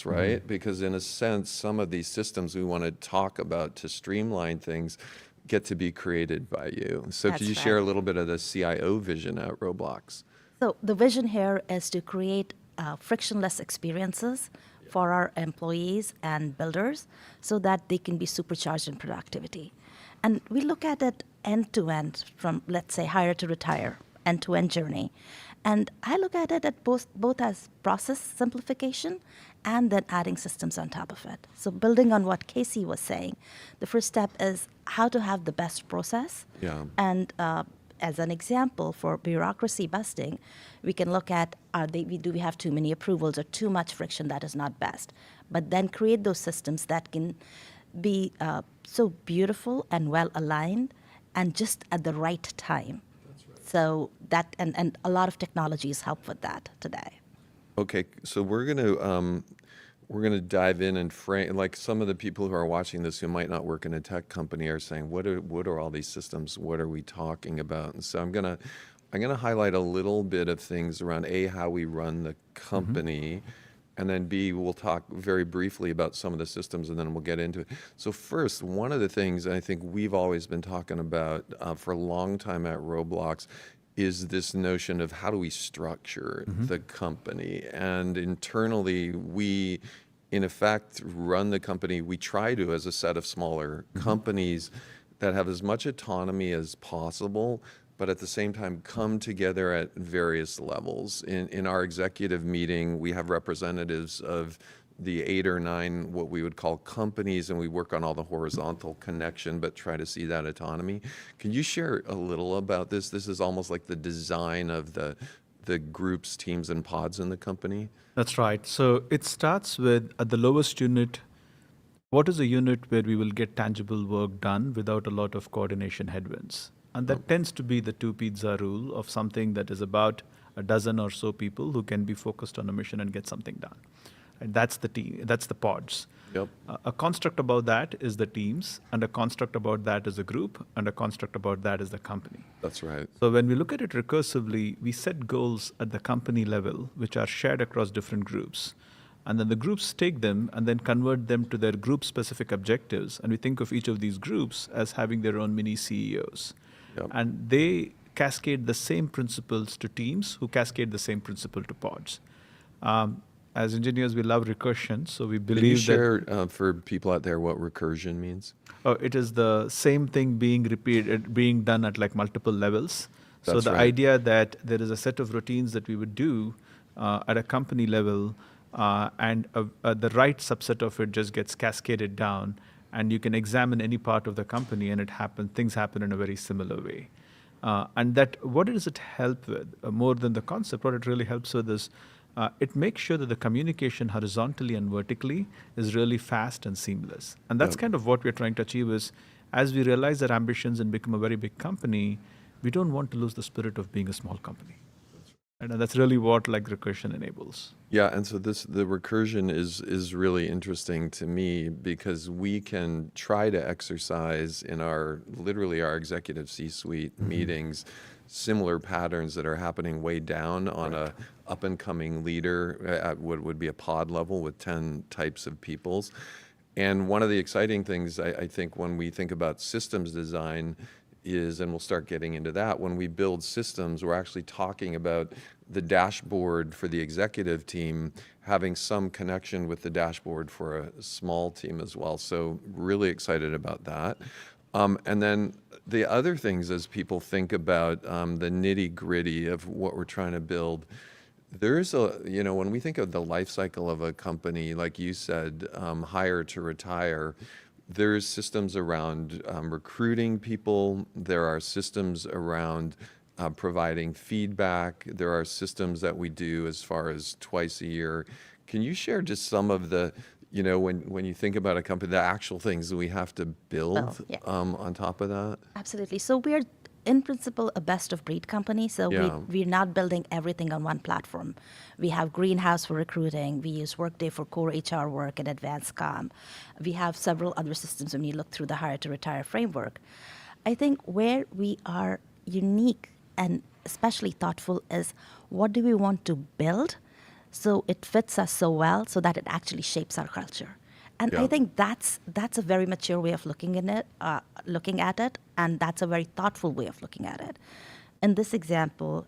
right? Because in a sense, some of these systems we want to talk about to streamline things get to be created by you. So could you share a little bit of the CIO vision at Roblox? So the vision here is to create frictionless experiences for our employees and builders so that they can be supercharged in productivity. And we look at it end-to-end from, let's say, hire to retire, end-to-end journey. And I look at it at both as process simplification and then adding systems on top of it. So building on what Casey was saying, the first step is how to have the best process. Yeah. And as an example for bureaucracy busting, we can look at do we have too many approvals or too much friction that is not best. But then create those systems that can be so beautiful and well aligned and just at the right time. So that, and a lot of technologies help with that today. Okay, so we're gonna dive in and frame, like some of the people who are watching this who might not work in a tech company are saying, what are all these systems? What are we talking about? And so I'm gonna highlight a little bit of things around A, how we run the company, and then B, we'll talk very briefly about some of the systems, and then we'll get into it. So first, one of the things I think we've always been talking about for a long time at Roblox is this notion of how do we structure the company. And internally, we, in effect, run the company. We try to as a set of smaller companies that have as much autonomy as possible, but at the same time come together at various levels. In our executive meeting, we have representatives of the 8 or 9 what we would call companies, and we work on all the horizontal connection, but try to see that autonomy. Can you share a little about this? This is almost like the design of the groups, teams, and pods in the company. That's right. So it starts with, at the lowest unit, what is a unit where we will get tangible work done without a lot of coordination headwinds? And that tends to be the 2 pizza rule of something that is about a dozen or so people who can be focused on a mission and get something done. And that's the team, that's the pods. Yep. A construct about that is the teams, and a construct about that is a group, and a construct about that is the company. That's right. So when we look at it recursively, we set goals at the company level, which are shared across different groups. And then the groups take them and then convert them to their group-specific objectives. And we think of each of these groups as having their own mini CEOs. Yep. And they cascade the same principles to teams, who cascade the same principle to pods. As engineers, we love recursion, so we believe Can you share for people out there what recursion means? Oh, it is the same thing being repeated, being done at like multiple levels. So That's the right. idea that there is a set of routines that we would do at a company level, and the right subset of it just gets cascaded down, and you can examine any part of the company, and things happen in a very similar way. And that, what does it help with? More than the concept, what it really helps with is it makes sure that the communication horizontally and vertically is really fast and seamless. And that's kind of what we're trying to achieve is, as we realize our ambitions and become a very big company, we don't want to lose the spirit of being a small company. And that's really what like recursion enables. Yeah, and so the recursion is really interesting to me because we can try to exercise in literally our executive C-suite meetings similar patterns that are happening way down on a up-and-coming leader at what would be a pod level with 10 types of peoples. And one of the exciting things I think when we think about systems design is, and we'll start getting into that, when we build systems, we're actually talking about the dashboard for the executive team having some connection with the dashboard for a small team as well. So really excited about that. And then the other things as people think about the nitty gritty of what we're trying to build, there's when we think of the life cycle of a company, like you said, hire to retire, there's systems around recruiting people. There are systems around providing feedback. There are systems that we do as far as twice a year. Can you share just some of the, when you think about a company, the actual things that we have to build on top of that? Absolutely. So we're, in principle, a best-of-breed company. So we're not building everything on one platform. We have Greenhouse for recruiting. We use Workday for core HR work and advanced comm. We have several other systems when you look through the hire-to-retire framework. I think where we are unique and especially thoughtful is what do we want to build so it fits us so well so that it actually shapes our culture. And I think that's a very mature way of looking at it, and that's a very thoughtful way of looking at it. In this example,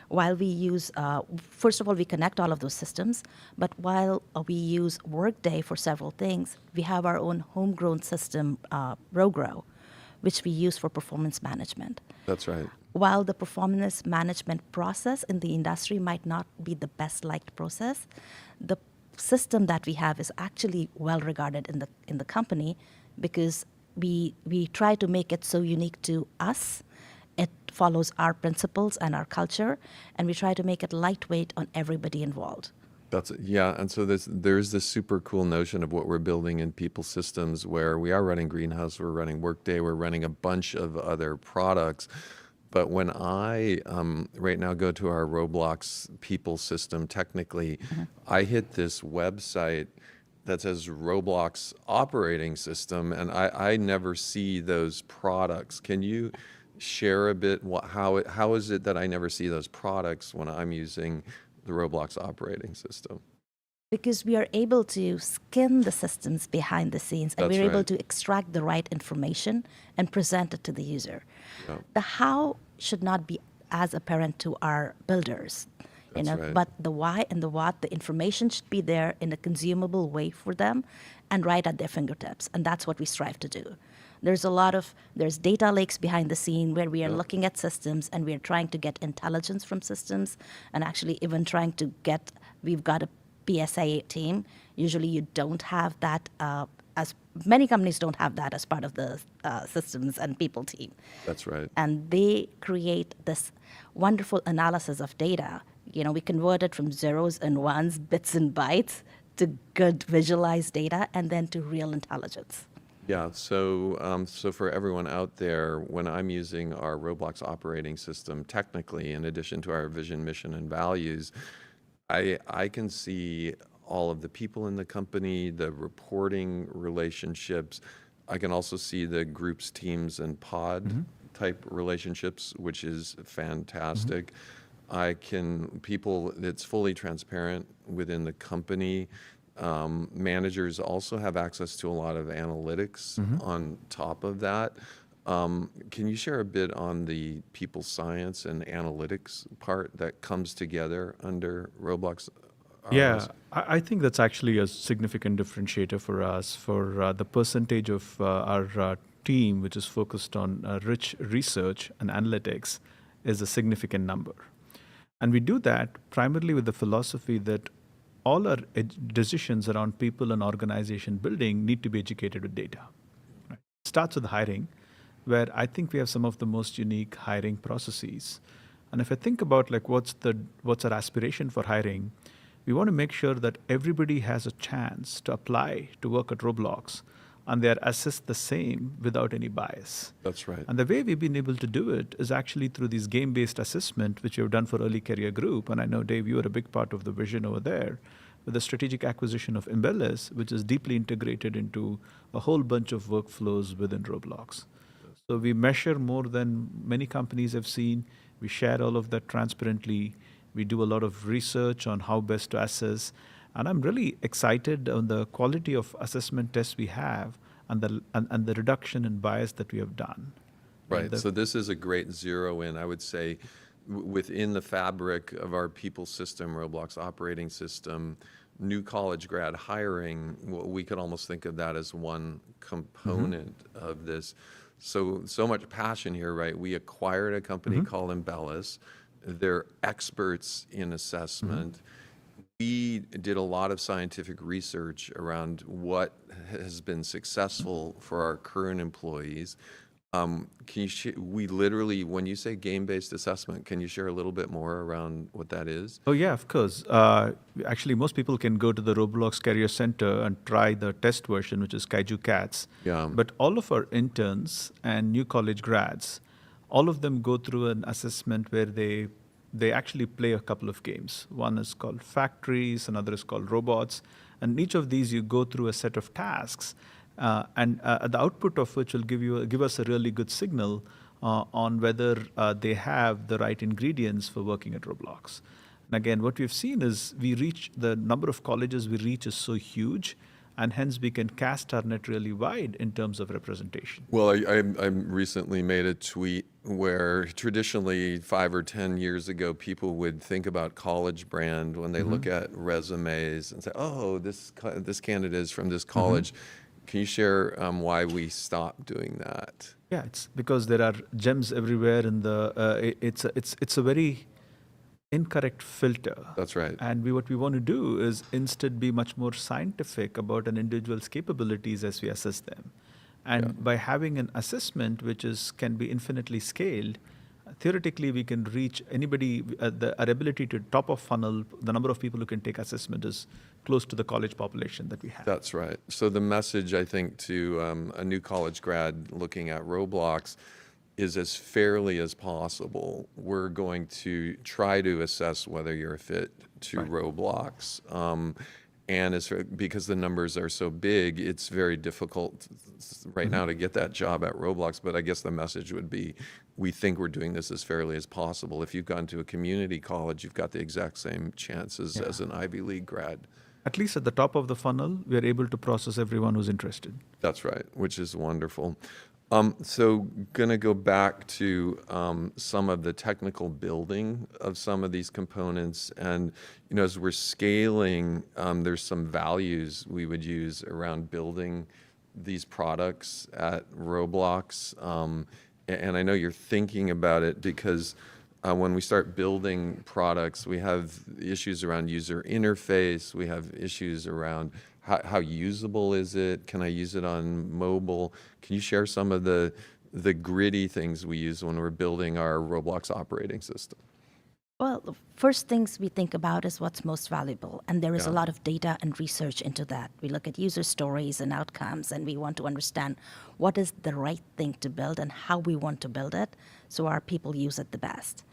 while we use, first of all, we connect all of those systems, but while we use Workday for several things, we have our own homegrown system, RoGrow, which we use for performance management. That's right. While the performance management process in the industry might not be the best liked process, the system that we have is actually well regarded in the company because we try to make it so unique to us. It follows our principles and our culture, and we try to make it lightweight on everybody involved. And so there's this super cool notion of what we're building in people systems where we are running Greenhouse, we're running Workday, we're running a bunch of other products. but when I right now go to our Roblox people system, technically, I hit this website that says Roblox operating system, and I never see those products. Can you share a bit how is it that I never see those products when I'm using the Roblox operating system? Because we are able to skin the systems behind the scenes, and That's we're able right. to extract the right information and present it to the user. Yeah. The how should not be as apparent to our builders. That's right. But the why and the what, the information should be there in a consumable way for them and right at their fingertips. And that's what we strive to do. There's data lakes behind the scene where we are looking at systems and we are trying to get intelligence from systems, and actually even trying to we've got a PSA team. Usually you don't have that, as many companies don't have that as part of the systems and people team. That's right. And they create this wonderful analysis of data. We convert it from zeros and ones, bits and bytes, to good visualized data, and then to real intelligence. Yeah, so for everyone out there, when I'm using our Roblox operating system, technically, in addition to our vision, mission, and values, I can see all of the people in the company, the reporting relationships. I can also see the groups, teams, and pod type relationships, which is fantastic. It's fully transparent within the company. Managers also have access to a lot of analytics on top of that. Can you share a bit on the people science and analytics part that comes together under Roblox? Yeah, I think that's actually a significant differentiator for us. For the percentage of our team which is focused on rich research and analytics is a significant number. And we do that primarily with the philosophy that all our decisions around people and organization building need to be educated with data. Right? It starts with hiring, where I think we have some of the most unique hiring processes. And if I think about what's our aspiration for hiring, we want to make sure that everybody has a chance to apply to work at Roblox, and they are assessed the same without any bias. That's right. And the way we've been able to do it is actually through these game-based assessment, which we've done for Early Career Group. And I know, Dave, you are a big part of the vision over there, with the strategic acquisition of Embellis, which is deeply integrated into a whole bunch of workflows within Roblox. So we measure more than many companies have seen. We share all of that transparently. We do a lot of research on how best to assess. And I'm really excited on the quality of assessment tests we have and the reduction in bias that we have done. Right. So this is a great zero in, I would say, within the fabric of our people system, Roblox operating system, new college grad hiring, we could almost think of that as one component of this. So much passion here, right? We acquired a company called Embellis. They're experts in assessment. We did a lot of scientific research around what has been successful for our current employees. We literally, when you say game-based assessment, can you share a little bit more around what that is? Oh yeah, of course. Actually, most people can go to the Roblox Career Center and try the test version, which is Kaiju Cats. Yeah. But all of our interns and new college grads, all of them go through an assessment where they actually play a couple of games. One is called Factories, another is called Robots. And each of these, you go through a set of tasks, and the output of which will give us a really good signal on whether they have the right ingredients for working at Roblox. And again, what we've seen is the number of colleges we reach is so huge, and hence we can cast our net really wide in terms of representation. Well, I recently made a tweet where traditionally 5 or 10 years ago, people would think about college brand when they look at resumes and say, oh, this candidate is from this college. Can you share why we stopped doing that? Yeah, it's because there are gems everywhere, and it's a very incorrect filter. That's right. And what we want to do is instead be much more scientific about an individual's capabilities as we assess them. And by having an assessment which can be infinitely scaled, theoretically we can reach anybody. Our ability to top of funnel, the number of people who can take assessment is close to the college population that we have. That's right. So the message, I think, to a new college grad looking at Roblox, is as fairly as possible, we're going to try to assess whether you're a fit to Roblox. And because the numbers are so big, it's very difficult right now to get that job at Roblox. But I guess the message would be, we think we're doing this as fairly as possible. If you've gone to a community college, you've got the exact same chances as an Ivy League grad. At least at the top of the funnel, we are able to process everyone who's interested. That's right, which is wonderful. So going to go back to some of the technical building of some of these components. And, you know, as we're scaling, there's some values we would use around building these products at Roblox. And I know you're thinking about it because when we start building products, we have issues around user interface. We have issues around how usable is it? Can I use it on mobile? Can you share some of the gritty things we use when we're building our Roblox operating system? Well, the first things we think about is what's most valuable, and there is a lot of data and research into that. We look at user stories and outcomes, and we want to understand what is the right thing to build and how we want to build it so our people use it the best.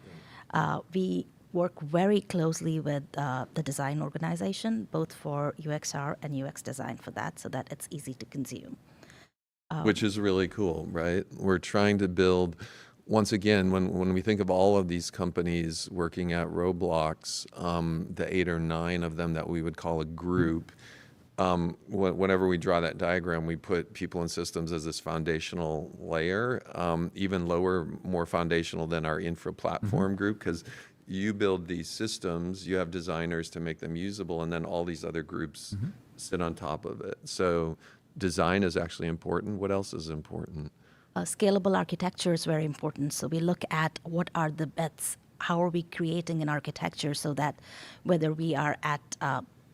We work very closely with the design organization, both for UXR and UX design for that, so that it's easy to consume. Which is really cool, right? We're trying to build, once again, when we think of all of these companies working at Roblox, the 8 or 9 of them that we would call a group, whenever we draw that diagram, we put people and systems as this foundational layer, even lower, more foundational than our infra platform group, because you build these systems, you have designers to make them usable, and then all these other groups sit on top of it. So design is actually important. What else is important? Scalable architecture is very important. So we look at what are the bets, how are we creating an architecture so that whether we are at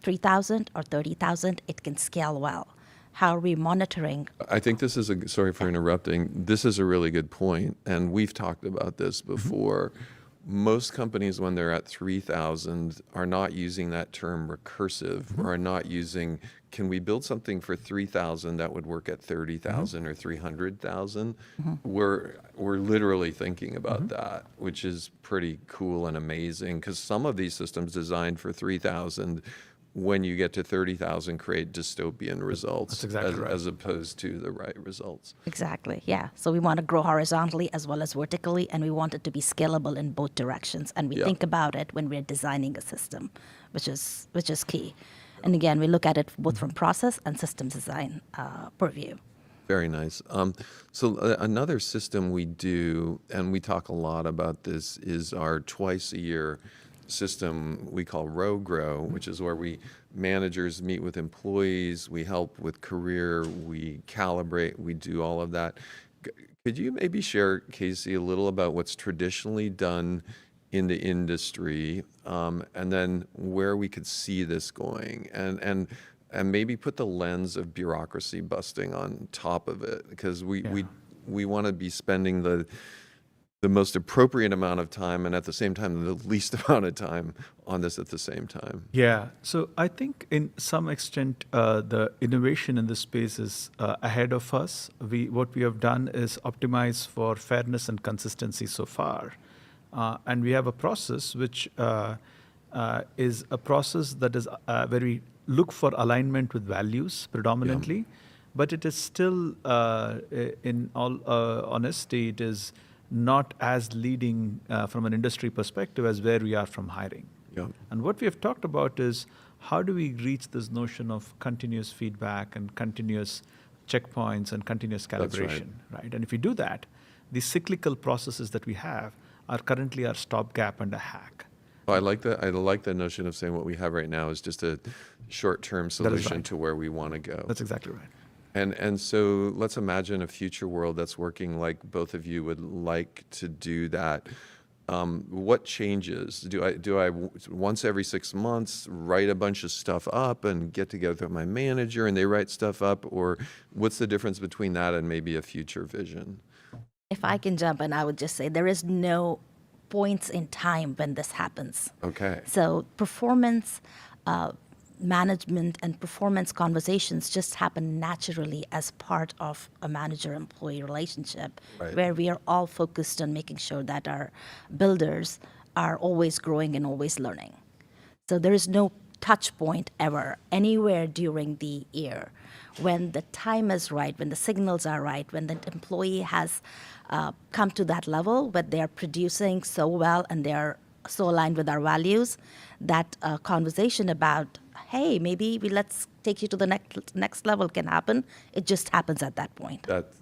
3,000 or 30,000, it can scale well. How are we monitoring? I think this is sorry for interrupting, this is a really good point, and we've talked about this before. Most companies, when they're at 3,000, are not using that term recursive, or are not using, can we build something for 3,000 that would work at 30,000 or 300,000? We're literally thinking about that, which is pretty cool and amazing, because some of these systems designed for 3,000, when you get to 30,000, create dystopian results. That's exactly right. As opposed to the right results. Exactly, yeah. So we want to grow horizontally as well as vertically, and we want it to be scalable in both directions. And we think about it when we're designing a system, which is key. And again, we look at it both from process and systems design purview. Very nice. So another system we do, and we talk a lot about this, is our twice-a-year system we call RowGrow, which is where managers meet with employees, we help with career, we calibrate, we do all of that. Could you maybe share, Casey, a little about what's traditionally done in the industry, and then where we could see this going, and maybe put the lens of bureaucracy busting on top of it, because we want to be spending the most appropriate amount of time, and at the same time, the least amount of time on this at the same time. Yeah, so I think in some extent, the innovation in this space is ahead of us. What we have done is optimize for fairness and consistency so far. And we have a process which is a process that is where we look for alignment with values predominantly, but it is still, in all honesty, it is not as leading from an industry perspective as where we are from hiring. And what we have talked about is how do we reach this notion of continuous feedback and continuous checkpoints and continuous calibration, right? And if we do that, the cyclical processes that we have are currently our stopgap and a hack. Well, I like that. I like the notion of saying what we have right now is just a short-term solution to where we want to go. That's exactly right. And so let's imagine a future world that's working like both of you would like to do that. What changes? Do I once every 6 months write a bunch of stuff up and get together with my manager and they write stuff up? Or what's the difference between that and maybe a future vision? If I can jump in, I would just say there is no points in time when this happens. Okay. So performance, management and performance conversations just happen naturally as part of a manager-employee relationship, Right. where we are all focused on making sure that our builders are always growing and always learning. So there is no touch point ever anywhere during the year. When the time is right, when the signals are right, when the employee has come to that level, but they are producing so well and they are so aligned with our values, that conversation about, hey, maybe let's take you to the next level can happen. It just happens at that point. That's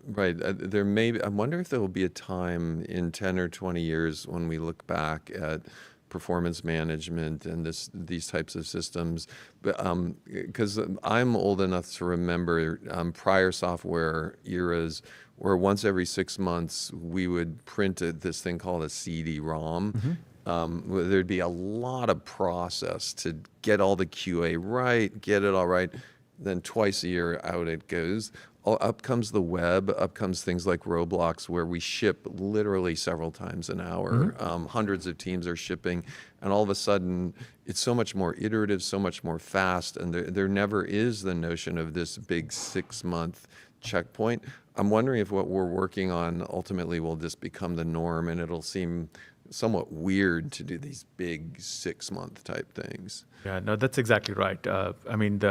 right. There may be, I wonder if there will be a time in 10 or 20 years when we look back at performance management and these types of systems. Because I'm old enough to remember prior software eras where once every 6 months we would print this thing called a CD-ROM. There'd be a lot of process to get all the QA right, get it all right. Then twice a year out it goes. Up comes the web, up comes things like Roblox, where we ship literally several times an hour. Hundreds of teams are shipping, and all of a sudden it's so much more iterative, so much more fast, and there never is the notion of this big 6-month checkpoint. I'm wondering if what we're working on ultimately will just become the norm, and it'll seem somewhat weird to do these big 6-month type things. Yeah, no, that's exactly right. I mean,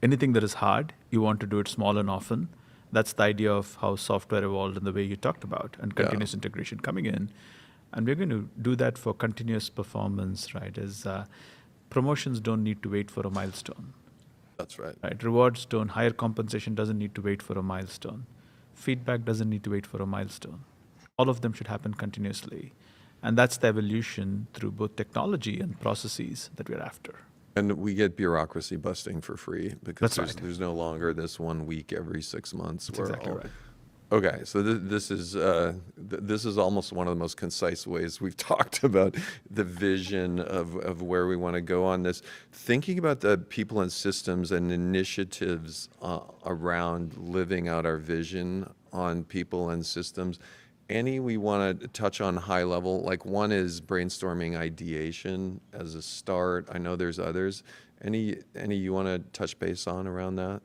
anything that is hard, you want to do it small and often. That's the idea of how software evolved in the way you talked about, and continuous integration coming in. And we're going to do that for continuous performance, right? Promotions don't need to wait for a milestone. That's right. Right. Rewards don't, higher compensation doesn't need to wait for a milestone. Feedback doesn't need to wait for a milestone. All of them should happen continuously. And that's the evolution through both technology and processes that we're after. And we get bureaucracy busting for free because That's right. there's no longer this 1 week every 6 months. That's exactly right. Okay, so this is almost one of the most concise ways we've talked about the vision of where we want to go on this. Thinking about the people and systems and initiatives around living out our vision on people and systems, any we want to touch on high level? Like one is brainstorming ideation as a start. I know there's others. Any you want to touch base on around that?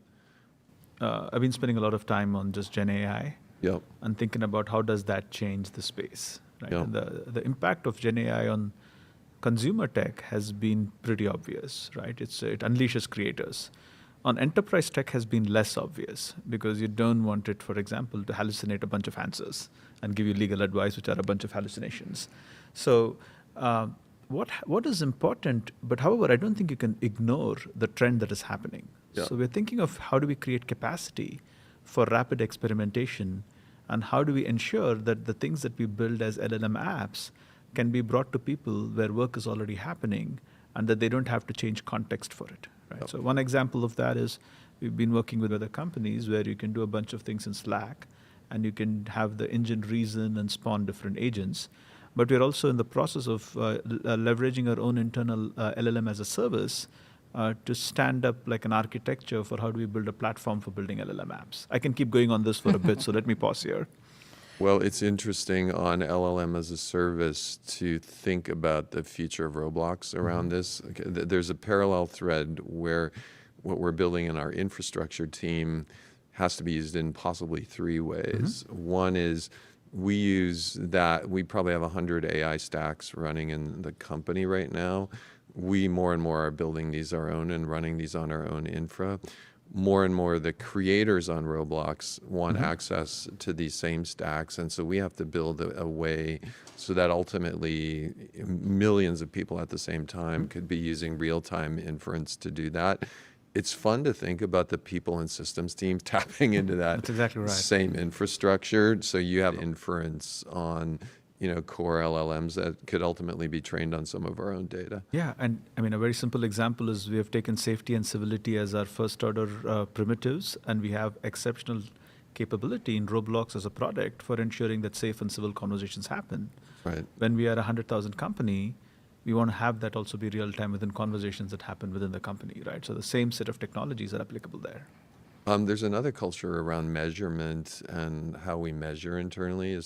I've been spending a lot of time on just Gen AI. Yep. And thinking about how does that change the space. Right? Yep. And the impact of Gen AI on consumer tech has been pretty obvious, right? It unleashes creators. On enterprise tech has been less obvious because you don't want it, for example, to hallucinate a bunch of answers and give you legal advice, which are a bunch of hallucinations. So what is important, but however, I don't think you can ignore the trend that is happening. Yeah. So we're thinking of how do we create capacity for rapid experimentation, and how do we ensure that the things that we build as LLM apps can be brought to people where work is already happening and that they don't have to change context for it. Right? Yep. So one example of that is we've been working with other companies where you can do a bunch of things in Slack and you can have the engine reason and spawn different agents. But we're also in the process of leveraging our own internal LLM as a service to stand up like an architecture for how do we build a platform for building LLM apps. I can keep going on this for a bit, so let me pause here. Well, it's interesting on LLM as a service to think about the future of Roblox around this. Okay, there's a parallel thread where what we're building in our infrastructure team has to be used in possibly 3 ways. One is we use that, we probably have 100 AI stacks running in the company right now. We more and more are building these our own and running these on our own infra. More and more the creators on Roblox want access to these same stacks, and so we have to build a way so that ultimately millions of people at the same time could be using real-time inference to do that. It's fun to think about the people and systems team tapping into that That's exactly right. same infrastructure, so you have inference on core LLMs that could ultimately be trained on some of our own data. Yeah, and I mean, a very simple example is we have taken safety and civility as our first order primitives, and we have exceptional capability in Roblox as a product for ensuring that safe and civil conversations happen. Right. When we are a 100,000 company, we want to have that also be real time within conversations that happen within the company, right? So the same set of technologies are applicable there. There's another culture around measurement and how we measure internally.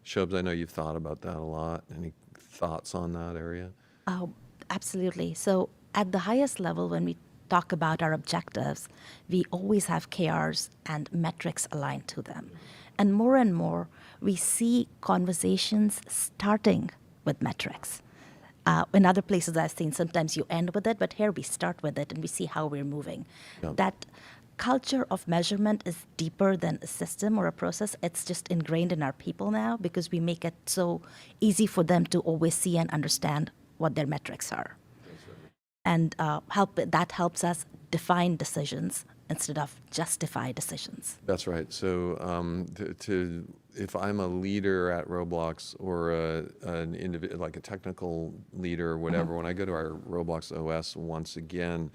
Shobs, I know you've thought about that a lot. Any thoughts on that area? Oh, absolutely. So at the highest level, when we talk about our objectives, we always have KRs and metrics aligned to them. And more, we see conversations starting with metrics. In other places I've seen, sometimes you end with it, but here we start with it and we see how we're moving. Yeah. That culture of measurement is deeper than a system or a process. It's just ingrained in our people now because we make it so easy for them to always see and understand what their metrics are. And that helps us define decisions instead of justify decisions. That's right. So if I'm a leader at Roblox or like a technical leader or whatever, when I go to our Roblox OS once again,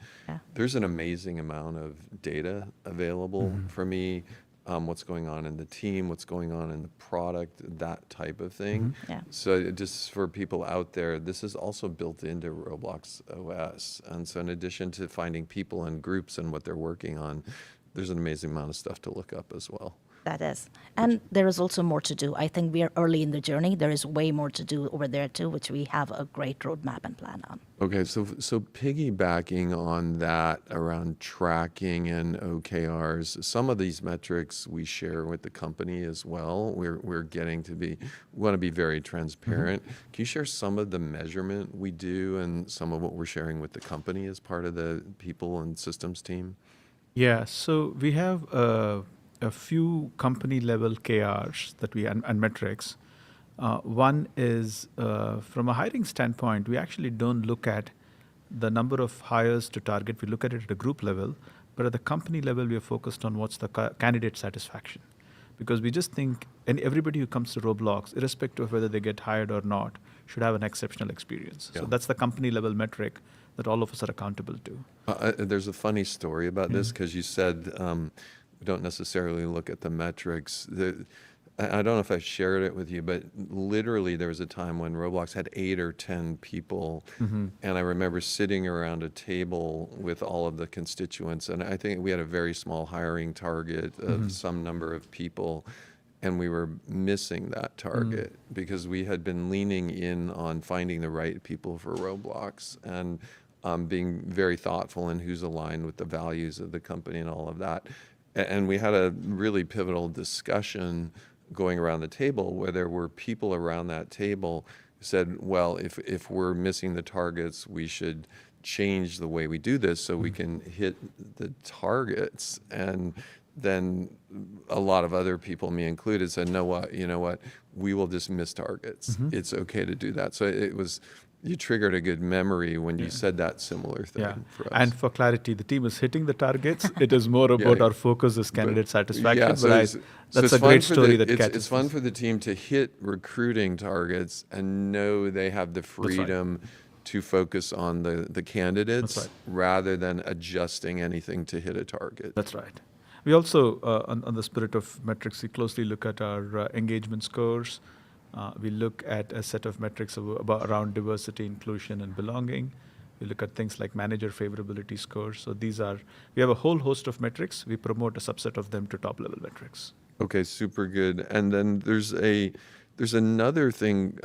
there's an amazing amount of data available for me. What's going on in the team, what's going on in the product, that type of thing. So just for people out there, this is also built into Roblox OS. And so in addition to finding people and groups and what they're working on, there's an amazing amount of stuff to look up as well. That is. And there is also more to do. I think we are early in the journey. There is way more to do over there too, which we have a great roadmap and plan on. Okay, so piggybacking on that around tracking and OKRs, some of these metrics we share with the company as well. We want to be very transparent. Can you share some of the measurement we do and some of what we're sharing with the company as part of the people and systems team? Yeah, so we have a few company level KRs that and metrics. One is from a hiring standpoint, we actually don't look at the number of hires to target. We look at it at a group level, but at the company level, we are focused on what's the candidate satisfaction. Because we just think, and everybody who comes to Roblox, irrespective of whether they get hired or not, should have an exceptional experience. So that's the company level metric that all of us are accountable to. There's a funny story about this because you said, we don't necessarily look at the metrics. I don't know if I shared it with you, but literally there was a time when Roblox had 8 or 10 people, and I remember sitting around a table with all of the constituents, and I think we had a very small hiring target of some number of people, and we were missing that target because we had been leaning in on finding the right people for Roblox and being very thoughtful in who's aligned with the values of the company and all of that. And we had a really pivotal discussion going around the table where there were people around that table who said, well, if we're missing the targets, we should change the way we do this so we can hit the targets. And then a lot of other people, me included, said, you know what, we will just miss targets. It's okay to do that. So you triggered a good memory when you said that similar thing for us. And for clarity, the team is hitting the targets. It is more about our focus is candidate satisfaction. That's a great story that catches. It's fun for the team to hit recruiting targets and know they have the freedom to focus on the candidates rather than adjusting anything to hit a target. That's right. We also, on the spirit of metrics, we closely look at our engagement scores. We look at a set of metrics around diversity, inclusion, and belonging. We look at things like manager favorability scores. So we have a whole host of metrics. We promote a subset of them to top-level metrics. Okay, super good. And then there's another thing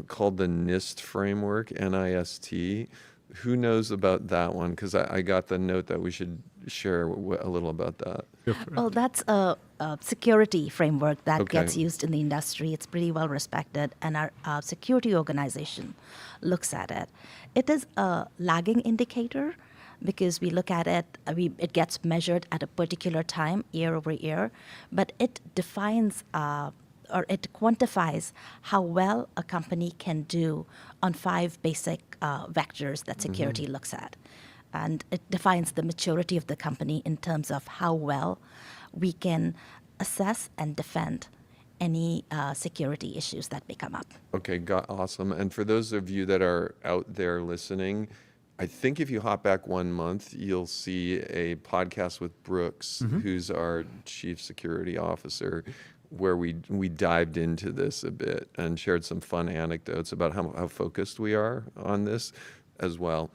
called the NIST framework, N-I-S-T. Who knows about that one? Because I got the note that we should share a little about that. Well, that's a security framework that gets used in the industry. It's pretty well respected, and our security organization looks at it. It is a lagging indicator because we look at it, it gets measured at a particular time, year over year, but it defines or it quantifies how well a company can do on 5 basic vectors that security looks at. And it defines the maturity of the company in terms of how well we can assess and defend any security issues that may come up. Okay, awesome. And for those of you that are out there listening, I think if you hop back 1 month, you'll see a podcast with Brooks, who's our chief security officer, where we dived into this a bit and shared some fun anecdotes about how focused we are on this as well.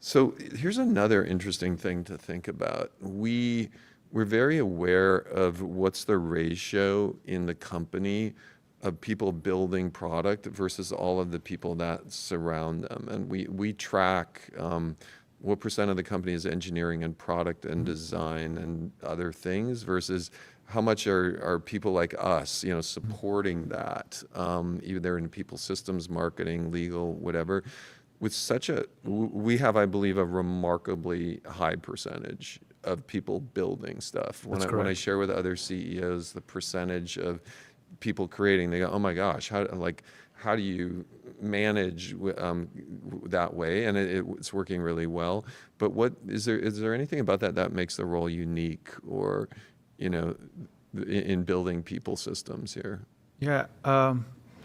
So here's another interesting thing to think about. We're very aware of what's the ratio in the company of people building product versus all of the people that surround them. And we track what percent of the company is engineering and product and design and other things versus how much are people like us, supporting that, either in people systems, marketing, legal, whatever. With we have, I believe, a remarkably high percentage of people building stuff. When I share with other CEOs the percentage of people creating, they go, "Oh my gosh, how do you manage that way?" And it's working really well. But is there anything about that makes the role unique, or in building people systems here? Yeah,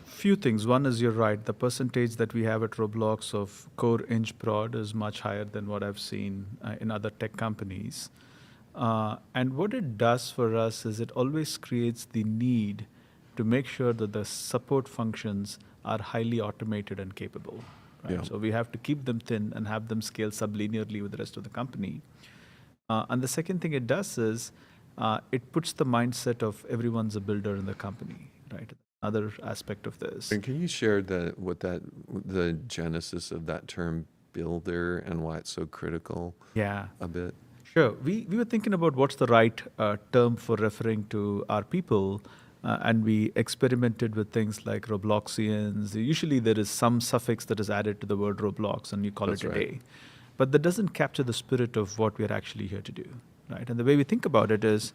few things. One is, you're right, the percentage that we have at Roblox of core inch prod is much higher than what I've seen in other tech companies. And what it does for us is it always creates the need to make sure that the support functions are highly automated and capable. Right? Yeah. So we have to keep them thin and have them scale sublinearly with the rest of the company. And the second thing it does is it puts the mindset of everyone's a builder in the company, right? Another aspect of this. And can you share the genesis of that term builder and why it's so critical? Yeah. A bit. Sure. We were thinking about what's the right term for referring to our people, and we experimented with things like Robloxians. Usually there is some suffix that is added to the word Roblox, and you call it a day. But that doesn't capture the spirit of what we're actually here to do, right? And the way we think about it is,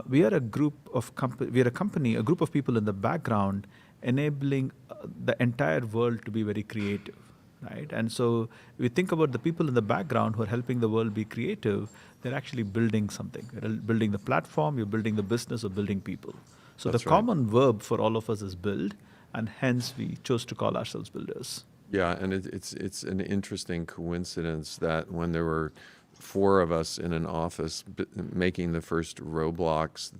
we are a group of a group of people in the background enabling the entire world to be very creative, right? And so we think about the people in the background who are helping the world be creative. They're actually building something. They're building the platform, you're building the business of building people. So the common verb for all of us is build, and hence we chose to call ourselves builders. Yeah, and it's an interesting coincidence that when there were 4 of us in an office making the first Roblox,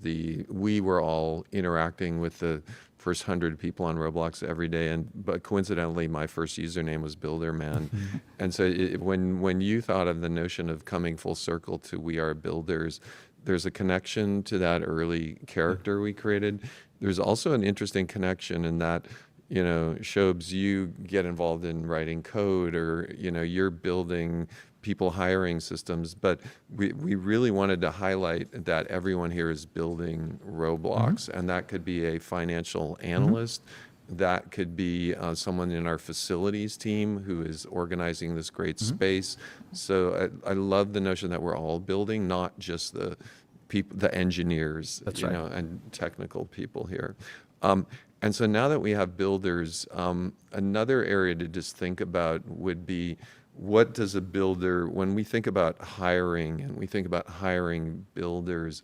we were all interacting with the first 100 people on Roblox every day, but coincidentally my first username was Builderman. And so when you thought of the notion of coming full circle to We Are Builders, there's a connection to that early character we created. There's also an interesting connection in that, Shobes, you get involved in writing code, or you're building people hiring systems, but we really wanted to highlight that everyone here is building Roblox, and that could be a financial analyst, that could be someone in our facilities team who is organizing this great space. So I love the notion that we're all building, not just the people, the engineers, and technical people here. And so now that we have builders, another area to just think about would be, what does a builder, when we think about hiring and we think about hiring builders,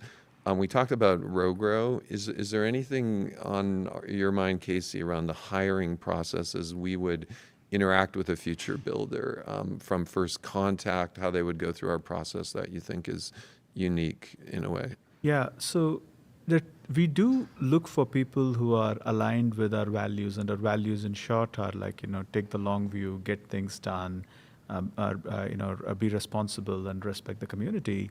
we talked about Rogrow. Is there anything on your mind, Casey, around the hiring process as we would interact with a future builder, from first contact, how they would go through our process that you think is unique in a way? Yeah, so that we do look for people who are aligned with our values, and our values in short are like, take the long view, get things done, be responsible and respect the community.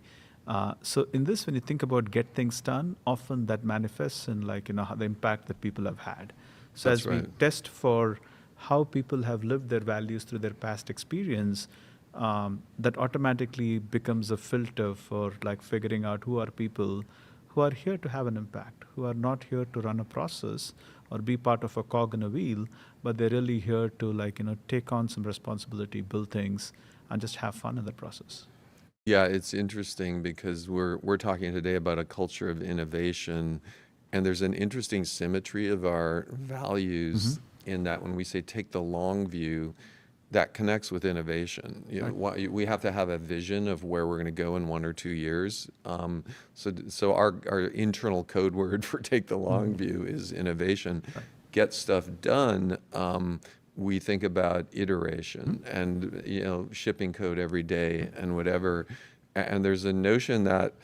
So in this, when you think about get things done, often that manifests in how the impact that people have had. So as we test for how people have lived their values through their past experience, that automatically becomes a filter for figuring out who are people who are here to have an impact, who are not here to run a process or be part of a cog in a wheel, but they're really here to take on some responsibility, build things, and just have fun in the process. Yeah, it's interesting because we're talking today about a culture of innovation, and there's an interesting symmetry of our values in that when we say take the long view, that connects with innovation. We have to have a vision of where we're going to go in 1 or 2 years. So our internal code word for take the long view is innovation. Get stuff done. We think about iteration and shipping code every day and whatever. And there's a notion that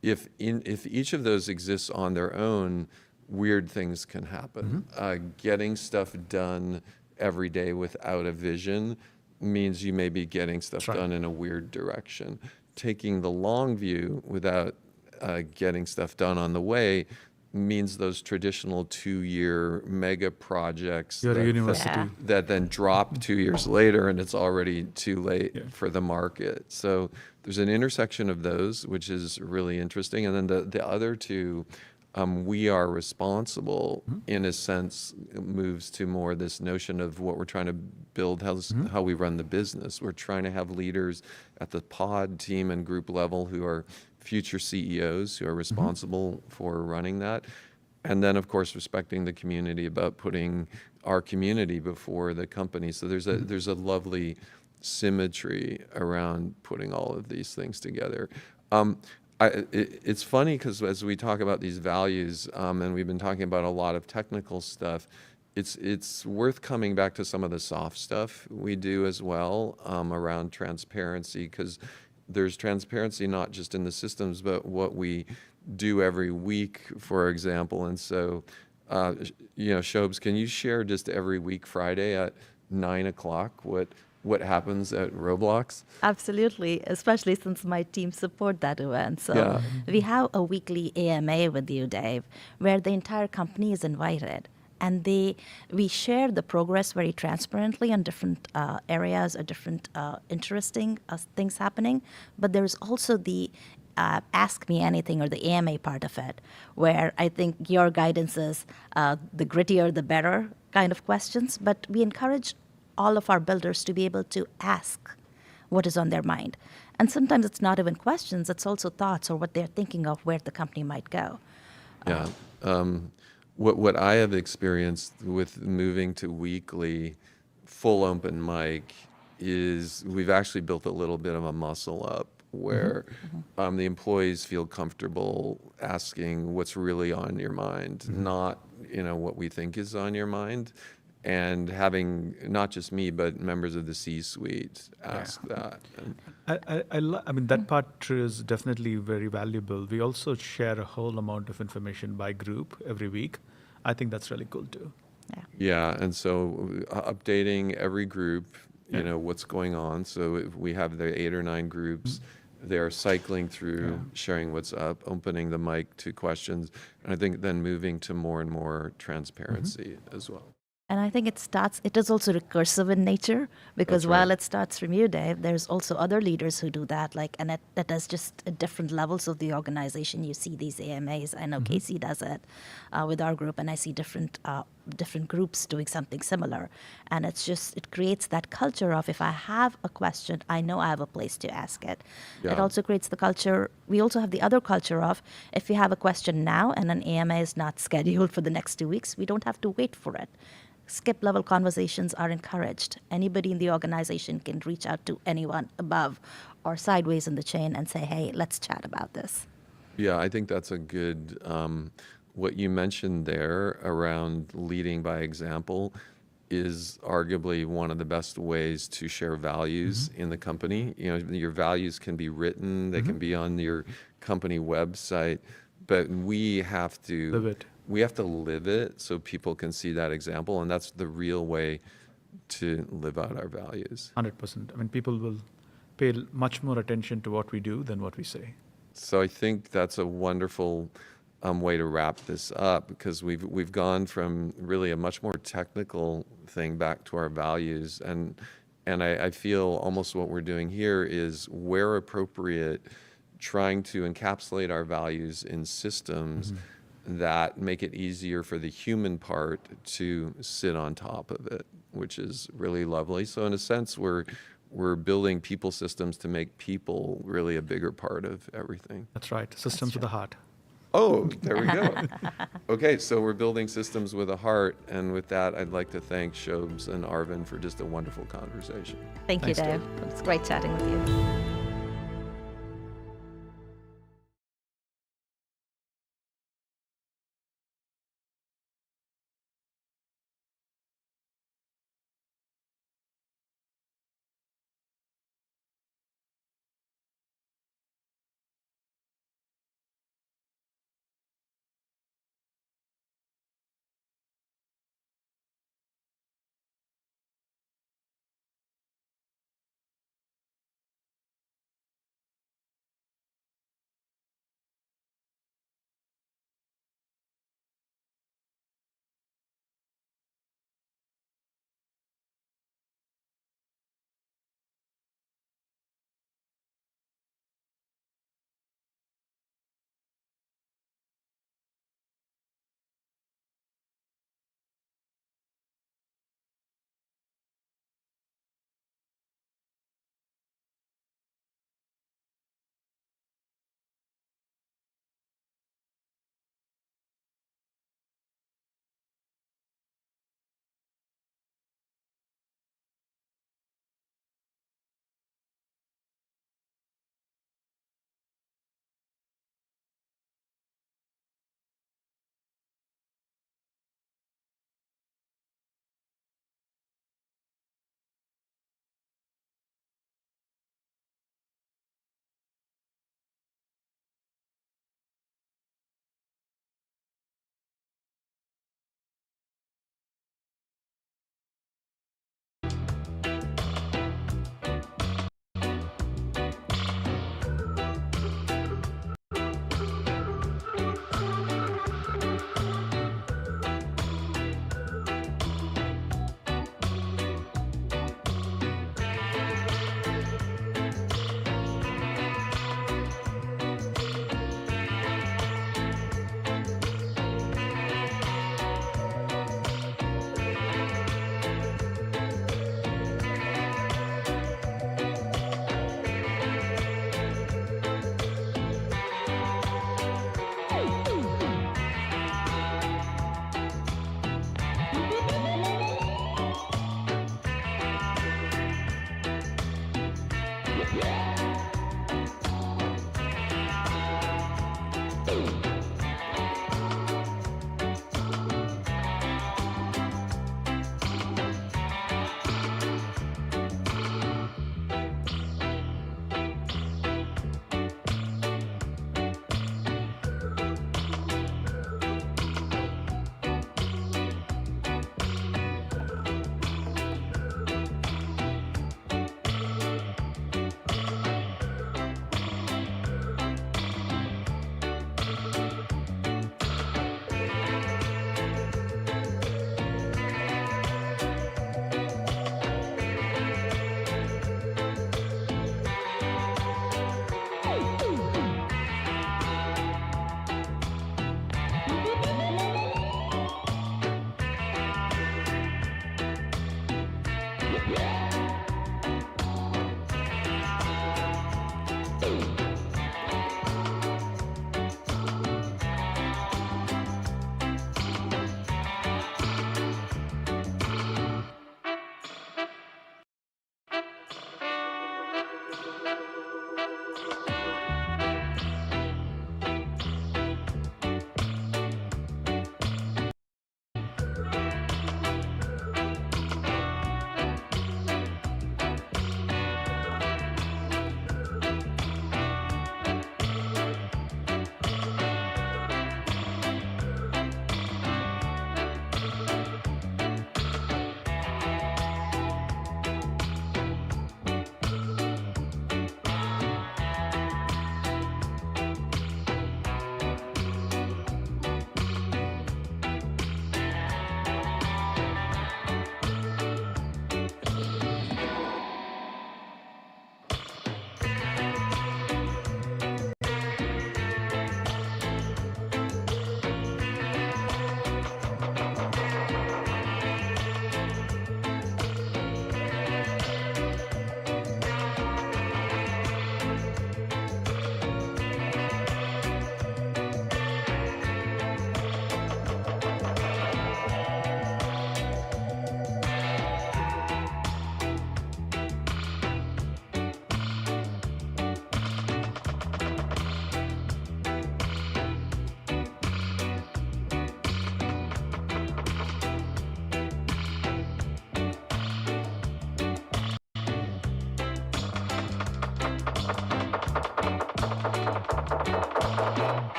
if each of those exists on their own, weird things can happen. Getting stuff done every day without a vision means you may be getting stuff done in a weird direction. Taking the long view without getting stuff done on the way means those traditional 2-year mega projects You're a that, university. Yeah. that then drop 2 years later and it's already too late for the market. So there's an intersection of those, which is really interesting. And then the other two, we are responsible, in a sense, moves to more this notion of what we're trying to build, how we run the business. We're trying to have leaders at the pod, team, and group level who are future CEOs who are responsible for running that. And then, of course, respecting the community about putting our community before the company. So there's a lovely symmetry around putting all of these things together. It's funny because as we talk about these values, and we've been talking about a lot of technical stuff, it's worth coming back to some of the soft stuff we do as well, around transparency, because there's transparency not just in the systems, but what we do every week, for example. And so, Shobes, can you share just every week Friday at 9 o'clock what happens at Roblox? Absolutely, especially since my team support that event. So we have a weekly AMA with you, Dave, where the entire company is invited. And we share the progress very transparently on different areas or different interesting things happening. But there's also the Ask Me Anything or the AMA part of it, where I think your guidance is the grittier, the better kind of questions. But we encourage all of our builders to be able to ask what is on their mind. And sometimes it's not even questions, it's also thoughts or what they're thinking of where the company might go. Yeah. What I have experienced with moving to weekly full open mic is we've actually built a little bit of a muscle up where the employees feel comfortable asking what's really on your mind, not what we think is on your mind, and having not just me but members of the C-suite ask that. I mean, that part is definitely very valuable. We also share a whole amount of information by group every week. I think that's really cool too. Yeah, and so updating every group, what's going on. So if we have the 8 or 9 groups, they're cycling through, sharing what's up, opening the mic to questions, and I think then moving to more and more transparency as well. And I think it is also recursive in nature, because while it starts from you, Dave, there's also other leaders who do that, and that is just at different levels of the organization. You see these AMAs. I know Casey does it with our group, and I see different groups doing something similar. And it creates that culture of, if I have a question, I know I have a place to ask it. It also creates the culture. We also have the other culture of, if we have a question now and an AMA is not scheduled for the next 2 weeks, we don't have to wait for it. Skip-level conversations are encouraged. Anybody in the organization can reach out to anyone above or sideways in the chain and say, hey, let's chat about this. Yeah, I think that's a good, what you mentioned there around leading by example is arguably one of the best ways to share values in the company. Your values can be written, they can be on your company website, but we have to live it. We have to live it so people can see that example, and that's the real way to live out our values. 100%. I mean, people will pay much more attention to what we do than what we say. So I think that's a wonderful way to wrap this up, because we've gone from really a much more technical thing back to our values, and I feel almost what we're doing here is, where appropriate, trying to encapsulate our values in systems that make it easier for the human part to sit on top of it, which is really lovely. So in a sense, we're building people systems to make people really a bigger part of everything. That's right. Systems with a heart. Oh, there we go. Okay, so we're building systems with a heart, and with that, I'd like to thank Shobes and Arvind for just a wonderful conversation. Thank you, Dave. It's great chatting with you.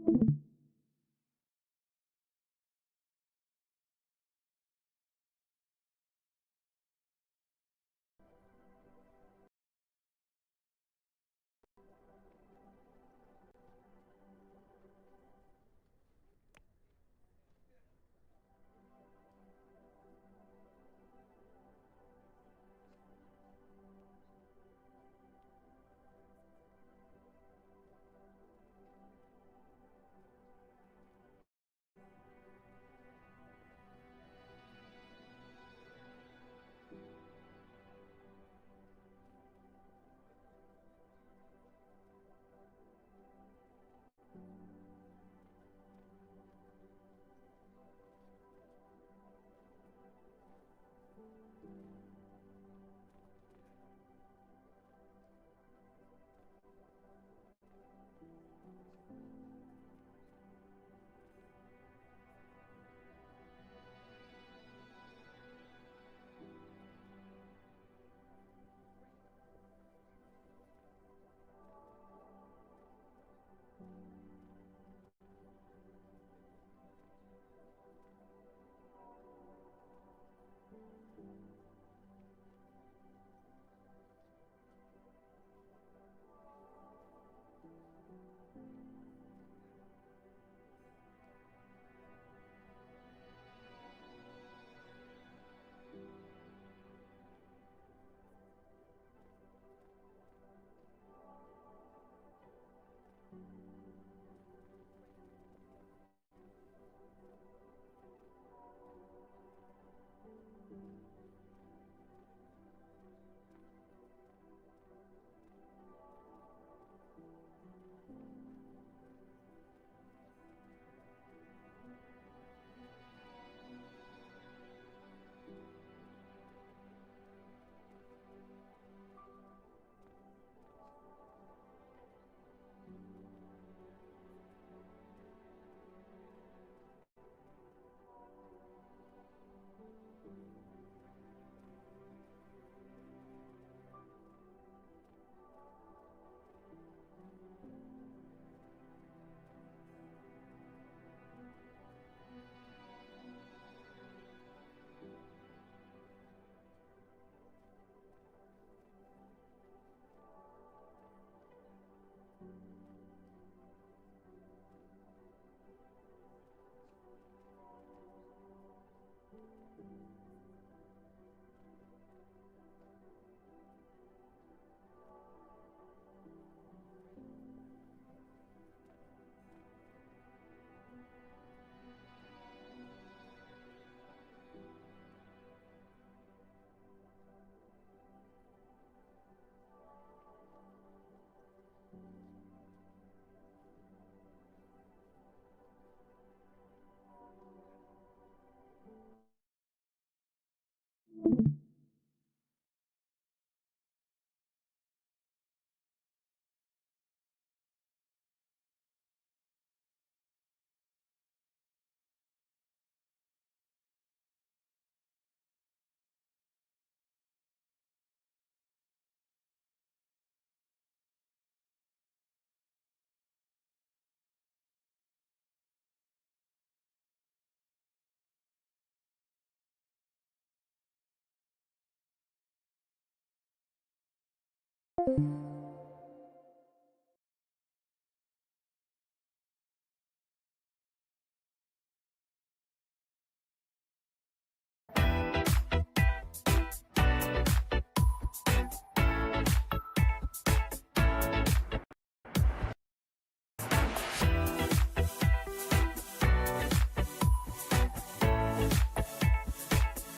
you.